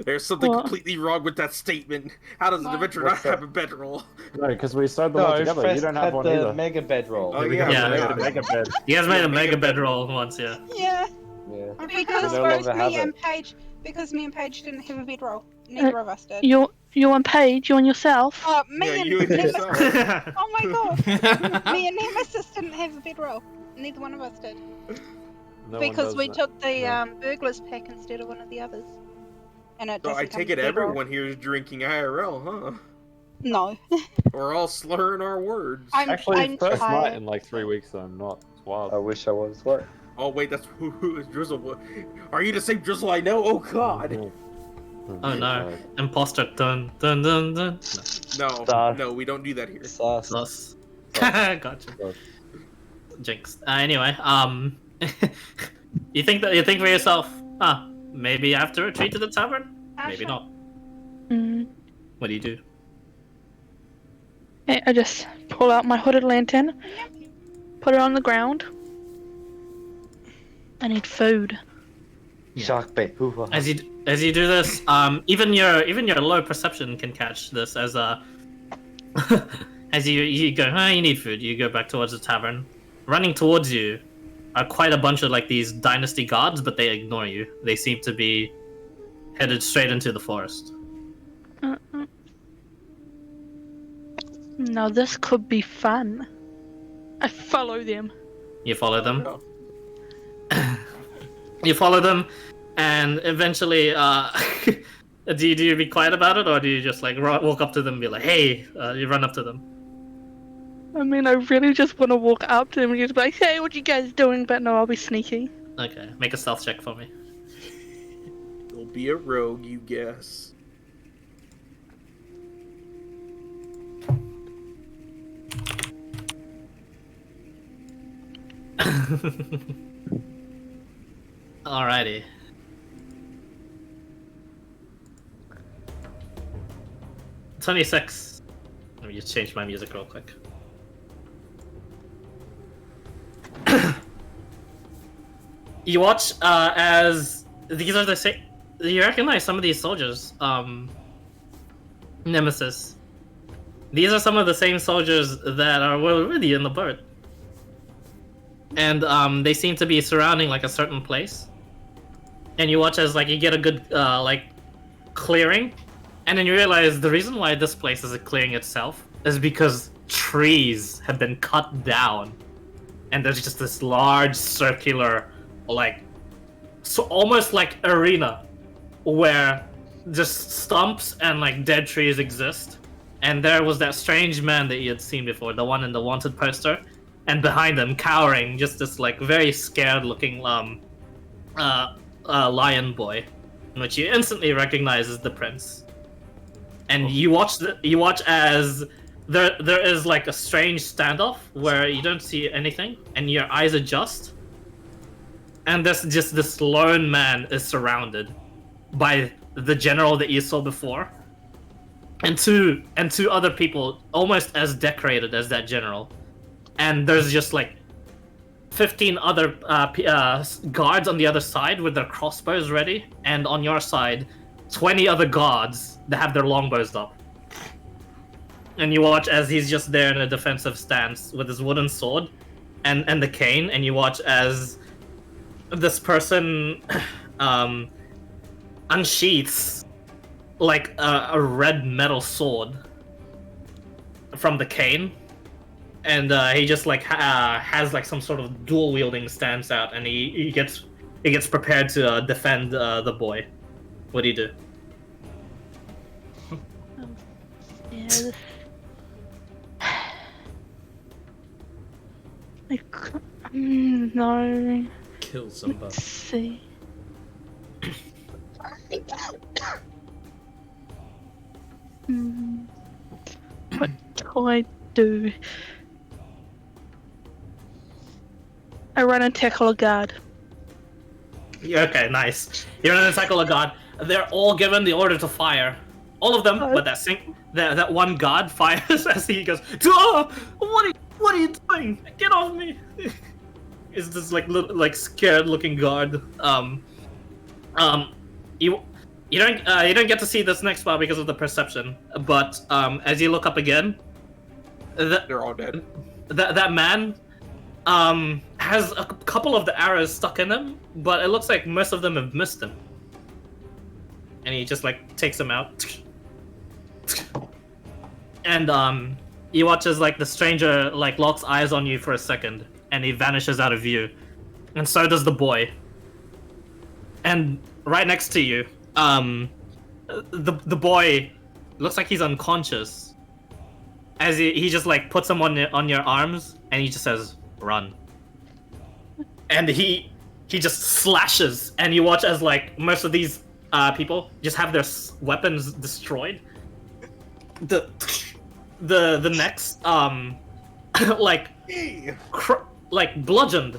There's something What? completely wrong with that statement. How does an adventurer not What's that? have a bedroll? No, because we sewed them all No, together. Fest You don't have had one the either. mega bedroll. Oh We yeah, Yeah. made yeah. a mega bed. You guys made a Mega mega bedroll once, yeah. Yeah. Yeah. Because We no both longer have me it. and Paige, didn't have a bedroll. Neither of us did. You on Paige? You on yourself? Oh, me Yeah, and you and Nemesis. yourself. Oh my god. Me and Nemesis didn't have a bedroll. Neither one of us did. No one Because does we that. took the No. burglar's pack instead of one of the others. And it So doesn't I come take with it a bedroll. everyone here is drinking IRL, huh? No. We're all slurring our words. Actually, I'm first night tired. in like 3 weeks, so I'm not. It's wild. I wish I was. What? Oh wait, that's who is Drizzle? Are you the same Drizzle I know? Oh God! Oh no. Imposter dun dun dun dun. No, Stop. no, we don't do that here. Sus. Loss. Gotcha. Jinx. Anyway, you think for yourself, maybe I have to retreat to the tavern? Maybe not. Mm. What do you do? Okay, I just pull out my hooded lantern, put it on the ground. I need food. Yeah. Shark bait. Hoo-ha. As you do this, even your low perception can catch this as as you go, you need food. You go back towards the tavern. Running towards you are quite a bunch of like these dynasty guards, but they ignore you. They seem to be headed straight into the forest. Now this could be fun. I follow them. You follow them. You follow them, and eventually, do you be quiet about it, or do you just like walk up to them and be like, "Hey," you run up to them? I mean, I really just want to walk up to them and just be like, "Hey, what you guys doing?" But no, I'll be sneaky. Okay, make a stealth check for me. You'll be a rogue, you guess. Alrighty. Let me just change my music real quick. You watch as these are the same. You recognize some of these soldiers. Nemesis. These are some of the same soldiers that are already in the boat, and they seem to be surrounding like a certain place. And you watch as like you get a good like clearing, and then you realize the reason why this place is clearing itself is because trees have been cut down, and there's just this large circular, like, so almost like arena, where just stumps and like dead trees exist. And there was that strange man that you had seen before, the one in the wanted poster, and behind him, cowering, just this like very scared-looking lion boy, which you instantly recognize as the prince. And you watch as there is like a strange standoff where you don't see anything, and your eyes adjust, and there's just this lone man is surrounded by the general that you saw before, and two other people almost as decorated as that general, and there's just like 15 other guards on the other side with their crossbows ready, and on your side 20 other guards that have their longbows up. And you watch as he's just there in a defensive stance with his wooden sword and the cane, and you watch as this person unsheaths like a red metal sword from the cane, and he just like has like some sort of dual wielding stance out, and he gets prepared to defend the boy. What do you do? Yeah. No. Kill somebody. Let's see. What do I do? I run and tackle a guard. Yeah, okay, nice. You're in a tackle a guard. They're all given the order to fire. All of them, but that one guard fires as he goes, "Oh, what are you doing? Get off me!" It's this like scared looking guard. You don't get to see this next part because of the perception. But as you look up again, they're all dead. That man has a couple of the arrows stuck in him, but it looks like most of them have missed him. And he just like takes them out. And you watch as like the stranger like locks eyes on you for a second, and he vanishes out of view. And so does the boy. And right next to you, the boy looks like he's unconscious. As he just like puts him on your arms, and he just says, "Run." And he just slashes, and you watch as like most of these people just have their weapons destroyed. The next like bludgeoned,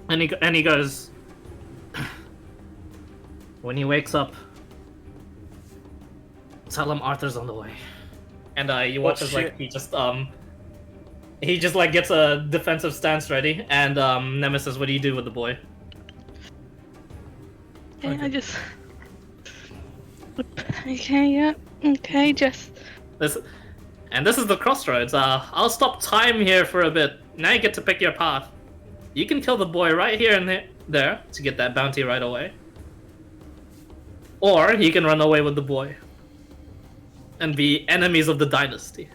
and he goes, "When he wakes up, tell him Arthur's on the way." And you watch as like he just like gets a defensive stance ready. And Nemesis, what do you do with the boy? Yeah, I just. Okay, yeah. Okay, just. This is the crossroads. I'll stop time here for a bit. Now you get to pick your path. You can kill the boy right here and there to get that bounty right away. Or you can run away with the boy and be enemies of the dynasty.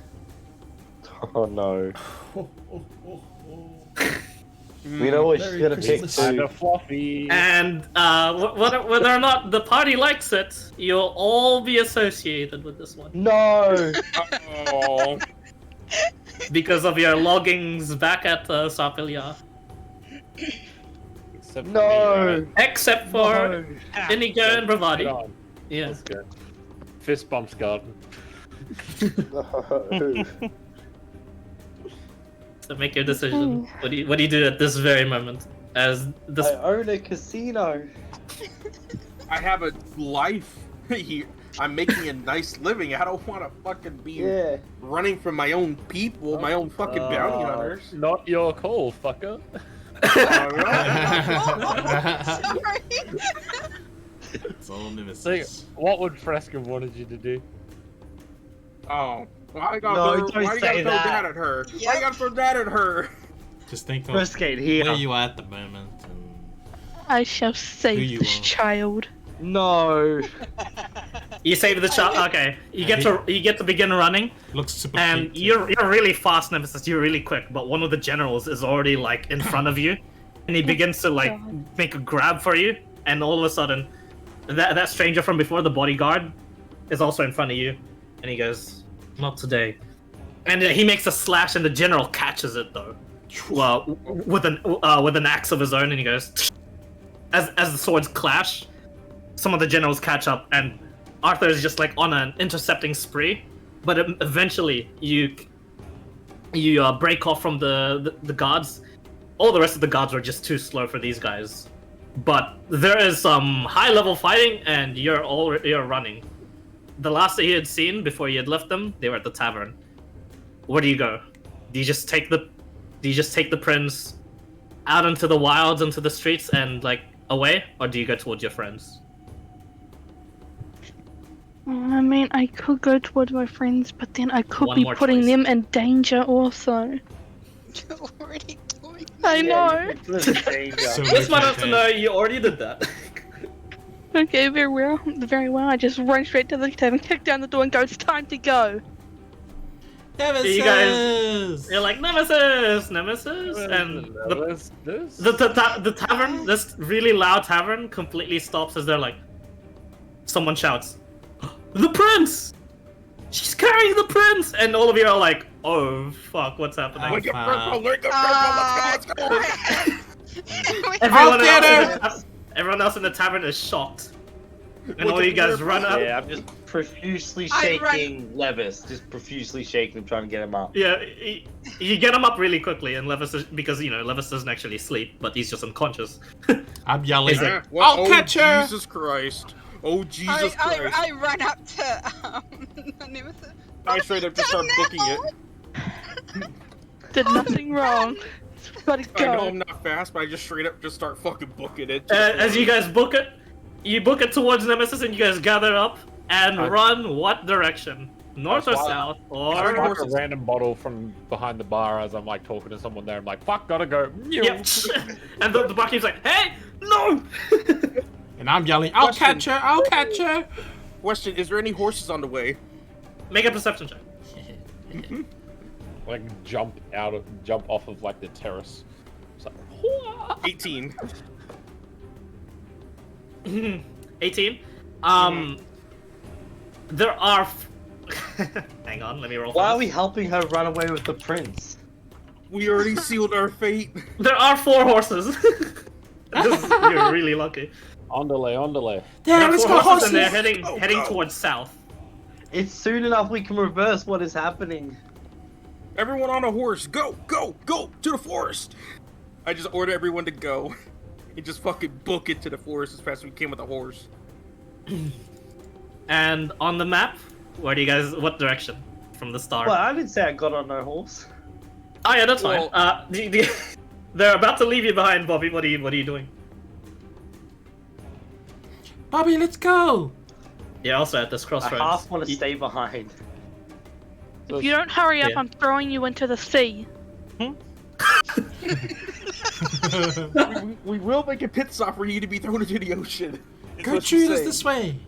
Oh no. We know what she's gonna pick too. Fluffy. And whether or not the party likes it, you'll all be associated with this one. No! Oh. Because of your loggings back at Sarpilia. Except No! For me, right? Except for Inigo and Get Bravati. on. Yeah. That's good. Fist bumps garden. No. So make your decision. What do you do at this very moment? As this I own a casino. I have a life here. I'm making a nice living. I don't want to fucking be running from my own people, my own fucking bounty hunters. Not your call, fucker. Sorry. It's all So, Nemesis. what would Fresca wanted you to do? Oh, why you No, gotta don't throw say that. that at her? Why you gotta throw that at her? Just think of Frescate here. where you are at the moment and I shall Who save you this are. child. No. You save the child. Okay, you get to begin running, looks super and cute, too. you're really fast, Nemesis. You're really quick, but one of the generals is already like in front of you, and he begins to like make a grab for you, and all of a sudden, that stranger from before, the bodyguard, is also in front of you, and he goes, "Not today," and he makes a slash, and the general catches it though, with an axe of his own, and he goes, as the swords clash, some of the generals catch up, and Arthur is just like on an intercepting spree, but eventually you break off from the guards. All the rest of the guards were just too slow for these guys, but there is some high level fighting, and you're running. The last that you had seen before you had left them, they were at the tavern. Where do you go? Do you just take the prince out into the wilds, into the streets, and like away, or do you go towards your friends? I mean, I could go towards my friends, but then I could One be more putting choice. them in danger also. You're already doing I know. Just want us to know you already did that. Okay, very well. Very well. I just run straight to the tavern, kick down the door, and go, "It's time to go." Nemesis! You guys, you're like Nemesis, and the tavern, this really loud tavern, completely stops as they're like, someone shouts, "The prince! She's carrying the prince!" And all of you are like, "Oh fuck, what's happening?" Wake up, purple, wake up, purple, let's go. Everyone else in the tavern is shocked, and all you guys run up. Yeah, I'm just profusely I run- shaking Levis, just profusely shaking him, trying to get him up. Yeah, you get him up really quickly, and Levis is, because Levis doesn't actually sleep, but he's just unconscious. I'm yelling. He's like, I'll catch her! Jesus Christ. Oh, Jesus Christ. I run up to Nemesis. I straight up just start booking it. Did nothing wrong. Gotta I know go. I'm not fast, but I just straight up just start fucking booking it. As you guys book it, you book it towards Nemesis, and you guys gather up and run what direction? North or south? I Or a random bottle from behind the bar as I'm like talking to someone there. I'm like, "Fuck, gotta go." Yep. And the barkeep's like, "Hey, no!" And I'm yelling, "I'll catch her! I'll catch her!" Question: is there any horses on the way? Make a perception check. Like jump off of like the terrace. It's like, 18. 18. There are. Hang on, let me roll. Why are we helping her run away with the prince? We already sealed our fate. There are 4 horses. You're really lucky. Ondale. There are let's 4 go, horses, and they're horses! heading towards south. It's soon enough we can reverse what is happening. Everyone on a horse, go, go, go to the forest. I just order everyone to go. And just fucking book it to the forest as fast as we can with a horse. And on the map, what direction from the start? Well, I didn't say I got on no horse. Oh yeah, that's Well- fine. They're about to leave you behind, Bobby. What are you doing? Bobby, let's go! You're also at this I crossroads. half want to stay behind. If you don't hurry up, Yeah. I'm throwing you into the sea. we will make a pit stop for you to be thrown into the ocean. is what Gertrude she's is saying. this way!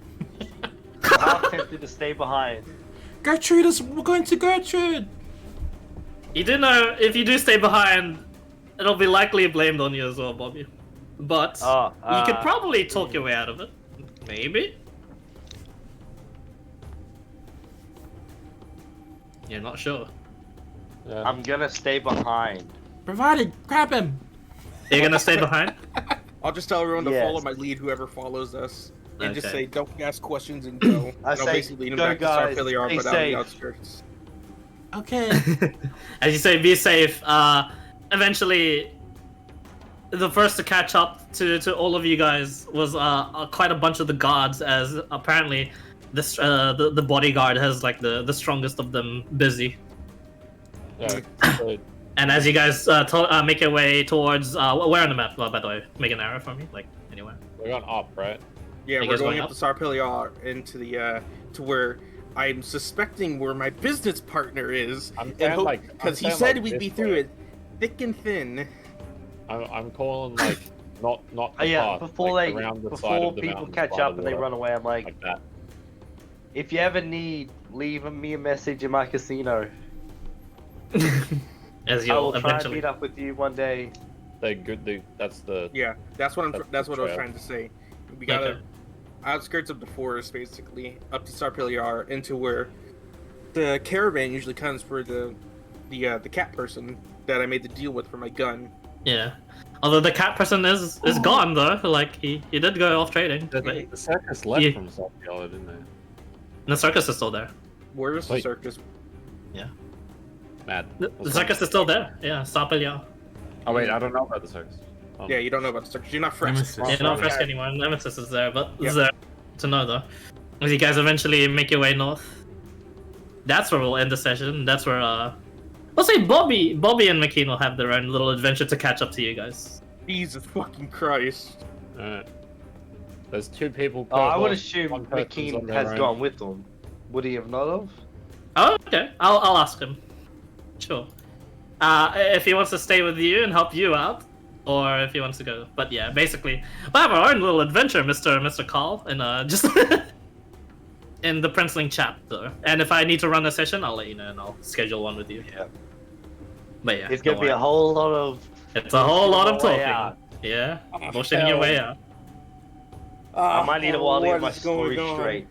I'm tempted to stay behind. Gertrude is. We're going to Gertrude! You do know if you do stay behind, it'll be likely blamed on you as well, Bobby. But you could probably talk your way out of it. Maybe. You're not sure. Yeah. I'm gonna stay behind. Provided, grab him! You're gonna stay behind? I'll just tell everyone to Yes. follow my lead, whoever follows us. And just Okay. say, don't ask questions and go. I And I'll say, basically lead them go back guys, to Starfiliar, stay but out on the safe. outskirts. Okay. As you say, be safe. Eventually, the first to catch up to all of you guys was quite a bunch of the guards, as apparently this the bodyguard has like the strongest of them busy. Yeah, so And as you guys make your way towards where on the map? By the way, make an arrow for me, like anywhere. We're going up, right? Yeah, You we're guys going going up up? the Sarpeliar into the to where I'm suspecting where my business partner is, I'm saying, like, because he I'm saying, said like, we'd be this through way. it thick and thin. I'm calling like not the Yeah, path, before like, they around the side before of the people mountains catch by the up and they water, run away, I'm like, like that. if you ever need, leave me a message in my casino. As I you'll will try and eventually. meet up with you one day. They good. That's the. Yeah, that's what That's what the I was trail. trying to say. We gotta Okay. outskirts of the forest, basically, up to Sarpeliar, into where the caravan usually comes for the cat person that I made the deal with for my gun. Yeah. Although the cat person is gone though, like he did go off trading. But The circus left Yeah. from South didn't they? the circus is still there. Where is the Wait. circus? Yeah. Mad. The circus is still there. Yeah, Sapelya. Oh wait, I don't know about the circus. Yeah, you don't know about the circus. You're not fresh. Nemesis. Yeah, not fresh anymore. Nemesis is there, but Yep. it's there to know though. As you guys eventually make your way north, that's where we'll end the session. That's where I'll say Bobby and McKean will have their own little adventure to catch up to you guys. Jesus fucking Christ. Alright. There's 2 people. Per Oh, I would horse, assume one person's McKean on their has own. gone with them. Would he have not have? Oh, okay. I'll ask him. Sure. If he wants to stay with you and help you out, or if he wants to go. But yeah, basically, we'll have our own little adventure, Mr. Carl, and just in the Princeling chat though. And if I need to run a session, I'll let you know and I'll schedule one with you. Yeah. But yeah, It's gonna don't be a worry. whole lot of. It's a whole lot of way talking. out. Yeah, Oh, bullshitting your way out. I might need a while to get my what is going story on? straight.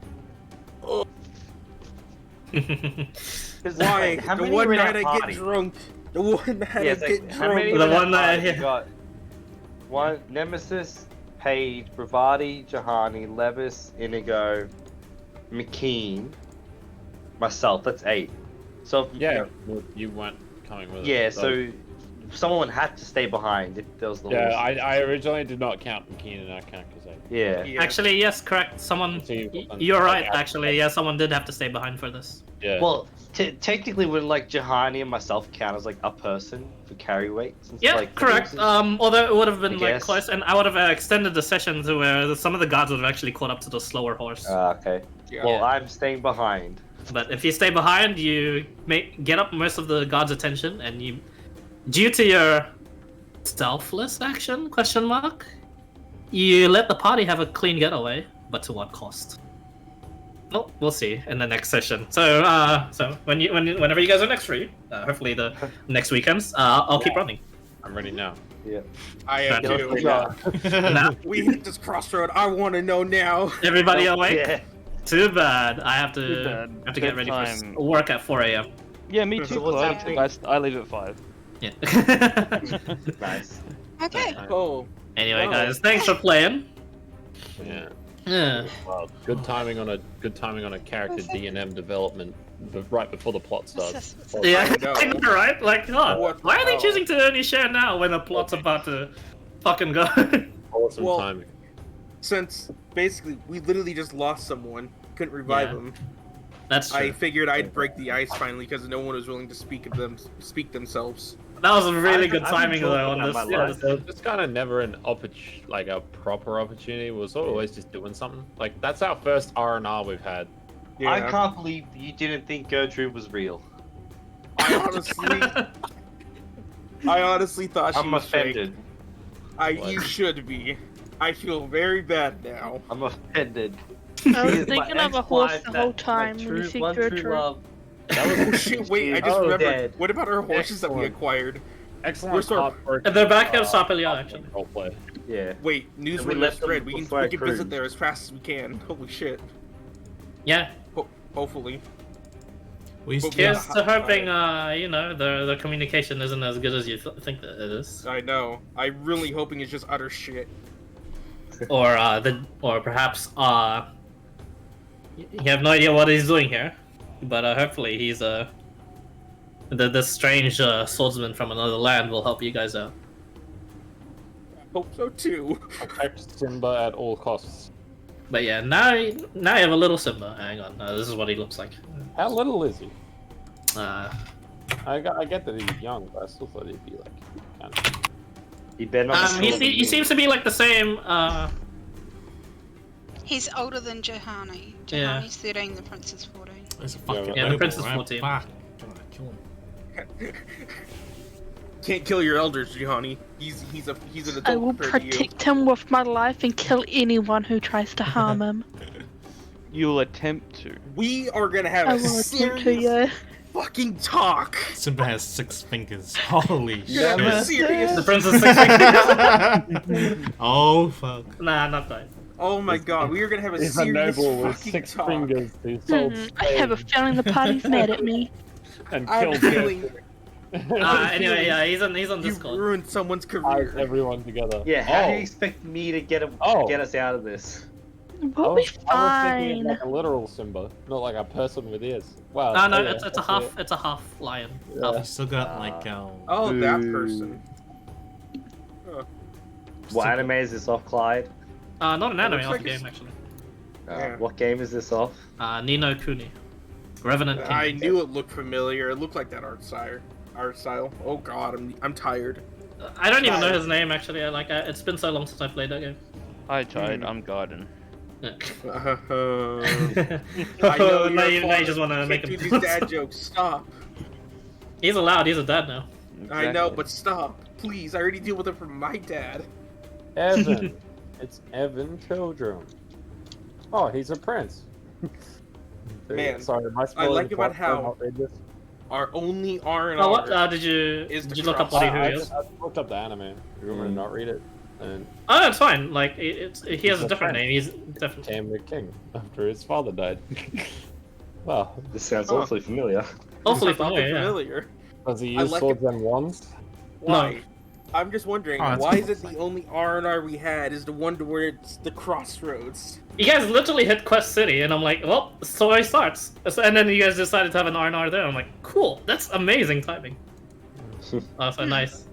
Why? How The many one were in night our I party? get drunk. The one night Yeah, I it's get like, how many drunk. The were in one our that- party? yeah. We got one Nemesis, Paige, Bravati, Jahani, Levis, Inigo, McKean, myself. That's 8. So Yeah, well, you weren't coming with us. yeah. So someone had to stay behind if there was the Yeah, horse. I originally did not count McKean in our count because Yeah. Yeah. Actually, yes, correct. Someone. So you- You're right. Actually, yeah, someone did have to stay behind for this. yeah. Well, technically, would like Jahani and myself count as like a person for carry weight? Since, Yeah, like, the correct. horses? Although it would have been I like guess. close, and I would have extended the session to where some of the guards would have actually caught up to the slower horse. Okay. Yeah. Well, I'm staying behind. But if you stay behind, you get up most of the guards' attention, and you, due to your selfless action? Question mark. You let the party have a clean getaway, but to what cost? Well, we'll see in the next session. So, whenever you guys are next free, hopefully the next weekends, I'll keep running. I'm ready now. Yeah. I am Yeah. too. Now, We hit this crossroad. I want to know now. everybody Oh, awake? yeah. Too bad. I have Too to bad. get ready for Bedtime. work at 4 a.m. Yeah, me So too, what's Chloe. happening? I leave at 5. Yeah. Nice. Okay. Oh, Anyway, Wow. guys, thanks for playing. Yeah. Yeah. Well, good timing on a character D&M development, right before the plot starts. Yeah, know. I know, right? Like, oh, What why are the they hell? choosing to only share now when the plot's about to fucking go? Awesome Well, timing. since basically we literally just lost someone, couldn't revive Yeah. them. That's true. I figured I'd break the ice finally because no one was willing to speak themselves. That was a really I've- good I've timing enjoyed though on that this my life. episode. It's kind of never an like a proper opportunity. We're sort of always just doing something. Like that's our first R&R we've had. I can't believe you didn't think Gertrude was real. I honestly thought she I'm was fake. offended. You should be. I feel very bad now. I'm offended. I was She is my thinking of a horse ex-wife the that- whole my time when you true- see one true Gertrude. love. Oh shit! Wait, I just Oh, remembered. dead. What about our horses that we Excellent. acquired? Excellent. We're sort of- heartbroken, And they're back at Sapelia, actually. roleplay. Yeah. Wait, news And we will left them spread. before I We can visit cruised. there as fast as we can. Holy shit! Yeah. Hopefully. We But still, Here's to hoping, the communication isn't as good as you think that it is, I know. I'm really hoping it's just utter shit. or perhaps you have no idea what he's doing here, but hopefully he's the strange swordsman from another land will help you guys out. Hope so too. Protect Simba at all costs. But yeah, now you have a little Simba. Hang on, this is what he looks like. How little is he? I get that he's young, but I still thought he'd be like kind of. He better not be He seems to be like the same. He's older than Johanny. Yeah. Johanny's 13, the prince is 14. It's a fucking Yeah, the prince is 14. Fuck. Gonna kill him. Can't kill your elders, Gianni. He's an adult. I will compared to you. protect him with my life and kill anyone who tries to harm him. You'll attempt to. We are gonna have I a will attempt to, serious yeah. fucking talk. Simba has 6 fingers. Holy You're gonna have a shit. serious. The prince is 6 fingers. Oh fuck. Nah, not quite. Oh my god, we are gonna have a He's a serious noble with fucking 6 talk. fingers who sold I have a feeling the party's mad at me. and I have a killed feeling Anyway, yeah, he's on you Discord. ruined someone's ties career. everyone together. Yeah, how do you Oh. expect me to get us out of this? We'll be I was thinking fine. like a literal Simba, not like a person with ears. Wow. No, yeah, it's a that's half. it. It's a half lion. Yeah. You still got like Oh, that person. What anime is this off, Clyde? Not an anime, looks off like the it's- game actually. Yeah. What game is this off? Nino Kuni, Revenant King. I knew it looked familiar. It looked like that art style. Oh god, I'm tired. I don't even know his name actually. It's been so long since I played that game. Hi, Tide. I'm Garden. I Now know you just want to make do him. these dad jokes. Stop. He's allowed. He's a dad now. I know, but stop, please. I already deal with it from my dad. Evan. It's Evan Pilgrim. Oh, he's a prince. Man, sorry, am I I spoiling like the about plot? how Not read this? our only R and Oh, what? R. Did you look up cross. what he is? I looked up the anime. You want me to not read it? And Oh, that's fine. Like he has a a different prince. name. He's definitely. became the king after his father died. Wow. This sounds Huh. awfully familiar. Hopefully Sounds familiar. Yeah. familiar. Does he I use like swords and wands? Why? I'm just wondering, Oh, that's why is cool. it the only R&R we had is the one to where it's the crossroads? You guys literally hit Quest City, and I'm like, well, so it starts. And then you guys decided to have an R&R there. I'm like, cool. That's amazing timing. Oh, so nice.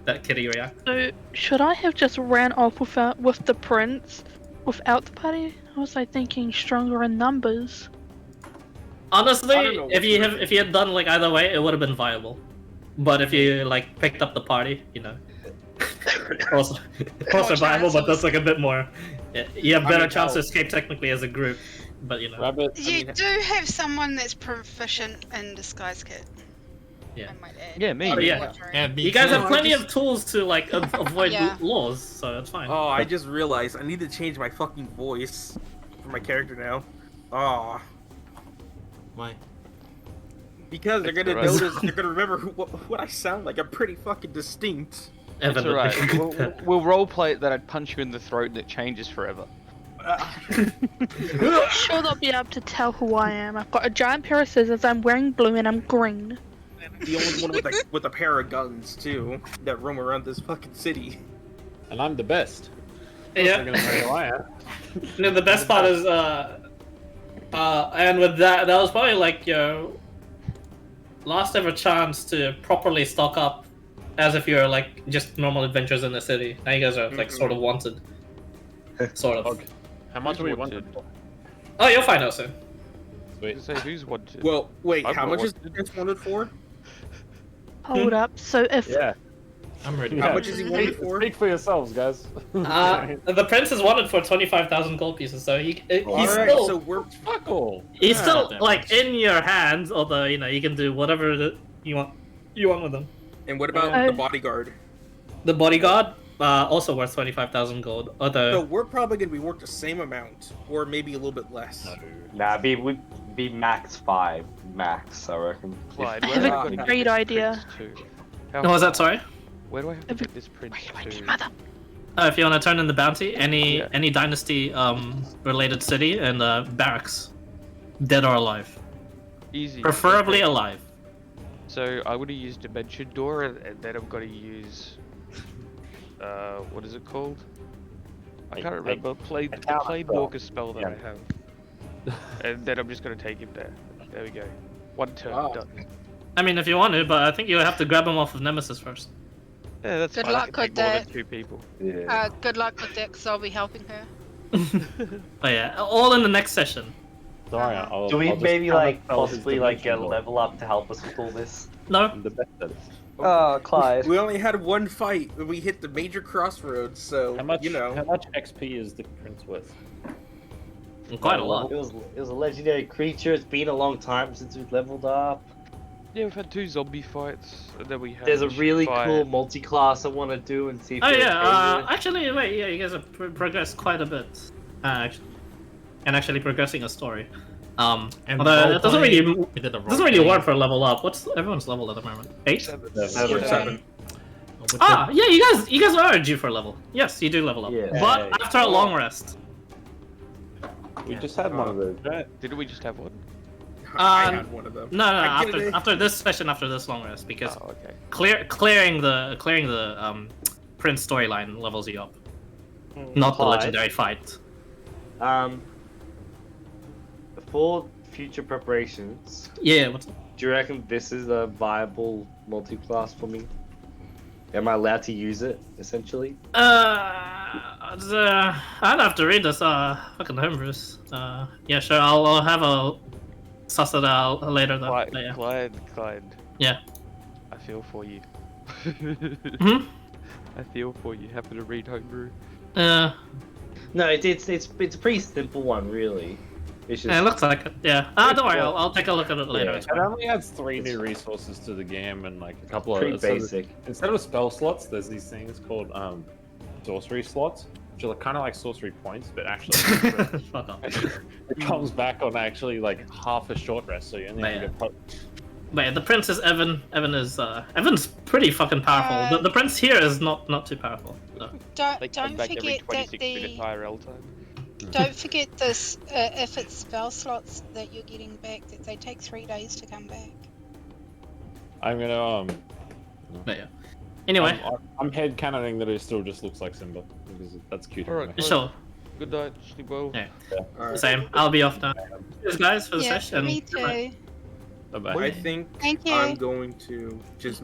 That kitty react. So, should I have just ran off with the prince without the party? I was like thinking stronger in numbers. Honestly, I don't know if you had done like either way, it would have been viable. But if you like picked up the party, you know, also viable, but that's like a bit more. You have better chance to escape technically as a group, but you know. Rabbit. You do have someone that's proficient in disguise kit. Yeah. I might add. Yeah, me. Oh, yeah. You guys have plenty of tools to like avoid Yeah. laws, so it's fine. Oh, I just realized I need to change my fucking voice for my character now. Oh, Why? because they're gonna Gross. notice, they're gonna remember what I sound like. I'm pretty fucking distinct. It's Evan, alright. We'll roleplay it that I'd punch you in the throat and it changes forever. I'm not sure they'll be able to tell who I am. I've got a giant pair of scissors, I'm wearing blue, and I'm green. The only one with a pair of guns too that roam around this fucking city. And I'm the best. Yeah. They're gonna know who I am. You know, the best part is, and with that was probably like your last ever chance to properly stock up, as if you're like just normal adventures in the city. Now you guys are like sort of wanted, sort of. Okay. How much Who's are we wanted? wanted? Oh, you'll find out soon. Sweet. Say who's wanted? Well, wait, I've how got much is wanted. this wanted for? Hold up. So if Yeah. I'm ready. How much is he wanted Speak, for? speak for yourselves, guys. The prince is wanted for 25,000 gold pieces, so he's Alright, still so we're Fuck all. he's Yeah, still that like much. in your hands. Although you know you can do whatever you want with him. and what about Oh. the bodyguard? The bodyguard also worth 25,000 gold. So Although we're probably gonna be worth the same amount, or maybe a little bit less. Nah, be max 5, max, I reckon. Clyde, I where have do a I gotta great get this idea. prince to? How no, was that far? sorry? Where do I have to get this prince to? mother. If you want to turn in the bounty, any Yeah. any dynasty related city and barracks, dead or alive, Easy. preferably Okay. alive. So I would have used Dimension Door, and then I've got to use. What is it called? I can't remember. counter Plague spell. Walker spell that I have. And then I'm just gonna take it there. There we go. One turn, Wow. done. I mean, if you want to, but I think you have to grab him off of Nemesis first. Yeah, that's Good fine. I luck can with take more than that. 2 people. Yeah. Good luck with that, because I'll be helping her. But yeah, all in the next session. Sorry, I'll, Do we I'll just maybe counter like spell his possibly like get a dimension door. level up to help us with all this? No. The best that is. Oh, Clyde. We only had one fight when we hit the major crossroads, so How much? you know. How much XP is the prince worth? Quite a lot. It was a legendary creature. It's been a long time since we've leveled up. Yeah, we've had 2 zombie fights that we had. There's a really fight. cool multi-class I want to do and see if Oh you're yeah, okay with. actually, wait, yeah, you guys have progressed quite a bit, and actually progressing a story. And Although it doesn't really we did a doesn't really work for level up. What's everyone's level at the moment? 8? 7. Ah, yeah, you guys are due for a level. Yes, you do level up, Yeah. but after a long rest. We just had one of those, right? Didn't we just have one? I had one of them. No, I get it. after this session, after this long rest, because Oh, okay. clearing the Prince storyline levels you up, not the Clyde? legendary fight. For future preparations, Yeah, what's do you reckon this is a viable multi-class for me? Am I allowed to use it, essentially? I'd have to read this fucking homebrews. Yeah, sure, I'll have a suss it out later though. Clyde, Yeah. Clyde. Yeah. I feel for you. Hmm? I feel for you. Happen to read homebrew. Yeah. No, it's a pretty simple one, really. It's just It looks like it. Yeah. Don't worry, I'll take a look at it later. Yeah. It's It fine. only adds 3 new resources to the game and like a couple of pretty basic. Instead of spell slots, there's these things called sorcery slots, which are kind of like sorcery points, but actually Fuck off. it comes back on actually like half a short rest, so you only have to get. But yeah, the prince is Evan. Evan's pretty fucking powerful. The prince here is not too powerful. So. They Don't come back every forget 26 that minute IRL time. don't forget this. If it's spell slots that you're getting back, that they take 3 days to come back. I'm gonna But yeah. Anyway. I'm head canoning that it still just looks like Simba because that's cute. Alright, anyway. Sure. Good night. Sleep well. Yeah. Alright. Same. I'll be off now. Cheers, guys, for the Yeah, session. me too. Bye-bye. I think Thank you. I'm going to just